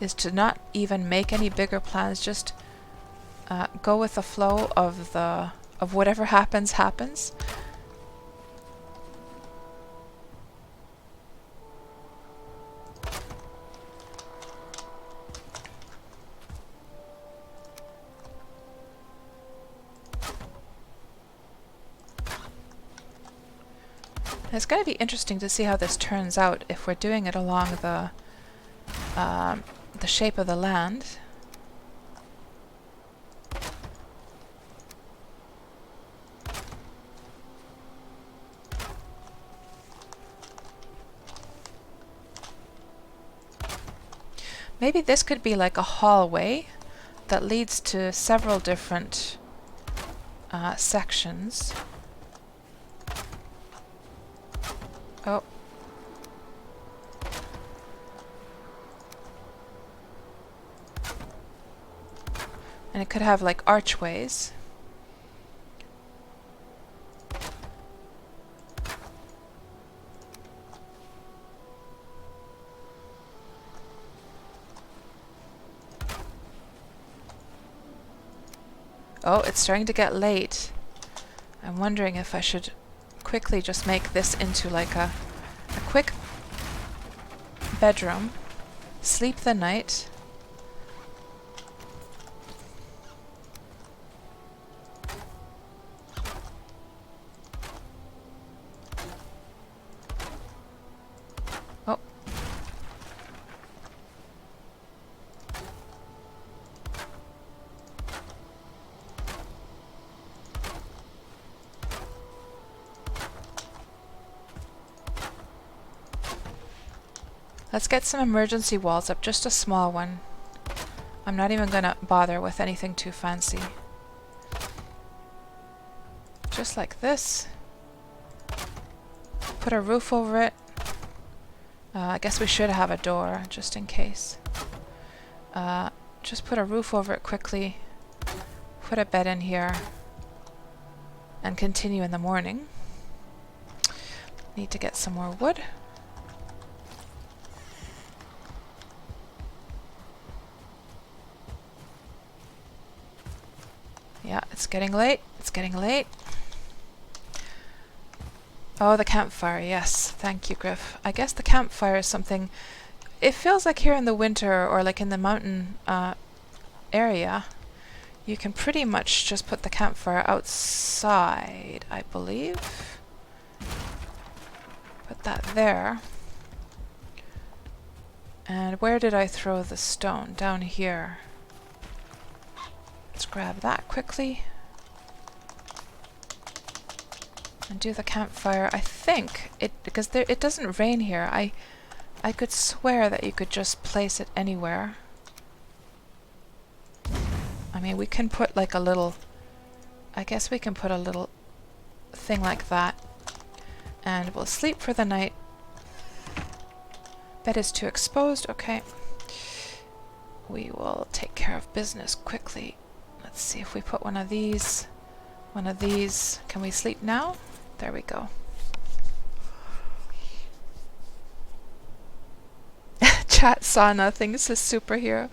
is to not even make any bigger plans, just go with the flow of whatever happens. It's going to be interesting to see how this turns out if we're doing it along the shape of the land. Maybe this could be like a hallway that leads to several different sections. Oh. And it could have like archways. Oh, it's starting to get late. I'm wondering if I should quickly just make this into like a quick bedroom, sleep the night. Oh. Let's get some emergency walls up, just a small one. I'm not even gonna bother with anything too fancy. Just like this. Put a roof over it. I guess we should have a door, just in case. Just put a roof over it quickly. Put a bed in here. And continue in the morning. Need to get some more wood. Yeah, it's getting late. It's getting late. Oh, the campfire. Yes. Thank you, Griff. I guess the campfire is something... It feels like here in the winter or like in the mountain area, you can pretty much just put the campfire outside, I believe. Put that there. And where did I throw the stone? Down here. Let's grab that quickly. And do the campfire. I think it, because it doesn't rain here, I could swear that you could just place it anywhere. I mean, we can put like a little, I guess we can put a little thing like that. And we'll sleep for the night. Bed is too exposed. Okay. We will take care of business quickly. Let's see if we put one of these. One of these. Can we sleep now? There we go. Chat saw nothing. It's a superhero.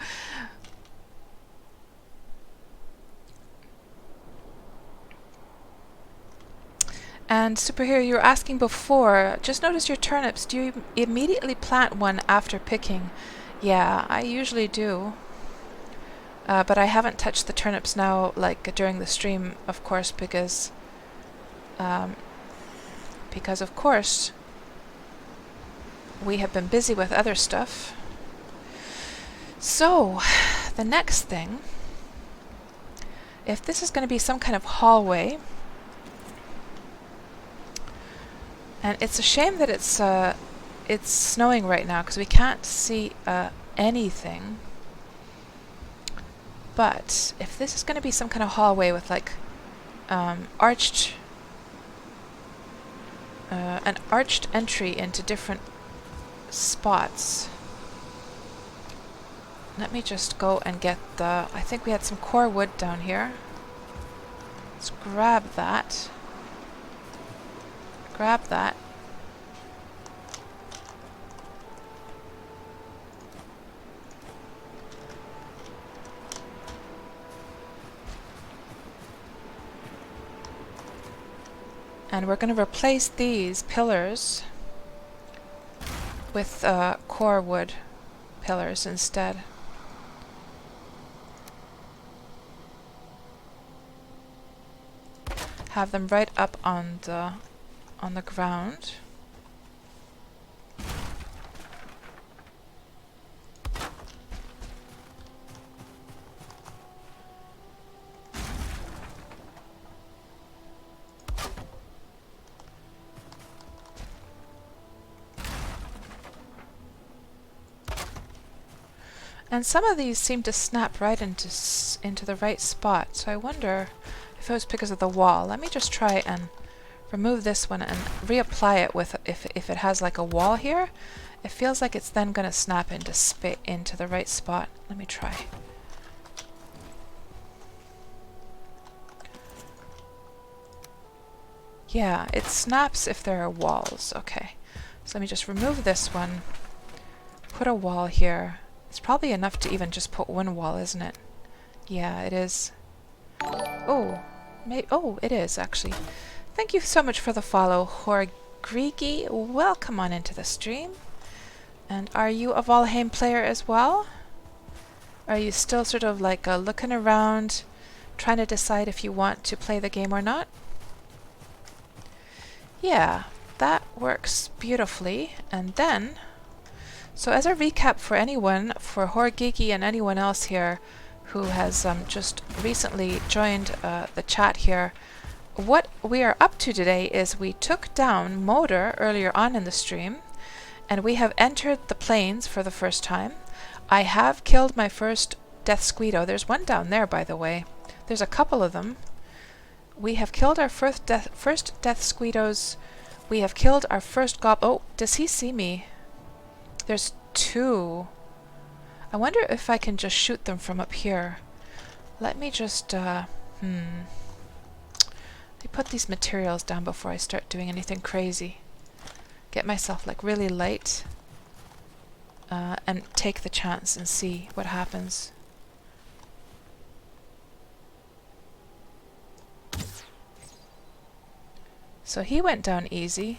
And superhero, you were asking before, just notice your turnips. Do you immediately plant one after picking? Yeah, I usually do. But I haven't touched the turnips now, like during the stream, of course, because of course we have been busy with other stuff. So, the next thing, if this is going to be some kind of hallway, and it's a shame that it's snowing right now because we can't see anything. But if this is going to be some kind of hallway with like arched an arched entry into different spots. Let me just go and get the... I think we had some core wood down here. Let's grab that. Grab that. And we're going to replace these pillars with core wood pillars instead. Have them right up on the ground. And some of these seem to snap right into the right spot, so I wonder if it was because of the wall. Let me just try and remove this one and reapply it with, if it has like a wall here, it feels like it's then going to snap into the right spot. Let me try. Yeah, it snaps if there are walls. Okay, so let me just remove this one, put a wall here. It's probably enough to even just put one wall, isn't it? Yeah, it is. Oh, it is actually. Thank you so much for the follow, Horgrigi. Welcome on into the stream. And are you a Valheim player as well? Are you still sort of like looking around, trying to decide if you want to play the game or not? Yeah, that works beautifully. And then, so as a recap for anyone, for Horgigi and anyone else here who has just recently joined the chat here, what we are up to today is we took down Moder earlier on in the stream, and we have entered the plains for the first time. I have killed my first Death Squeedo. There's one down there, by the way. There's a couple of them. We have killed our first Death Squeedos. We have killed our first gob... Oh, does he see me? There's two. I wonder if I can just shoot them from up here. Let me just... Let me put these materials down before I start doing anything crazy. Get myself like really light. And take the chance and see what happens. So he went down easy.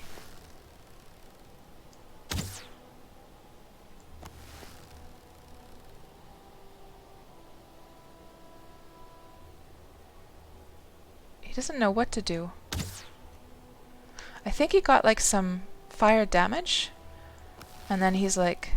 He doesn't know what to do. I think he got like some fire damage, and then he's like...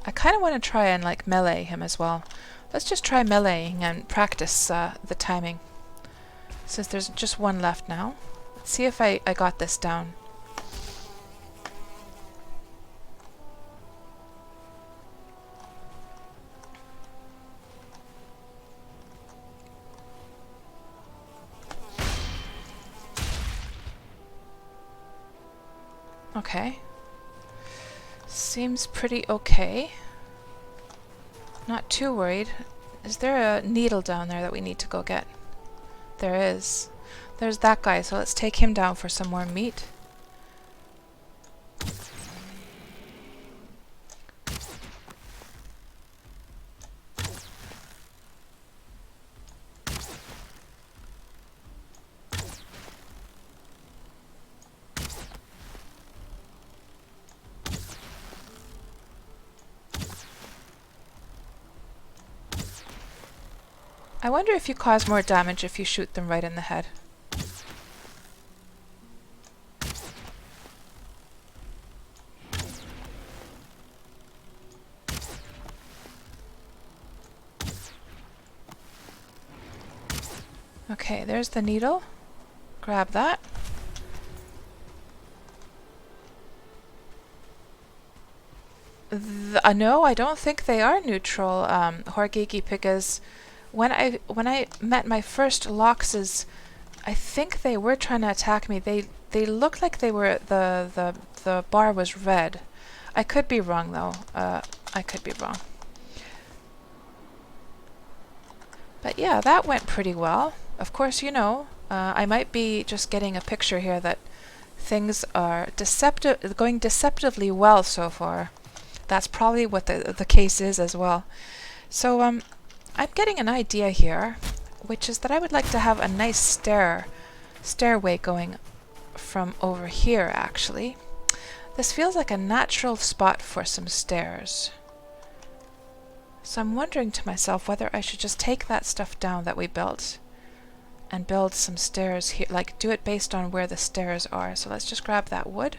I kind of want to try and like melee him as well. Let's just try meleeing and practice the timing. Since there's just one left now. Let's see if I got this down. Okay. Seems pretty okay. Not too worried. Is there a needle down there that we need to go get? There is. There's that guy, so let's take him down for some more meat. I wonder if you cause more damage if you shoot them right in the head. Okay, there's the needle. Grab that. No, I don't think they are neutral, Horgigi, because when I met my first Loxes, I think they were trying to attack me. They looked like they were the bar was red. I could be wrong though. I could be wrong. But yeah, that went pretty well. Of course, you know, I might be just getting a picture here that things are going deceptively well so far. That's probably what the case is as well. So I'm getting an idea here, which is that I would like to have a nice stairway going from over here, actually. This feels like a natural spot for some stairs. So I'm wondering to myself whether I should just take that stuff down that we built and build some stairs here, like do it based on where the stairs are. So let's just grab that wood.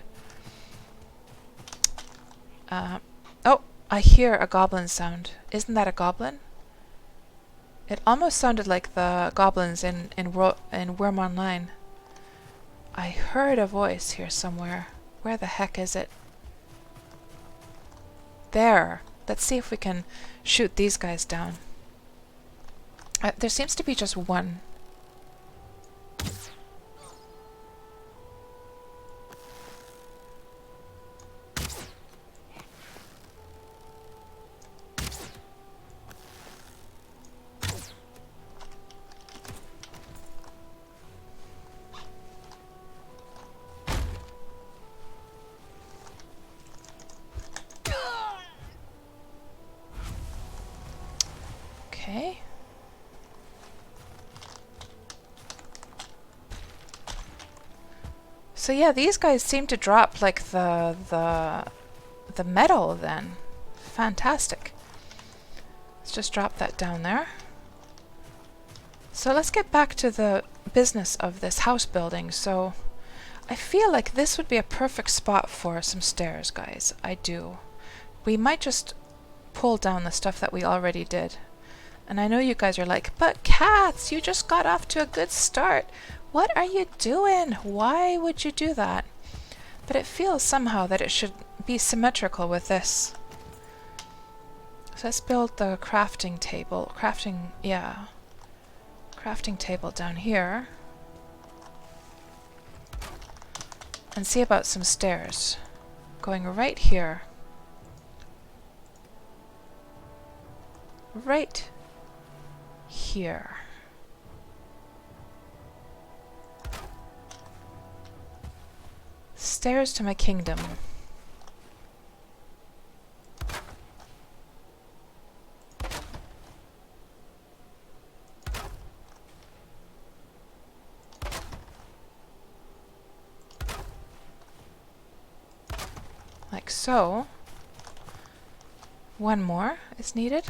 Oh, I hear a goblin sound. Isn't that a goblin? It almost sounded like the goblins in Worm Online. I heard a voice here somewhere. Where the heck is it? There. Let's see if we can shoot these guys down. There seems to be just one. Okay. So yeah, these guys seem to drop like the metal then. Fantastic. Let's just drop that down there. So let's get back to the business of this house building. So I feel like this would be a perfect spot for some stairs, guys. I do. We might just pull down the stuff that we already did. And I know you guys are like, but Kats, you just got off to a good start. What are you doing? Why would you do that? But it feels somehow that it should be symmetrical with this. So let's build the crafting table. Crafting table down here. And see about some stairs. Going right here. Right here. Stairs to my kingdom. Like so. One more is needed.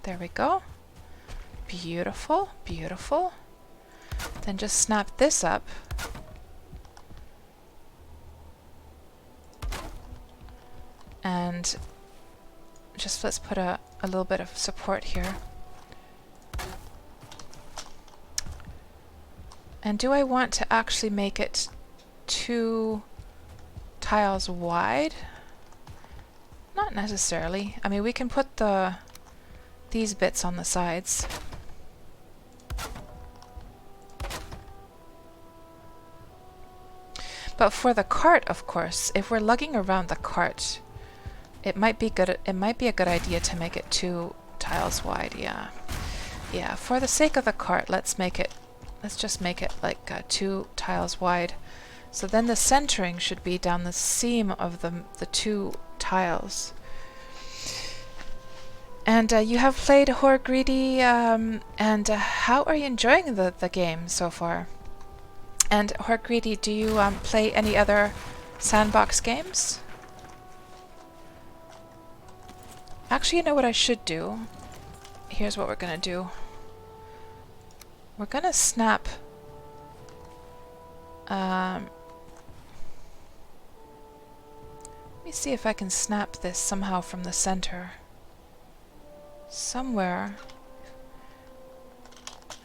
There we go. Beautiful, beautiful. Then just snap this up. And just let's put a little bit of support here. And do I want to actually make it 2 tiles wide? Not necessarily. I mean, we can put these bits on the sides. But for the cart, of course, if we're lugging around the cart, it might be good. It might be a good idea to make it 2 tiles wide. Yeah, yeah. For the sake of the cart, let's just make it like 2 tiles wide. So then the centering should be down the seam of the 2 tiles. And you have played Horgreedy, and how are you enjoying the game so far? And Horgreedy, do you play any other Sandbox games? Actually, you know what I should do? Here's what we're gonna do. We're gonna snap... let me see if I can snap this somehow from the center. Somewhere.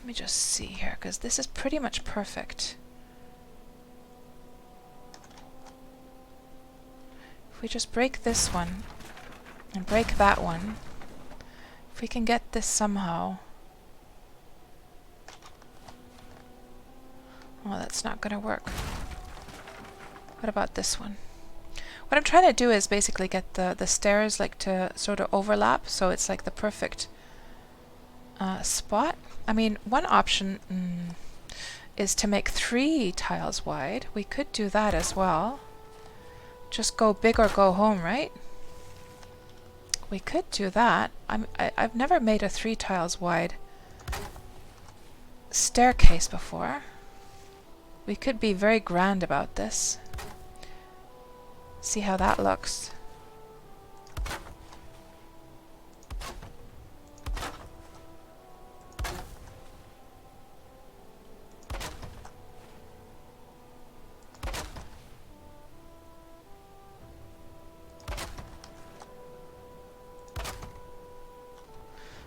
Let me just see here, because this is pretty much perfect. If we just break this one and break that one, if we can get this somehow. Oh, that's not going to work. What about this one? What I'm trying to do is basically get the stairs like to sort of overlap, so it's like the perfect spot. I mean, one option is to make 3 tiles wide. We could do that as well. Just go big or go home, right? We could do that. I've never made a 3 tiles wide staircase before. We could be very grand about this. See how that looks.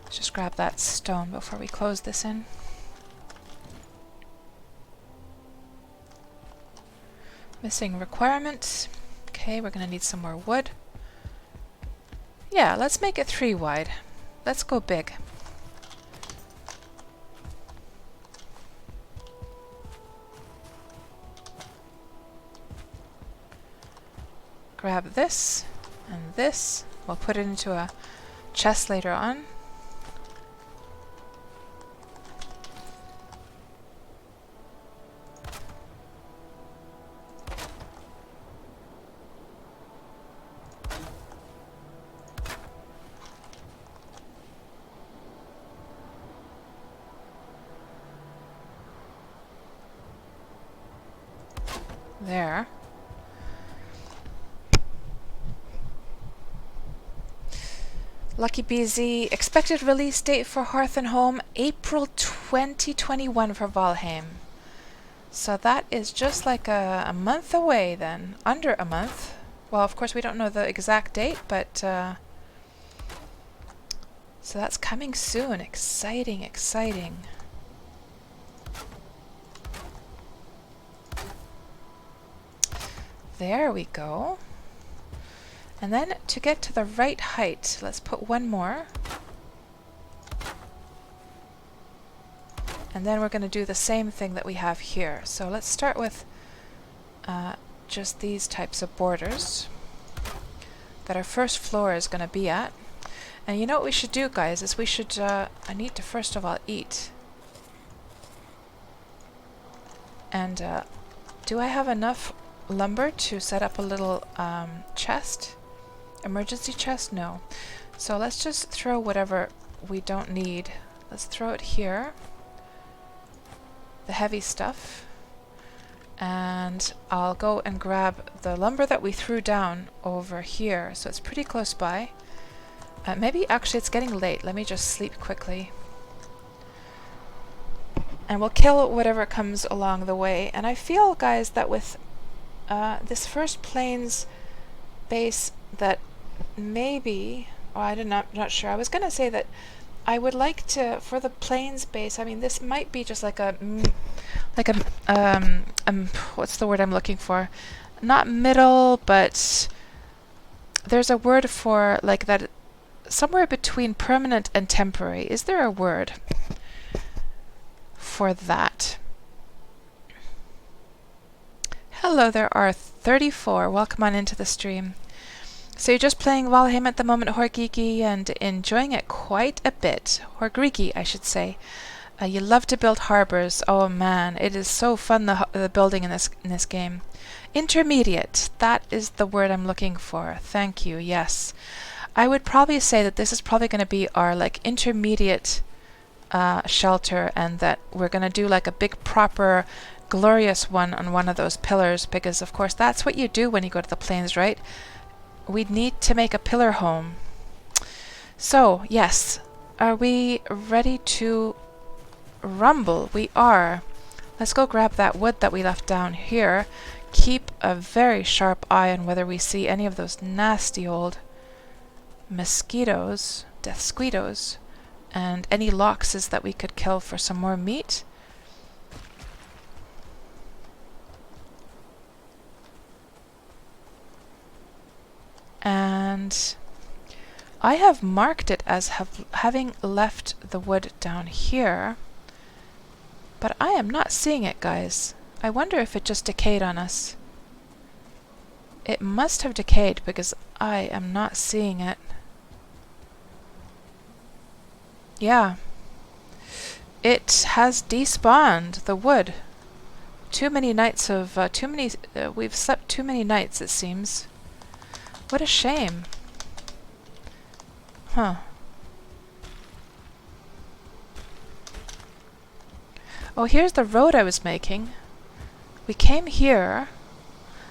Let's just grab that stone before we close this in. Missing requirement. Okay, we're going to need some more wood. Yeah, let's make it 3 wide. Let's go big. Grab this and this. We'll put it into a chest later on. There. Lucky BZ, expected release date for Hearth and Home, April 2021 for Valheim. So that is just like a month away then. Under a month. Well, of course we don't know the exact date, but so that's coming soon. Exciting, exciting. There we go. And then to get to the right height, let's put one more. And then we're going to do the same thing that we have here. So let's start with just these types of borders that our first floor is going to be at. And you know what we should do, guys, is we should, I need to first of all eat. And do I have enough lumber to set up a little chest? Emergency chest? No. So let's just throw whatever we don't need. Let's throw it here. The heavy stuff. And I'll go and grab the lumber that we threw down over here. So it's pretty close by. Maybe actually it's getting late. Let me just sleep quickly. And we'll kill whatever comes along the way. And I feel, guys, that with this first plains base that maybe, oh, I'm not sure. I was going to say that I would like to, for the plains base, I mean, this might be just like a, what's the word I'm looking for? Not middle, but there's a word for like that, somewhere between permanent and temporary. Is there a word for that? Hello there, R34. Welcome on into the stream. So you're just playing Valheim at the moment, Horgiki, and enjoying it quite a bit. Horgriki, I should say. You love to build harbors. Oh man, it is so fun, the building in this game. Intermediate. That is the word I'm looking for. Thank you. Yes. I would probably say that this is probably going to be our like intermediate shelter, and that we're going to do like a big proper glorious one on one of those pillars, because of course that's what you do when you go to the plains, right? We'd need to make a pillar home. So yes, are we ready to rumble? We are. Let's go grab that wood that we left down here. Keep a very sharp eye on whether we see any of those nasty old mosquitoes, death squitoes, and any loxes that we could kill for some more meat. And I have marked it as having left the wood down here, but I am not seeing it, guys. I wonder if it just decayed on us. It must have decayed because I am not seeing it. Yeah. It has despawned the wood. Too many nights of, we've slept too many nights, it seems. What a shame. Huh. Oh, here's the road I was making. We came here,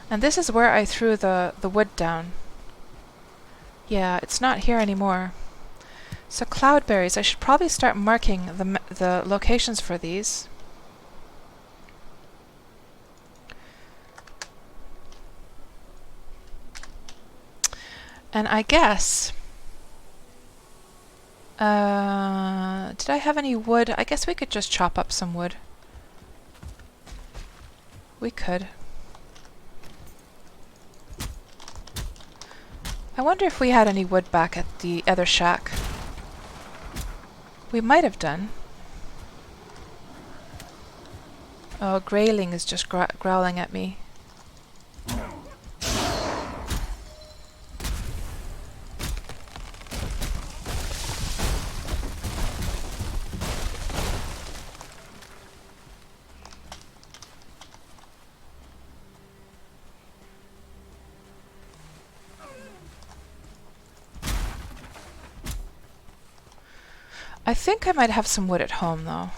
and this is where I threw the wood down. Yeah, it's not here anymore. So cloudberries, I should probably start marking the locations for these. And I guess... did I have any wood? I guess we could just chop up some wood. We could. I wonder if we had any wood back at the other shack. We might have done. Oh, Grayling is just growling at me. I think I might have some wood at home, though.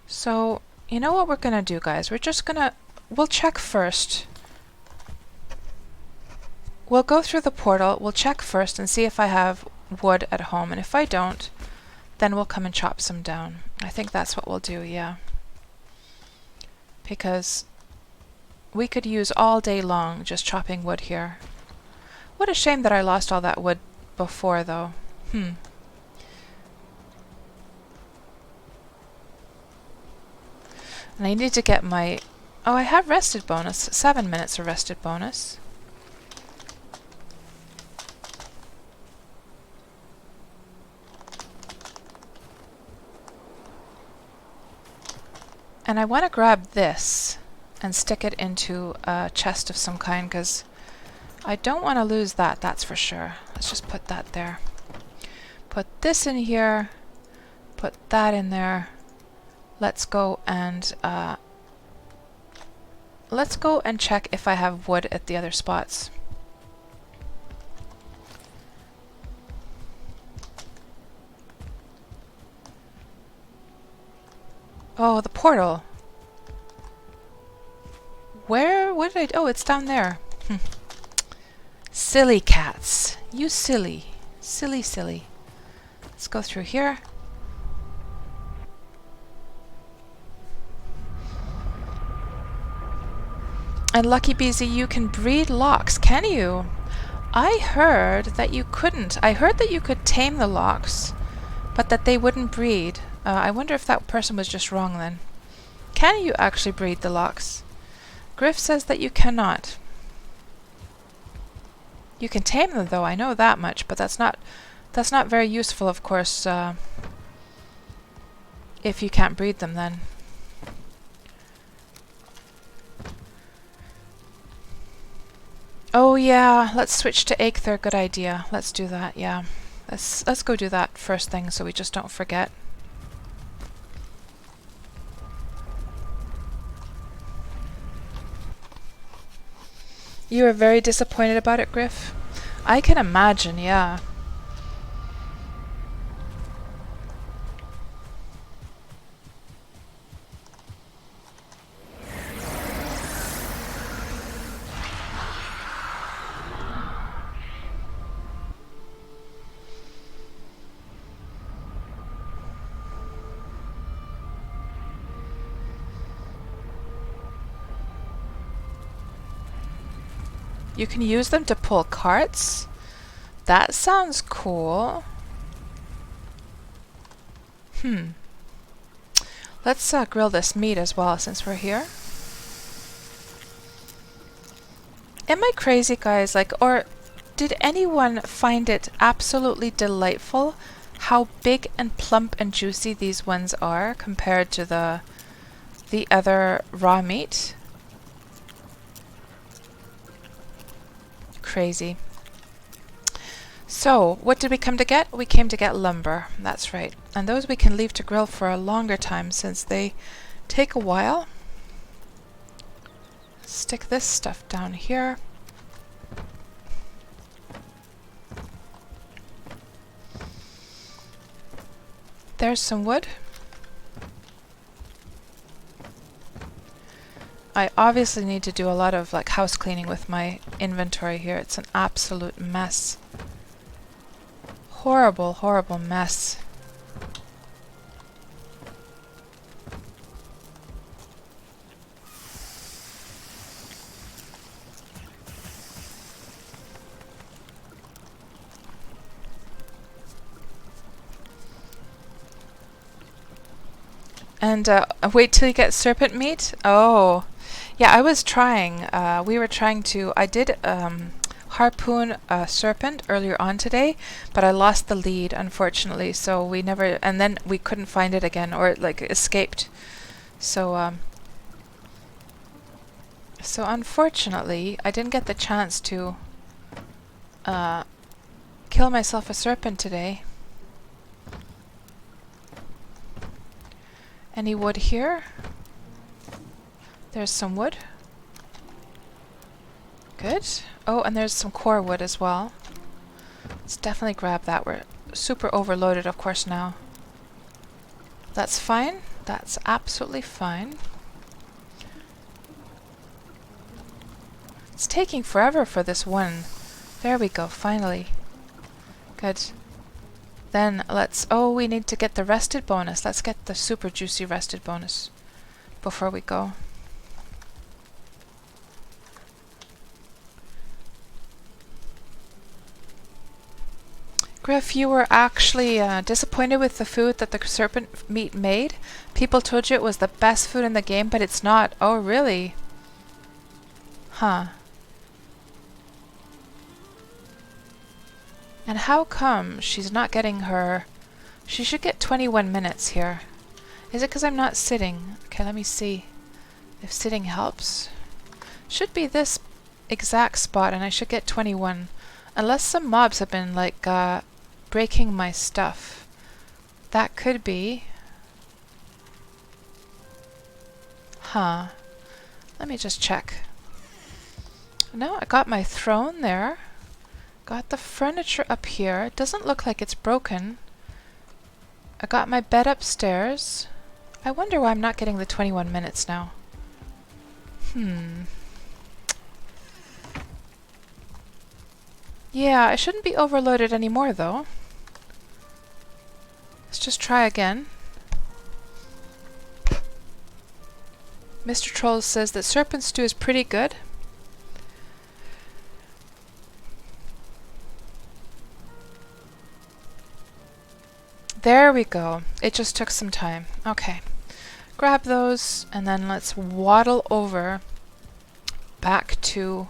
So, you know what we're gonna do, guys? We'll check first. We'll go through the portal, we'll check first and see if I have wood at home, and if I don't, then we'll come and chop some down. I think that's what we'll do, yeah. Because we could use all day long just chopping wood here. What a shame that I lost all that wood before, though. And I need to get my... Oh, I have rested bonus. 7 minutes of rested bonus. And I want to grab this and stick it into a chest of some kind, because I don't want to lose that, that's for sure. Let's just put that there. Put this in here. Put that in there. Let's go and check if I have wood at the other spots. Oh, the portal. What did I... Oh, it's down there. Silly cats. You silly. Silly, silly. Let's go through here. And Lucky Beezy, you can breed lox, can you? I heard that you couldn't. I heard that you could tame the lox, but that they wouldn't breed. I wonder if that person was just wrong then. Can you actually breed the lox? Griff says that you cannot. You can tame them though, I know that much, but that's not very useful, of course, if you can't breed them then. Oh yeah, let's switch to Aether, good idea. Let's do that, yeah. Let's go do that first thing so we just don't forget. You were very disappointed about it, Griff? I can imagine, yeah. You can use them to pull carts? That sounds cool. Let's grill this meat as well since we're here. Am I crazy, guys? Like, or did anyone find it absolutely delightful how big and plump and juicy these ones are compared to the other raw meat? Crazy. So, what did we come to get? We came to get lumber. That's right. And those we can leave to grill for a longer time since they take a while. Stick this stuff down here. There's some wood. I obviously need to do a lot of like house cleaning with my inventory here. It's an absolute mess. Horrible, horrible mess. And wait till you get serpent meat? Oh, yeah, I was trying. We were trying to. I did harpoon a serpent earlier on today, but I lost the lead, unfortunately. So we never. And then we couldn't find it again, or it like escaped. So so unfortunately, I didn't get the chance to kill myself a serpent today. Any wood here? There's some wood. Good. Oh, and there's some core wood as well. Let's definitely grab that. We're super overloaded, of course, now. That's fine. That's absolutely fine. It's taking forever for this one. There we go, finally. Good. Then let's... Oh, we need to get the rested bonus. Let's get the super juicy rested bonus before we go. Griff, you were actually disappointed with the food that the serpent meat made? People told you it was the best food in the game, but it's not. Oh, really? Huh. And how come she's not getting her... She should get 21 minutes here. Is it because I'm not sitting? Okay, let me see if sitting helps. Should be this exact spot, and I should get 21. Unless some mobs have been, like, breaking my stuff. That could be. Huh. Let me just check. No, I got my throne there. Got the furniture up here. It doesn't look like it's broken. I got my bed upstairs. I wonder why I'm not getting the 21 minutes now. Yeah, I shouldn't be overloaded anymore, though. Let's just try again. Mr. Troll says that serpent stew is pretty good. There we go. It just took some time. Okay. Grab those, and then let's waddle over back to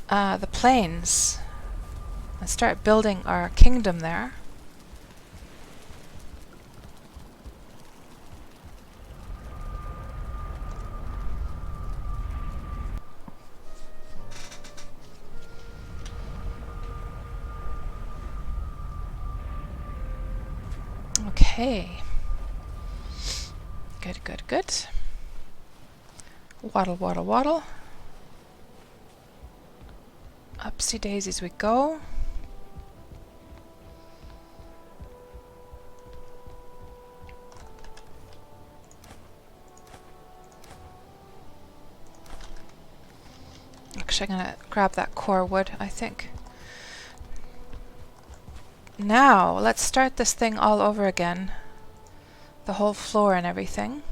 the plains and start building our kingdom there. Okay. Good, good, good. Waddle, waddle, waddle. Upsy daisies we go. Actually, I'm gonna grab that core wood, I think. Now, let's start this thing all over again. The whole floor and everything.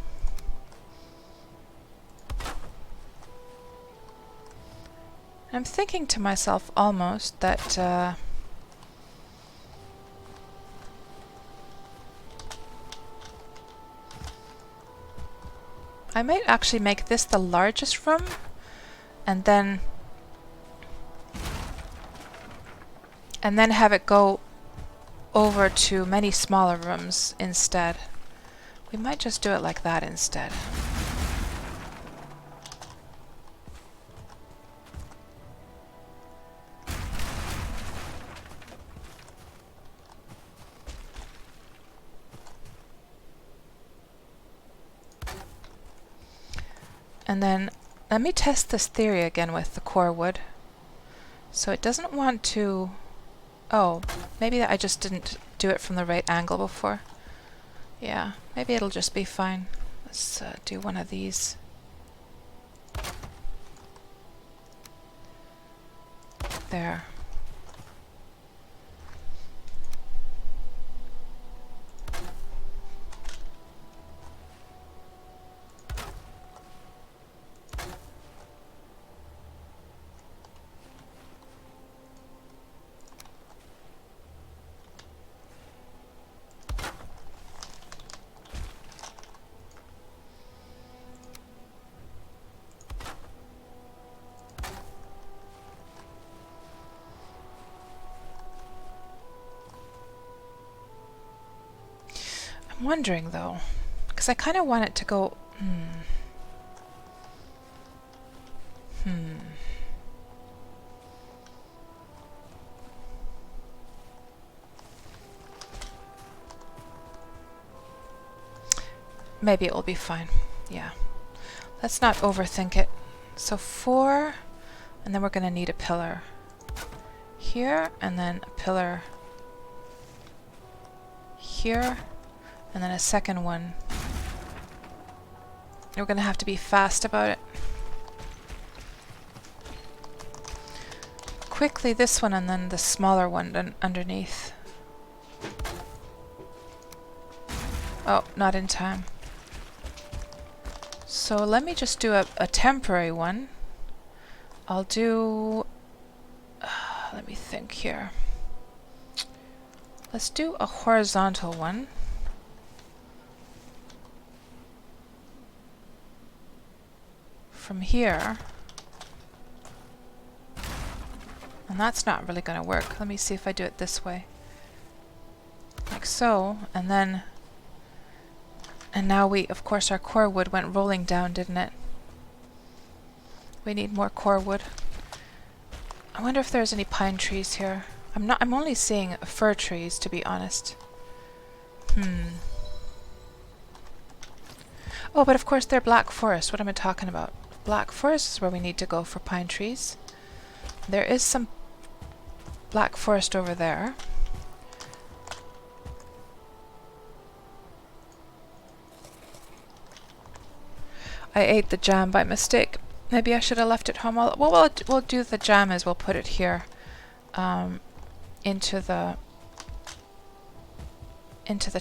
I'm thinking to myself almost that I might actually make this the largest room, and then have it go over to many smaller rooms instead. We might just do it like that instead. And then let me test this theory again with the core wood. So it doesn't want to... Oh, maybe I just didn't do it from the right angle before. Yeah, maybe it'll just be fine. Let's do one of these. There. I'm wondering though, because I kind of want it to go... Maybe it will be fine. Yeah. Let's not overthink it. So 4, and then we're going to need a pillar here, and then a pillar here, and then a second one. We're going to have to be fast about it. Quickly this one, and then the smaller one underneath. Oh, not in time. So let me just do a temporary one. I'll do... let me think here. Let's do a horizontal one. From here. And that's not really going to work. Let me see if I do it this way. Like so, and then... And now we, of course, our core wood went rolling down, didn't it? We need more core wood. I wonder if there's any pine trees here. I'm only seeing fir trees, to be honest. Oh, but of course they're black forest. What am I talking about? Black forest is where we need to go for pine trees. There is some black forest over there. I ate the jam by mistake. Maybe I should have left it home. Well, we'll do the jam is we'll put it here, into the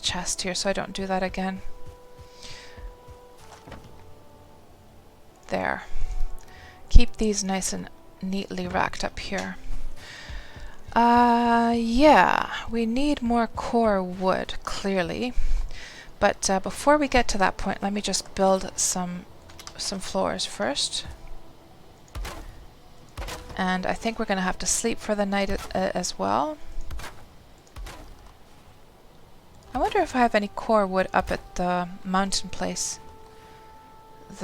chest here, so I don't do that again. There. Keep these nice and neatly racked up here. Yeah, we need more core wood, clearly. But before we get to that point, let me just build some floors first. And I think we're going to have to sleep for the night as well. I wonder if I have any core wood up at the mountain place.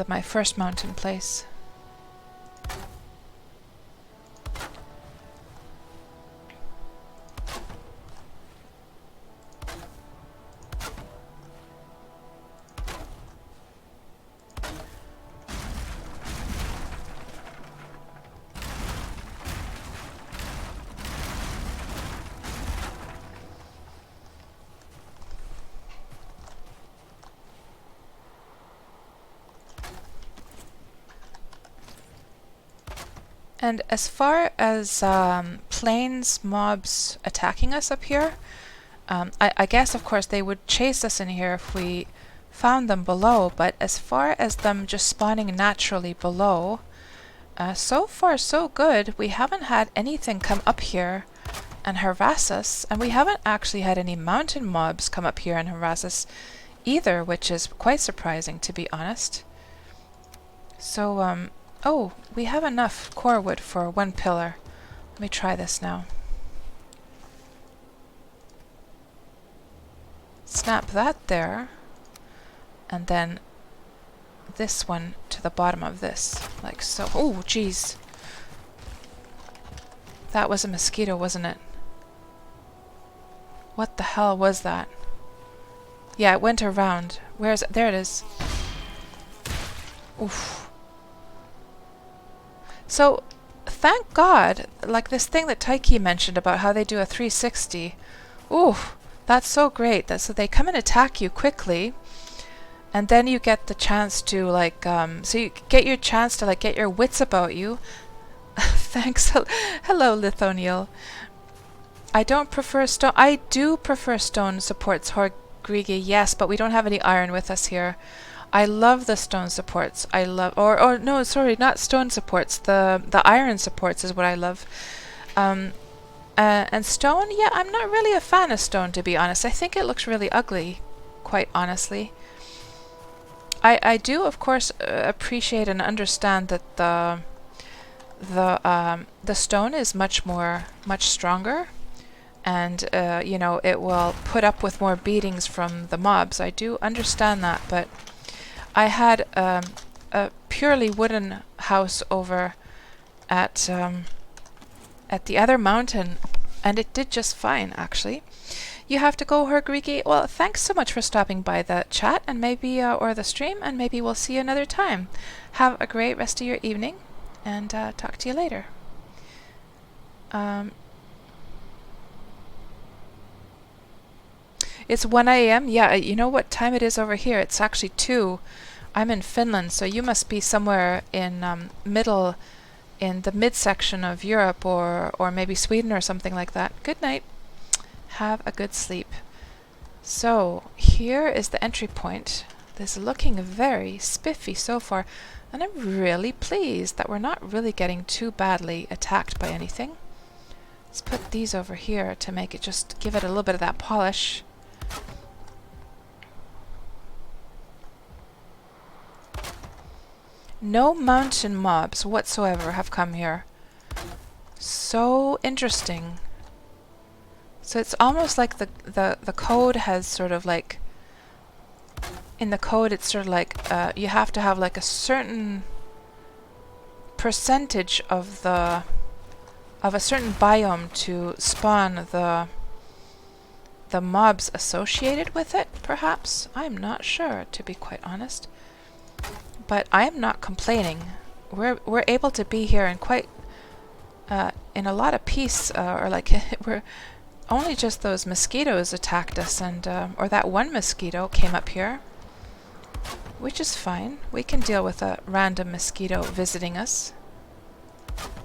My first mountain place. And as far as plains mobs attacking us up here, I guess of course they would chase us in here if we found them below, but as far as them just spawning naturally below, so far so good. We haven't had anything come up here and harass us, and we haven't actually had any mountain mobs come up here and harass us either, which is quite surprising, to be honest. So, oh, we have enough core wood for one pillar. Let me try this now. Snap that there, and then this one to the bottom of this, like so. Oh, jeez. That was a mosquito, wasn't it? What the hell was that? Yeah, it went around. Where is it? There it is. Oof. So, thank God, like this thing that Taiki mentioned about how they do a 360. Ooh, that's so great. So they come and attack you quickly, and then you get the chance to like, so you get your chance to like get your wits about you. Thanks. Hello, Lithoniel. I don't prefer stone. I do prefer stone supports, Horgrigi, yes, but we don't have any iron with us here. I love the stone supports. I love, or no, sorry, not stone supports. The iron supports is what I love. And stone, yeah, I'm not really a fan of stone, to be honest. I think it looks really ugly, quite honestly. I do, of course, appreciate and understand that the stone is much stronger, and you know, it will put up with more beatings from the mobs. I do understand that, but I had a purely wooden house over at the other mountain, and it did just fine, actually. You have to go, Horgrigi. Well, thanks so much for stopping by the chat, and maybe or the stream, and maybe we'll see you another time. Have a great rest of your evening, and talk to you later. It's 1 a.m. Yeah, you know what time it is over here? It's actually 2. I'm in Finland, so you must be somewhere in in the midsection of Europe, or maybe Sweden or something like that. Good night. Have a good sleep. So, here is the entry point. This is looking very spiffy so far, and I'm really pleased that we're not really getting too badly attacked by anything. Let's put these over here to make it, just give it a little bit of that polish. No mountain mobs whatsoever have come here. So interesting. So it's almost like the code has sort of like, in the code it's sort of like you have to have like a certain percentage of a certain biome to spawn the mobs associated with it, perhaps? I'm not sure, to be quite honest. But I am not complaining. We're able to be here in quite in a lot of peace, or like we're only just those mosquitoes attacked us, and or that one mosquito came up here, which is fine. We can deal with a random mosquito visiting us.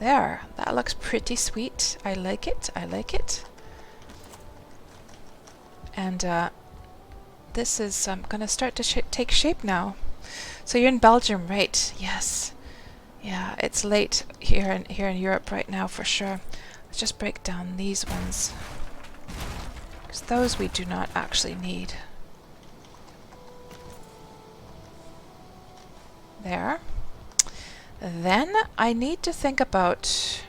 There, that looks pretty sweet. I like it. I like it. And this is gonna start to take shape now. So you're in Belgium, right? Yes. Yeah, it's late here in Europe right now for sure. Let's just break down these ones, because those we do not actually need. There. Then I need to think about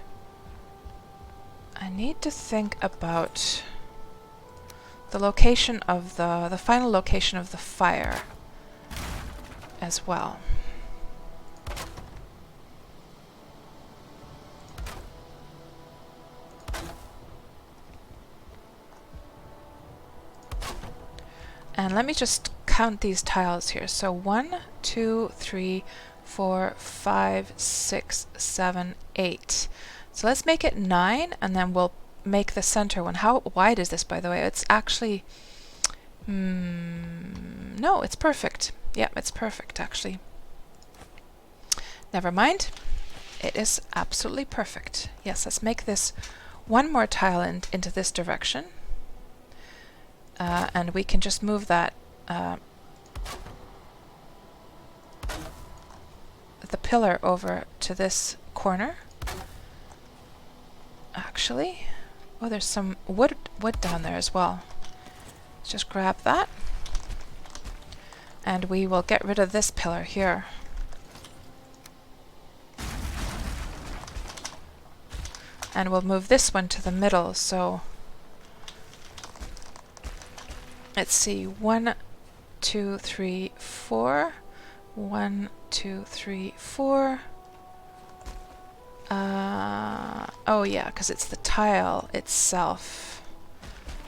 the location of the final location of the fire as well. And let me just count these tiles here. So 1, 2, 3, 4, 5, 6, 7, 8. So let's make it 9, and then we'll make the center one. How wide is this, by the way? It's actually... no, it's perfect. Yeah, it's perfect, actually. Never mind. It is absolutely perfect. Yes, let's make this one more tile into this direction. And we can just move that the pillar over to this corner. Actually, oh, there's some wood down there as well. Let's just grab that, and we will get rid of this pillar here. And we'll move this one to the middle, so let's see, 1, 2, 3, 4. 1, 2, 3, 4. Oh yeah, because it's the tile itself.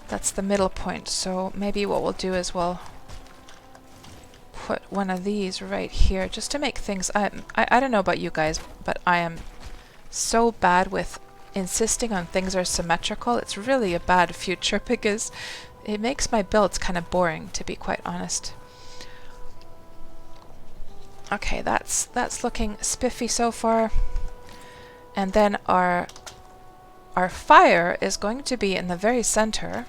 That's the middle point, so maybe what we'll do is we'll put one of these right here, just to make things... I don't know about you guys, but I am so bad with insisting on things are symmetrical. It's really a bad future because it makes my builds kind of boring, to be quite honest. Okay, that's looking spiffy so far. And then our fire is going to be in the very center.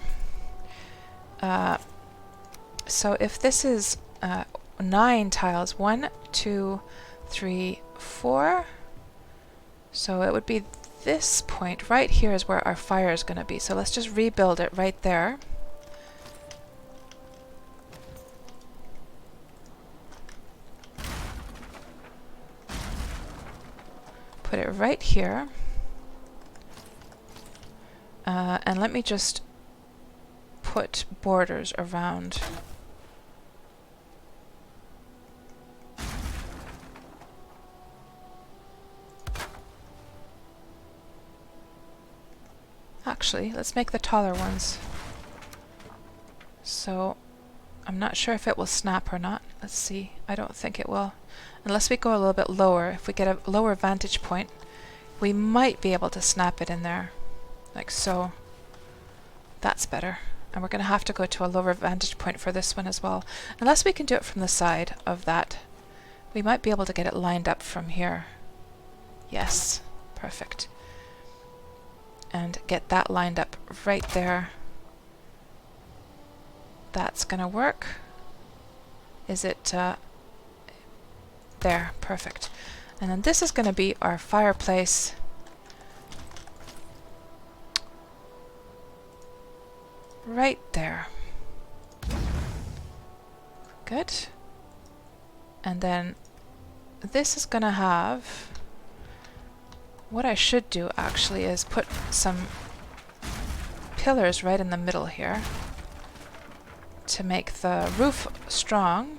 So if this is 9 tiles, 1, 2, 3, 4. So it would be this point right here is where our fire is going to be. So let's just rebuild it right there. Put it right here. And let me just put borders around. Actually, let's make the taller ones. So, I'm not sure if it will snap or not. Let's see. I don't think it will. Unless we go a little bit lower. If we get a lower vantage point, we might be able to snap it in there. Like so. That's better. And we're going to have to go to a lower vantage point for this one as well. Unless we can do it from the side of that. We might be able to get it lined up from here. Yes. Perfect. And get that lined up right there. That's gonna work. Is it there? Perfect. And then this is gonna be our fireplace. Right there. Good. And then this is gonna have... What I should do actually is put some pillars right in the middle here to make the roof strong.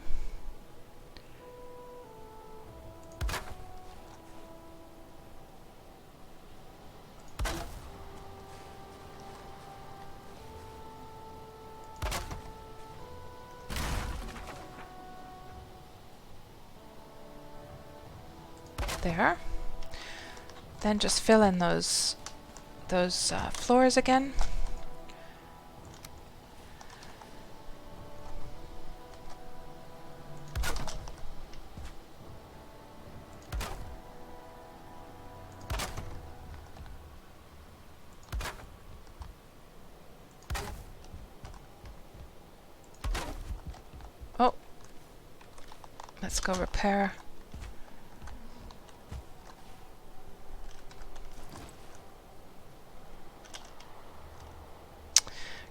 There. Then just fill in those floors again. Oh, let's go repair.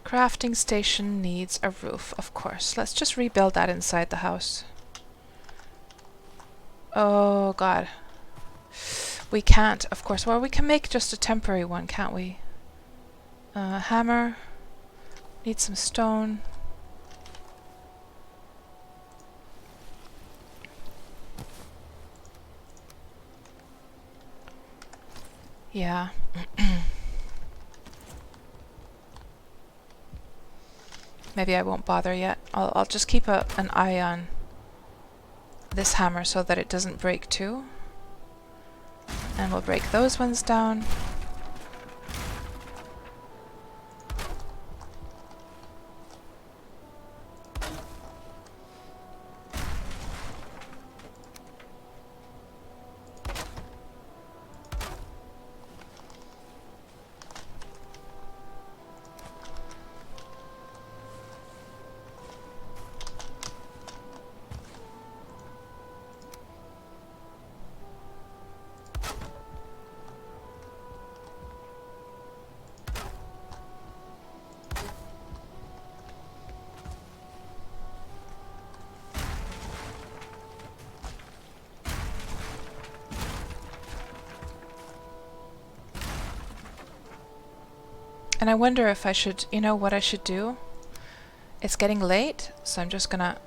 Crafting station needs a roof, of course. Let's just rebuild that inside the house. Oh god. We can't, of course. Well, we can make just a temporary one, can't we? Hammer. Need some stone. Yeah. Maybe I won't bother yet. I'll just keep an eye on this hammer so that it doesn't break too. And we'll break those ones down. And I wonder if I should, you know what I should do? It's getting late, so I'm just gonna,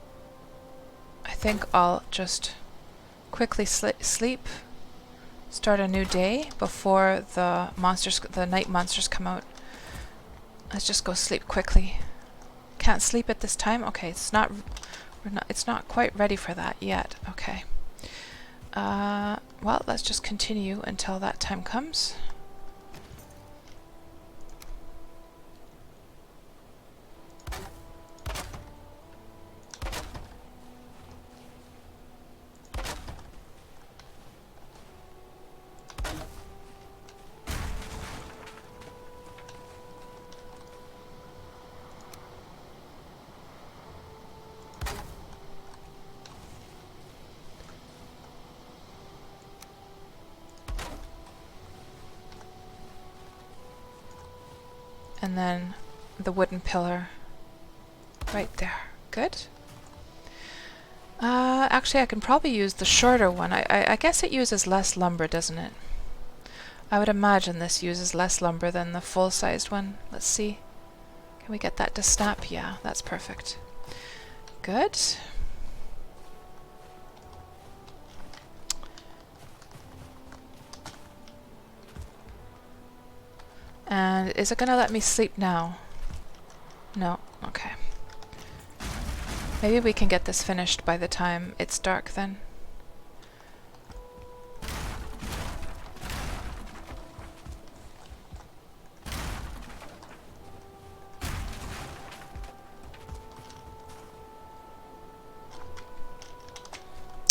I think I'll just quickly sleep, start a new day before the night monsters come out. Let's just go sleep quickly. Can't sleep at this time? Okay, it's not quite ready for that yet. Okay. Well, let's just continue until that time comes. And then the wooden pillar right there. Good. Actually, I can probably use the shorter one. I guess it uses less lumber, doesn't it? I would imagine this uses less lumber than the full-sized one. Let's see. Can we get that to snap? Yeah, that's perfect. Good. And is it going to let me sleep now? No. Okay. Maybe we can get this finished by the time it's dark then.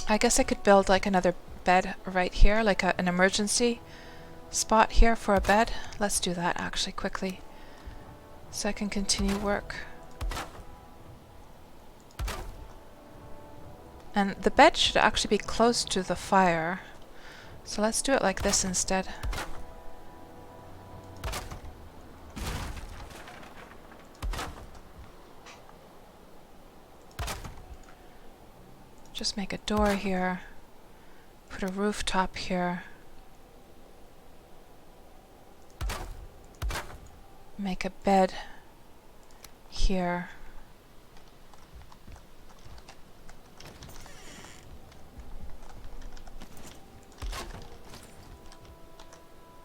I guess I could build like another bed right here, like an emergency spot here for a bed. Let's do that actually quickly so I can continue work. And the bed should actually be close to the fire, so let's do it like this instead. Just make a door here, put a rooftop here, make a bed here.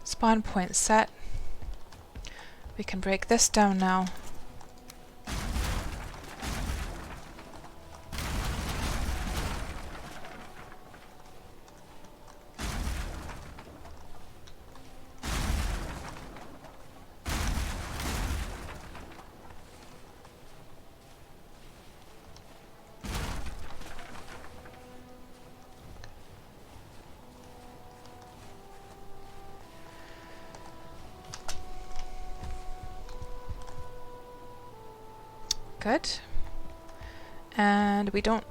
Spawn point set. We can break this down now. Good. And we don't,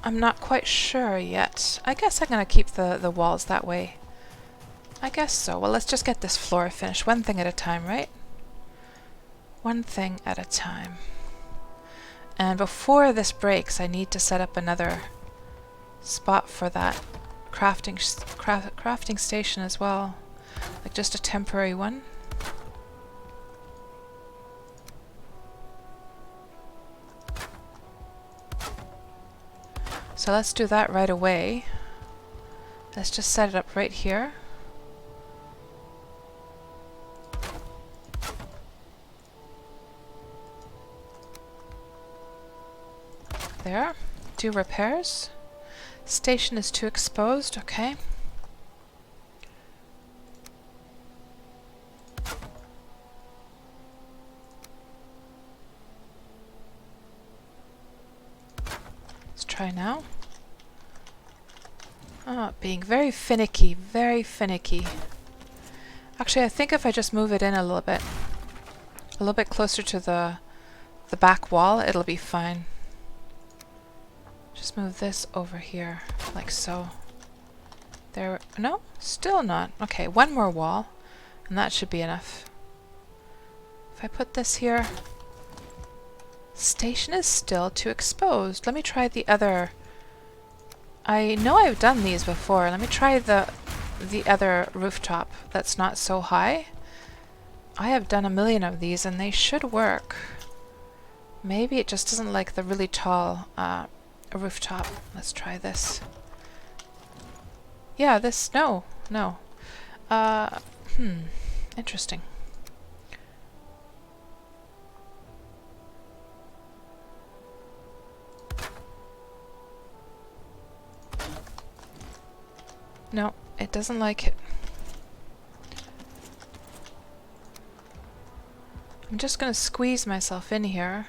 I'm not quite sure yet. I guess I'm gonna keep the walls that way. I guess so. Well, let's just get this floor finished. One thing at a time, right? One thing at a time. And before this breaks, I need to set up another spot for that crafting station as well. Like just a temporary one. So let's do that right away. Let's just set it up right here. There. Do repairs. Station is too exposed. Okay. Let's try now. Oh, being very finicky, very finicky. Actually, I think if I just move it in a little bit closer to the back wall, it'll be fine. Just move this over here, like so. There, no, still not. Okay, one more wall, and that should be enough. If I put this here, station is still too exposed. Let me try the other. I know I've done these before. Let me try the other rooftop that's not so high. I have done a million of these and they should work. Maybe it just doesn't like the really tall rooftop. Let's try this. Yeah, this, no. Interesting. No, it doesn't like it. I'm just gonna squeeze myself in here.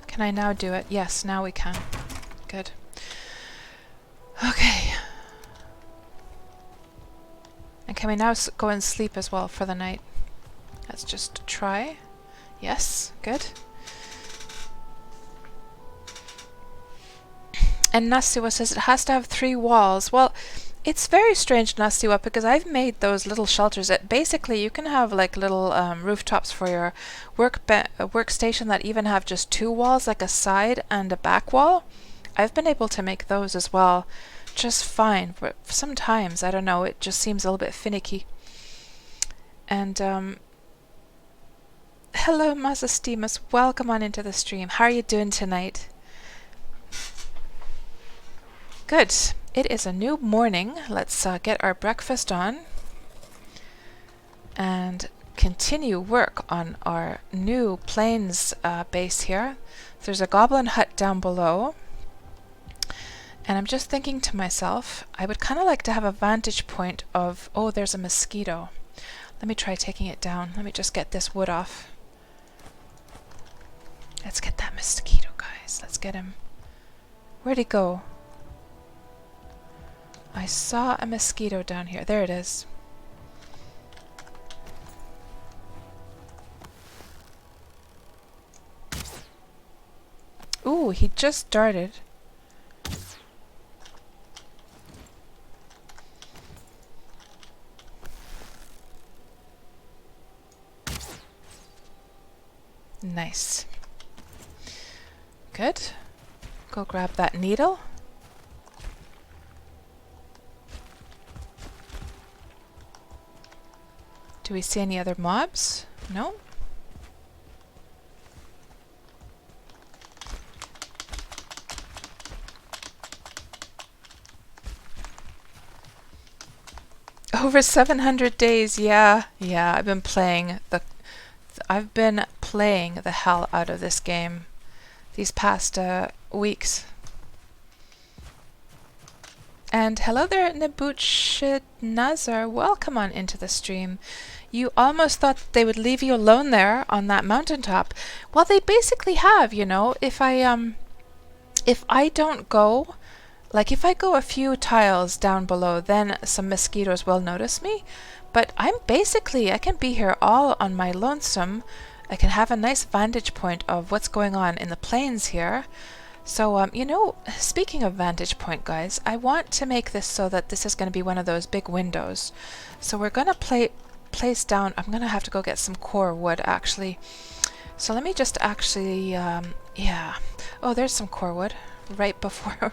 Can I now do it? Yes, now we can. Good. Okay. And can we now go and sleep as well for the night? Let's just try. Yes, good. And Nasiwa says it has to have 3 walls. Well, it's very strange, Nasiwa, because I've made those little shelters that basically you can have like little rooftops for your workstation that even have just 2 walls, like a side and a back wall. I've been able to make those as well just fine, but sometimes, I don't know, it just seems a little bit finicky. And hello, Mazastimas, welcome on into the stream. How are you doing tonight? Good. It is a new morning. Let's get our breakfast on and continue work on our new plains base here. There's a goblin hut down below. And I'm just thinking to myself, I would kind of like to have a vantage point of... Oh, there's a mosquito. Let me try taking it down. Let me just get this wood off. Let's get that mosquito, guys. Let's get him. Where'd he go? I saw a mosquito down here. There it is. Ooh, he just darted. Nice. Good. Go grab that needle. Do we see any other mobs? No? Over 700 days, yeah. I've been playing the hell out of this game these past weeks. And hello there, Nebuchadnezzar Nazar. Welcome on into the stream. You almost thought they would leave you alone there on that mountaintop. Well, they basically have, you know. If I don't go, like if I go a few tiles down below, then some mosquitoes will notice me. But I can be here all on my lonesome. I can have a nice vantage point of what's going on in the plains here. So, you know, speaking of vantage point, guys, I want to make this so that this is going to be one of those big windows. So we're going to place down... I'm going to have to go get some core wood, actually. So let me just actually... yeah. Oh, there's some core wood right before...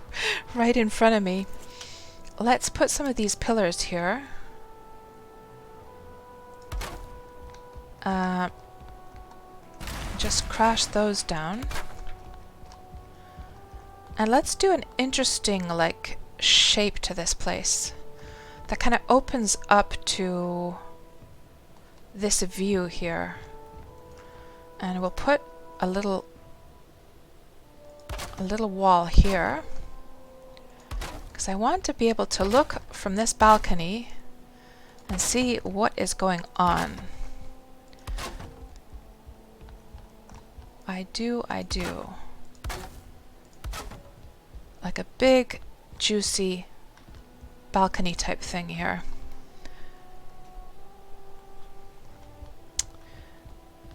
right in front of me. Let's put some of these pillars here. Just crash those down. And let's do an interesting, like, shape to this place that kind of opens up to this view here. And we'll put a little wall here, because I want to be able to look from this balcony and see what is going on. I do. Like a big, juicy balcony type thing here.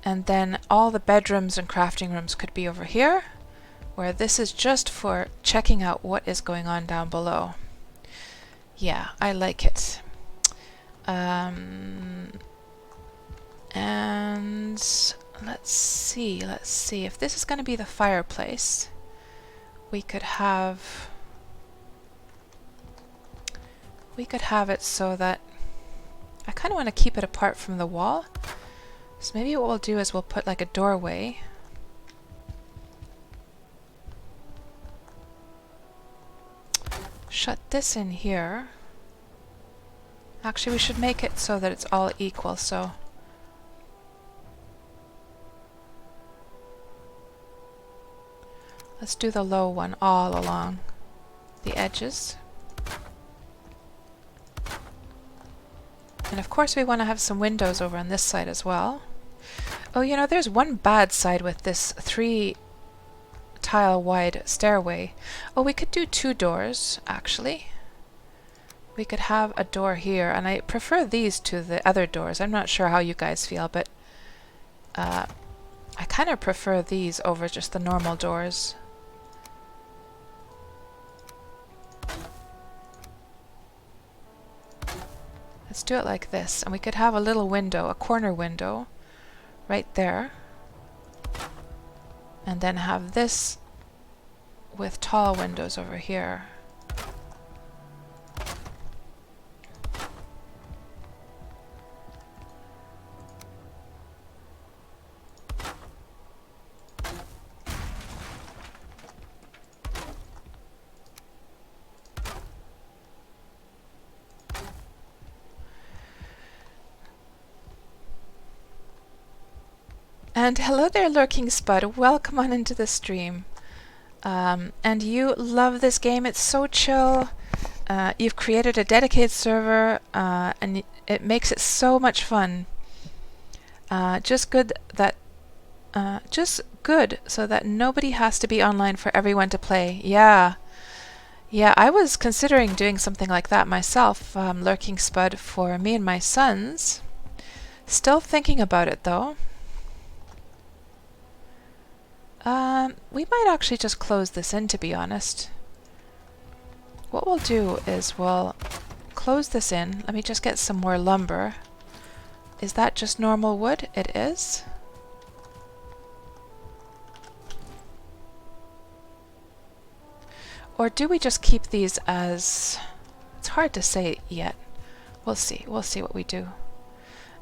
And then all the bedrooms and crafting rooms could be over here, where this is just for checking out what is going on down below. Yeah, I like it. And let's see if this is going to be the fireplace. We could have we could have it so that I kind of want to keep it apart from the wall. So maybe what we'll do is we'll put like a doorway. Shut this in here. Actually, we should make it so that it's all equal, so let's do the low one all along the edges. And of course we want to have some windows over on this side as well. Oh, you know, there's one bad side with this 3 tile wide stairway. Oh, we could do 2 doors, actually. We could have a door here, and I prefer these to the other doors. I'm not sure how you guys feel, but I kind of prefer these over just the normal doors. Let's do it like this, and we could have a little window, a corner window, right there. And then have this with tall windows over here. And hello there, Lurking Spud. Welcome on into the stream. And you love this game. It's so chill. You've created a dedicated server, and it makes it so much fun. Just good so that nobody has to be online for everyone to play. Yeah. Yeah, I was considering doing something like that myself, Lurking Spud, for me and my sons. Still thinking about it, though. We might actually just close this in, to be honest. What we'll do is we'll close this in. Let me just get some more lumber. Is that just normal wood? It is. Or do we just keep these as... It's hard to say yet. We'll see. We'll see what we do.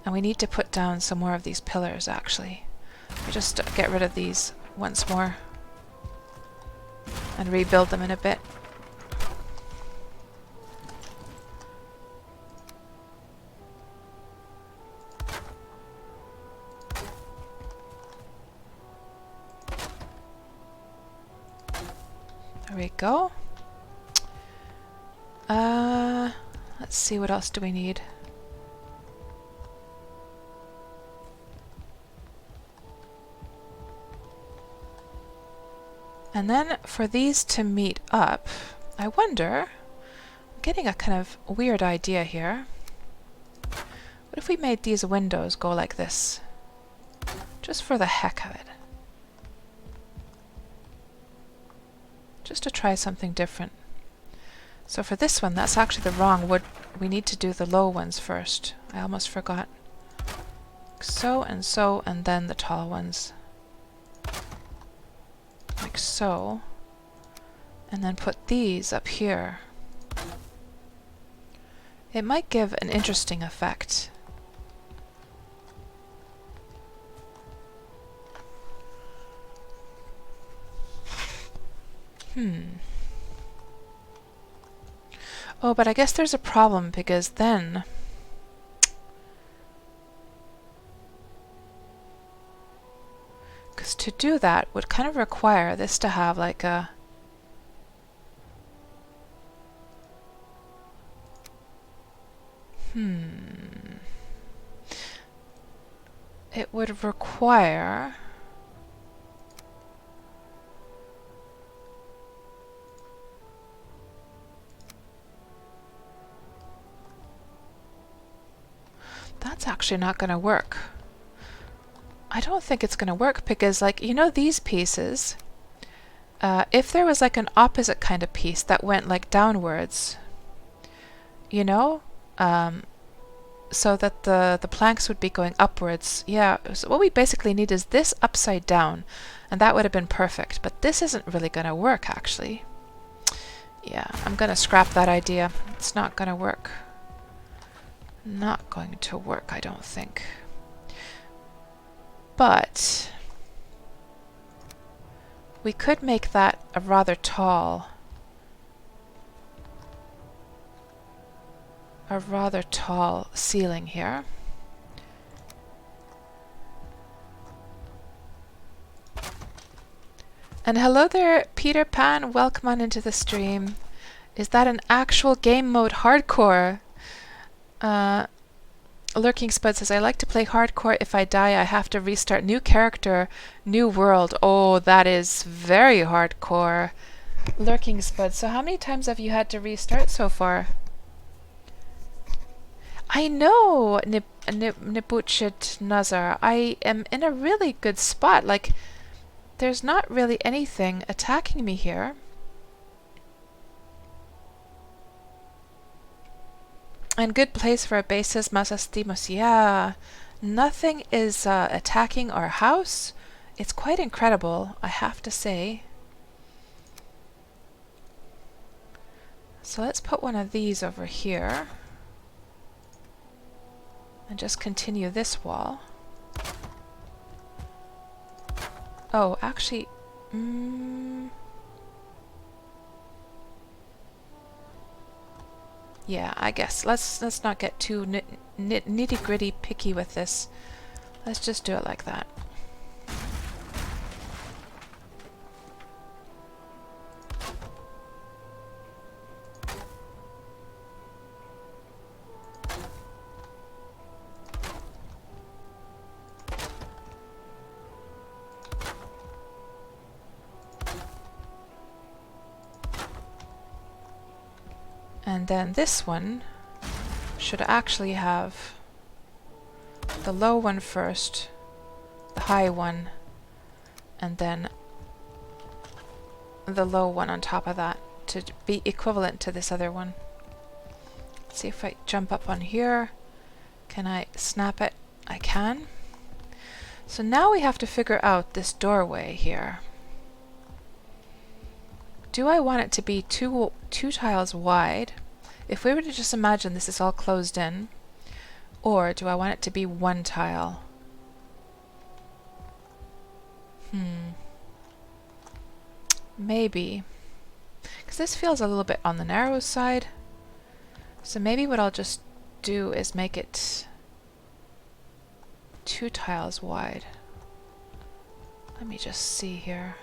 And we need to put down some more of these pillars, actually. We just get rid of these once more and rebuild them in a bit. There we go. Let's see, what else do we need? And then for these to meet up, I wonder, I'm getting a kind of weird idea here. What if we made these windows go like this? Just for the heck of it. Just to try something different. So for this one, that's actually the wrong wood. We need to do the low ones first. I almost forgot. So, and then the tall ones. Like so, and then put these up here. It might give an interesting effect. Oh, but I guess there's a problem, because then to do that would kind of require this to have like a it would require that's actually not going to work. I don't think it's going to work because, like, you know, these pieces, if there was like an opposite kind of piece that went like downwards, you know, so that the planks would be going upwards. Yeah, so what we basically need is this upside down, and that would have been perfect. But this isn't really going to work, actually. Yeah, I'm gonna scrap that idea. It's not gonna work. Not going to work, I don't think. But we could make that a rather tall ceiling here. And hello there, Peter Pan. Welcome on into the stream. Is that an actual game mode hardcore? Lurking Spud says, I like to play hardcore. If I die, I have to restart. New character, new world. Oh, that is very hardcore. Lurking Spud. So how many times have you had to restart so far? I know, Nibuchit Nazar. I am in a really good spot. Like, there's not really anything attacking me here. And good place for a basis, Masastimos. Yeah, nothing is attacking our house. It's quite incredible, I have to say. So let's put one of these over here. And just continue this wall. Oh, actually... yeah, I guess. Let's not get too nitty-gritty picky with this. Let's just do it like that. And then this one should actually have the low one first, the high one, and then the low one on top of that to be equivalent to this other one. Let's see if I jump up on here. Can I snap it? I can. So now we have to figure out this doorway here. Do I want it to be two tiles wide? If we were to just imagine this is all closed in, or do I want it to be one tile? Maybe. Because this feels a little bit on the narrow side. So maybe what I'll just do is make it 2 tiles wide. Let me just see here.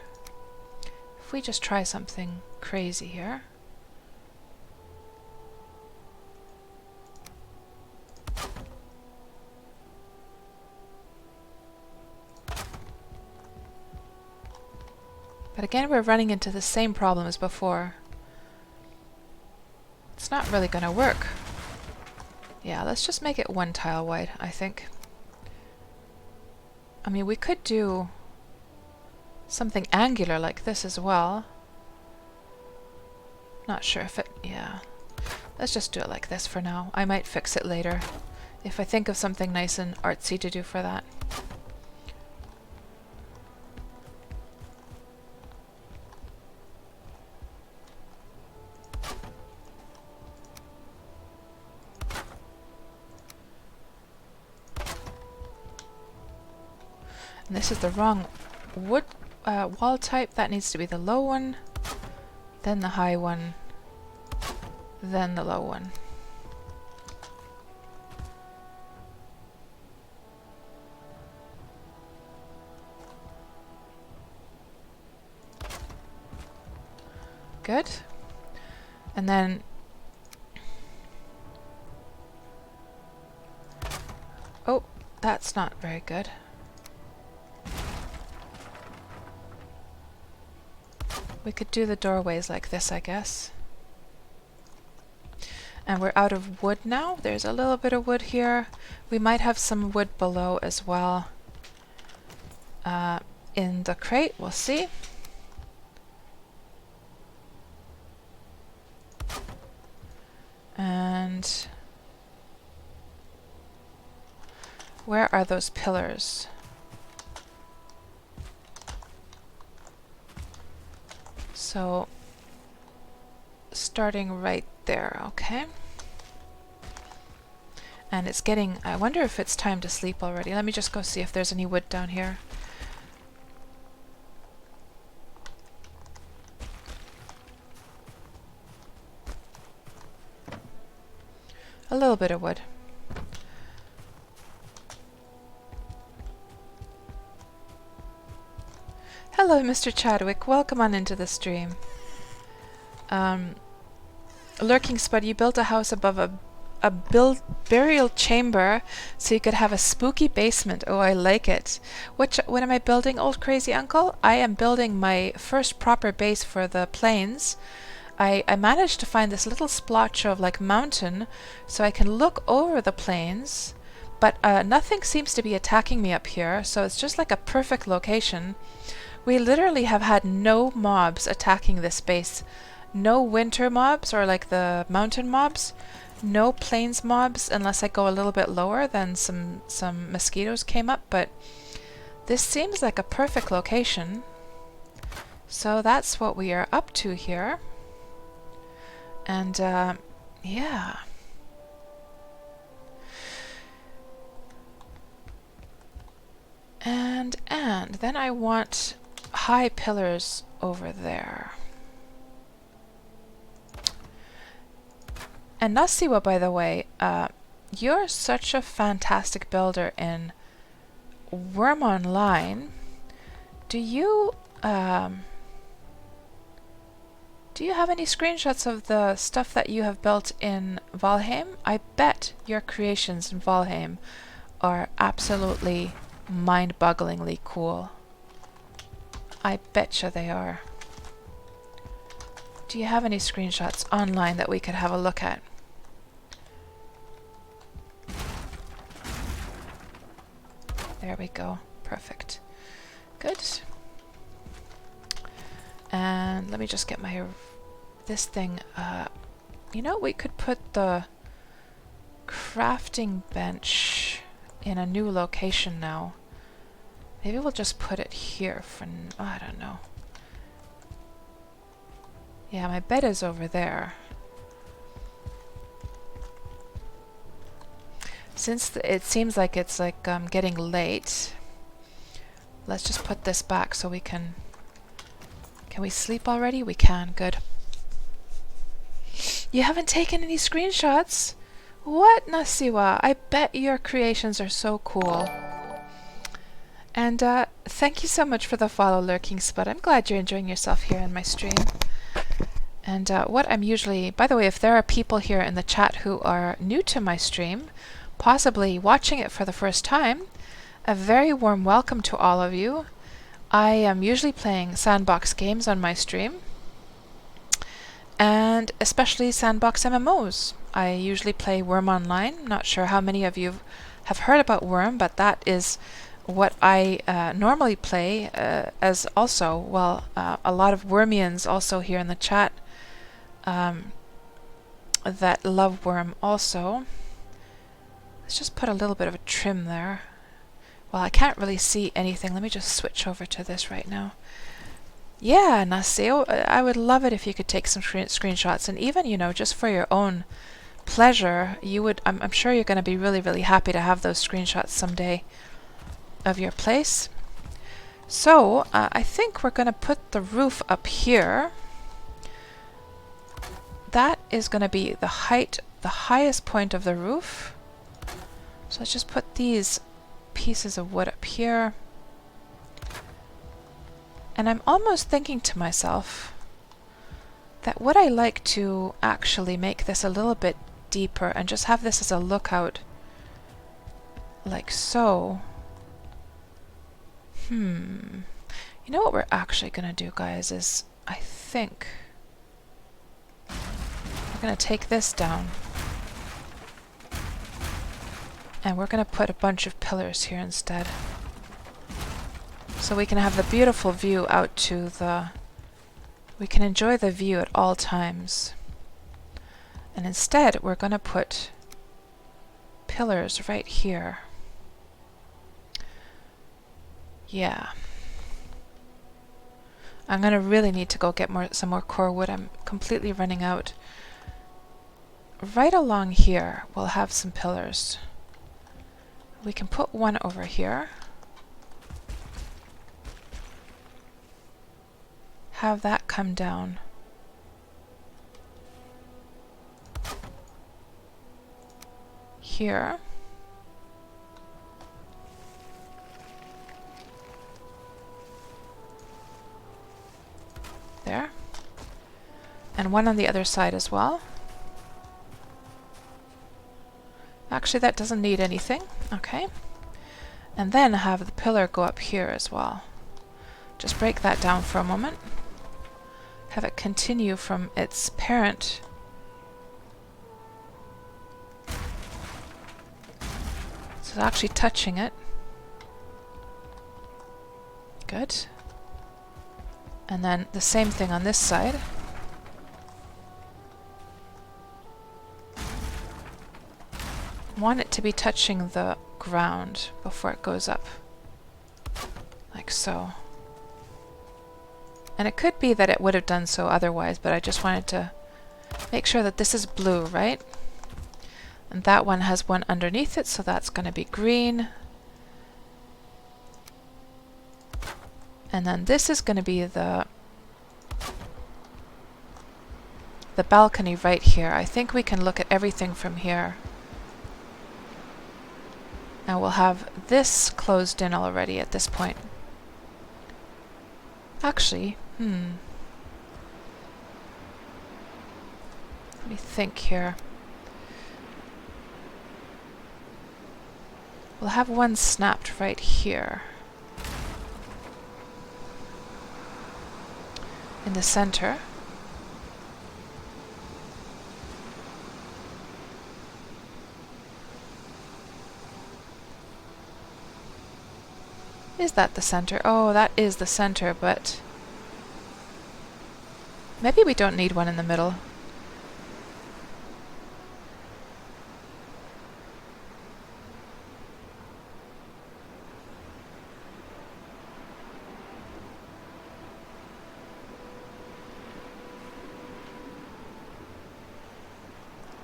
If we just try something crazy here. But again, we're running into the same problem as before. It's not really going to work. Yeah, let's just make it 1 tile wide, I think. I mean, we could do something angular like this as well. Not sure if it... yeah. Let's just do it like this for now. I might fix it later if I think of something nice and artsy to do for that. And this is the wrong wood wall type. That needs to be the low one, then the high one, then the low one. Good. And then oh, that's not very good. We could do the doorways like this, I guess. And we're out of wood now. There's a little bit of wood here. We might have some wood below as well. In the crate, we'll see. And where are those pillars? So starting right there, okay? And it's getting, I wonder if it's time to sleep already. Let me just go see if there's any wood down here. A little bit of wood. Hello, Mr. Chadwick. Welcome on into the stream. Lurking Spud, you built a house above a burial chamber so you could have a spooky basement. Oh, I like it. What am I building, old crazy uncle? I am building my first proper base for the plains. I managed to find this little splotch of like mountain so I can look over the plains, but nothing seems to be attacking me up here, so it's just like a perfect location. We literally have had no mobs attacking this base. No winter mobs or like the mountain mobs. No plains mobs unless I go a little bit lower, then some mosquitoes came up, but this seems like a perfect location. So that's what we are up to here. And yeah. And then I want high pillars over there. And Nasiwa, by the way, you're such a fantastic builder in Worm Online. Do you have any screenshots of the stuff that you have built in Valheim? I bet your creations in Valheim are absolutely mind-bogglingly cool. I betcha they are. Do you have any screenshots online that we could have a look at? There we go. Perfect. Good. And let me just get my this thing. You know, we could put the crafting bench in a new location now. Maybe we'll just put it here for I don't know. Yeah, my bed is over there. Since it seems like it's like getting late, let's just put this back so we can... Can we sleep already? We can. Good. You haven't taken any screenshots? What, Nasiwa? I bet your creations are so cool. And thank you so much for the follow, Lurking Spud. I'm glad you're enjoying yourself here in my stream. And what I'm usually... By the way, if there are people here in the chat who are new to my stream, possibly watching it for the first time, a very warm welcome to all of you. I am usually playing Sandbox games on my stream, and especially Sandbox MMOs. I usually play Worm Online. Not sure how many of you have heard about Worm, but that is what I normally play as also. Well, a lot of Wormians also here in the chat that love Worm also. Let's just put a little bit of a trim there. Well, I can't really see anything. Let me just switch over to this right now. Yeah, Naseo, I would love it if you could take some screenshots, and even, you know, just for your own pleasure, you would. I'm sure you're going to be really, really happy to have those screenshots someday of your place. So I think we're going to put the roof up here. That is going to be the height, the highest point of the roof. So let's just put these pieces of wood up here. And I'm almost thinking to myself that would I like to actually make this a little bit deeper and just have this as a lookout like so. You know what we're actually going to do, guys, is I think we're going to take this down. And we're going to put a bunch of pillars here instead. So we can have the beautiful view out to the... We can enjoy the view at all times. And instead, we're going to put pillars right here. Yeah. I'm going to really need to go get some more core wood. I'm completely running out. Right along here, we'll have some pillars. We can put one over here. Have that come down. Here. There. And one on the other side as well. Actually, that doesn't need anything. Okay. And then have the pillar go up here as well. Just break that down for a moment. Have it continue from its parent. So it's actually touching it. Good. And then the same thing on this side. Want it to be touching the ground before it goes up. Like so. And it could be that it would have done so otherwise, but I just wanted to make sure that this is blue, right? And that one has one underneath it, so that's going to be green. And then this is going to be the balcony right here. I think we can look at everything from here. Now we'll have this closed in already at this point. Actually, let me think here. We'll have one snapped right here. In the center. Is that the center? Oh, that is the center, but maybe we don't need one in the middle.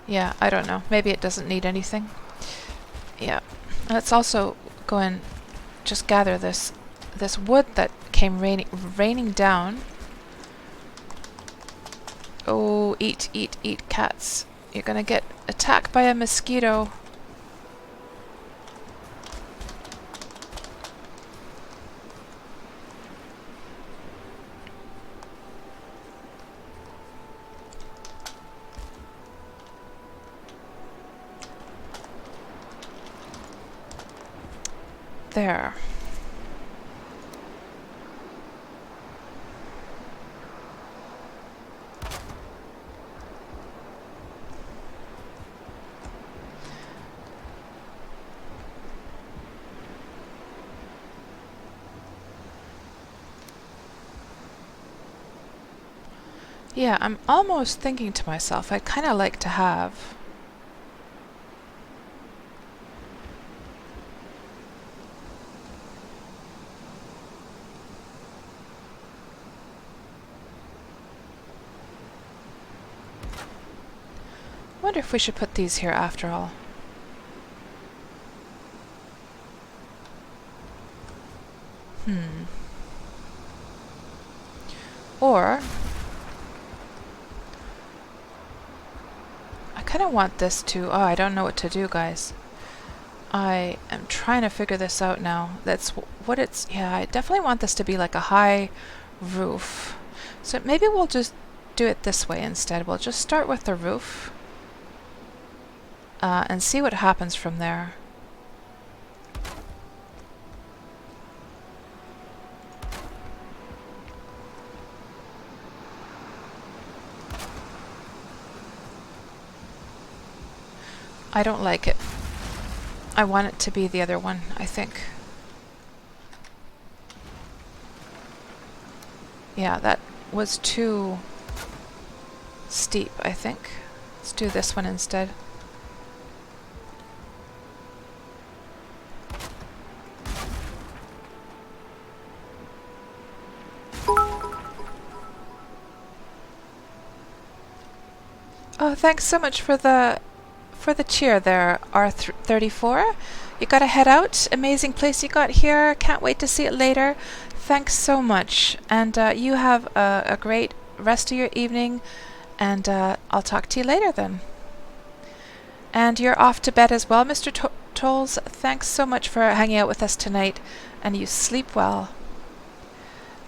Yeah, I don't know. Maybe it doesn't need anything. Yeah. Let's also go and just gather this wood that came raining down. Oh, eat, cats. You're gonna get attacked by a mosquito. There. Yeah, I'm almost thinking to myself, I'd kind of like to have wonder if we should put these here after all. Or I kind of want this to... Oh, I don't know what to do, guys. I am trying to figure this out now. That's what it's... Yeah, I definitely want this to be like a high roof. So maybe we'll just do it this way instead. We'll just start with the roof. And see what happens from there. I don't like it. I want it to be the other one, I think. Yeah, that was too steep, I think. Let's do this one instead. Oh, thanks so much for the cheer there, R34. You gotta head out. Amazing place you got here. Can't wait to see it later. Thanks so much. And you have a great rest of your evening. And I'll talk to you later then. And you're off to bed as well, Mr. Tolls. Thanks so much for hanging out with us tonight. And you sleep well.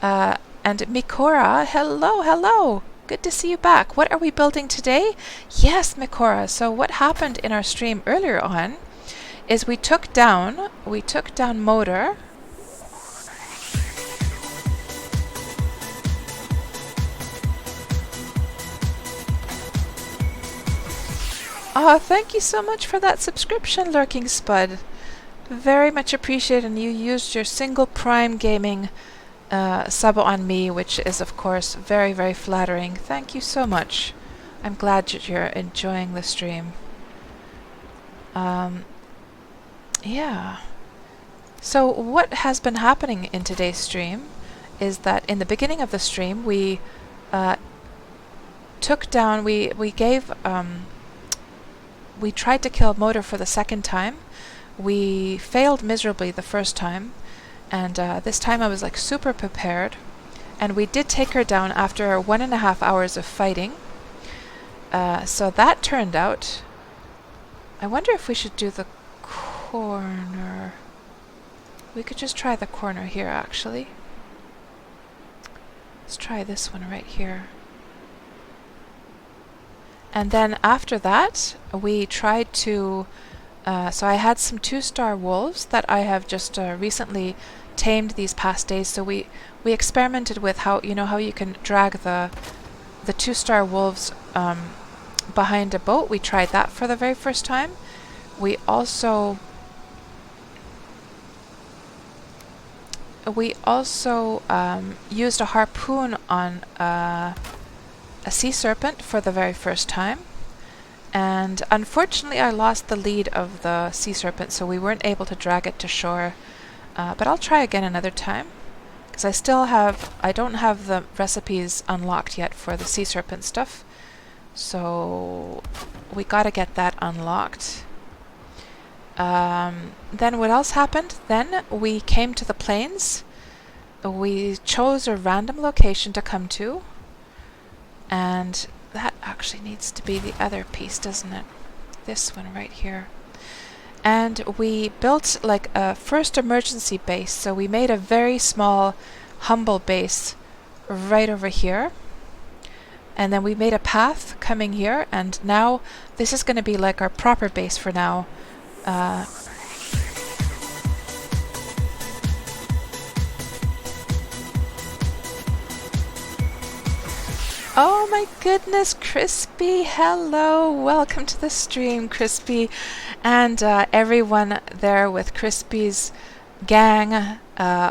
And Mikora, hello, hello. Good to see you back. What are we building today? Yes, Mikora. So what happened in our stream earlier on is we took down Motor. Oh, thank you so much for that subscription, Lurking Spud. Very much appreciated, and you used your single Prime Gaming sub on me, which is of course very, very flattering. Thank you so much. I'm glad that you're enjoying the stream. Yeah. So what has been happening in today's stream is that in the beginning of the stream we we tried to kill Motor for the second time. We failed miserably the first time. And this time I was like super prepared, and we did take her down after 1.5 hours of fighting. So that turned out. I wonder if we should do the corner. We could just try the corner here, actually. Let's try this one right here. And then after that, we tried to... so I had some 2-star wolves that I have just recently tamed these past days. So we experimented with how you can drag the 2-star wolves behind a boat. We tried that for the very first time. We also used a harpoon on a sea serpent for the very first time. And unfortunately I lost the lead of the sea serpent, so we weren't able to drag it to shore. But I'll try again another time, because I don't have the recipes unlocked yet for the sea serpent stuff. So we gotta get that unlocked. Then what else happened? Then we came to the plains. We chose a random location to come to. And that actually needs to be the other piece, doesn't it? This one right here. And we built like a first emergency base. So we made a very small, humble base right over here. And then we made a path coming here. And now this is going to be like our proper base for now. Oh my goodness, Crispy, hello, welcome to the stream, Crispy, and everyone there with Crispy's gang.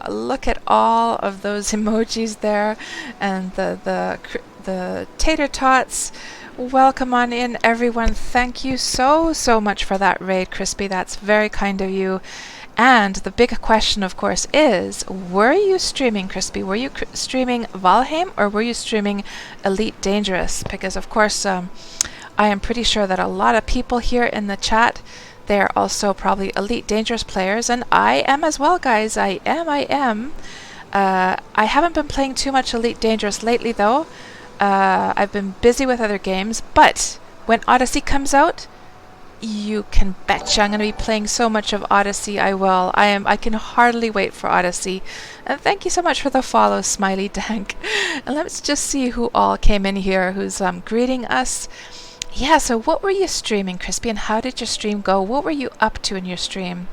Look at all of those emojis there, and the tater tots. Welcome on in, everyone. Thank you so much for that raid, Crispy. That's very kind of you. And the big question, of course, is, were you streaming, Crispy? Were you streaming Valheim, or were you streaming Elite Dangerous? Because, of course, I am pretty sure that a lot of people here in the chat, they're also probably Elite Dangerous players, and I am as well, guys. I am. I haven't been playing too much Elite Dangerous lately, though. I've been busy with other games, but when Odyssey comes out, you can betcha I'm going to be playing so much of Odyssey. I will. I can hardly wait for Odyssey. And thank you so much for the follow, Smiley Dank. And let's just see who all came in here who's greeting us. Yeah, so what were you streaming, Crispy, and how did your stream go? What were you up to in your stream?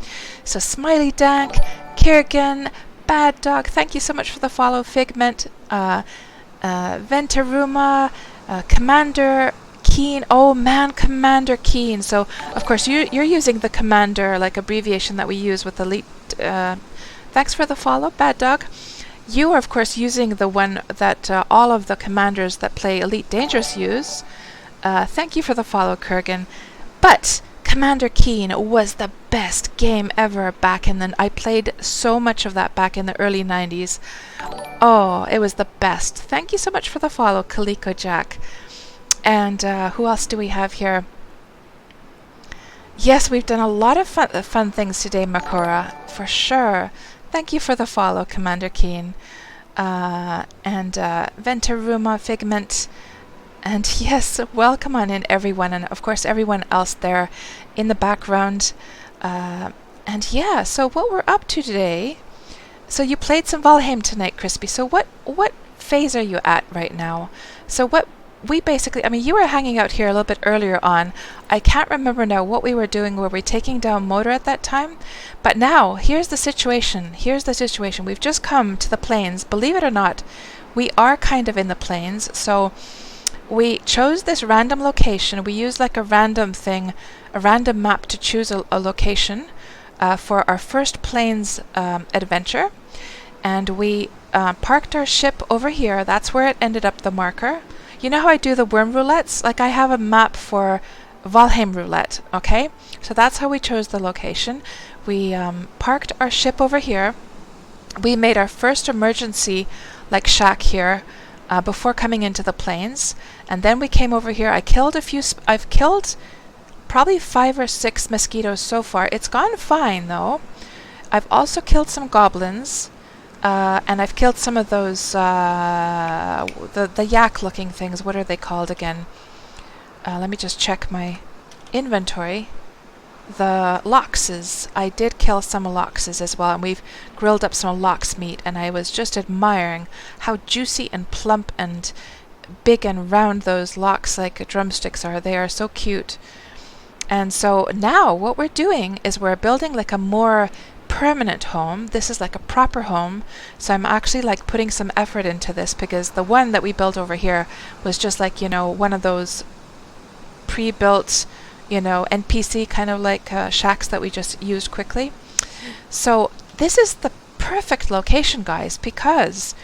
So Smiley Dank, Kirgan, Bad Dog, thank you so much for the follow, Figment, Ventaruma, Commander Keen. Oh man, Commander Keen. So of course you're using the Commander like abbreviation that we use with Elite. Thanks for the follow, Bad Dog. You are of course using the one that all of the commanders that play Elite Dangerous use. Thank you for the follow, Kurgan. But Commander Keen was the best game ever back in the... I played so much of that back in the early 90s. Oh, it was the best. Thank you so much for the follow, Kaliko Jack. And who else do we have here? Yes, we've done a lot of fun things today, Makora, for sure. Thank you for the follow, Commander Keen. And Venturuma Figment. And yes, welcome on in, everyone. And of course, everyone else there in the background. And yeah, so what we're up to today. So you played some Valheim tonight, Crispy. So what phase are you at right now? So what we basically, I mean, you were hanging out here a little bit earlier on. I can't remember now what we were doing. Were we taking down Motor at that time? But now, here's the situation. Here's the situation. We've just come to the plains. Believe it or not, we are kind of in the plains. So we chose this random location. We used like a random thing, a random map to choose a location for our first plains adventure. And we parked our ship over here. That's where it ended up, the marker. You know how I do the worm roulettes? Like I have a map for Valheim roulette, okay? So that's how we chose the location. We parked our ship over here. We made our first emergency like shack here before coming into the plains. And then we came over here. I've killed probably 5 or 6 mosquitoes so far. It's gone fine though. I've also killed some goblins. And I've killed some of those, the yak-looking things. What are they called again? Let me just check my inventory. The loxes. I did kill some loxes as well, and we've grilled up some lox meat, and I was just admiring how juicy and plump and big and round those lox like drumsticks are. They are so cute. And so now what we're doing is we're building like a more permanent home. This is like a proper home, so I'm actually like putting some effort into this, because the one that we built over here was just like, you know, one of those pre-built, you know, NPC kind of like shacks that we just used quickly. So this is the perfect location, guys, because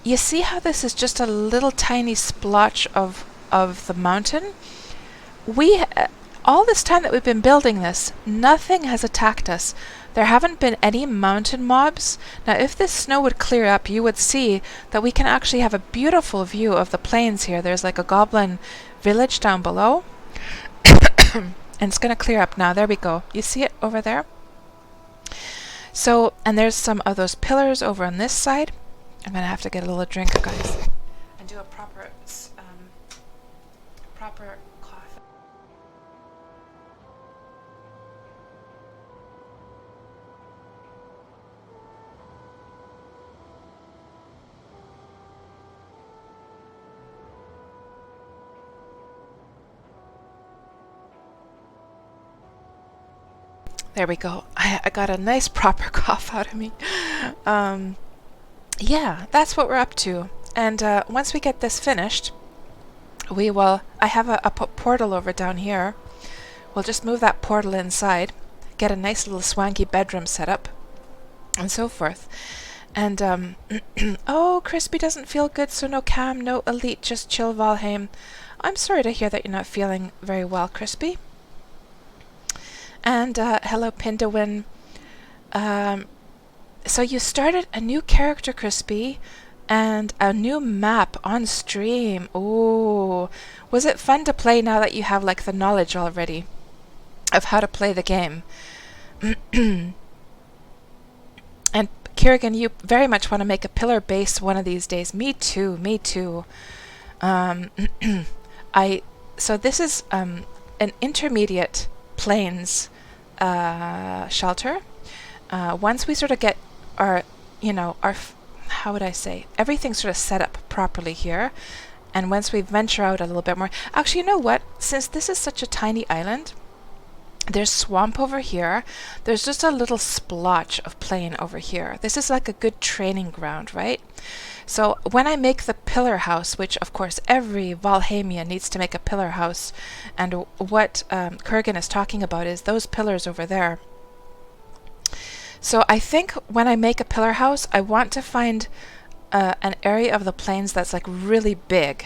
you see how this is just a little tiny splotch of the mountain. We all this time that we've been building this, nothing has attacked us. There haven't been any mountain mobs. Now, if this snow would clear up, you would see that we can actually have a beautiful view of the plains here. There's like a goblin village down below. And it's going to clear up now. There we go. You see it over there? So, and there's some of those pillars over on this side. I'm going to have to get a little drink, guys, and do a proper cough. There we go. I got a nice proper cough out of me. Yeah, that's what we're up to. And once we get this finished, we will... I have a portal over down here. We'll just move that portal inside, get a nice little swanky bedroom set up, and so forth. And, oh, Crispy doesn't feel good, so no cam, no elite, just chill Valheim. I'm sorry to hear that you're not feeling very well, Crispy. And hello, Pindawin. So you started a new character, Crispy, and a new map on stream. Ooh, was it fun to play now that you have like the knowledge already of how to play the game? And Kirigan, you very much want to make a pillar base one of these days. Me too. Me too. So this is an intermediate plains shelter. Once we sort of get our, you know, how would I say, everything sort of set up properly here, and once we venture out a little bit more, actually, you know what? Since this is such a tiny island, there's swamp over here. There's just a little splotch of plain over here. This is like a good training ground, right? So when I make the pillar house, which of course every Valheimian needs to make a pillar house, and what Kurgan is talking about is those pillars over there. So I think when I make a pillar house, I want to find an area of the plains that's like really big.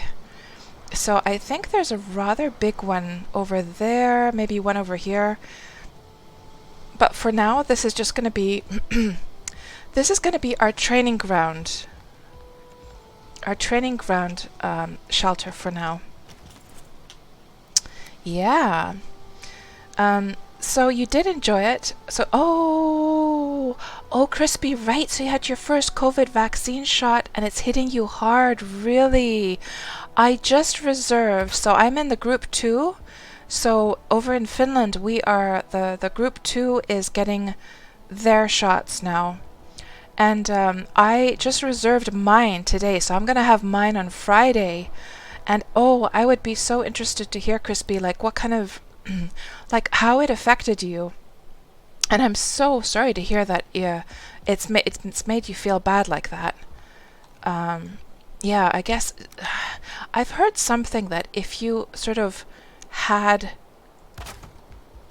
So I think there's a rather big one over there, maybe one over here. But for now, this is just going to be this is going to be our training ground. Our training ground shelter for now. Yeah. So you did enjoy it. So, oh, Crispy, right. So you had your first COVID vaccine shot and it's hitting you hard, really. I just reserved, so I'm in the group 2. So over in Finland, we are, the group 2 is getting their shots now. And I just reserved mine today, so I'm going to have mine on Friday. And oh, I would be so interested to hear, Crispy, like what kind of, like how it affected you. And I'm so sorry to hear that. Yeah, it's made you feel bad like that. Yeah, I guess I've heard something that if you sort of had,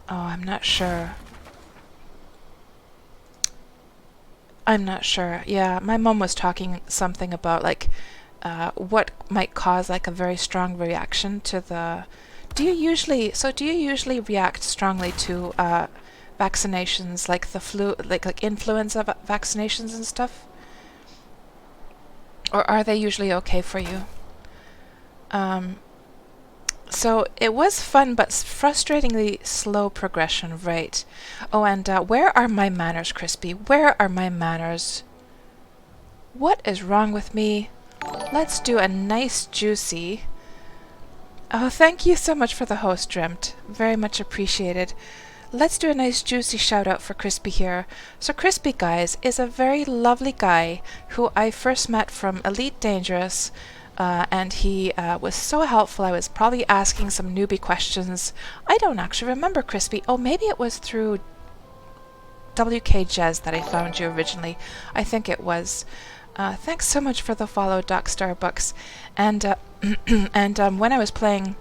oh, I'm not sure. I'm not sure. Yeah, my mom was talking something about like what might cause like a very strong reaction to the. Do you usually react strongly to vaccinations like the flu, like influenza vaccinations and stuff? Or are they usually okay for you? Um, so it was fun, but frustratingly slow progression, right? Oh, and where are my manners, Crispy? Where are my manners? What is wrong with me? Let's do a nice juicy. Oh, thank you so much for the host, Dreamt. Very much appreciated. Let's do a nice juicy shout out for Crispy here. So Crispy, guys, is a very lovely guy who I first met from Elite Dangerous, and he was so helpful. I was probably asking some newbie questions. I don't actually remember, Crispy. Oh, maybe it was through WK Jez that I found you originally. I think it was. Thanks so much for the follow, Doc Starbucks. And and when I was playing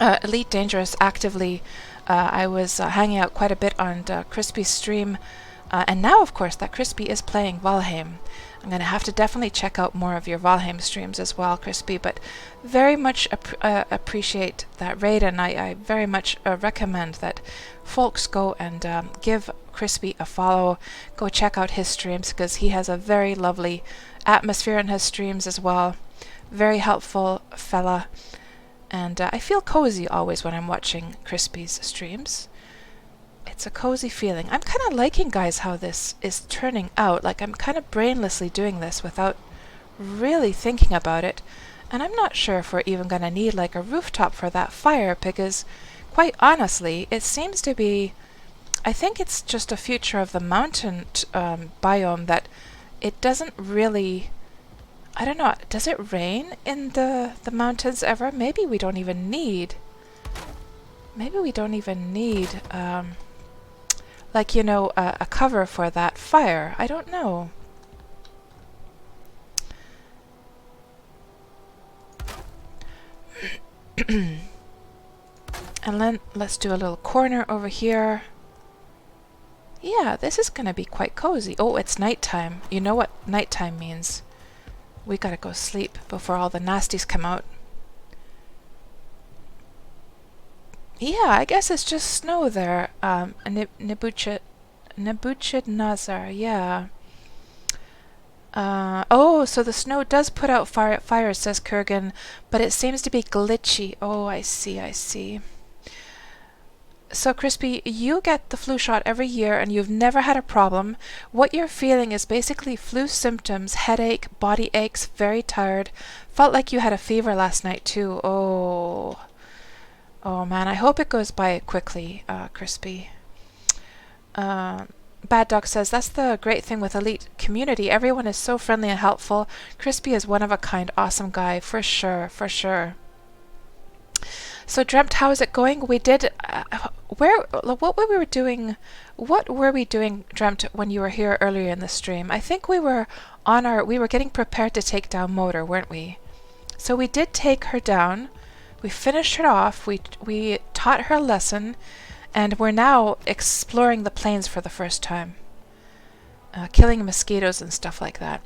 Elite Dangerous actively, I was hanging out quite a bit on Crispy's stream, and now, of course, that Crispy is playing Valheim. I'm going to have to definitely check out more of your Valheim streams as well, Crispy, but very much appreciate that raid, and I very much recommend that folks go and give Crispy a follow. Go check out his streams, because he has a very lovely atmosphere in his streams as well. Very helpful fella. And I feel cozy always when I'm watching Crispy's streams. It's a cozy feeling. I'm kind of liking, guys, how this is turning out. Like, I'm kind of brainlessly doing this without really thinking about it. And I'm not sure if we're even going to need, like, a rooftop for that fire, because, quite honestly, it seems to be... I think it's just a feature of the mountain biome that it doesn't really... I don't know, does it rain in the mountains ever? Maybe we don't even need... Maybe we don't even need, like, you know, a cover for that fire. I don't know. And then let's do a little corner over here. Yeah, this is going to be quite cozy. Oh, it's nighttime. You know what nighttime means. We gotta go sleep before all the nasties come out. Yeah, I guess it's just snow there. Nebuchadnezzar, yeah. Oh, so the snow does put out fires, says Kurgan, but it seems to be glitchy. Oh, I see, I see. So, Crispy, you get the flu shot every year and you've never had a problem. What you're feeling is basically flu symptoms, headache, body aches, very tired. Felt like you had a fever last night too. Oh. Oh man, I hope it goes by quickly, Crispy. Bad Dog says, that's the great thing with Elite community. Everyone is so friendly and helpful. Crispy is one of a kind, awesome guy, for sure, for sure. So, Dreamt, how is it going? We did, what were we doing, Dreamt, when you were here earlier in the stream? I think we were getting prepared to take down Motor, weren't we? So we did take her down, we finished her off, we taught her a lesson, and we're now exploring the plains for the first time. Killing mosquitoes and stuff like that.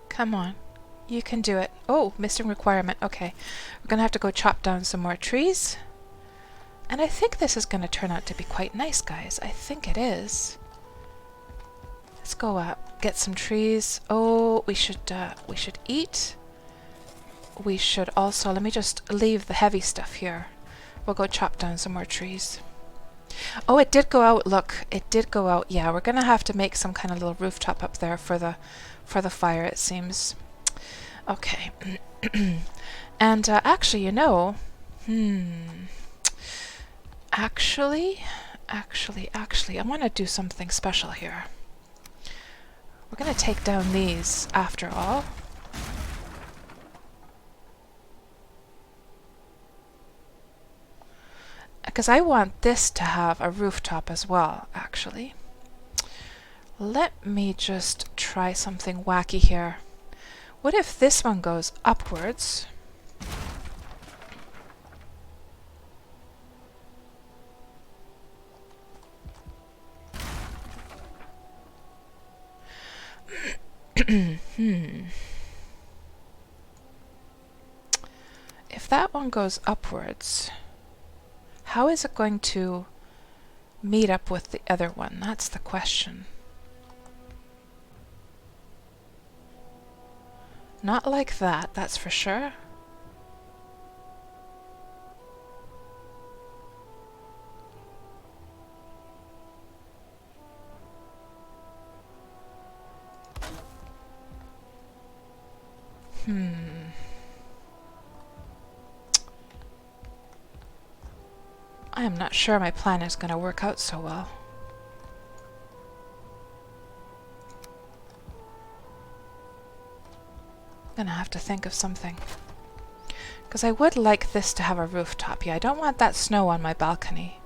Come on. You can do it. Oh, missing requirement. Okay. We're going to have to go chop down some more trees. And I think this is going to turn out to be quite nice, guys. I think it is. Let's go get some trees. Oh, we should eat. We should also, let me just leave the heavy stuff here. We'll go chop down some more trees. Oh, it did go out. Look, it did go out. Yeah, we're gonna have to make some kind of little rooftop up there for the fire, it seems. Okay. And actually, you know, actually, I want to do something special here. We're gonna take down these after all. Because I want this to have a rooftop as well, actually. Let me just try something wacky here. What if this one goes upwards? If that one goes upwards, how is it going to meet up with the other one? That's the question. Not like that, that's for sure. I am not sure my plan is going to work out so well. I'm gonna have to think of something. Because I would like this to have a rooftop. Yeah, I don't want that snow on my balcony.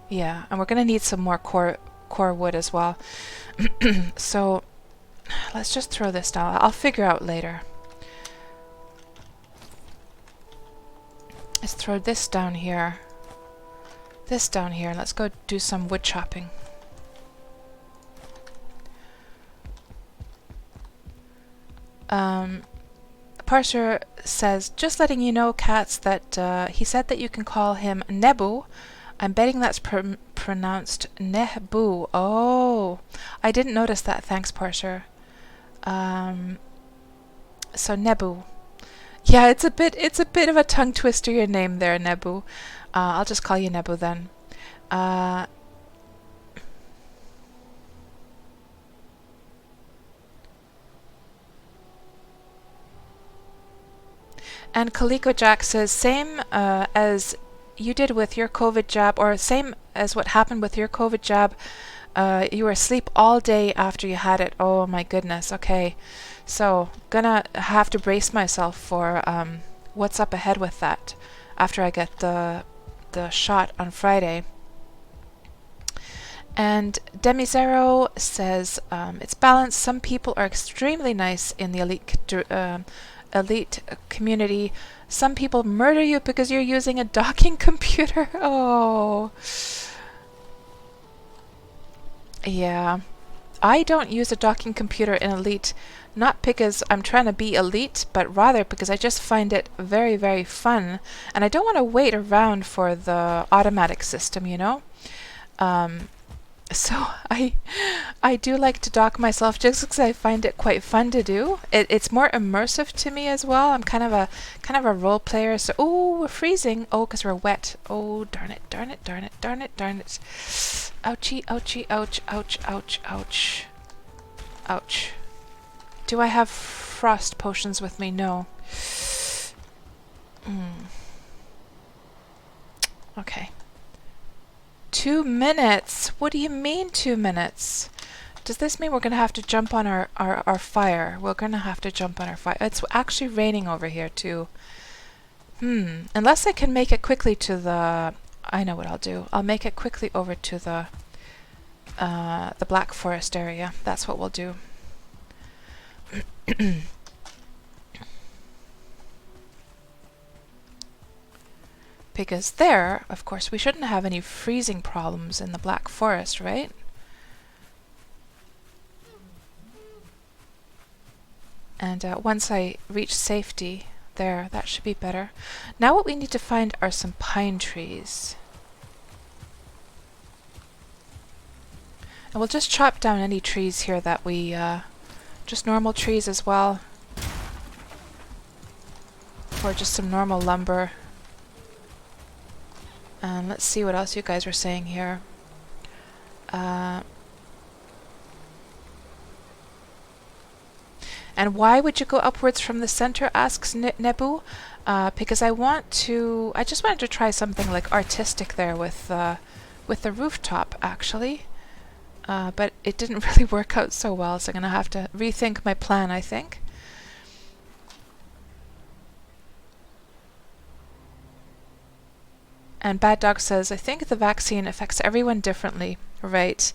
Yeah, and we're gonna need some more core wood as well. So let's just throw this down. I'll figure out later. Let's throw this down here. This down here, and let's go do some wood chopping. Parser says, just letting you know, Cats, that he said that you can call him Nebu. I'm betting that's pronounced Nebu. Oh, I didn't notice that. Thanks, Parser. So Nebu. Yeah, it's a bit of a tongue twister, your name there, Nebu. I'll just call you Nebu then. And Kaliko Jack says, same as you did with your COVID jab, or same as what happened with your COVID jab. You were asleep all day after you had it. Oh my goodness. Okay, so gonna have to brace myself for what's up ahead with that after I get the shot on Friday. And Demizero says, it's balanced. Some people are extremely nice in the elite community. Some people murder you because you're using a docking computer. Oh. Yeah. I don't use a docking computer in Elite, not because I'm trying to be elite, but rather because I just find it very, very fun. And I don't want to wait around for the automatic system, you know? So I do like to dock myself just because I find it quite fun to do. It's more immersive to me as well. I'm kind of a role player. So we're freezing. Oh, because we're wet. Oh, darn it, darn it, darn it, darn it, darn it. Ouchie, ouchie, ouch, ouch, ouch, ouch. Ouch. Do I have frost potions with me? No. Okay. 2 minutes? What do you mean 2 minutes? Does this mean we're going to have to jump on our fire? We're going to have to jump on our fire. It's actually raining over here too. Unless I can make it quickly to the... I know what I'll do. I'll make it quickly over to the Black Forest area. That's what we'll do. Because there, of course, we shouldn't have any freezing problems in the Black Forest, right? And once I reach safety there, that should be better. Now what we need to find are some pine trees. And we'll just chop down any trees here that we, just normal trees as well. Or just some normal lumber. And let's see what else you guys were saying here. And why would you go upwards from the center, asks Nebu. Because I just wanted to try something like artistic there with the rooftop, actually. But it didn't really work out so well, so I'm going to have to rethink my plan, I think. And Bad Dog says, I think the vaccine affects everyone differently. Right.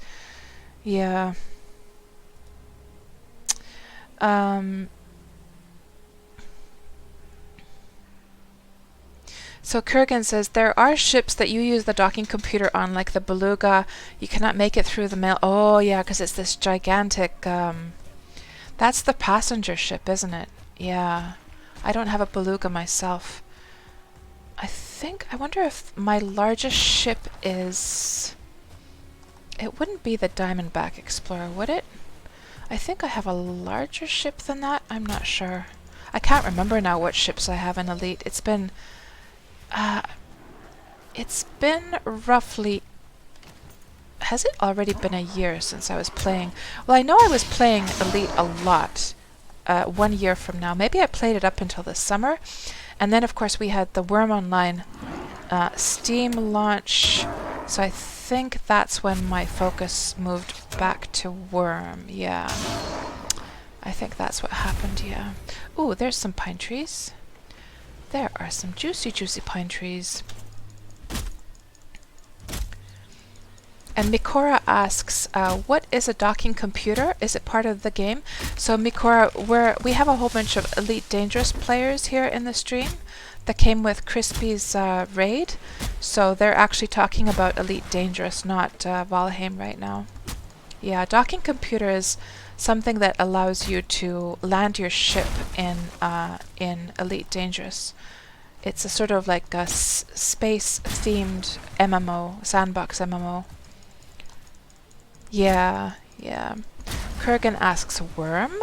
Yeah. So Kurgan says, there are ships that you use the docking computer on, like the Beluga. You cannot make it through the mail. Oh, yeah, because it's this gigantic... that's the passenger ship, isn't it? Yeah. I don't have a Beluga myself. I wonder if my largest ship is... It wouldn't be the Diamondback Explorer, would it? I think I have a larger ship than that. I'm not sure. I can't remember now what ships I have in Elite. It's been roughly... Has it already been a year since I was playing? Well, I know I was playing Elite a lot 1 year from now. Maybe I played it up until the summer. And then, of course, we had the Worm Online Steam launch. So I think that's when my focus moved back to Worm. Yeah. I think that's what happened, yeah. Ooh, there's some pine trees. There are some juicy, juicy pine trees. And Mikora asks, what is a docking computer? Is it part of the game? So Mikora, we have a whole bunch of Elite Dangerous players here in the stream that came with Crispy's raid. So they're actually talking about Elite Dangerous, not Valheim right now. Yeah, docking computer is something that allows you to land your ship in Elite Dangerous. It's a sort of like a space-themed MMO, Sandbox MMO. Yeah, yeah. Kurgan asks, Worm?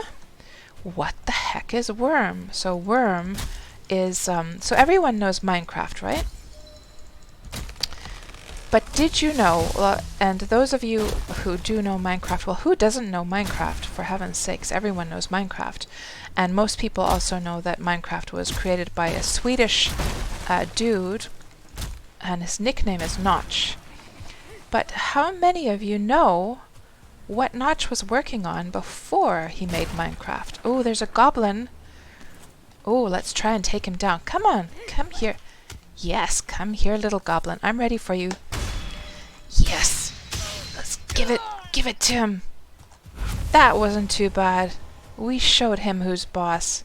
What the heck is Worm? So Worm is, so everyone knows Minecraft, right? But did you know, and those of you who do know Minecraft, well, who doesn't know Minecraft? For heaven's sakes, everyone knows Minecraft. And most people also know that Minecraft was created by a Swedish dude, and his nickname is Notch. But how many of you know what Notch was working on before he made Minecraft? Oh, there's a goblin. Oh, let's try and take him down. Come on, come here. Yes, come here, little goblin. I'm ready for you. Yes. Let's give it to him. That wasn't too bad. We showed him who's boss.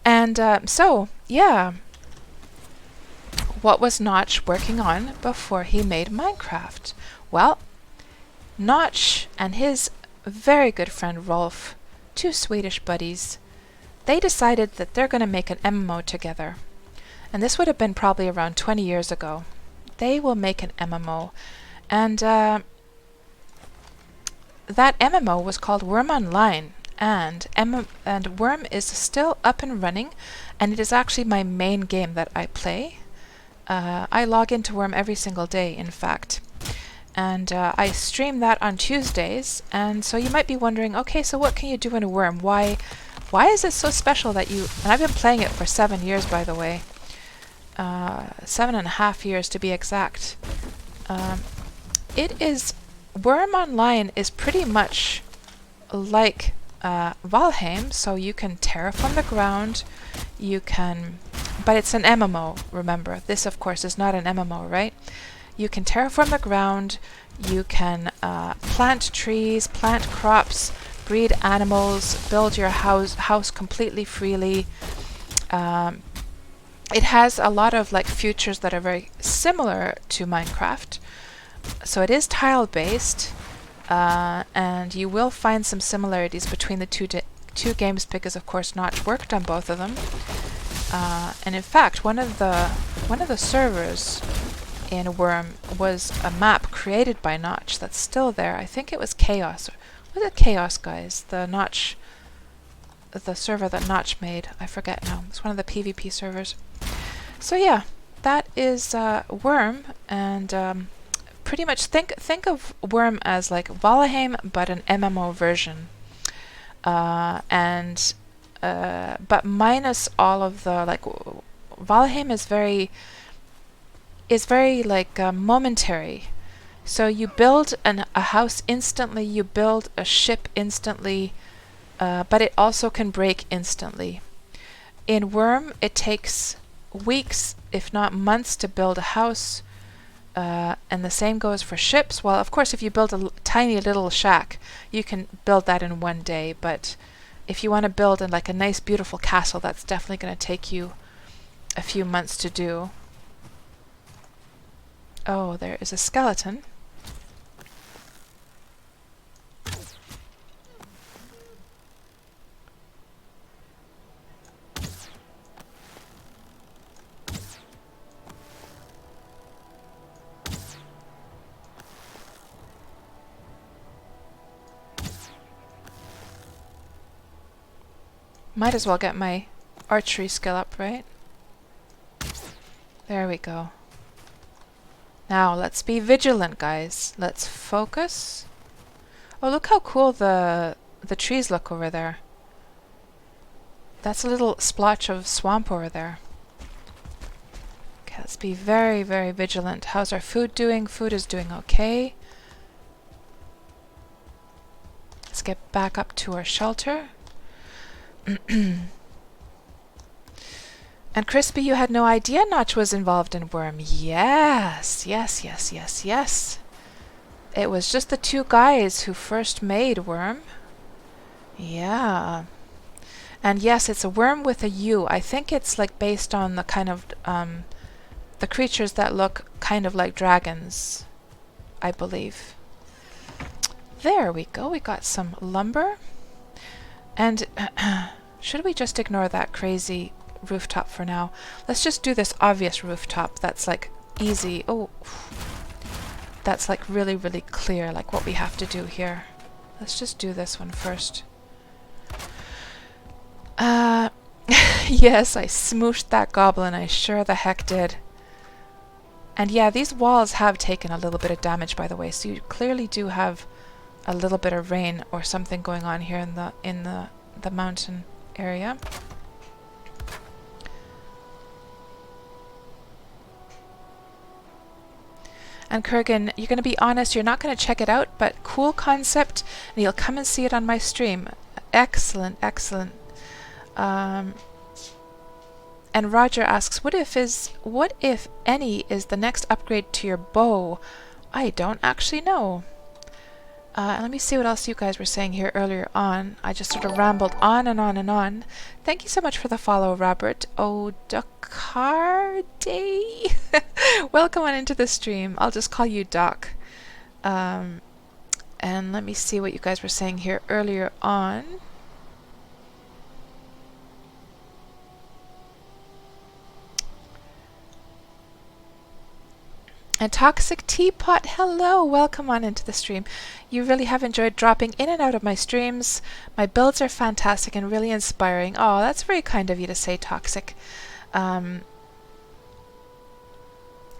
And so, yeah. What was Notch working on before he made Minecraft? Well, Notch and his very good friend Rolf, two Swedish buddies, they decided that they're going to make an MMO together. And this would have been probably around 20 years ago. They will make an MMO. And that MMO was called Worm Online. And Worm is still up and running. And it is actually my main game that I play. I log into Worm every single day, in fact. And I stream that on Tuesdays. And so you might be wondering, okay, so what can you do in a Worm? Why is it so special that you... And I've been playing it for 7 years, by the way. 7.5 years to be exact. It is... Worm Online is pretty much like Valheim, so you can terraform the ground, you can... But it's an MMO, remember. This, of course, is not an MMO, right? You can terraform the ground, you can plant trees, plant crops, breed animals, build your house completely freely. It has a lot of like features that are very similar to Minecraft. So it is tile-based, and you will find some similarities between the two games because, of course, Notch worked on both of them. And in fact, one of the servers in Worm was a map created by Notch that's still there. I think it was Chaos. Was it Chaos, guys? The server that Notch made. I forget now. It's one of the PvP servers. So yeah, that is Worm, and pretty much think of Worm as like Valheim, but an MMO version, and but minus all of the like. Valheim is very like momentary. So you build a house instantly, you build a ship instantly, but it also can break instantly. In Worm, it takes weeks, if not months, to build a house, and the same goes for ships. Well, of course, if you build a tiny little shack, you can build that in one day, but if you want to build like a nice, beautiful castle, that's definitely going to take you a few months to do. Oh, there is a skeleton. Might as well get my archery skill up, right? There we go. Now, let's be vigilant, guys. Let's focus. Oh, look how cool the trees look over there. That's a little splotch of swamp over there. Okay, let's be very, very vigilant. How's our food doing? Food is doing okay. Let's get back up to our shelter. And Crispy, you had no idea Notch was involved in Worm. Yes, yes, yes, yes, yes. It was just the two guys who first made Worm. Yeah. And yes, it's a worm with a U. I think it's like based on the kind of the creatures that look kind of like dragons, I believe. There we go. We got some lumber. And should we just ignore that crazy rooftop for now? Let's just do this obvious rooftop that's like easy. Oh, that's like really, really clear, like what we have to do here. Let's just do this one first. Yes, I smooshed that goblin. I sure the heck did. And yeah, these walls have taken a little bit of damage, by the way, so you clearly do have a little bit of rain or something going on here in the mountain area. And Kurgan, you're going to be honest, you're not going to check it out, but cool concept, and you'll come and see it on my stream. Excellent, excellent. And Roger asks, what if any is the next upgrade to your bow? I don't actually know. Let me see what else you guys were saying here earlier on. I just sort of rambled on and on and on. Thank you so much for the follow, Robert Odacarde. Welcome on into the stream. I'll just call you Doc. And let me see what you guys were saying here earlier on. And Toxic Teapot, hello, welcome on into the stream. You really have enjoyed dropping in and out of my streams. My builds are fantastic and really inspiring. Oh, that's very kind of you to say, Toxic. And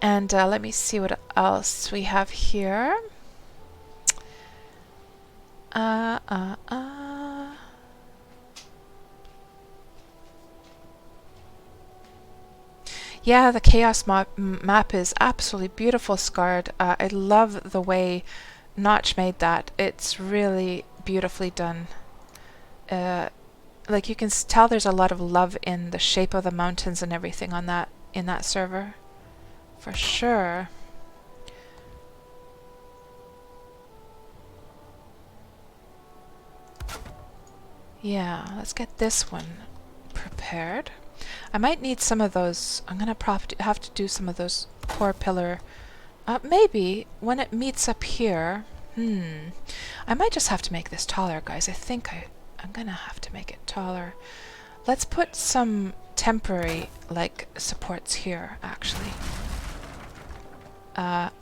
let me see what else we have here. Yeah, the Chaos map is absolutely beautiful, Scarred. I love the way Notch made that. It's really beautifully done. Like you can tell there's a lot of love in the shape of the mountains and everything on that in that server. For sure. Yeah, let's get this one prepared. I might need some of those. I'm gonna have to do some of those core pillar. Maybe when it meets up here. I might just have to make this taller, guys. I think I'm gonna have to make it taller. Let's put some temporary like supports here, actually. And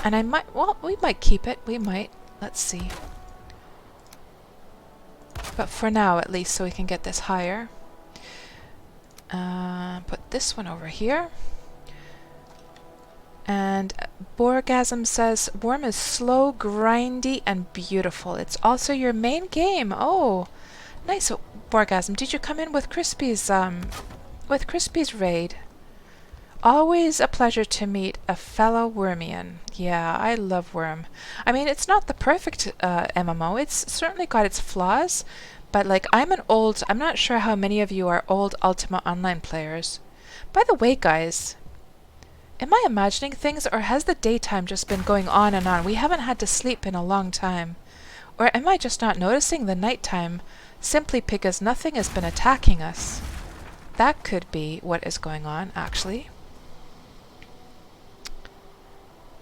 I might, well, we might keep it. We might. Let's see. But for now, at least, so we can get this higher. Put this one over here. And Borgasm says, Worm is slow, grindy, and beautiful. It's also your main game. Oh, nice. So, Borgasm, did you come in with Crispy's raid? Always a pleasure to meet a fellow Wormian. Yeah, I love Worm. I mean, it's not the perfect MMO. It's certainly got its flaws, but like I'm not sure how many of you are old Ultima Online players. By the way, guys, am I imagining things, or has the daytime just been going on and on? We haven't had to sleep in a long time. Or am I just not noticing the nighttime simply because nothing has been attacking us? That could be what is going on, actually.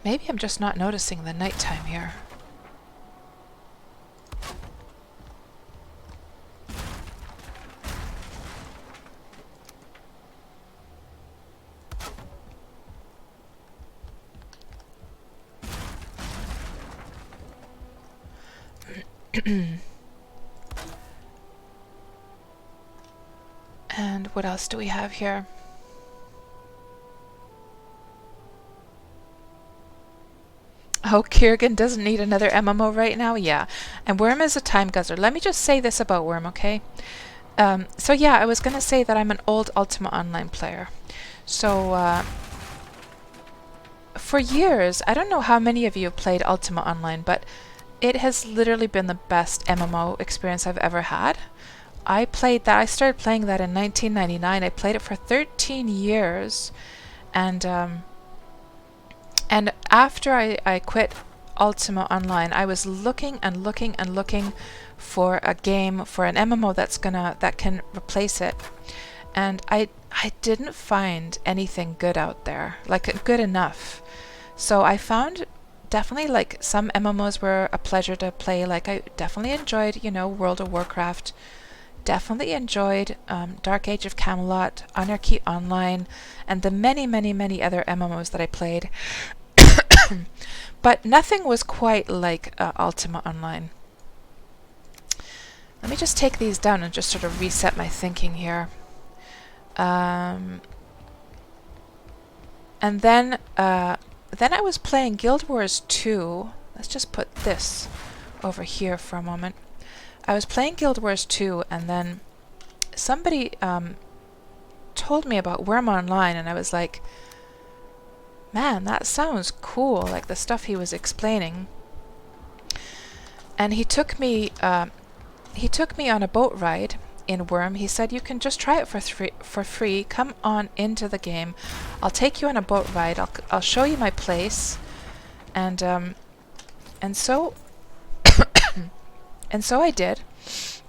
Maybe I'm just not noticing the nighttime here. And what else do we have here? Oh, Kiergan doesn't need another MMO right now? Yeah. And Worm is a time guzzler. Let me just say this about Worm, okay? So yeah, I was going to say that I'm an old Ultima Online player. So, for years, I don't know how many of you have played Ultima Online, but it has literally been the best MMO experience I've ever had. I started playing that in 1999. I played it for 13 years. And after I quit Ultima Online, I was looking and looking and looking for a game, for an MMO that can replace it. And I didn't find anything good out there, like good enough. So I found definitely like some MMOs were a pleasure to play. Like I definitely enjoyed, World of Warcraft. Definitely enjoyed Dark Age of Camelot, Anarchy Online, and the many, many, many other MMOs that I played. But nothing was quite like Ultima Online. Let me just take these down and just sort of reset my thinking here. And then I was playing Guild Wars 2. Let's just put this over here for a moment. I was playing Guild Wars 2, and then somebody told me about Worm Online, and I was like, man, that sounds cool, like the stuff he was explaining. And he took me on a boat ride in Worm. He said, you can just try it for free. Come on into the game. I'll take you on a boat ride. I'll show you my place. And so and so I did.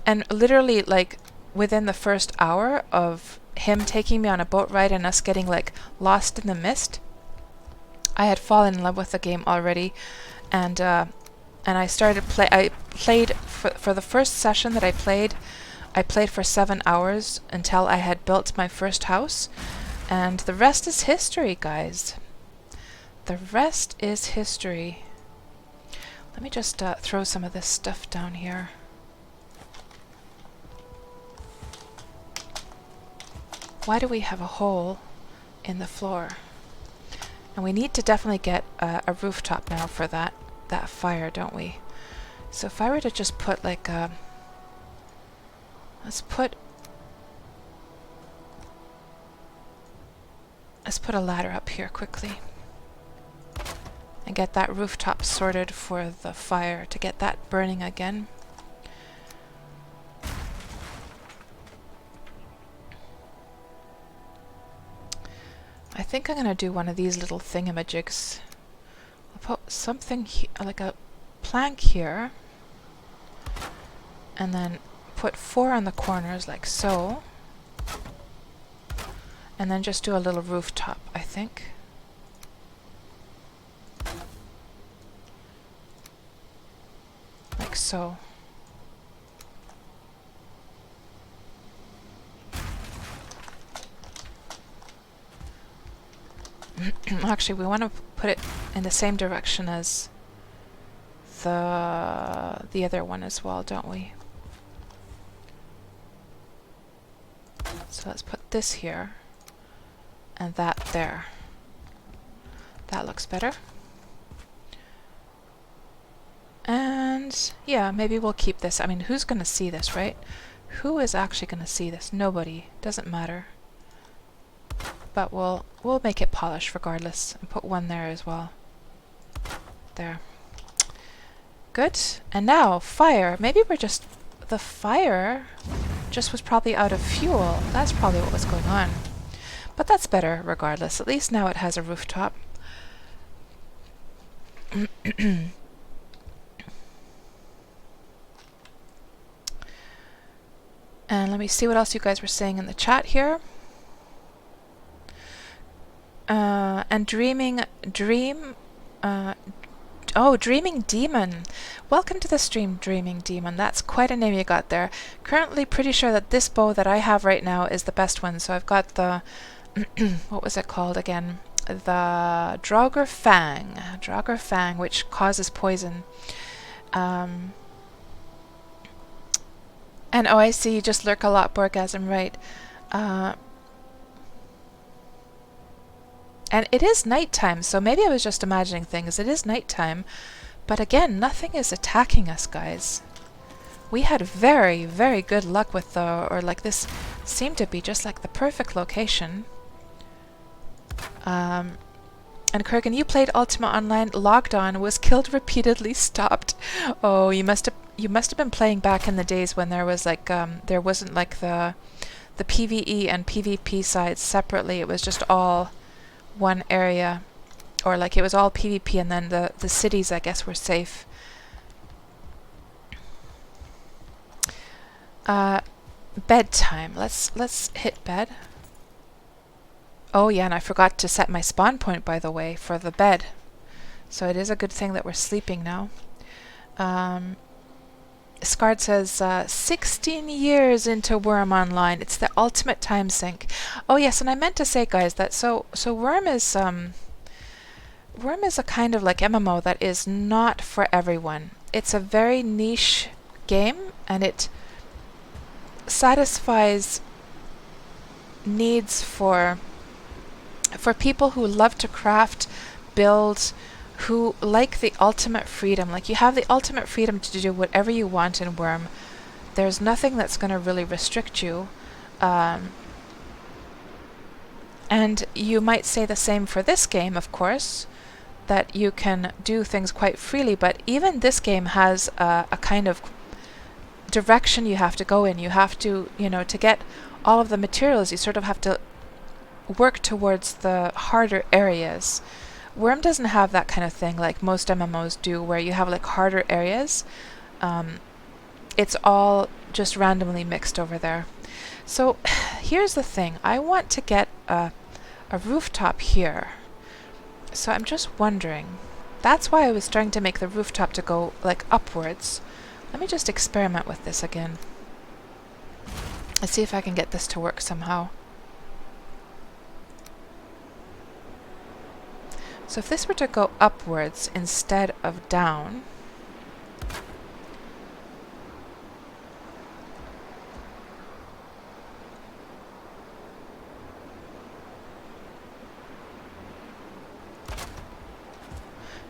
And literally, like, within the first hour of him taking me on a boat ride and us getting like lost in the mist, I had fallen in love with the game already, and I started I played for the first session that I played for 7 hours until I had built my first house, and the rest is history, guys. The rest is history. Let me just throw some of this stuff down here. Why do we have a hole in the floor? And we need to definitely get a rooftop now for that fire, don't we? So if I were to just put like a... Let's put a ladder up here quickly. And get that rooftop sorted for the fire, to get that burning again. I think I'm going to do one of these little thingamajigs. I'll put something like a plank here, and then put 4 on the corners like so, and then just do a little rooftop, I think. Like so. Actually, we want to put it in the same direction as the other one as well, don't we? So let's put this here and that there. That looks better. And yeah, maybe we'll keep this. I mean, who's going to see this, right? Who is actually going to see this? Nobody. Doesn't matter. But we'll make it polished regardless and put one there as well. There. Good. And now fire. Maybe we're just the fire just was probably out of fuel. That's probably what was going on. But that's better regardless. At least now it has a rooftop. And let me see what else you guys were saying in the chat here. And Dreaming Demon. Welcome to the stream, Dreaming Demon. That's quite a name you got there. Currently pretty sure that this bow that I have right now is the best one. So I've got the, what was it called again? The Draugr Fang, which causes poison. And oh, I see, you just lurk a lot, Borgasm, right. And it is nighttime, so maybe I was just imagining things. It is nighttime, but again, nothing is attacking us, guys. We had very, very good luck with or like this seemed to be just like the perfect location. And Kurgan, you played Ultima Online, logged on, was killed repeatedly, stopped. Oh, you must have been playing back in the days when there was like there wasn't like the PvE and PvP sides separately. It was just all one area, or like it was all PvP, and then the cities, I guess, were safe. Bedtime. Let's hit bed. Oh yeah, and I forgot to set my spawn point, by the way, for the bed. So it is a good thing that we're sleeping now. Scard says, 16 years into Worm Online. It's the ultimate time sink. Oh yes, and I meant to say, guys, that so Worm is a kind of like MMO that is not for everyone. It's a very niche game, and it satisfies needs for people who love to craft, build, who like the ultimate freedom. Like, you have the ultimate freedom to do whatever you want in Worm. There's nothing that's going to really restrict you. And you might say the same for this game, of course, that you can do things quite freely, but even this game has a kind of direction you have to go in. You have to, to get all of the materials, you sort of have to work towards the harder areas. Worm doesn't have that kind of thing like most MMOs do, where you have like harder areas. It's all just randomly mixed over there. So here's the thing. I want to get a rooftop here. So I'm just wondering. That's why I was trying to make the rooftop to go like upwards. Let me just experiment with this again. Let's see if I can get this to work somehow. So if this were to go upwards instead of down,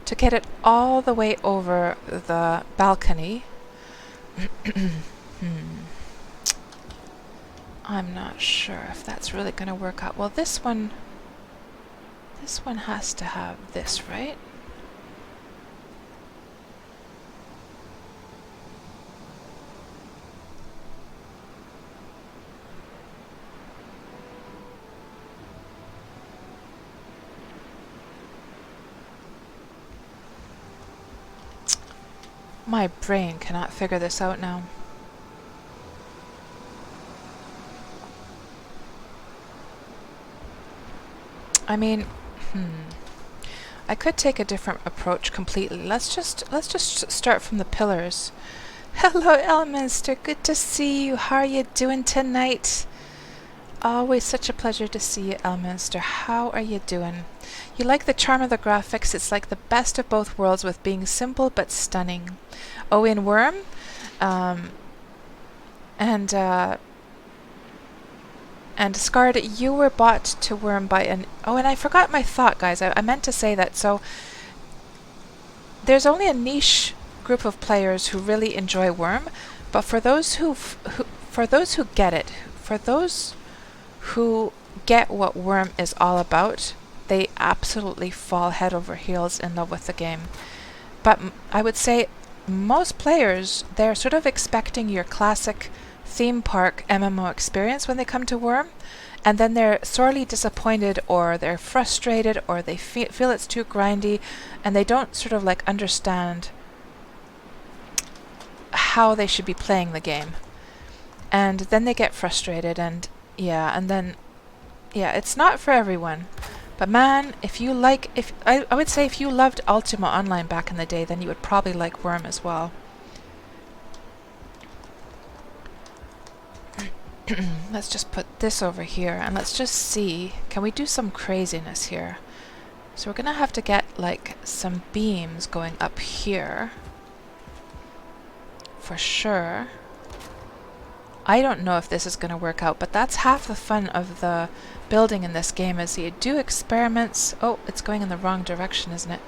to get it all the way over the balcony, I'm not sure if that's really going to work out. Well, this one has to have this, right? My brain cannot figure this out now. I mean, I could take a different approach completely. Let's just start from the pillars. Hello, Elminster. Good to see you. How are you doing tonight? Always such a pleasure to see you, Elminster. How are you doing? You like the charm of the graphics? It's like the best of both worlds with being simple but stunning. Oh, in Worm? And Scarred, you were bought to Worm by an... Oh, and I forgot my thought, guys. I meant to say that. So, there's only a niche group of players who really enjoy Worm, but for those who get it, for those who get what Worm is all about, they absolutely fall head over heels in love with the game. But I would say most players, they're sort of expecting your classic theme park MMO experience when they come to Worm, and then they're sorely disappointed, or they're frustrated, or they feel it's too grindy, and they don't sort of like understand how they should be playing the game. And then they get frustrated, and it's not for everyone. But man, I would say if you loved Ultima Online back in the day, then you would probably like Worm as well. Let's just put this over here, and let's just see, can we do some craziness here? So we're gonna have to get like some beams going up here for sure. I don't know if this is going to work out, but that's half the fun of the building in this game, is you do experiments. Oh, it's going in the wrong direction, isn't it?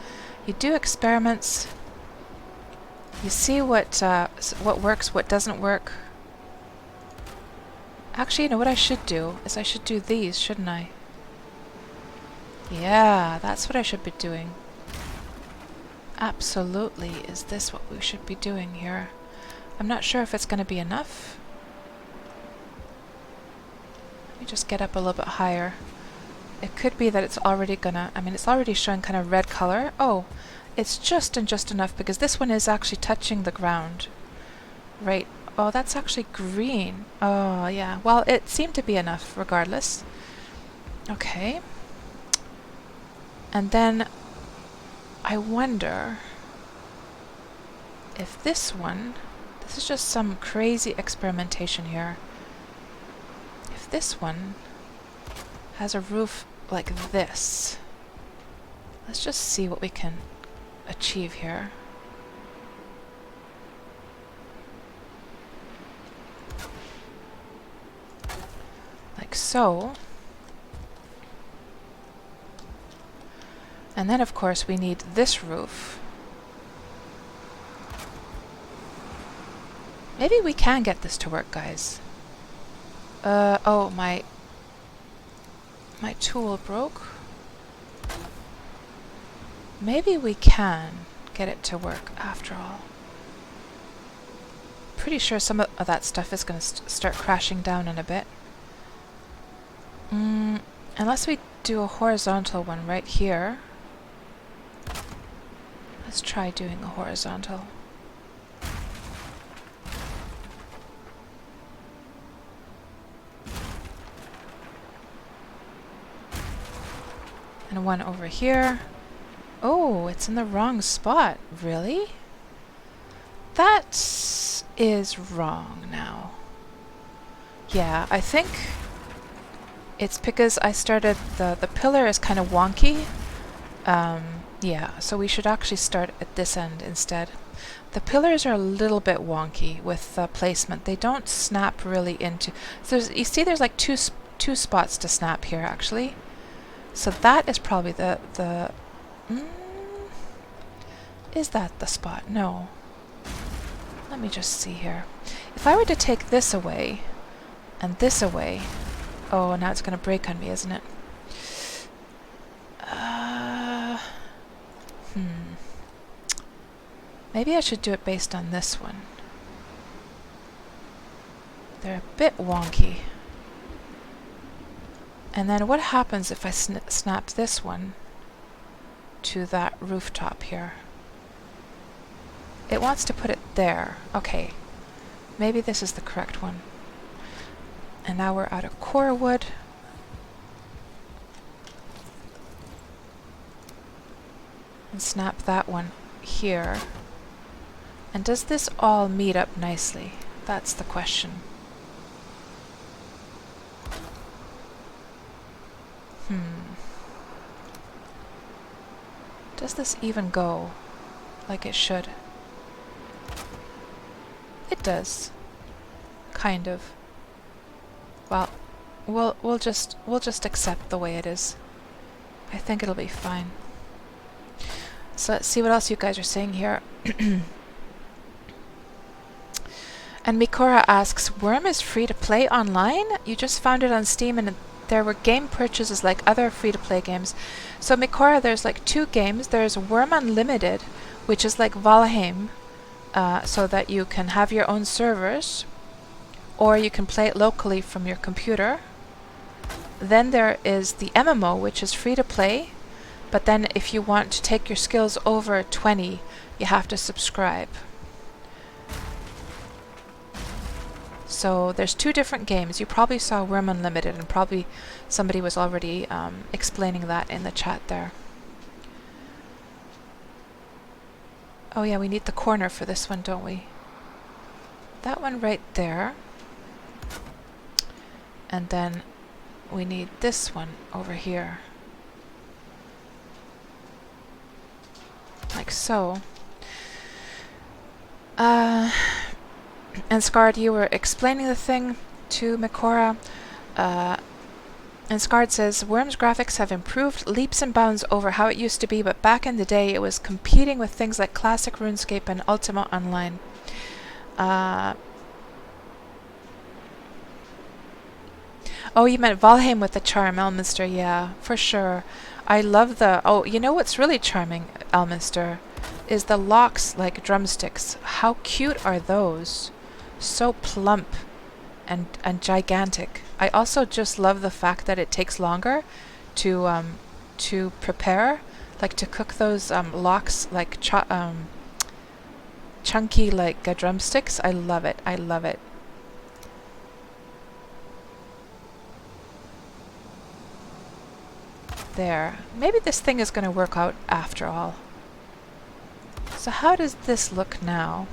You do experiments. You see what works, what doesn't work. Actually, you know what I should do is I should do these, shouldn't I? Yeah, that's what I should be doing. Absolutely, is this what we should be doing here? I'm not sure if it's going to be enough. Let me just get up a little bit higher. It could be that it's already gonna, it's already showing kind of red color. Oh, it's just enough, because this one is actually touching the ground. Right. Oh, that's actually green. Oh, yeah. Well, it seemed to be enough regardless. Okay. And then I wonder if this is just some crazy experimentation here. If this one has a roof like this, let's just see what we can achieve here. Like so. And then of course we need this roof. Maybe we can get this to work, guys. Oh, my tool broke. Maybe we can get it to work after all. Pretty sure some of that stuff is going to start crashing down in a bit. Unless we do a horizontal one right here. Let's try doing a horizontal. And one over here. Oh, it's in the wrong spot. Really? That is wrong now. Yeah, I think it's because I started the pillar is kind of wonky. Yeah, so we should actually start at this end instead. The pillars are a little bit wonky with placement. They don't snap really into... So you see there's like two spots to snap here actually. So that is probably is that the spot? No. Let me just see here. If I were to take this away and this away... Oh, now it's going to break on me, isn't it? Maybe I should do it based on this one. They're a bit wonky. And then what happens if I snap this one to that rooftop here? It wants to put it there. Okay. Maybe this is the correct one. And now we're out of core wood. And snap that one here. And does this all meet up nicely? That's the question. Does this even go like it should? It does. Kind of. Well, we'll just accept the way it is. I think it'll be fine. So let's see what else you guys are saying here. And Mikora asks, Worm is free to play online? You just found it on Steam and there were game purchases like other free to play games. So Mikora, there's like 2 games. There's Worm Unlimited, which is like Valheim, so that you can have your own servers, or you can play it locally from your computer. Then there is the MMO, which is free to play, but then if you want to take your skills over 20, you have to subscribe. So there's 2 different games. You probably saw Worm Unlimited, and probably somebody was already explaining that in the chat there. Oh yeah, we need the corner for this one, don't we? That one right there. And then we need this one over here. Like so. And Scarred, you were explaining the thing to Mikora. And Scarred says, Worm's graphics have improved leaps and bounds over how it used to be, but back in the day it was competing with things like Classic RuneScape and Ultima Online. Oh, you meant Valheim with the charm, Elminster. Yeah, for sure. I love the... Oh, you know what's really charming, Elminster? Is the locks like drumsticks. How cute are those? So plump and gigantic. I also just love the fact that it takes longer to prepare, like to cook those locks like chunky like drumsticks. I love it. I love it. There. Maybe this thing is going to work out after all. So how does this look now?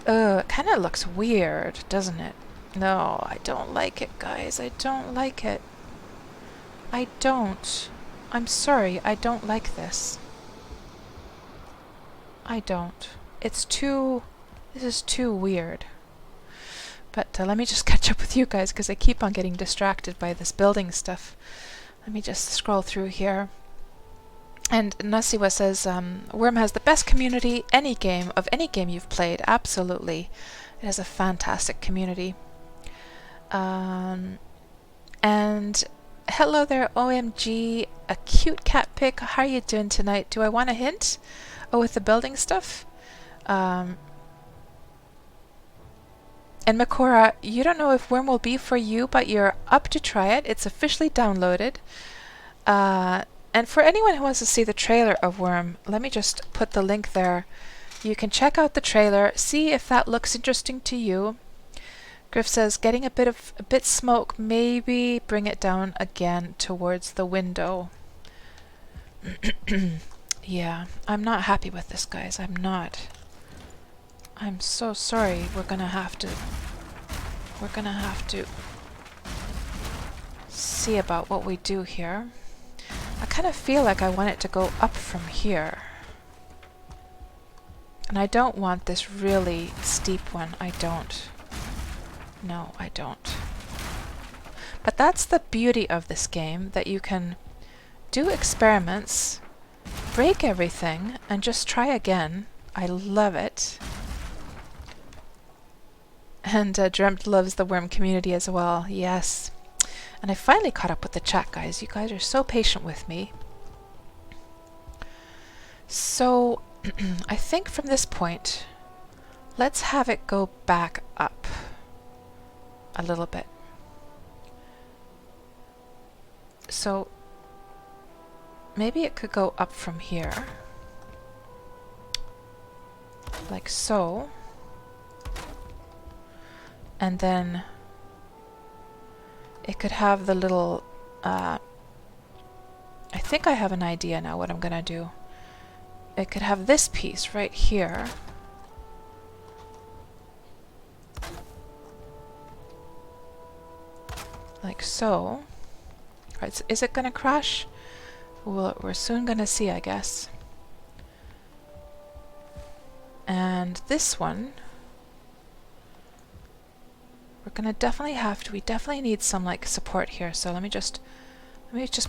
It kind of looks weird, doesn't it? No, I don't like it, guys. I don't like it. I don't. I'm sorry, I don't like this. I don't. It's too... This is too weird. But let me just catch up with you guys, because I keep on getting distracted by this building stuff. Let me just scroll through here. And Nasiwa says, Worm has the best community of any game you've played. Absolutely. It has a fantastic community. And hello there, OMG, a cute cat pic. How are you doing tonight? Do I want a hint? Oh, with the building stuff? And Mikora, you don't know if Worm will be for you, but you're up to try it. It's officially downloaded. And for anyone who wants to see the trailer of Worm, let me just put the link there. You can check out the trailer, see if that looks interesting to you. Griff says, getting a bit smoke, maybe bring it down again towards the window. Yeah, I'm not happy with this, guys. I'm not. I'm so sorry. We're gonna have to see about what we do here. I kind of feel like I want it to go up from here. And I don't want this really steep one. I don't. No, I don't. But that's the beauty of this game, that you can do experiments, break everything, and just try again. I love it. And Dreamt loves the Worm community as well. Yes. And I finally caught up with the chat, guys. You guys are so patient with me. So, I think from this point, let's have it go back up a little bit. So, maybe it could go up from here. Like so. And then it could have the little, I think I have an idea now what I'm gonna do. It could have this piece right here. Like so. Right, is it gonna crash? Well, we're soon gonna see, I guess. And this one, we're gonna definitely have to, we definitely need some like support here. So let me just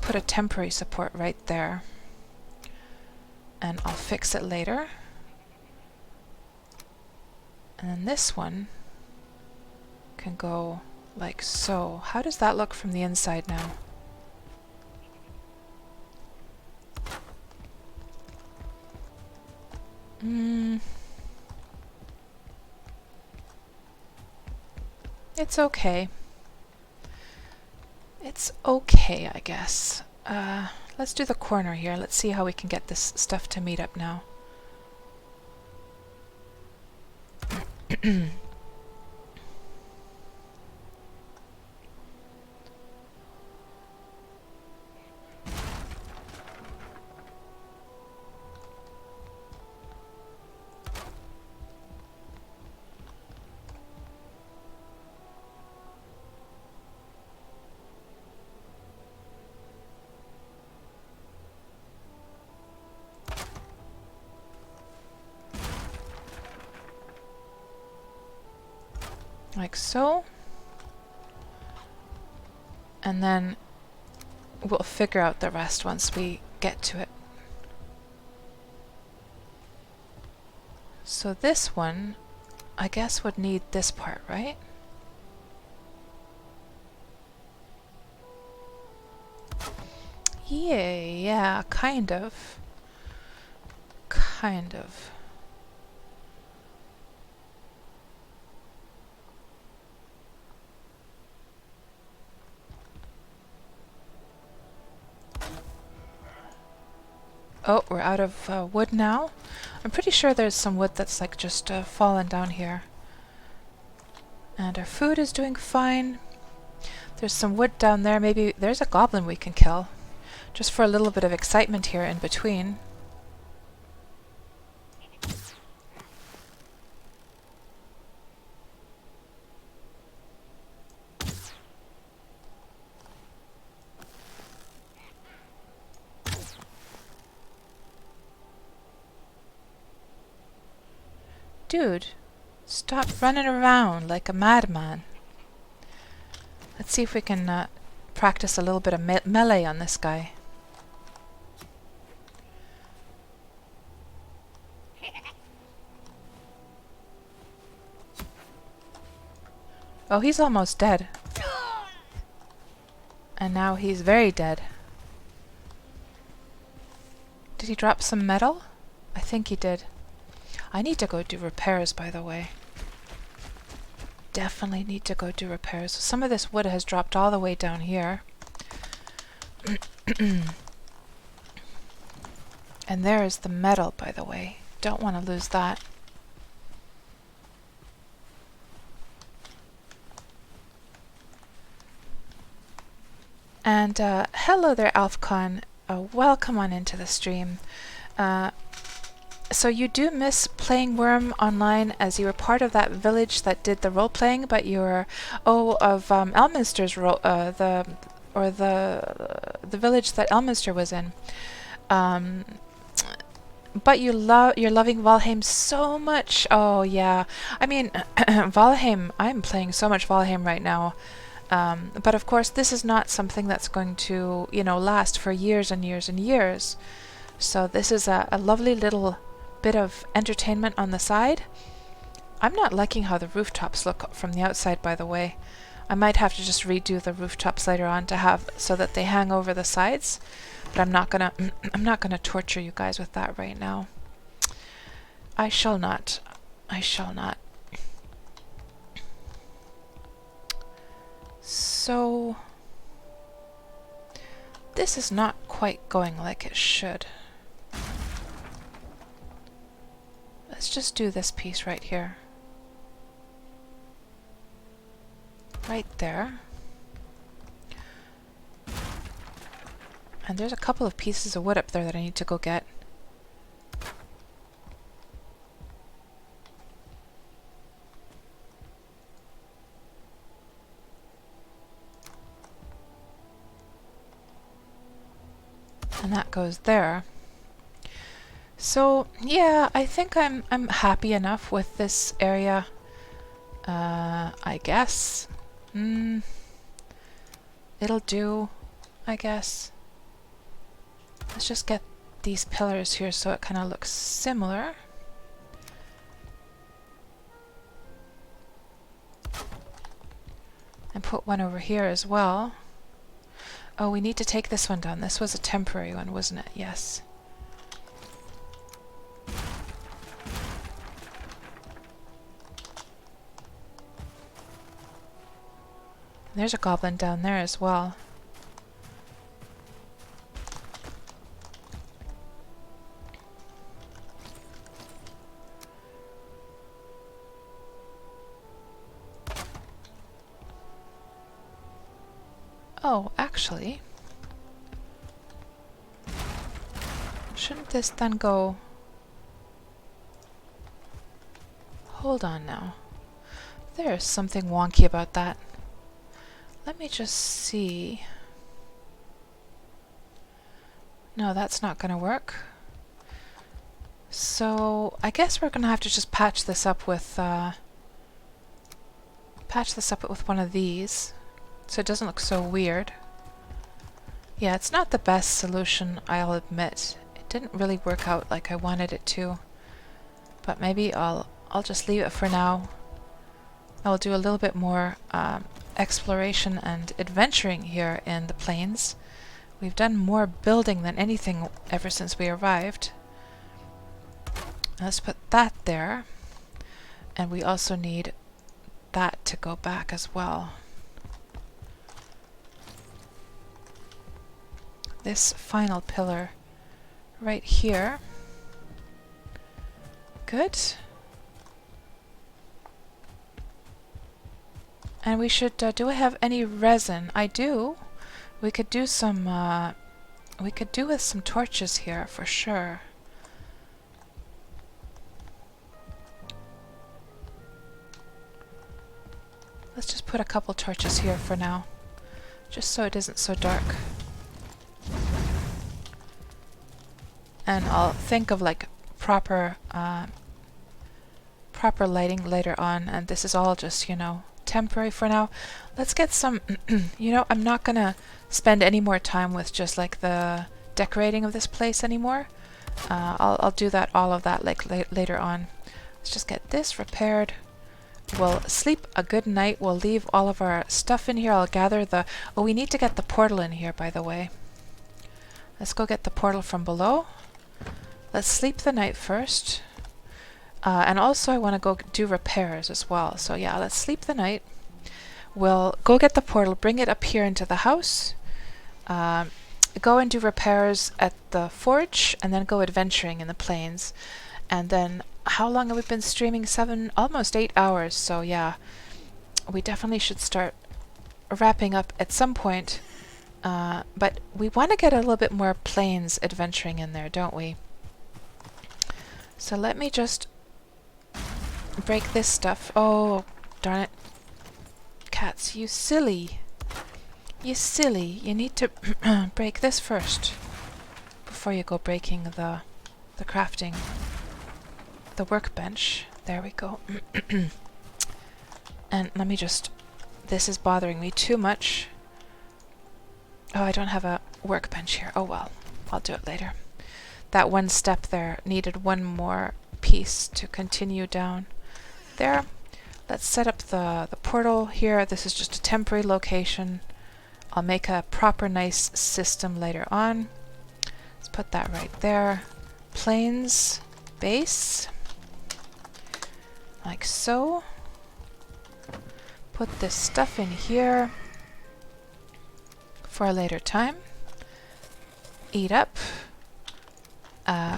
put a temporary support right there. And I'll fix it later. And then this one can go like so. How does that look from the inside now? It's okay. It's okay, I guess. Let's do the corner here. Let's see how we can get this stuff to meet up now. Like so. And then we'll figure out the rest once we get to it. So this one, I guess, would need this part, right? Yeah, kind of. Kind of. Oh, we're out of wood now. I'm pretty sure there's some wood that's like just fallen down here. And our food is doing fine. There's some wood down there. Maybe there's a goblin we can kill. Just for a little bit of excitement here in between. Dude, stop running around like a madman. Let's see if we can practice a little bit of melee on this guy. Oh, he's almost dead. And now he's very dead. Did he drop some metal? I think he did. I need to go do repairs, by the way. Definitely need to go do repairs. Some of this wood has dropped all the way down here. And there is the metal, by the way. Don't want to lose that. And hello there, Alfcon. Welcome on into the stream. So you do miss playing Worm online, as you were part of that village that did the role playing, but you were of Elminster's the village that Elminster was in. But you're loving Valheim so much. Oh yeah, I mean Valheim. I'm playing so much Valheim right now. But of course, this is not something that's going to, last for years and years and years. So this is a lovely little bit of entertainment on the side. I'm not liking how the rooftops look from the outside, by the way. I might have to just redo the rooftops later on to have so that they hang over the sides. But I'm not gonna torture you guys with that right now. I shall not. I shall not. So this is not quite going like it should. Let's just do this piece right here. Right there. And there's a couple of pieces of wood up there that I need to go get. And that goes there. So yeah, I think I'm happy enough with this area. I guess. It'll do, I guess. Let's just get these pillars here so it kind of looks similar. And put one over here as well. Oh, we need to take this one down. This was a temporary one, wasn't it? Yes. There's a goblin down there as well. Oh, actually, shouldn't this then go... Hold on now. There's something wonky about that. Let me just see. No, that's not going to work. So I guess we're going to have to just patch this up with one of these, so it doesn't look so weird. Yeah, it's not the best solution, I'll admit. It didn't really work out like I wanted it to, but maybe I'll just leave it for now. I'll do a little bit more exploration and adventuring here in the plains. We've done more building than anything ever since we arrived. Let's put that there, and we also need that to go back as well. This final pillar right here. Good. And we should, do I have any resin? I do. We could do some, we could do with some torches here for sure. Let's just put a couple torches here for now, just so it isn't so dark. And I'll think of like proper lighting later on, and this is all just, you know, temporary for now. Let's get some, you know, I'm not gonna spend any more time with just like the decorating of this place anymore. I'll do that, all of that, like later on. Let's just get this repaired. We'll sleep a good night. We'll leave all of our stuff in here. I'll gather the... Oh, we need to get the portal in here, by the way. Let's go get the portal from below. Let's sleep the night first. And also I want to go do repairs as well. So yeah, let's sleep the night. We'll go get the portal, bring it up here into the house. Go and do repairs at the forge, and then go adventuring in the plains. And then... How long have we been streaming? Almost 8 hours, so yeah. We definitely should start wrapping up at some point. But we want to get a little bit more plains adventuring in there, don't we? So let me just break this stuff. Oh, darn it. Cats, you silly. You silly. You need to break this first before you go breaking the crafting. The workbench. There we go. And let me just... This is bothering me too much. Oh, I don't have a workbench here. Oh well, I'll do it later. That one step there needed one more piece to continue down. There. Let's set up the portal here. This is just a temporary location. I'll make a proper nice system later on. Let's put that right there. Plains base. Like so. Put this stuff in here for a later time. Eat up.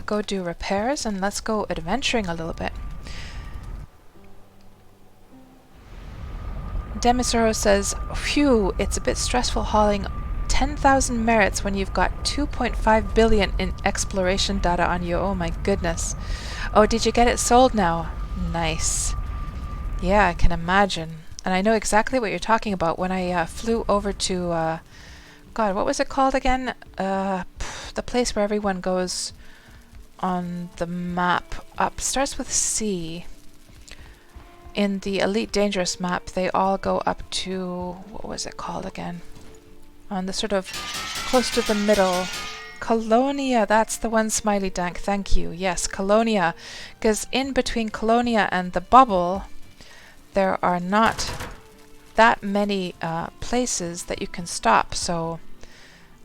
Go do repairs, and let's go adventuring a little bit. Demisoro says, phew, it's a bit stressful hauling 10,000 merits when you've got 2.5 billion in exploration data on you. Oh my goodness. Oh, did you get it sold now? Nice. Yeah, I can imagine. And I know exactly what you're talking about. When I flew over to, God, what was it called again? The place where everyone goes on the map up. Starts with C. In the Elite Dangerous map, they all go up to, what was it called again? On the sort of close to the middle. Colonia, that's the one, Smiley Dank, thank you. Yes, Colonia. Because in between Colonia and the bubble, there are not that many places that you can stop. So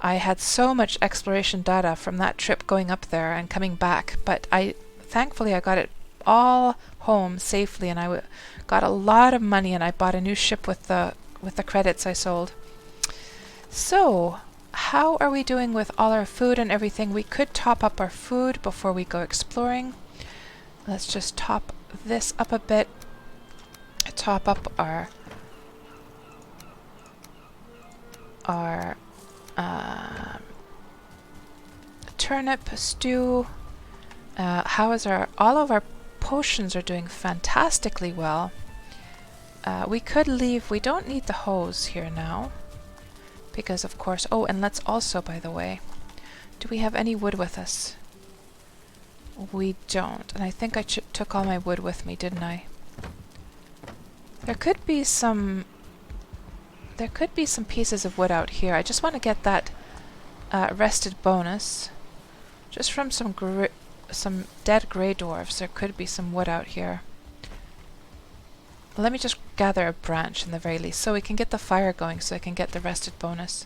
I had so much exploration data from that trip going up there and coming back. But thankfully I got it all home safely, and I got a lot of money, and I bought a new ship with the credits I sold. So, how are we doing with all our food and everything? We could top up our food before we go exploring. Let's just top this up a bit. Top up our turnip stew. How is all of our potions are doing fantastically well. We could leave. We don't need the hose here now. Because of course, oh, and let's also, by the way, do we have any wood with us? We don't, and I think I took all my wood with me, didn't I? There could be some pieces of wood out here. I just want to get that rested bonus, just from some dead grey dwarves. There could be some wood out here. Let me just gather a branch in the very least, so we can get the fire going, so I can get the rested bonus.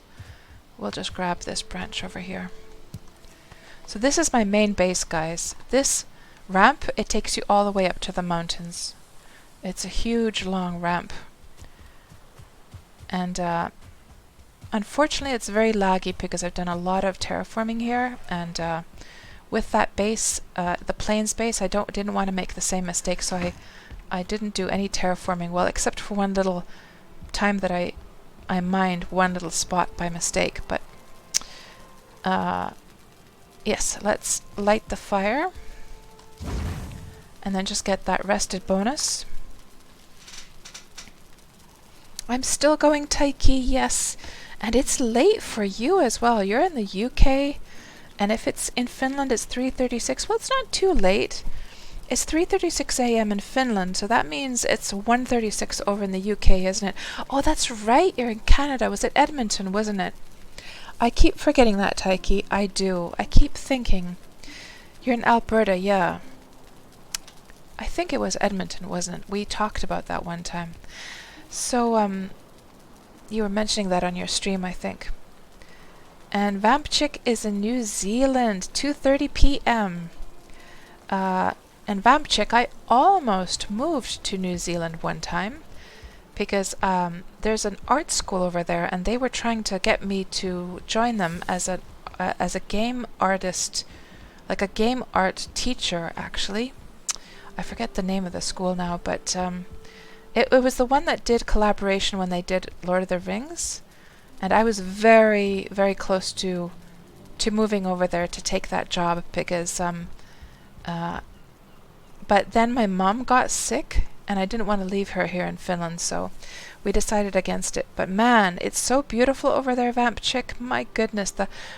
We'll just grab this branch over here. So this is my main base, guys. This ramp, it takes you all the way up to the mountains. It's a huge, long ramp. And unfortunately, it's very laggy because I've done a lot of terraforming here, and with that base, the plains base, I didn't want to make the same mistake, so I didn't do any terraforming, well, except for one little time that I mined one little spot by mistake. But yes, let's light the fire and then just get that rested bonus. I'm still going, Taiki, yes, and it's late for you as well. You're in the UK, and if it's in Finland, it's 3:36. Well, it's not too late. It's 3:36 a.m. in Finland, so that means it's 1:36 over in the UK, isn't it? Oh, that's right, you're in Canada. Was it Edmonton, wasn't it? I keep forgetting that, Taiki. I do. I keep thinking. You're in Alberta, yeah. I think it was Edmonton, wasn't it? We talked about that one time. So, you were mentioning that on your stream, I think. And Vampchick is in New Zealand, 2:30 p.m. And Vampchick, I almost moved to New Zealand one time because there's an art school over there, and they were trying to get me to join them as a game artist, like a game art teacher, actually. I forget the name of the school now, but it was the one that did collaboration when they did Lord of the Rings, and I was very, very close to moving over there to take that job because but then my mom got sick, and I didn't want to leave her here in Finland, so we decided against it. But man, it's so beautiful over there, Vampchick. My goodness,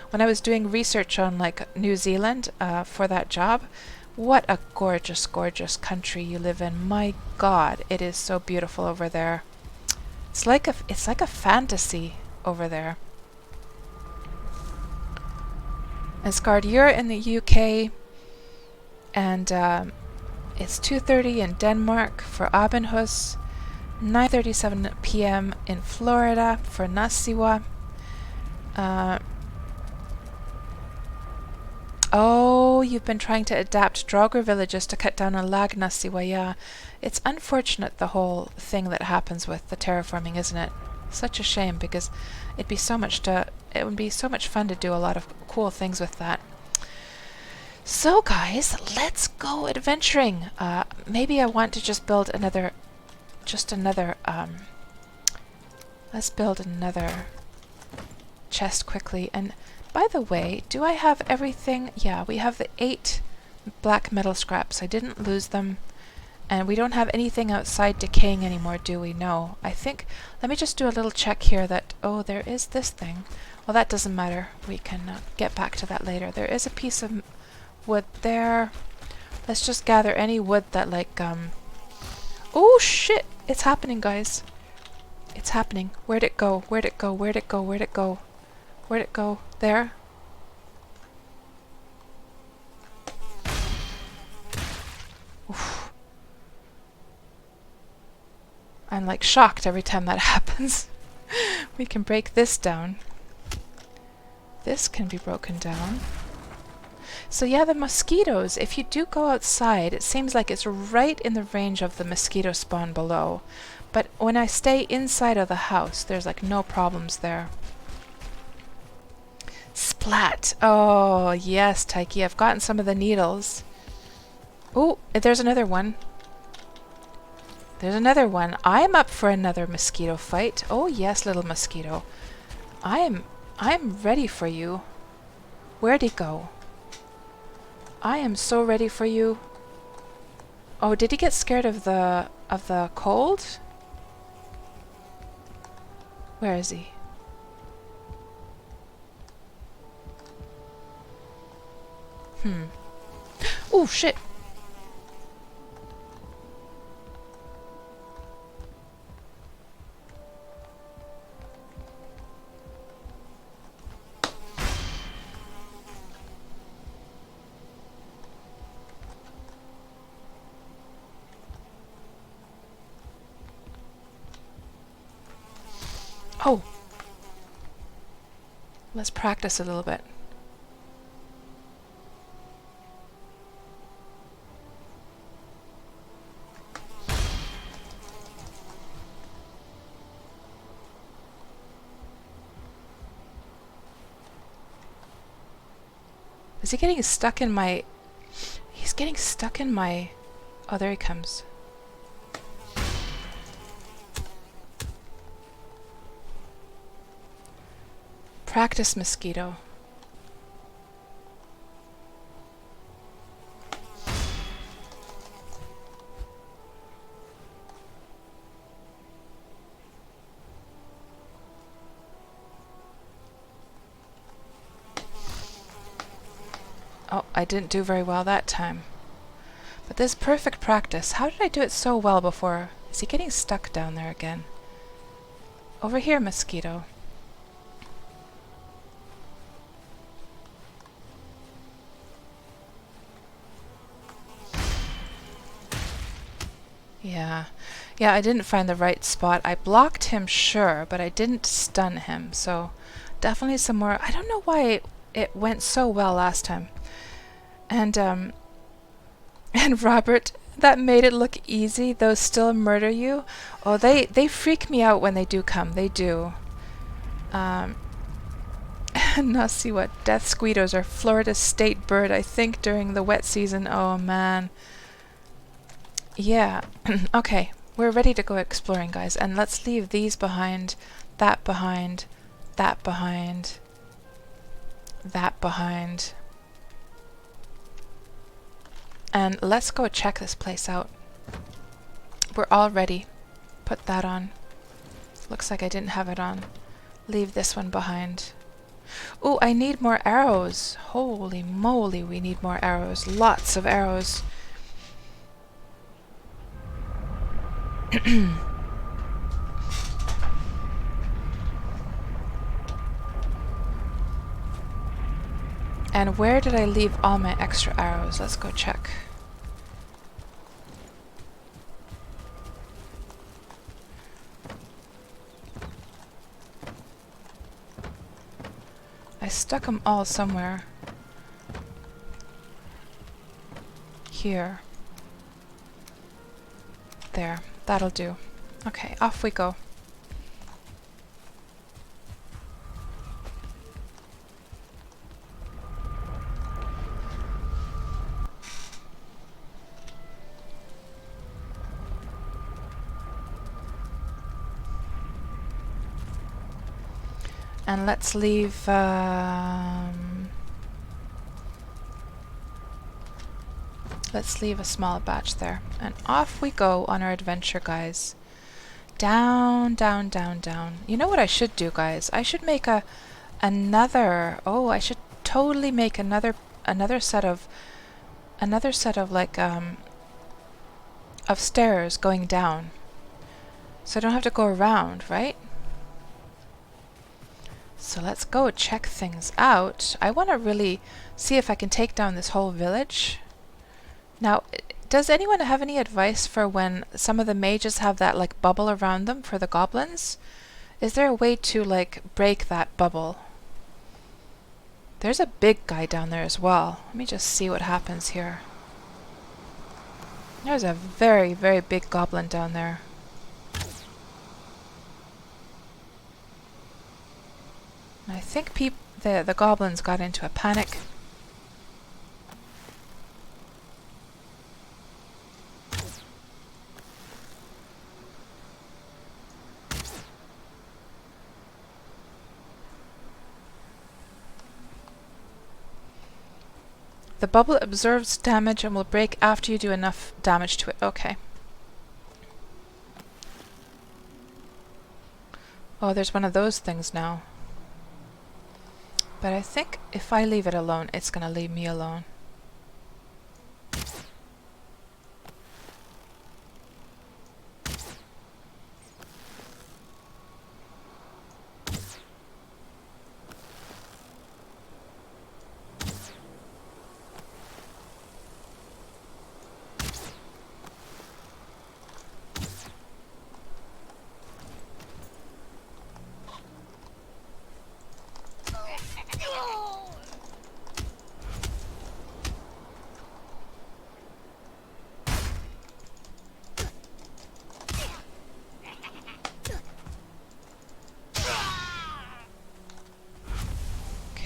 when I was doing research on like New Zealand for that job, what a gorgeous, gorgeous country you live in. My God, it is so beautiful over there. It's like a fantasy over there. And Skard, you're in the UK, and it's 2:30 in Denmark for Abenhus, 9:37 p.m. in Florida for Nasiwa. Oh, you've been trying to adapt Draugr villages to cut down on lag, Nasiwa. Yeah, it's unfortunate, the whole thing that happens with the terraforming, isn't it? Such a shame, because it would be so much fun to do a lot of cool things with that. So guys, let's go adventuring. Maybe I want to just build let's build another chest quickly. And by the way, do I have everything? Yeah, we have the 8 black metal scraps. I didn't lose them. And we don't have anything outside decaying anymore, do we? No. I think, let me just do a little check here that, oh, there is this thing. Well, that doesn't matter. We can get back to that later. There is a piece of wood there. Let's just gather any wood that like, oh shit! It's happening, guys. It's happening. Where'd it go? Where'd it go? Where'd it go? Where'd it go? Where'd it go? There? Oof. I'm like shocked every time that happens. We can break this down. This can be broken down. So yeah, the mosquitoes, if you do go outside, it seems like it's right in the range of the mosquito spawn below. But when I stay inside of the house, there's like no problems there. Splat! Oh, yes, Taiki, I've gotten some of the needles. Oh, there's another one. There's another one. I'm up for another mosquito fight. Oh, yes, little mosquito. I'm ready for you. Where'd he go? I am so ready for you. Oh, did he get scared of the cold? Where is he? Oh, shit. Oh. Let's practice a little bit. Is he getting stuck in my... He's getting stuck in my... Oh, there he comes. Practice mosquito. Oh, I didn't do very well that time. But this is perfect practice. How did I do it so well before? Is he getting stuck down there again? Over here, mosquito. Yeah. Yeah, I didn't find the right spot. I blocked him, sure, but I didn't stun him. So definitely some more. I don't know why it went so well last time. And and Robert, that made it look easy. Those still murder you. Oh, they freak me out when they do come. They do. And now see what death squetos are Florida state bird, I think, during the wet season. Oh man. Yeah. Okay, we're ready to go exploring, guys. And let's leave these behind, that behind, that behind, that behind. And let's go check this place out. We're all ready. Put that on. Looks like I didn't have it on. Leave this one behind. Oh, I need more arrows. Holy moly, we need more arrows. Lots of arrows. And where did I leave all my extra arrows? Let's go check. I stuck them all somewhere. Here. There. That'll do. Okay, off we go. And let's leave a small batch there. And off we go on our adventure, guys. Down, down, down, down. You know what I should do, guys? I should make another... Oh, I should totally make another set of another set of like of stairs going down. So I don't have to go around, right? So let's go check things out. I want to really see if I can take down this whole village. Now, does anyone have any advice for when some of the mages have that like bubble around them for the goblins? Is there a way to like break that bubble? There's a big guy down there as well. Let me just see what happens here. There's a very, very big goblin down there. I think the goblins got into a panic. The bubble absorbs damage and will break after you do enough damage to it. Okay. Oh, there's one of those things now. But I think if I leave it alone, it's going to leave me alone.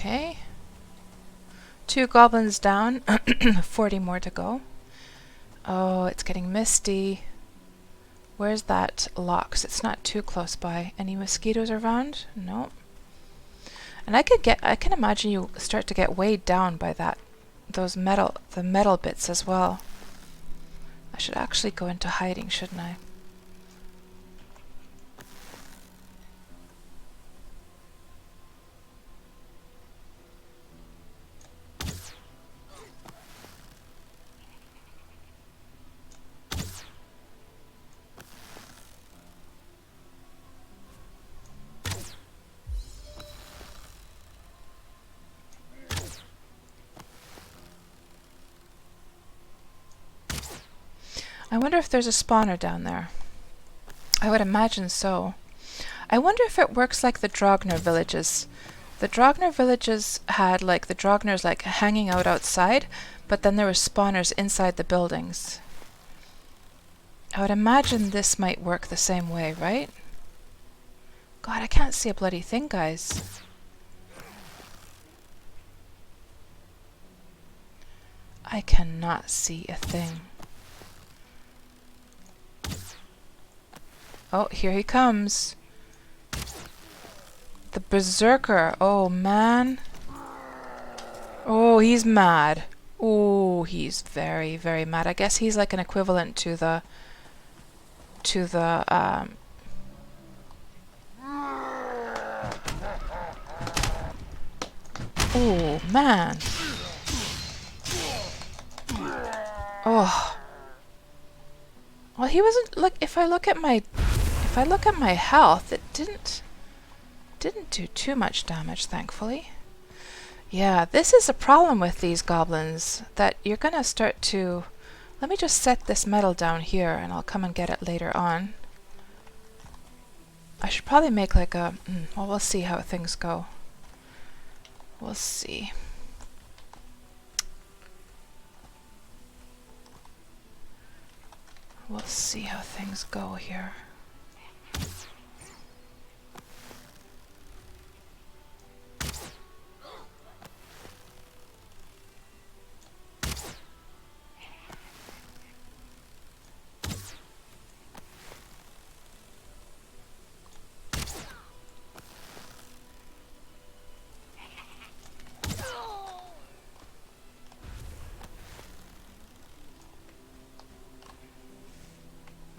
Okay. 2 goblins down. 40 more to go. Oh, it's getting misty. Where's that locks? It's not too close by. Any mosquitoes around? Nope. And I can imagine you start to get weighed down by the metal bits as well. I should actually go into hiding, shouldn't I? I wonder if there's a spawner down there. I would imagine so. I wonder if it works like the Draugr villages. The Draugr villages had like the Draugners like hanging out outside, but then there were spawners inside the buildings. I would imagine this might work the same way, right? God, I can't see a bloody thing, guys. I cannot see a thing. Oh, here he comes. The berserker. Oh, man. Oh, he's mad. Oh, he's very, very mad. I guess he's like an equivalent to the oh, man. Oh. Well, he wasn't like if I look at my health, it didn't do too much damage, thankfully. Yeah, this is a problem with these goblins, that you're gonna start to... Let me just set this metal down here and I'll come and get it later on. I should probably make like a... well, we'll see how things go. We'll see. We'll see how things go here.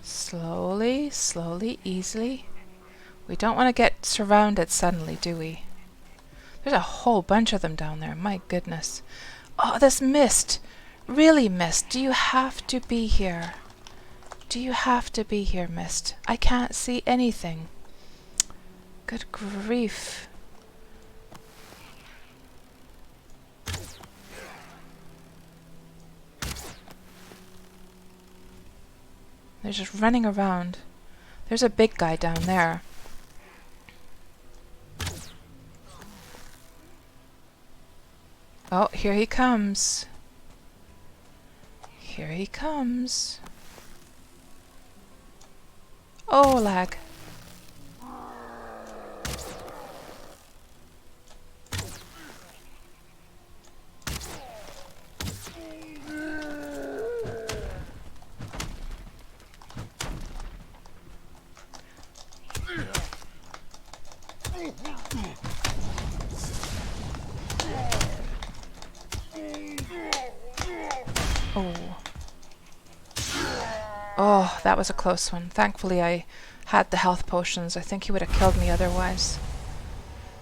Slowly, slowly, easily. We don't want to get surrounded suddenly, do we? There's a whole bunch of them down there, my goodness. Oh, this mist Really, Mist, do you have to be here? Do you have to be here, Mist? I can't see anything. Good grief. They're just running around. There's a big guy down there. Oh, here he comes. Here he comes. Oh, lag. Oh. Oh, that was a close one. Thankfully I had the health potions. I think he would have killed me otherwise.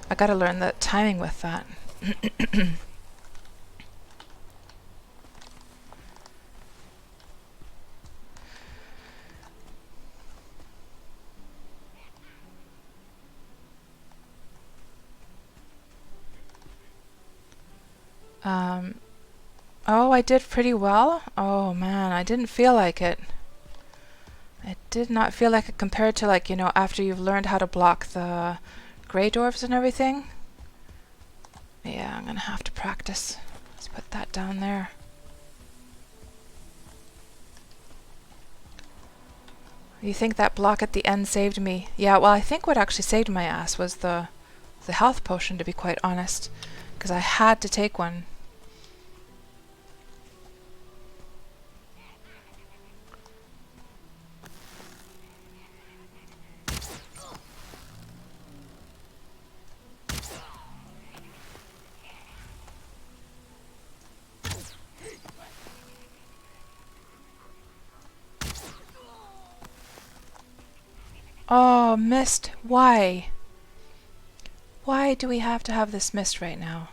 I gotta learn the timing with that. Oh, I did pretty well. Oh man, I didn't feel like it. I did not feel like it compared to, like, you know, after you've learned how to block the grey dwarves and everything. Yeah, I'm gonna have to practice. Let's put that down there. You think that block at the end saved me? Yeah, well, I think what actually saved my ass was the health potion, to be quite honest, because I had to take one. Oh, mist. Why? Why do we have to have this mist right now?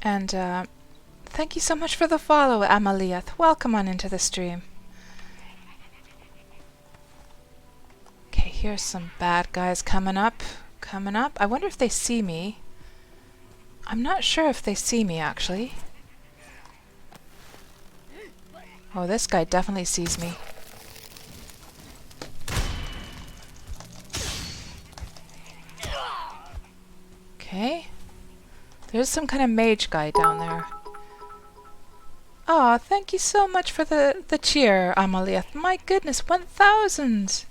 And, thank you so much for the follow, Amaliath. Welcome on into the stream. Okay, here's some bad guys coming up. Coming up. I wonder if they see me. I'm not sure if they see me, actually. Oh, this guy definitely sees me. Okay. There's some kind of mage guy down there. Aw, thank you so much for the cheer, Amaliath. My goodness, 1,000!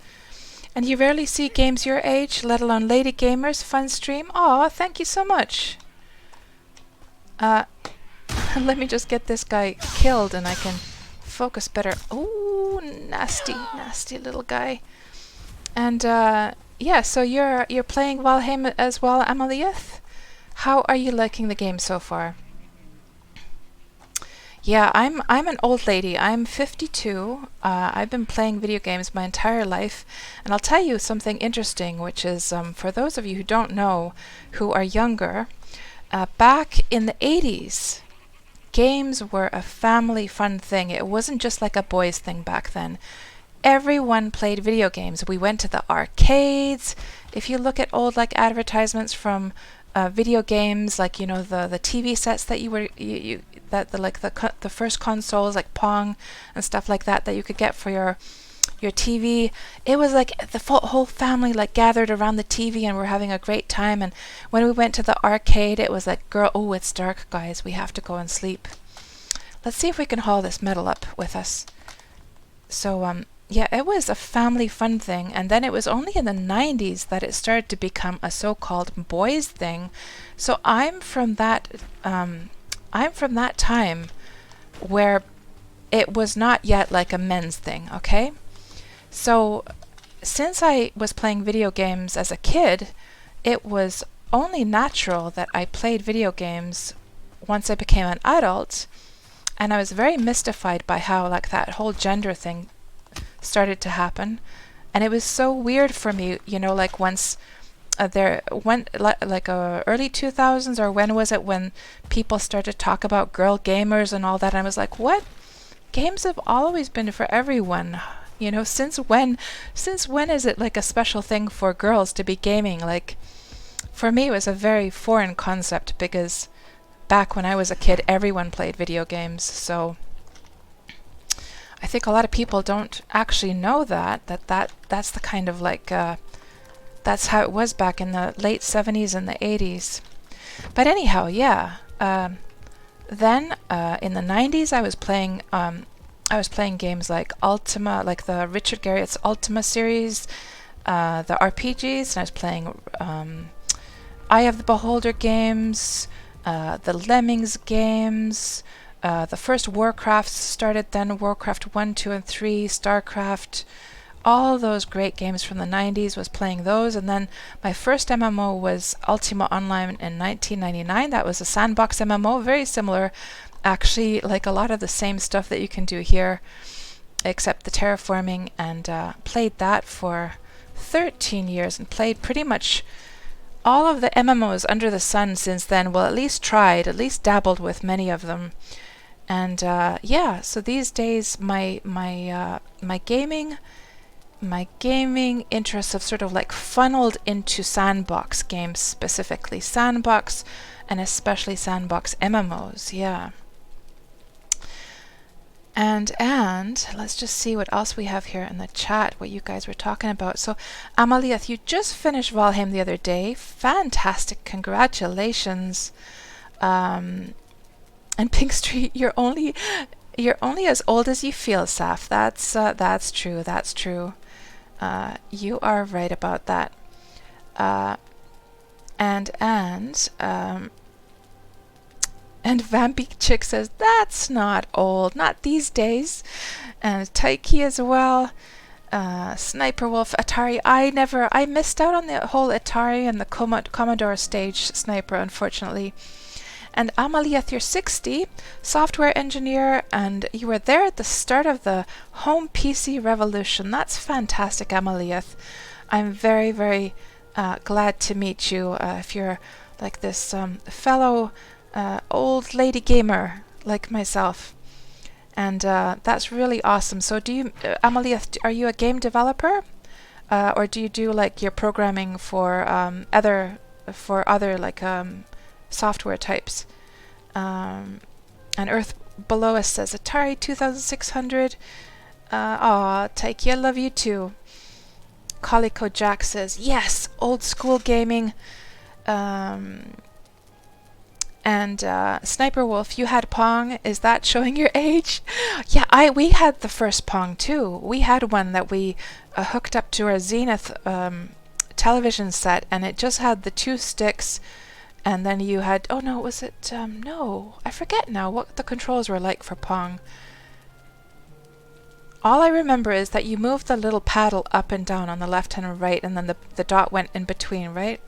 And you rarely see games your age, let alone lady gamers. Fun stream. Aw, thank you so much. Let me just get this guy killed and I can focus better. Ooh, nasty, nasty little guy. And, yeah, so you're playing Valheim as well, Amaliath? How are you liking the game so far? Yeah, I'm an old lady. I'm 52. I've been playing video games my entire life, and I'll tell you something interesting, which is for those of you who don't know, who are younger, back in the 80s, games were a family fun thing. It wasn't just like a boys thing back then. Everyone played video games. We went to the arcades. If you look at old like advertisements from video games, like, you know, the TV sets that the first consoles like Pong and stuff like that you could get for your TV. It was like the whole family like gathered around the TV and we're having a great time. And when we went to the arcade, it was like, oh, it's dark, guys, we have to go and sleep. Let's see if we can haul this metal up with us. So yeah, it was a family fun thing, and then it was only in the 90s that it started to become a so-called boys thing. So I'm from that time where it was not yet like a men's thing, okay? So since I was playing video games as a kid, it was only natural that I played video games once I became an adult, and I was very mystified by how like that whole gender thing started to happen. And it was so weird for me, you know, like once there went like early 2000s, or when was it when people started to talk about girl gamers and all that, and I was like, what? Games have always been for everyone. You know, since when is it like a special thing for girls to be gaming? Like, for me, it was a very foreign concept because back when I was a kid, everyone played video games. So I think a lot of people don't actually know that's the kind of like that's how it was back in the late 70s and the 80s. But anyhow, yeah. Then in the 90s, I was playing games like Ultima, like the Richard Garriott's Ultima series, the RPGs, and I was playing Eye of the Beholder games, the Lemmings games, the first Warcraft started then, Warcraft 1, 2, and 3, StarCraft, all those great games from the 90s, was playing those. And then my first MMO was Ultima Online in 1999. That was a Sandbox MMO, very similar, actually, like a lot of the same stuff that you can do here, except the terraforming, and played that for 13 years and played pretty much all of the MMOs under the sun since then. Well, at least dabbled with many of them. And yeah, so these days my gaming interests have sort of like funneled into Sandbox games, specifically Sandbox, and especially Sandbox MMOs. Yeah. And let's just see what else we have here in the chat, what you guys were talking about. So Amaliath, you just finished Valheim the other day. Fantastic, congratulations. And Pink Street, you're only as old as you feel, Saf. That's true. That's true. You are right about that. And Vampy Chick says, that's not old, not these days. And Taiki as well. Sniper Wolf, Atari. I missed out on the whole Atari and the Commodore stage sniper, unfortunately. And Amaliath, you're 60, software engineer, and you were there at the start of the home PC revolution. That's fantastic, Amaliath. I'm very, very glad to meet you. If you're like this fellow old lady gamer like myself. And that's really awesome. So do you, Amaliath, are you a game developer? Or do you do like your programming for other like software types? And Earth Below Us says Atari 2600. Aw, Taiki, I love you too. Calico Jack says yes, old school gaming. And Sniper Wolf, you had Pong. Is that showing your age? Yeah, we had the first Pong too. We had one that we hooked up to our Zenith television set, and it just had the two sticks. And then you had, oh no, was it, no, I forget now what the controls were like for Pong. All I remember is that you moved the little paddle up and down on the left and right, and then the dot went in between, right?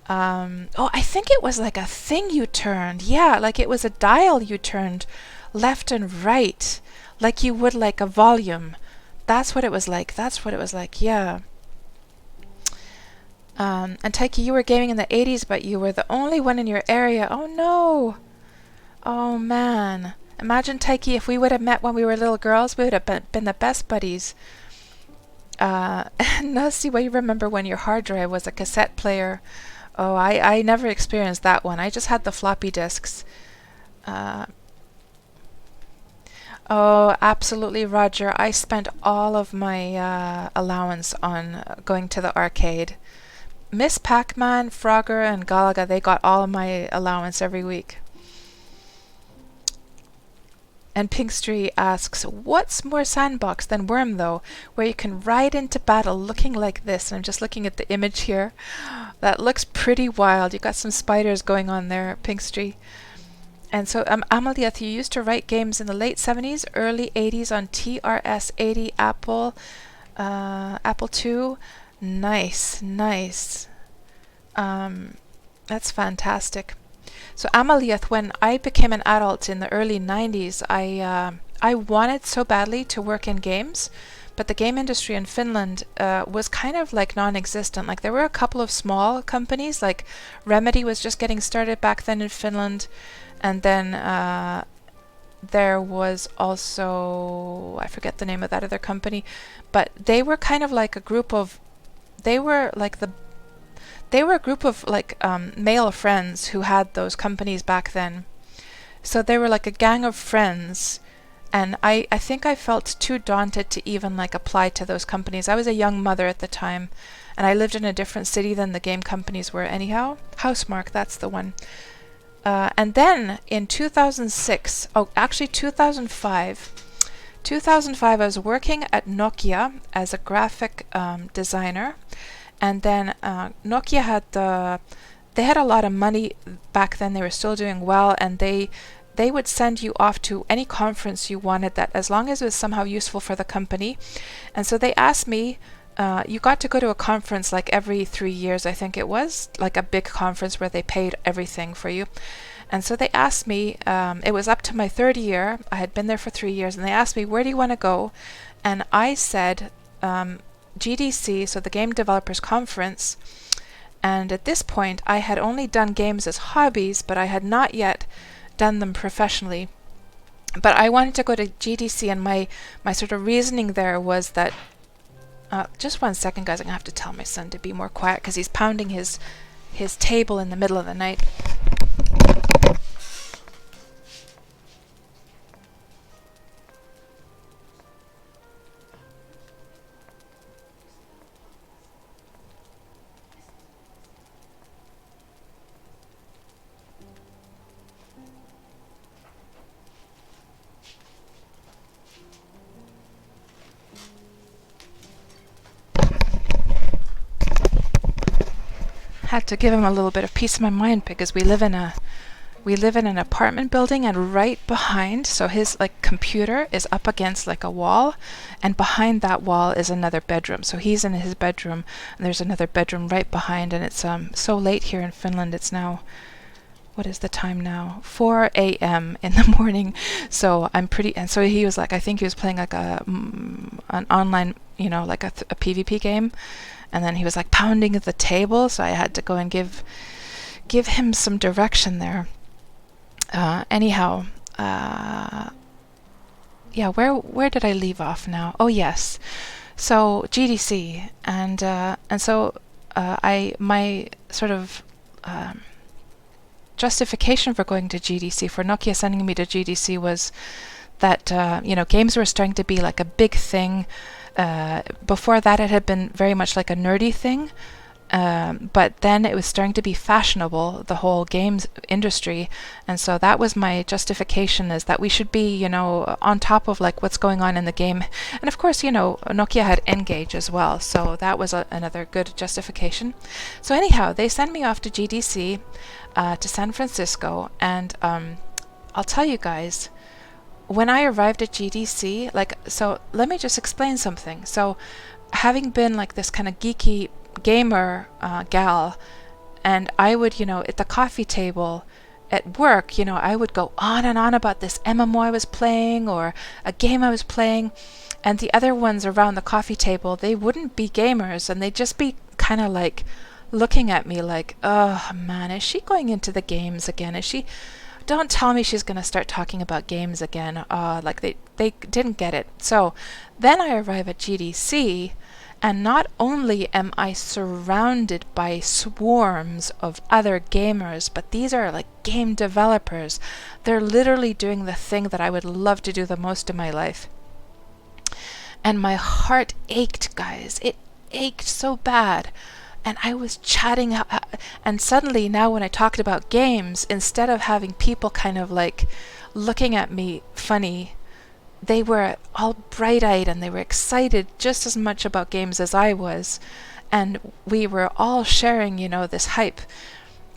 Oh, I think it was like a thing you turned. Yeah, like it was a dial you turned left and right, like you would like a volume. That's what it was like. Yeah. And Taiki, you were gaming in the 80s, but you were the only one in your area. Oh no! Oh man. Imagine, Taiki, if we would have met when we were little girls, we would have been the best buddies. Nasty, well, you remember when your hard drive was a cassette player. Oh, I never experienced that one. I just had the floppy disks. Oh, absolutely, Roger. I spent all of my allowance on going to the arcade. Miss Pac-Man, Frogger, and Galaga, they got all of my allowance every week. And Pink Street asks, what's more Sandbox than Worm, though, where you can ride into battle looking like this? And I'm just looking at the image here. That looks pretty wild. You got some spiders going on there, Pink Street. And so, Amaliath, you used to write games in the late 70s, early 80s on TRS-80 Apple II. Nice. Um, that's fantastic. So Amaliath, when I became an adult in the early 90s, I wanted so badly to work in games, but the game industry in Finland was kind of like non-existent. Like there were a couple of small companies, like Remedy was just getting started back then in Finland, and then there was also, I forget the name of that other company, but they were kind of like a group of, they were like the they were a group of like male friends who had those companies back then. So they were like a gang of friends, and I think I felt too daunted to even like apply to those companies. I was a young mother at the time, and I lived in a different city than the game companies were anyhow. Housemarque, that's the one. And then in 2006, oh actually 2005, I was working at Nokia as a graphic designer. And then Nokia they had a lot of money back then. They were still doing well, and they would send you off to any conference you wanted, that as long as it was somehow useful for the company. And so they asked me, you got to go to a conference like every 3 years, I think it was, like a big conference where they paid everything for you. And so they asked me, it was up to my third year, I had been there for 3 years, and they asked me, where do you want to go? And I said, GDC, so the Game Developers Conference. And at this point, I had only done games as hobbies, but I had not yet done them professionally. But I wanted to go to GDC, and my sort of reasoning there was that, just one second, guys, I'm going to have to tell my son to be more quiet because he's pounding his table in the middle of the night. Had to give him a little bit of peace of my mind because we live in an apartment building, and right behind, so his like computer is up against like a wall, and behind that wall is another bedroom. So he's in his bedroom, and there's another bedroom right behind, and it's so late here in Finland. It's now, what is the time now? 4 a.m. in the morning. So I'm pretty, and so he was like, I think he was playing like an online, like a PvP game. And then he was like pounding at the table, so I had to go and give him some direction there. Anyhow, yeah, where did I leave off now? Oh yes, so GDC, and so my sort of justification for going to GDC, for Nokia sending me to GDC, was that games were starting to be like a big thing. Before that, it had been very much like a nerdy thing, but then it was starting to be fashionable, the whole games industry, and so that was my justification, is that we should be, on top of like what's going on in the game. And of course, Nokia had Engage as well, so that was another good justification. So anyhow, they send me off to GDC, to San Francisco, and I'll tell you guys, when I arrived at GDC, so let me just explain something. So having been like this kind of geeky gamer gal, and I would, at the coffee table at work, I would go on and on about this MMO I was playing or a game I was playing, and the other ones around the coffee table, they wouldn't be gamers, and they'd just be kind of like looking at me like, oh man, is she going into the games again? Don't tell me she's going to start talking about games again. Like they didn't get it. So then I arrive at GDC, and not only am I surrounded by swarms of other gamers, but these are like game developers. They're literally doing the thing that I would love to do the most in my life. And my heart ached, guys. It ached so bad. And I was chatting, and suddenly now when I talked about games, instead of having people kind of like looking at me funny, they were all bright-eyed and they were excited just as much about games as I was. And we were all sharing, this hype.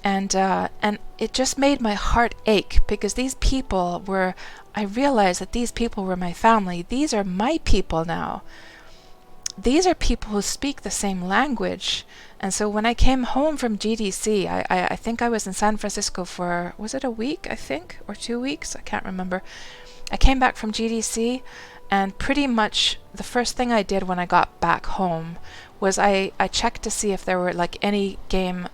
And it just made my heart ache, because I realized that these people were my family. These are my people now. these are people who speak the same language. And so when I came home from GDC, I think I was in San Francisco for, was it a week, I think, or 2 weeks? I can't remember. I came back from GDC, and pretty much the first thing I did when I got back home was I checked to see if there were like any game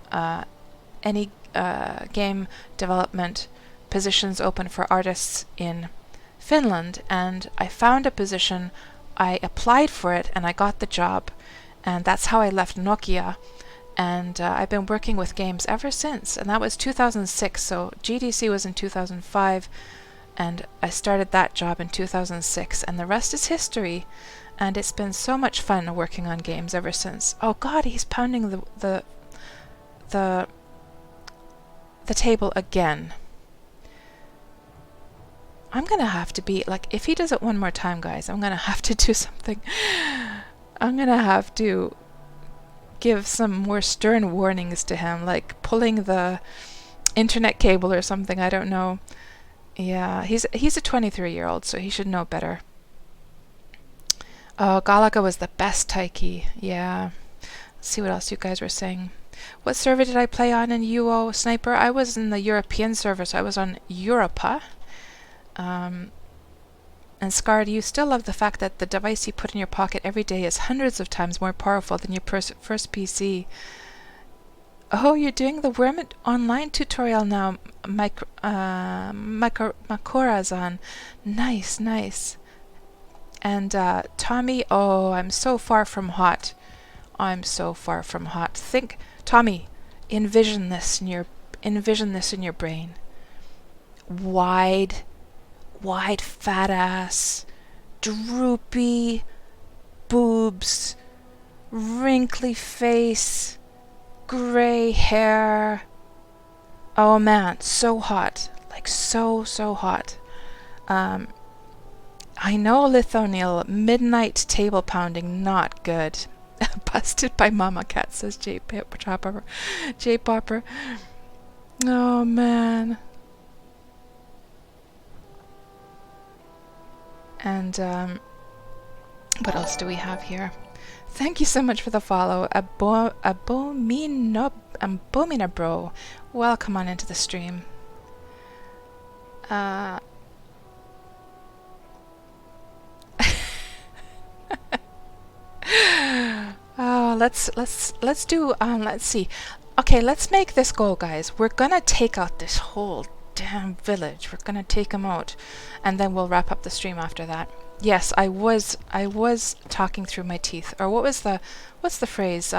development positions open for artists in Finland, and I found a position. I applied for it and I got the job, and that's how I left Nokia. And I've been working with games ever since, and that was 2006, so GDC was in 2005, and I started that job in 2006, and the rest is history. And it's been so much fun working on games ever since. Oh God, he's pounding the table again. I'm gonna have to be like, if he does it one more time, guys, I'm gonna have to do something. I'm gonna have to give some more stern warnings to him, like pulling the internet cable or something. I don't know. Yeah, he's a 23-year-old, so he should know better. Oh, Galaga was the best Taiki. Yeah. Let's see what else you guys were saying. What server did I play on in UO Sniper? I was in the European server, so I was on Europa. And Scarred, you still love the fact that the device you put in your pocket every day is hundreds of times more powerful than your first PC. Oh, you're doing the Worm online tutorial now, Makorazan. Nice, nice. And Tommy, oh, I'm so far from hot. I'm so far from hot. Think, Tommy, envision this in your brain. Wide fat ass, droopy boobs, wrinkly face, gray hair. Oh man, so hot. Like so hot. I know, Lithoniel, midnight table pounding, not good. Busted by Mama Cat, says J Popper. Oh man. And what else do we have here? Thank you so much for the follow, Abomina Bro. Welcome on into the stream. Oh, let's do let's see. Okay, let's make this goal, guys. We're gonna take out this whole damn village. We're gonna take them out, and then we'll wrap up the stream after that. Yes, I was talking through my teeth. Or what's the phrase?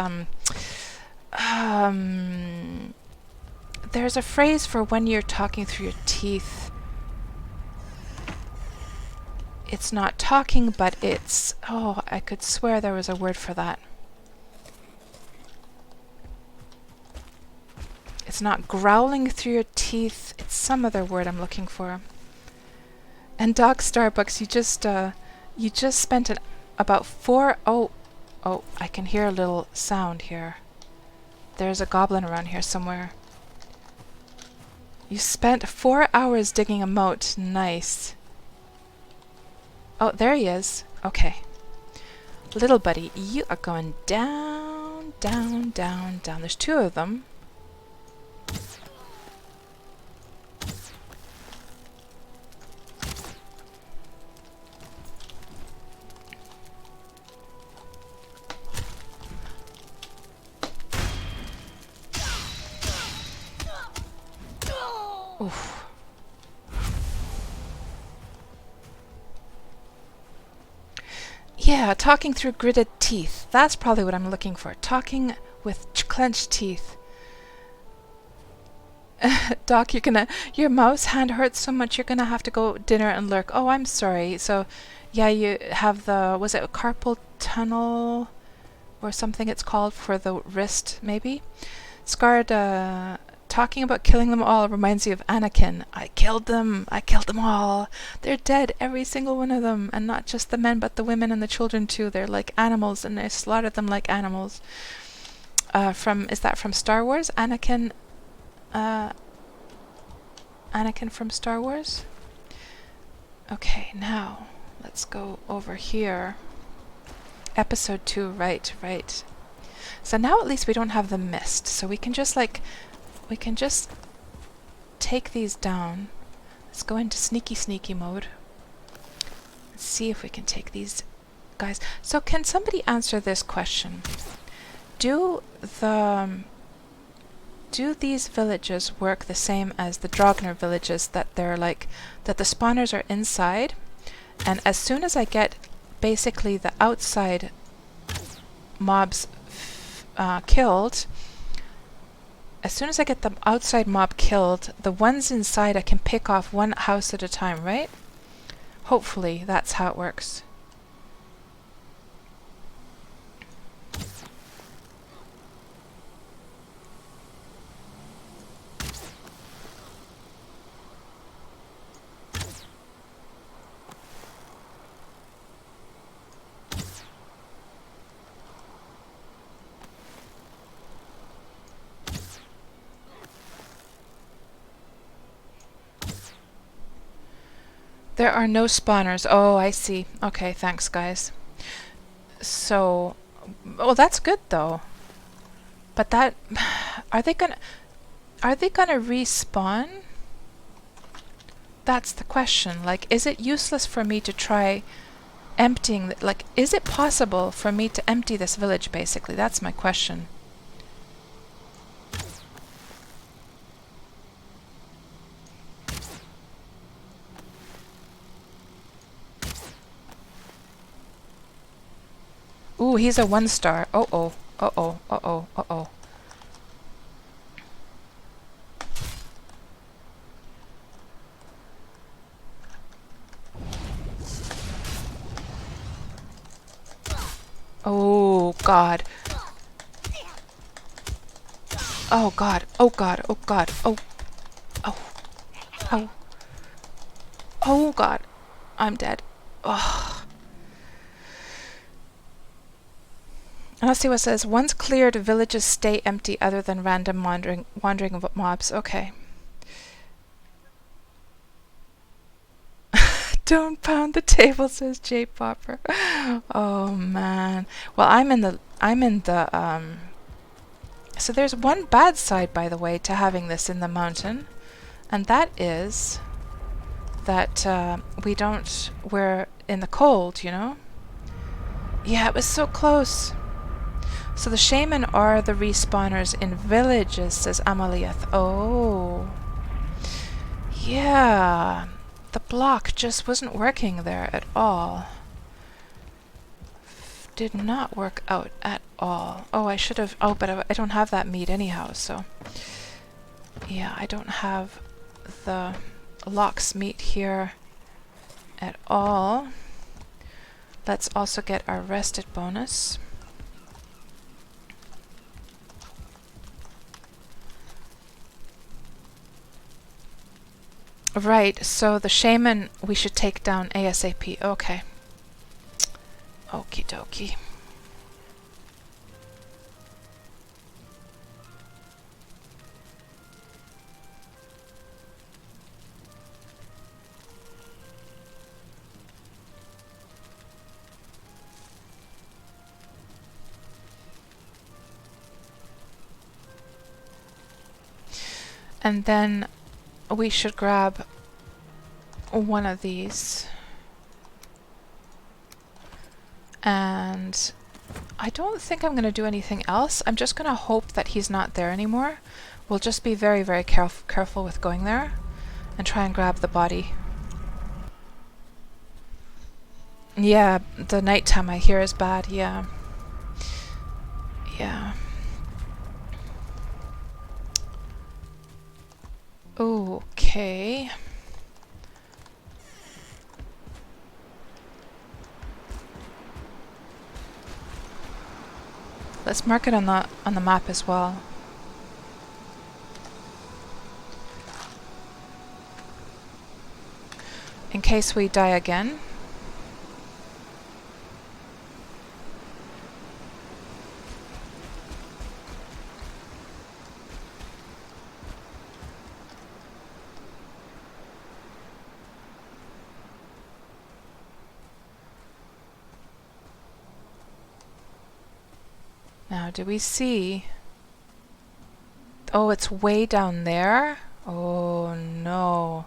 There's a phrase for when you're talking through your teeth. It's not talking, but it's, oh, I could swear there was a word for that. It's not growling through your teeth. It's some other word I'm looking for. And Doc Starbucks, you just spent about 4. Oh, I can hear a little sound here. There's a goblin around here somewhere. You spent 4 hours digging a moat. Nice. Oh, there he is. Okay. Little buddy, you are going down, down, down, down. There's 2 of them. Oof. Yeah, talking through gritted teeth. That's probably what I'm looking for. Talking with clenched teeth. Doc, your mouse hand hurts so much you're gonna have to go dinner and lurk. Oh, I'm sorry. So, yeah, you have was it a carpal tunnel or something it's called for the wrist, maybe? Scarred, talking about killing them all reminds you of Anakin. I killed them all. They're dead, every single one of them, and not just the men but the women and the children too. They're like animals, and I slaughtered them like animals. Is that from Star Wars? Anakin from Star Wars? Okay, now let's go over here. episode 2, right, right. So now at least we don't have the mist, so we can just take these down. Let's go into sneaky mode. Let's see if we can take these guys. So can somebody answer this question? Do these villages work the same as the Drogner villages, that they're like, that the spawners are inside, and as soon as I get basically the outside mobs killed, as soon as I get the outside mob killed, the ones inside I can pick off one house at a time, right? Hopefully that's how it works. There are no spawners. Oh, I see. Okay, thanks, guys. So, well, that's good though. But that, are they gonna respawn? That's the question. Like, is it useless for me to try emptying? Like, is it possible for me to empty this village? Basically, that's my question. Ooh, he's a 1-star. Uh-oh. Uh-oh. Uh-oh. Uh-oh. Oh, God. Oh, God. Oh, God. Oh, God. Oh. Oh. Oh. Oh, God. I'm dead. Oh. And let's see what it says. Once cleared, villages stay empty other than random wandering of mobs. Okay. Don't pound the table, says J Popper. Oh man. Well, I'm in the so there's one bad side, by the way, to having this in the mountain, and that is that we're in the cold, you know? Yeah, it was so close. So the shaman are the respawners in villages, says Amaliath. Oh. Yeah. The block just wasn't working there at all. Did not work out at all. Oh, I should have... Oh, but I don't have that meat anyhow, so... Yeah, I don't have the lox meat here at all. Let's also get our rested bonus. Right, so the shaman we should take down ASAP. Okay. Okie dokie. And then we should grab one of these. And I don't think I'm going to do anything else. I'm just going to hope that he's not there anymore. We'll just be very, very careful with going there and try and grab the body. Yeah, the nighttime I hear is bad, yeah. Yeah. Okay. Let's mark it on the map as well. In case we die again. Now, do we see... Oh, it's way down there? Oh, no.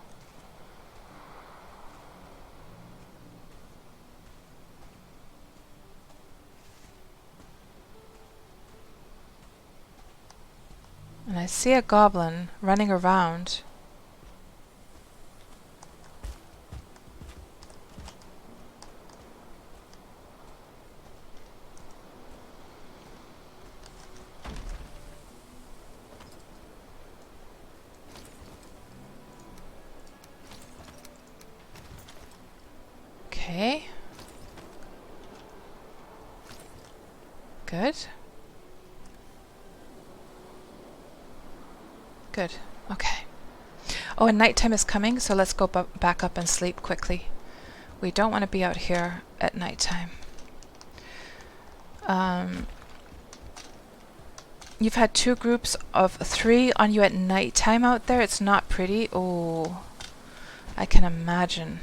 And I see a goblin running around. Okay. Good. Good. Okay. Oh, and nighttime is coming, so let's go back up and sleep quickly. We don't want to be out here at nighttime. You've had 2 groups of 3 on you at nighttime out there. It's not pretty. Oh, I can imagine.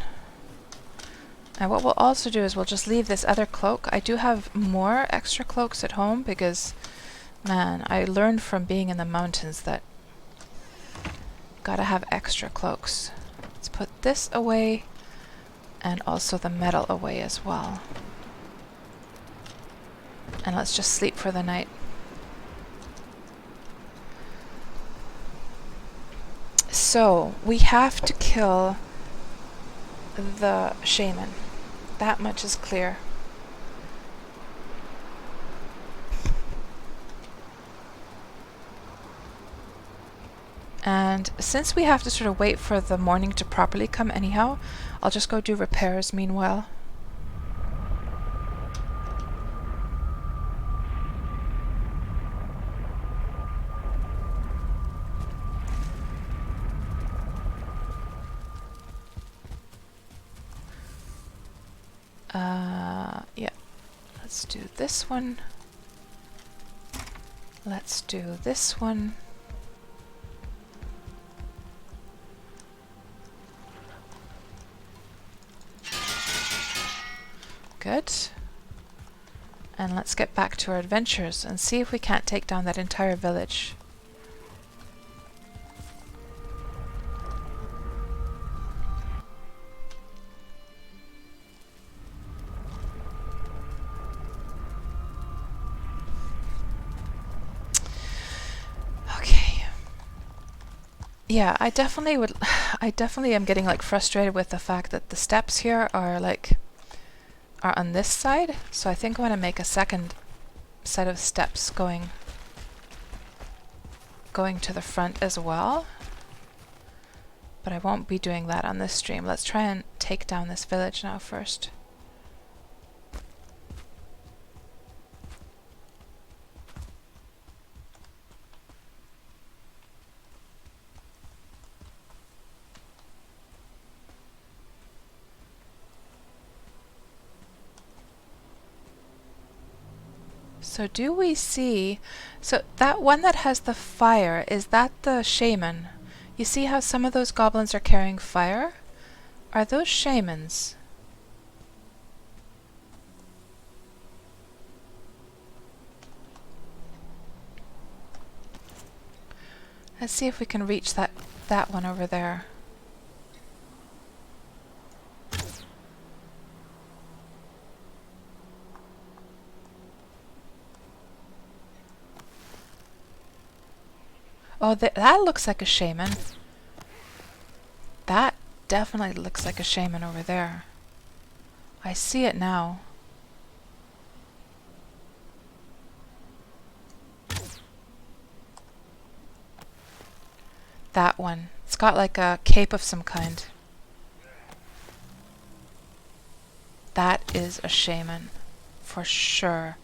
And what we'll also do is we'll just leave this other cloak. I do have more extra cloaks at home because, man, I learned from being in the mountains that gotta have extra cloaks. Let's put this away and also the metal away as well. And let's just sleep for the night. So, we have to kill the shaman. That much is clear. And since we have to sort of wait for the morning to properly come anyhow, I'll just go do repairs meanwhile. Yeah. Let's do this one. Let's do this one. Good. And let's get back to our adventures and see if we can't take down that entire village. Okay. Yeah, I definitely am getting like frustrated with the fact that the steps here are on this side, so I think I want to make a second set of steps going to the front as well. But I won't be doing that on this stream. Let's try and take down this village now first. So do we see... So that one that has the fire, is that the shaman? You see how some of those goblins are carrying fire? Are those shamans? Let's see if we can reach that one over there. Oh, that looks like a shaman. That definitely looks like a shaman over there. I see it now. That one. It's got like a cape of some kind. That is a shaman. For sure.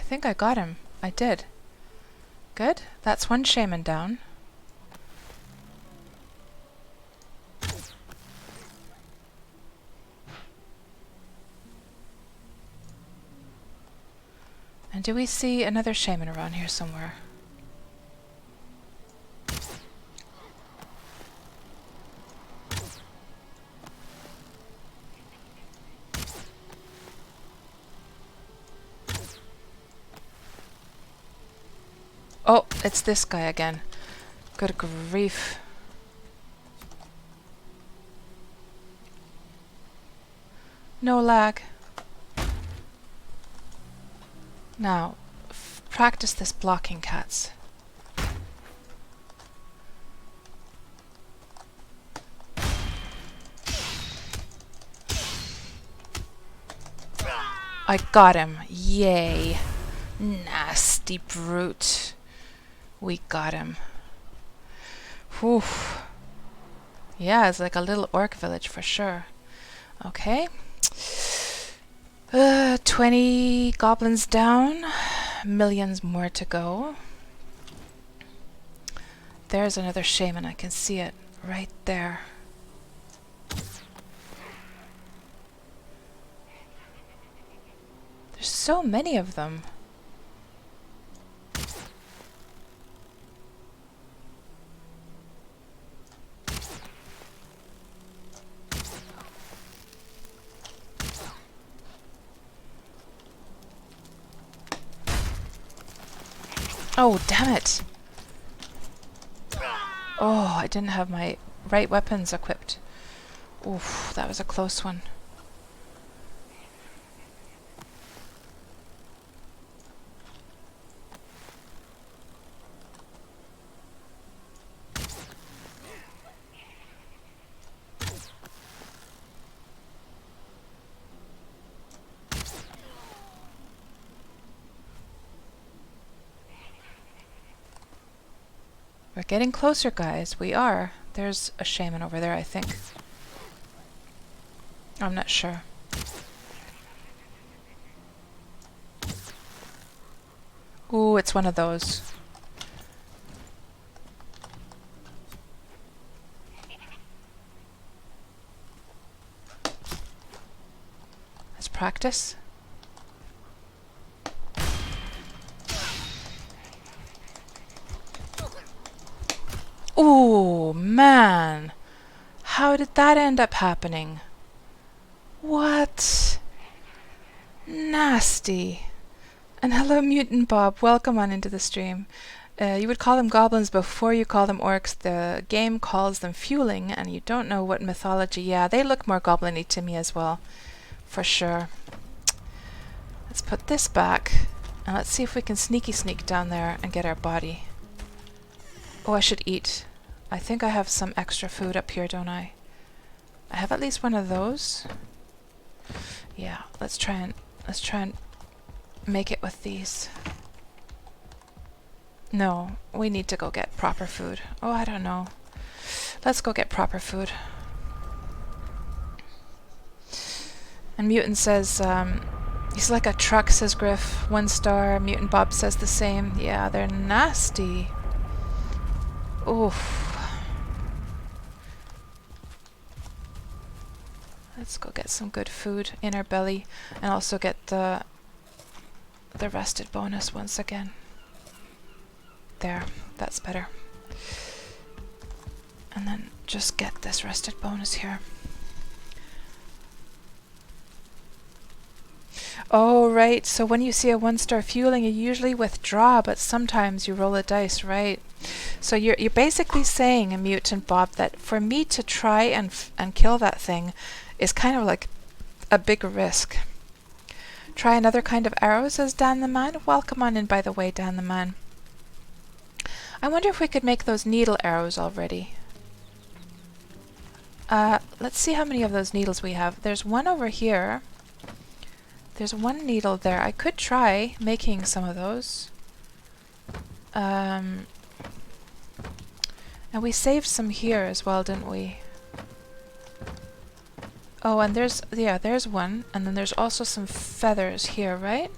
think I got him. I did. Good. That's one shaman down. And do we see another shaman around here somewhere? Oh, it's this guy again. Good grief. No lag. Now, practice this blocking, cats. I got him. Yay. Nasty brute. We got him. Whew. Yeah, it's like a little orc village for sure. Okay. 20 goblins down. Millions more to go. There's another shaman. I can see it right there. There's so many of them. Oh, damn it! Oh, I didn't have my right weapons equipped. Oof, that was a close one. We're getting closer, guys. We are. There's a shaman over there, I think. I'm not sure. Ooh, it's one of those. Let's practice. Ooh, man! How did that end up happening? What? Nasty. And hello, Mutant Bob. Welcome on into the stream. You would call them goblins before you call them orcs. The game calls them fueling, and you don't know what mythology. Yeah, they look more goblin-y to me as well. For sure. Let's put this back, and let's see if we can sneaky sneak down there and get our body. Oh, I should eat. I think I have some extra food up here, don't I? I have at least one of those. Yeah, let's try and make it with these. No, we need to go get proper food. Oh, I don't know. Let's go get proper food. And Mutant says, he's like a truck, says Griff. 1 star. Mutant Bob says the same. Yeah, they're nasty. Oof. Let's go get some good food in our belly and also get the rested bonus once again. There, that's better. And then just get this rested bonus here. Oh, right. So when you see a 1-star fueling, you usually withdraw, but sometimes you roll a dice, right? So you're basically saying, a Mutant Bob, that for me to try and kill that thing is kind of like a big risk. Try another kind of arrow, says Dan the Man. Welcome on in, by the way, Dan the Man. I wonder if we could make those needle arrows already. Let's see how many of those needles we have. There's one over here. There's one needle there. I could try making some of those. And we saved some here as well, didn't we? Oh, and there's one. And then there's also some feathers here, right?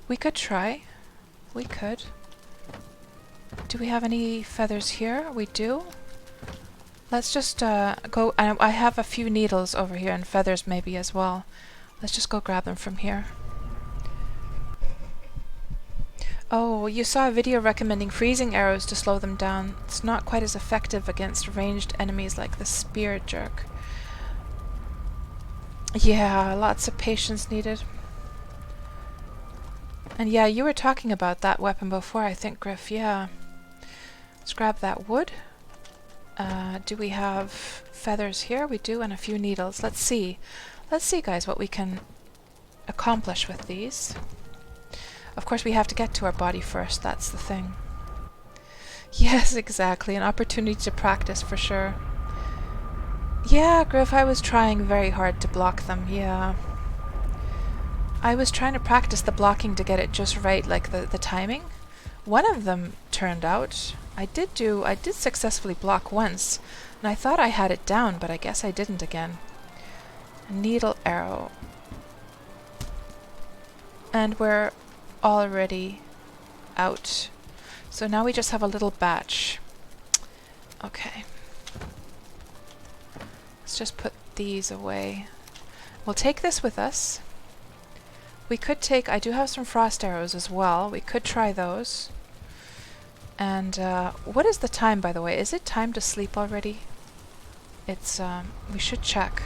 We could try. We could. Do we have any feathers here? We do. Let's just go. I have a few needles over here and feathers maybe as well. Let's just go grab them from here. Oh, you saw a video recommending freezing arrows to slow them down. It's not quite as effective against ranged enemies like the spear jerk. Yeah, lots of patience needed. And yeah, you were talking about that weapon before, I think, Griff. Yeah. Let's grab that wood. Do we have feathers here? We do, and a few needles. Let's see. Let's see, guys, what we can accomplish with these. Of course, we have to get to our body first. That's the thing. Yes, exactly. An opportunity to practice for sure. Yeah, Griff, I was trying very hard to block them. Yeah. I was trying to practice the blocking to get it just right, like the timing. One of them turned out. I did successfully block once, and I thought I had it down, but I guess I didn't again. Needle arrow. And we're already out. So now we just have a little batch. Okay. Let's just put these away. We'll take this with us. We could take... I do have some frost arrows as well. We could try those. And what is the time, by the way? Is it time to sleep already? It's... we should check.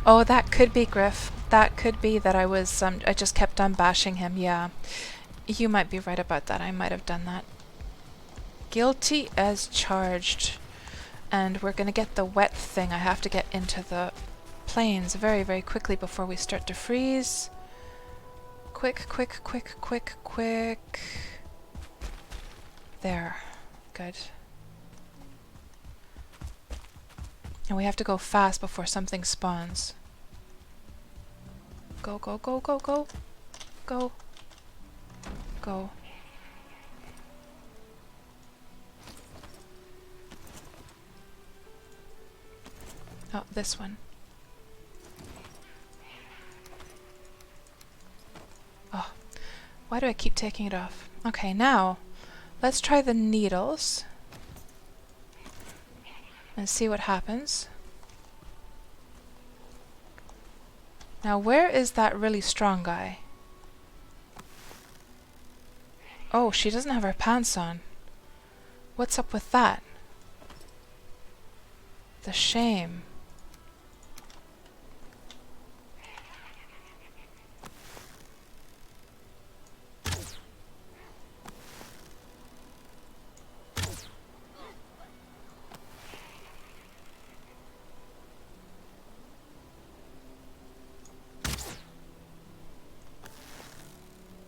Oh, that could be Griff. That could be that I was... I just kept on bashing him, yeah. You might be right about that. I might have done that. Guilty as charged. And we're going to get the wet thing. I have to get into the plains very, very quickly before we start to freeze. Quick, quick, quick, quick, quick. There. Good. And we have to go fast before something spawns. Go, go, go, go, go. Go. Go. Oh, this one. Oh, why do I keep taking it off? Okay, now let's try the needles and see what happens. Now, where is that really strong guy? Oh, she doesn't have her pants on. What's up with that? The shame.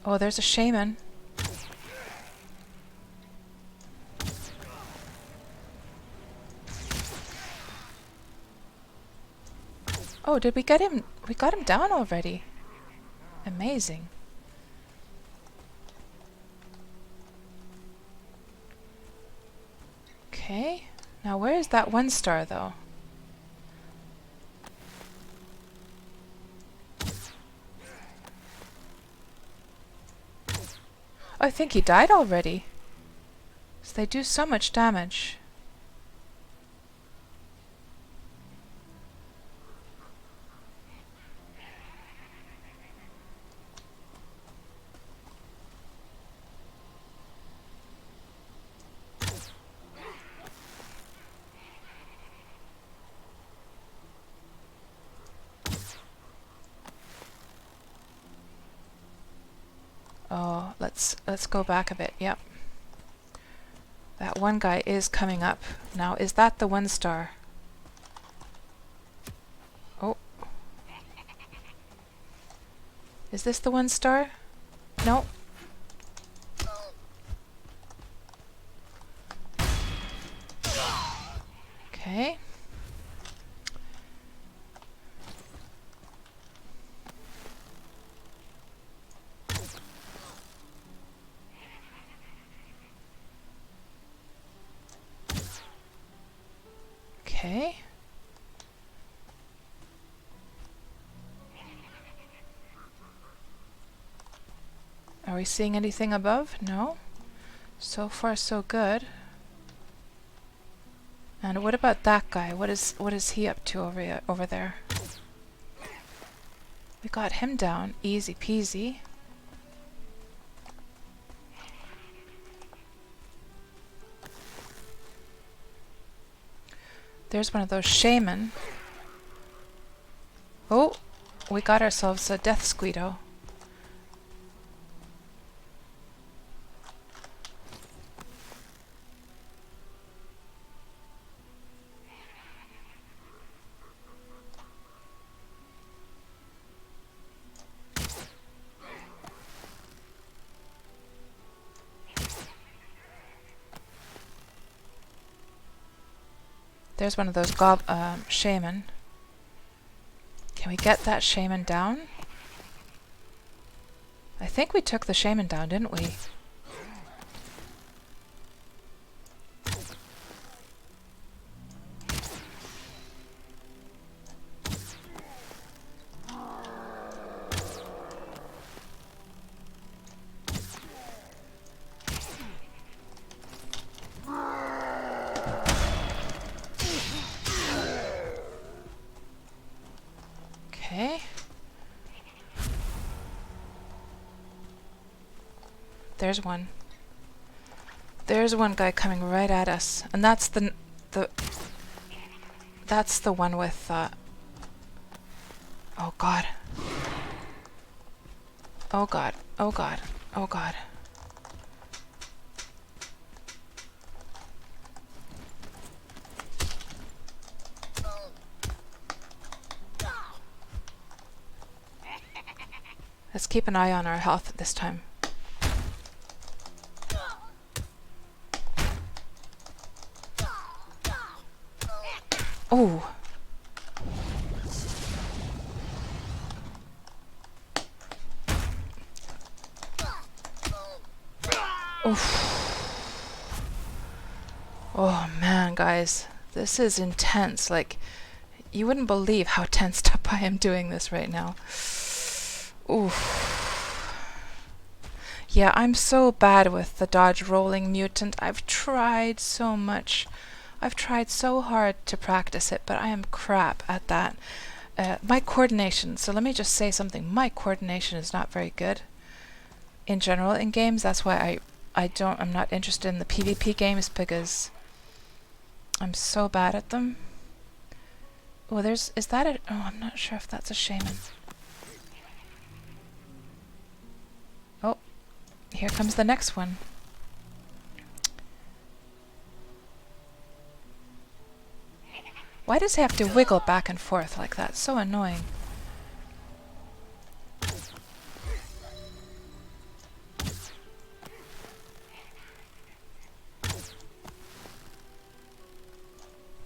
Oh, there's a shaman. Oh, did we get him? We got him down already. Amazing. Okay. Now where is that one star though? Oh, I think he died already. So they do so much damage. Oh, let's go back a bit. Yep. That one guy is coming up. Now, is that the one star? Oh. Is this the one star? No. Okay. Okay. Are we seeing anything above? No. So far, so good. And what about that guy? What is he up to over there? We got him down. Easy peasy. There's one of those shaman. Oh, we got ourselves a death squeedo. There's one of those shaman. Can we get that shaman down? I think we took the shaman down, didn't we? Okay. There's one. There's one guy coming right at us, and that's the one with oh god. Oh god. Oh god. Oh god. Let's keep an eye on our health this time. Oh. Oof. Oh man, guys. This is intense. Like, you wouldn't believe how tensed up I am doing this right now. Oof. Yeah, I'm so bad with the dodge rolling mutant. I've tried so much. I've tried so hard to practice it, but I am crap at that. My coordination, so let me just say something. My coordination is not very good in general in games. That's why I'm not interested in the PvP games, because I'm so bad at them. Oh, is that a, oh, I'm not sure if that's a shaman. Oh, here comes the next one. Why does he have to wiggle back and forth like that? So annoying.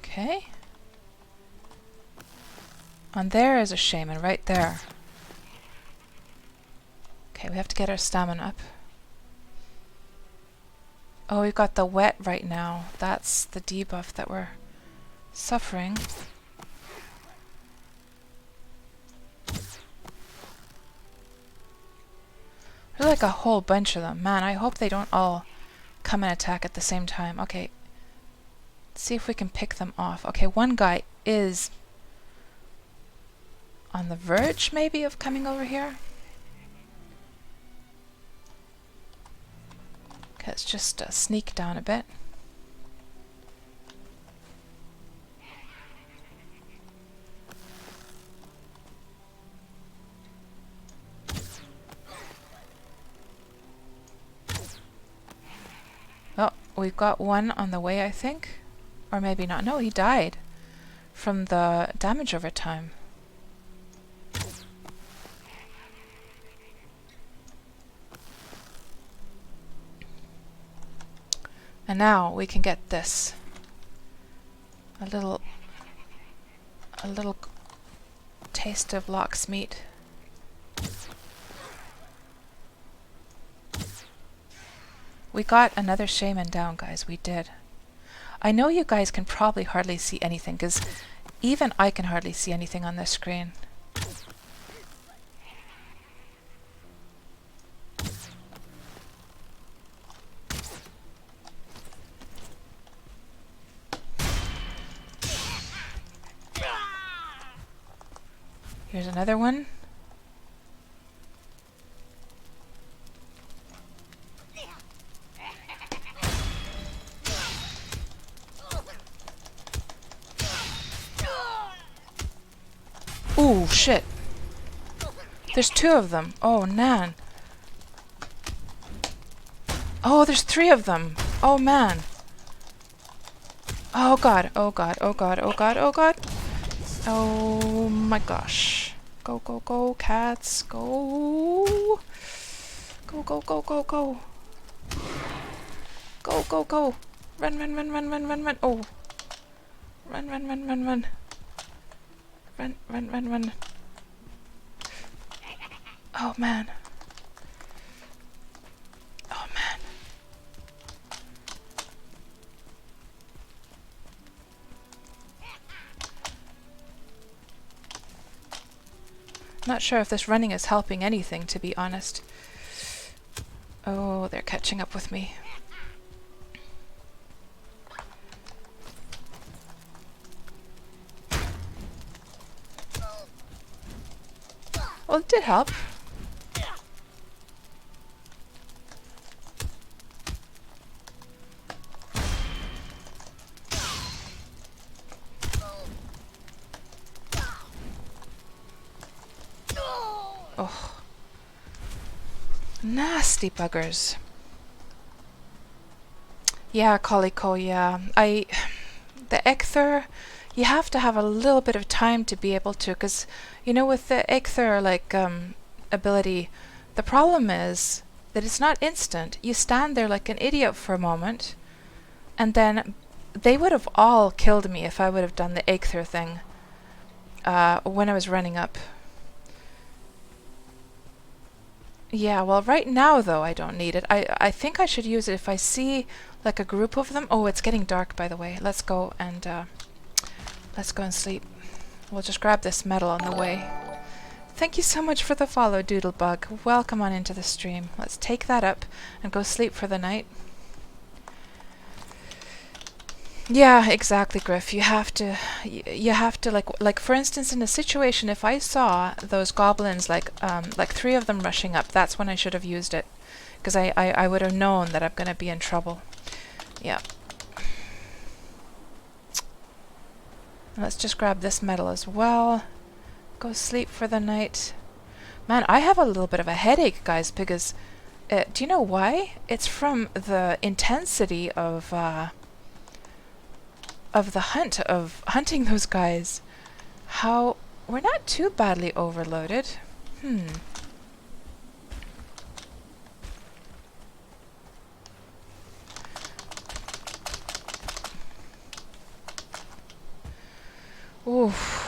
Okay. And there is a shaman right there. Okay, we have to get our stamina up. Oh, we've got the wet right now. That's the debuff that we're suffering. There's like a whole bunch of them. Man, I hope they don't all come and attack at the same time. Okay. Let's see if we can pick them off. Okay, one guy is on the verge, maybe, of coming over here. Okay, let's just sneak down a bit. Oh, we've got one on the way, I think. Or maybe not. No, he died from the damage over time. And now we can get this. A little taste of Locke's meat. We got another shaman down, guys. We did. I know you guys can probably hardly see anything, because even I can hardly see anything on this screen. Here's another one. Ooh, shit. There's two of them. Oh, man. Oh, there's three of them. Oh, man. Oh, God. Oh, God. Oh, God. Oh, God. Oh, God. Oh, my gosh. Go, go, go, cats. Go. Go, go, go, go, go. Go, go, go. Run, run, run, run, run, run, run. Oh. Run, run, run, run, run. Run, run, run, run. Oh, man. Oh, man. Not sure if this running is helping anything, to be honest. Oh, they're catching up with me. Well, it did help. Oh. Nasty buggers. Yeah, Calico, yeah. The Ecther, you have to have a little bit of time to be able to, because, you know, with the Ecther, like, ability, the problem is that it's not instant. You stand there like an idiot for a moment, and then they would have all killed me if I would have done the Ecther thing when I was running up. Yeah, well, right now, though, I don't need it. I think I should use it if I see, like, a group of them. Oh, it's getting dark, by the way. Let's go and sleep. We'll just grab this metal on the way. Thank you so much for the follow, Doodlebug. Welcome on into the stream. Let's take that up and go sleep for the night. Yeah, exactly, Griff. You have to like for instance, in a situation, if I saw those goblins like three of them rushing up, that's when I should have used it, because I would have known that I'm gonna be in trouble. Yeah. Let's just grab this metal as well. Go sleep for the night. Man, I have a little bit of a headache, guys, because do you know why? It's from the intensity of hunting those guys. How we're not too badly overloaded. Oof.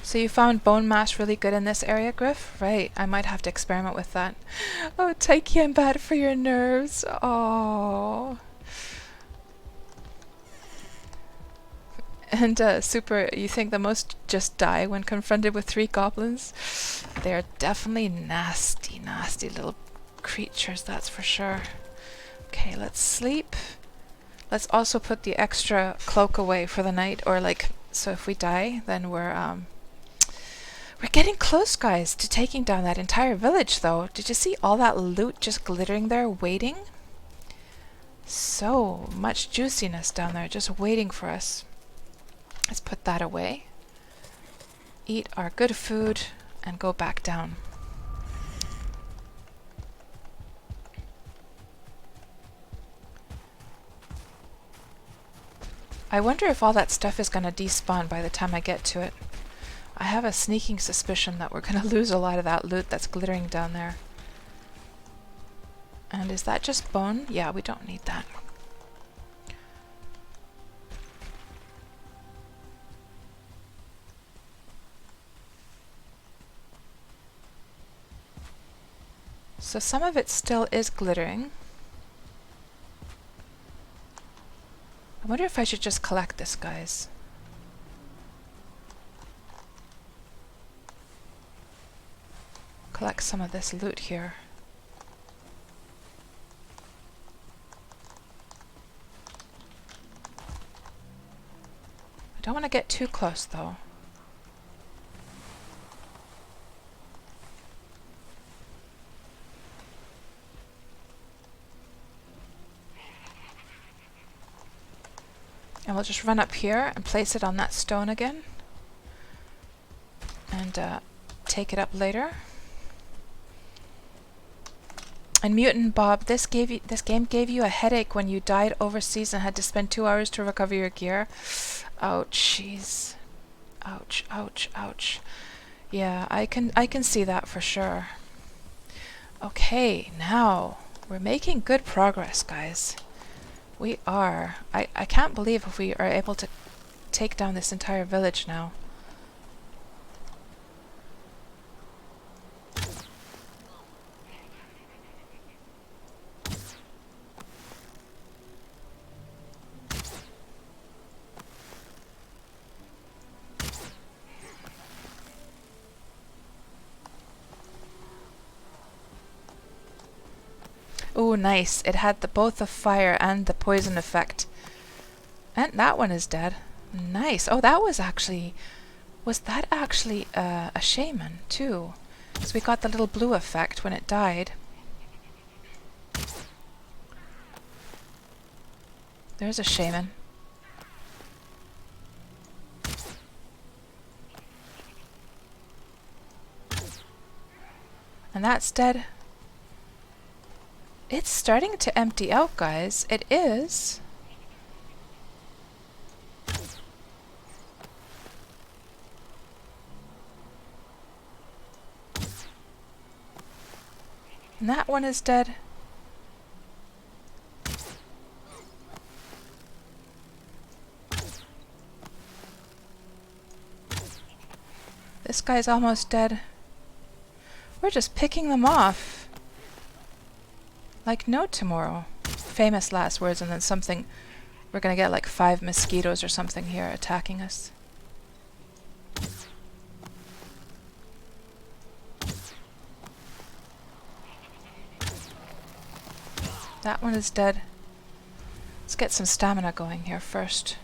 So you found bone mass really good in this area, Griff? Right, I might have to experiment with that. Oh, Taiki, I'm bad for your nerves. Oh. And Super, you think the most just die when confronted with 3 goblins? They're definitely nasty, nasty little creatures, that's for sure. Okay, let's sleep. Let's also put the extra cloak away for the night, or like, so if we die, then we're getting close, guys, to taking down that entire village, though. Did you see all that loot just glittering there, waiting? So much juiciness down there, just waiting for us. Let's put that away. Eat our good food and go back down. I wonder if all that stuff is going to despawn by the time I get to it. I have a sneaking suspicion that we're going to lose a lot of that loot that's glittering down there. And is that just bone? Yeah, we don't need that. So some of it still is glittering. I wonder if I should just collect this, guys. Collect some of this loot here. I don't want to get too close, though. And we'll just run up here and place it on that stone again. And take it up later. And Mutant Bob, this game gave you a headache when you died overseas and had to spend 2 hours to recover your gear. Ouch, jeez. Ouch, ouch, ouch. Yeah, I can see that for sure. Okay, now we're making good progress, guys. We are. I can't believe if we are able to take down this entire village now. Oh, nice. It had both the fire and the poison effect. And that one is dead. Nice. Oh, that was actually... Was that actually a shaman, too? So we got the little blue effect when it died. There's a shaman. And that's dead. It's starting to empty out, guys. It is. And that one is dead. This guy's almost dead. We're just picking them off. Like no tomorrow. Famous last words, and then something... We're gonna get like 5 mosquitoes or something here attacking us. That one is dead. Let's get some stamina going here first.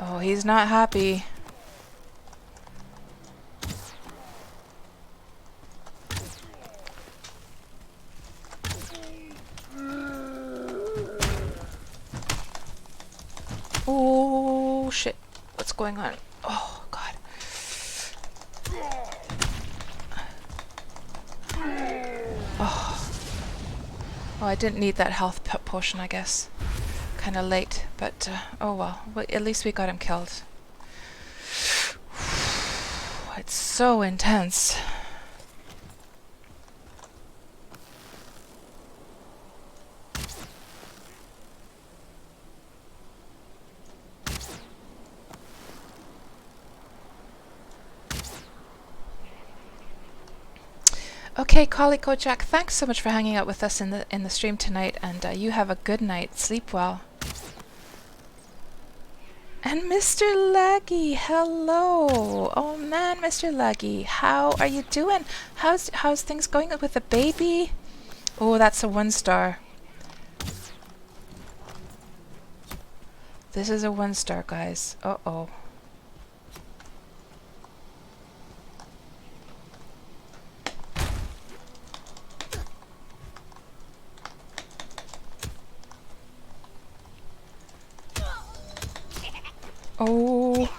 Oh, he's not happy. Oh, shit. What's going on? Oh, God. Oh. Oh, I didn't need that health potion, I guess. Kind of late, but oh well. At least we got him killed. It's so intense. Okay, Collie Kojak, thanks so much for hanging out with us in the stream tonight, and you have a good night. Sleep well. And Mr. Laggy, hello. Oh man, Mr. Laggy, how are you doing? How's things going with the baby? Oh, that's a 1-star. This is a 1-star, guys. Uh-oh. Oh.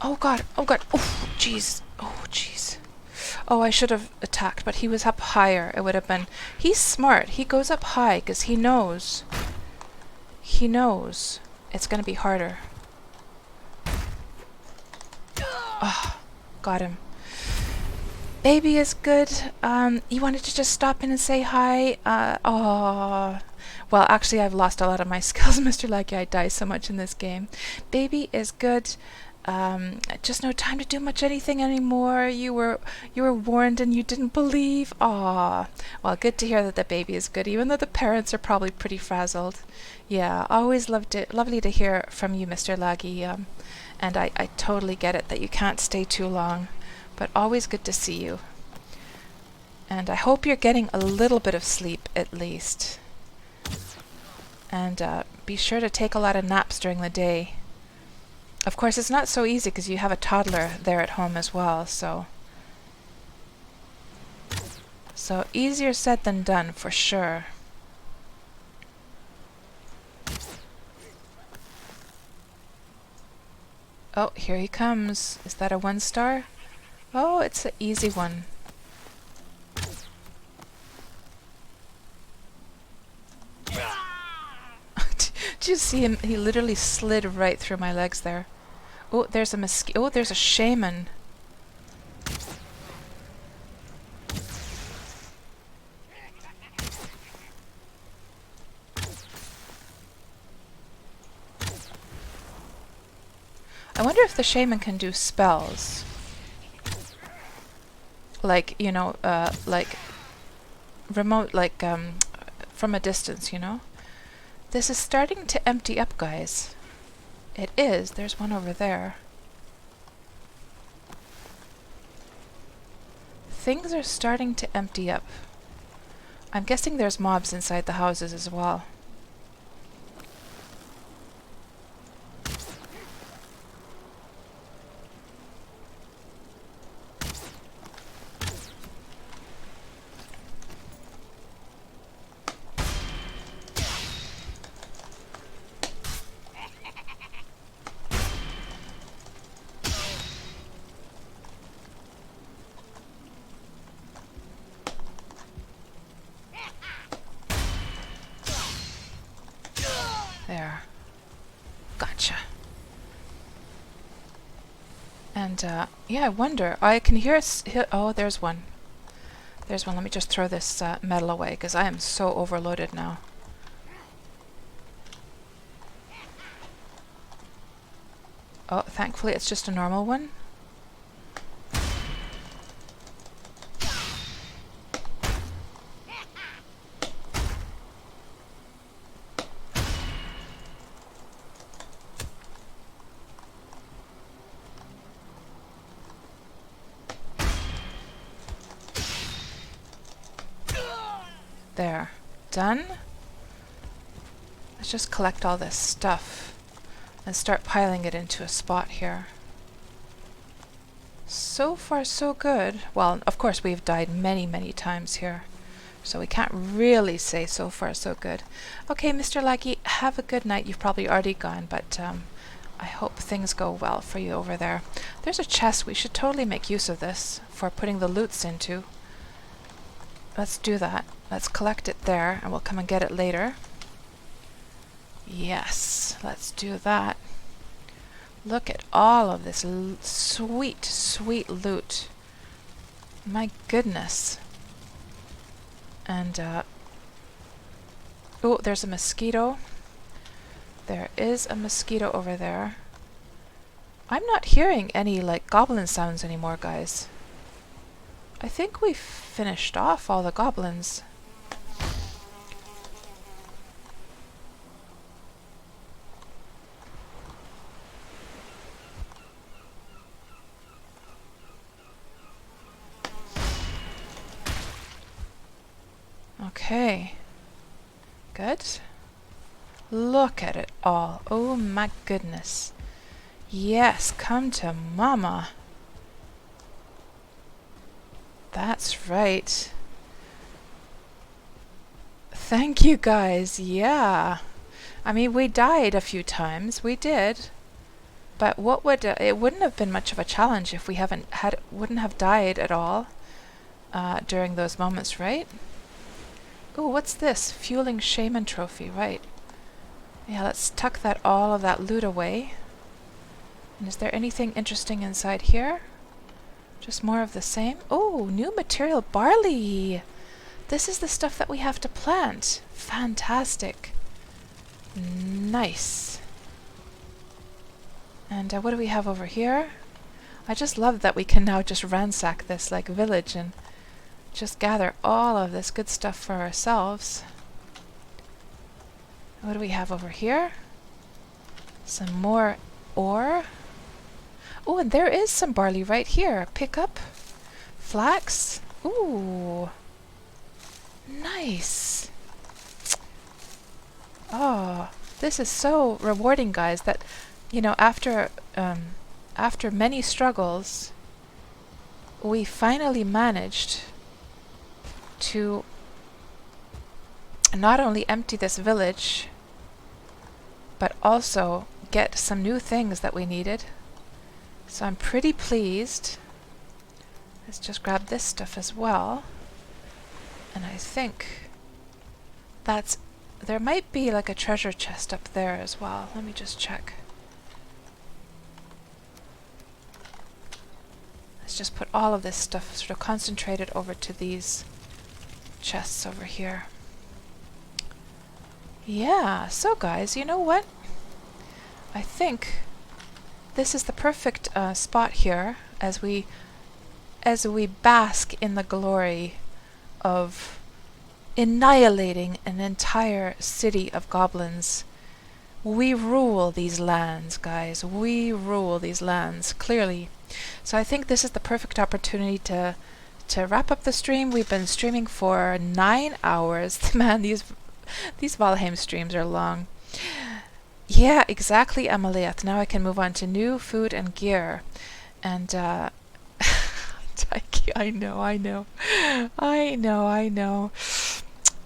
Oh god. Oh god. Oh jeez. Oh jeez. Oh, I should have attacked, but he was up higher. It would have been... He's smart. He goes up high because he knows. He knows it's going to be harder. Oh, got him. Baby is good. You wanted to just stop in and say hi? Oh... Well, actually, I've lost a lot of my skills, Mr. Lucky. I die so much in this game. Baby is good. Just no time to do much anything anymore. You were warned and you didn't believe. Aw. Well, good to hear that the baby is good, even though the parents are probably pretty frazzled. Yeah, always lovely to hear from you, Mr. Laggy. And I totally get it that you can't stay too long, but always good to see you. And I hope you're getting a little bit of sleep at least. And be sure to take a lot of naps during the day. Of course, it's not so easy because you have a toddler there at home as well, so easier said than done for sure. Oh, here he comes. Is that a 1-star? Oh, it's an easy one. Did you see him? He literally slid right through my legs there. Oh, there's a mosquito. Oh, there's a shaman. I wonder if the shaman can do spells. Like, you know, like remote, like from a distance, you know? This is starting to empty up, guys. It is. There's one over there. Things are starting to empty up. I'm guessing there's mobs inside the houses as well. There. Gotcha. And, yeah, I wonder. I can hear oh, there's one. There's one. Let me just throw this metal away, because I am so overloaded now. Oh, thankfully it's just a normal one. There. Done. Let's just collect all this stuff and start piling it into a spot here. So far so good. Well, of course we've died many, many times here, so we can't really say so far so good. Okay, Mr. Laggy, have a good night. You've probably already gone, but I hope things go well for you over there. There's a chest. We should totally make use of this for putting the loots into. Let's do that. Let's collect it there, and we'll come and get it later. Yes, let's do that. Look at all of this sweet, sweet loot. My goodness. And, oh, there's a mosquito. There is a mosquito over there. I'm not hearing any, like, goblin sounds anymore, guys. I think we've finished off all the goblins. Okay. Good. Look at it all. Oh my goodness. Yes, come to mama. That's right. Thank you guys. Yeah. I mean, we died a few times. We did. But what would it wouldn't have been much of a challenge if we wouldn't have died at all. during those moments, right? Ooh, what's this? Fueling Shaman Trophy, right. Yeah, let's tuck all of that loot away. And is there anything interesting inside here? Just more of the same? Oh, new material, barley! This is the stuff that we have to plant. Fantastic. Nice. And what do we have over here? I just love that we can now just ransack this like village and just gather all of this good stuff for ourselves. What do we have over here? Some more ore. Oh, and there is some barley right here. Pick up. Flax. Ooh. Nice. Oh, this is so rewarding, guys, that, you know, after many struggles, we finally managed to not only empty this village, but also get some new things that we needed. So I'm pretty pleased. Let's just grab this stuff as well. And I think there might be like a treasure chest up there as well. Let me just check. Let's just put all of this stuff sort of concentrated over to these chests over here. Yeah, so guys, you know what? I think this is the perfect spot here as we bask in the glory of annihilating an entire city of goblins. We rule these lands, guys. We rule these lands, clearly. So I think this is the perfect opportunity to wrap up the stream. We've been streaming for 9 hours. Man, these Valheim streams are long. Yeah, exactly, Amaliath. Now I can move on to new food and gear. And, I know.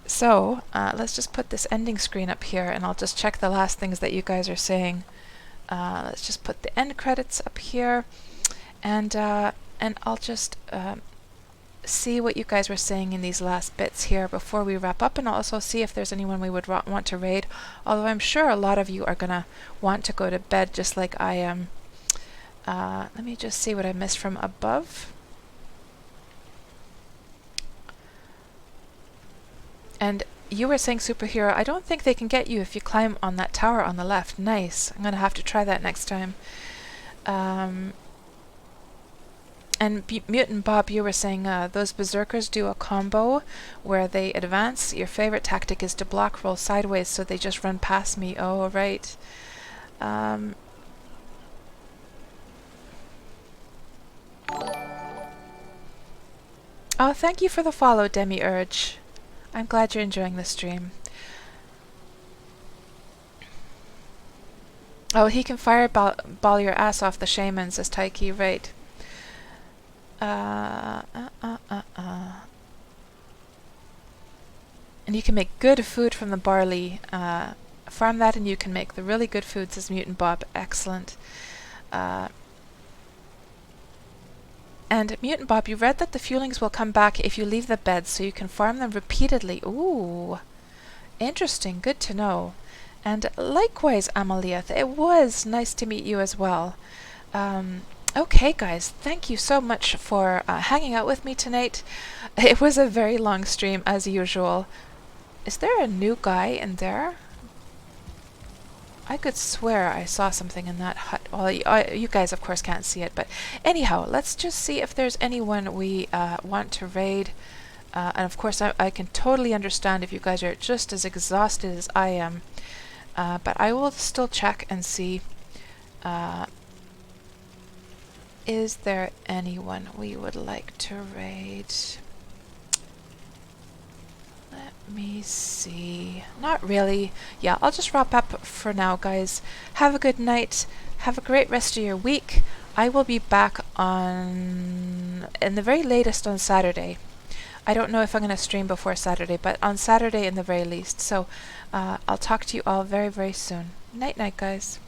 So, let's just put this ending screen up here, and I'll just check the last things that you guys are saying. Let's just put the end credits up here, and I'll just see what you guys were saying in these last bits here before we wrap up, and I'll also see if there's anyone we would want to raid, although I'm sure a lot of you are gonna want to go to bed just like I am. Let me just see what I missed from above. And you were saying superhero. I don't think they can get you if you climb on that tower on the left. Nice. I'm gonna have to try that next time. And Mutant Bob, you were saying those berserkers do a combo where they advance. Your favorite tactic is to block roll sideways so they just run past me. Oh, right. Oh, thank you for the follow, Demiurge. I'm glad you're enjoying the stream. Oh, he can fireball your ass off the shaman, says Taiki, right. And you can make good food from the barley. Farm that and you can make the really good food, says Mutant Bob. Excellent. And Mutant Bob, you read that the fuelings will come back if you leave the beds, so you can farm them repeatedly. Ooh, interesting. Good to know. And likewise, Amaliath, it was nice to meet you as well. Okay, guys, thank you so much for hanging out with me tonight. It was a very long stream, as usual. Is there a new guy in there? I could swear I saw something in that hut. Well, you guys, of course, can't see it, but anyhow, let's just see if there's anyone we want to raid. And of course, I can totally understand if you guys are just as exhausted as I am. But I will still check and see. Is there anyone we would like to raid? Let me see. Not really. Yeah, I'll just wrap up for now, guys. Have a good night. Have a great rest of your week. I will be back in the very latest on Saturday. I don't know if I'm going to stream before Saturday, but on Saturday in the very least. So I'll talk to you all very, very soon. Night, night, guys.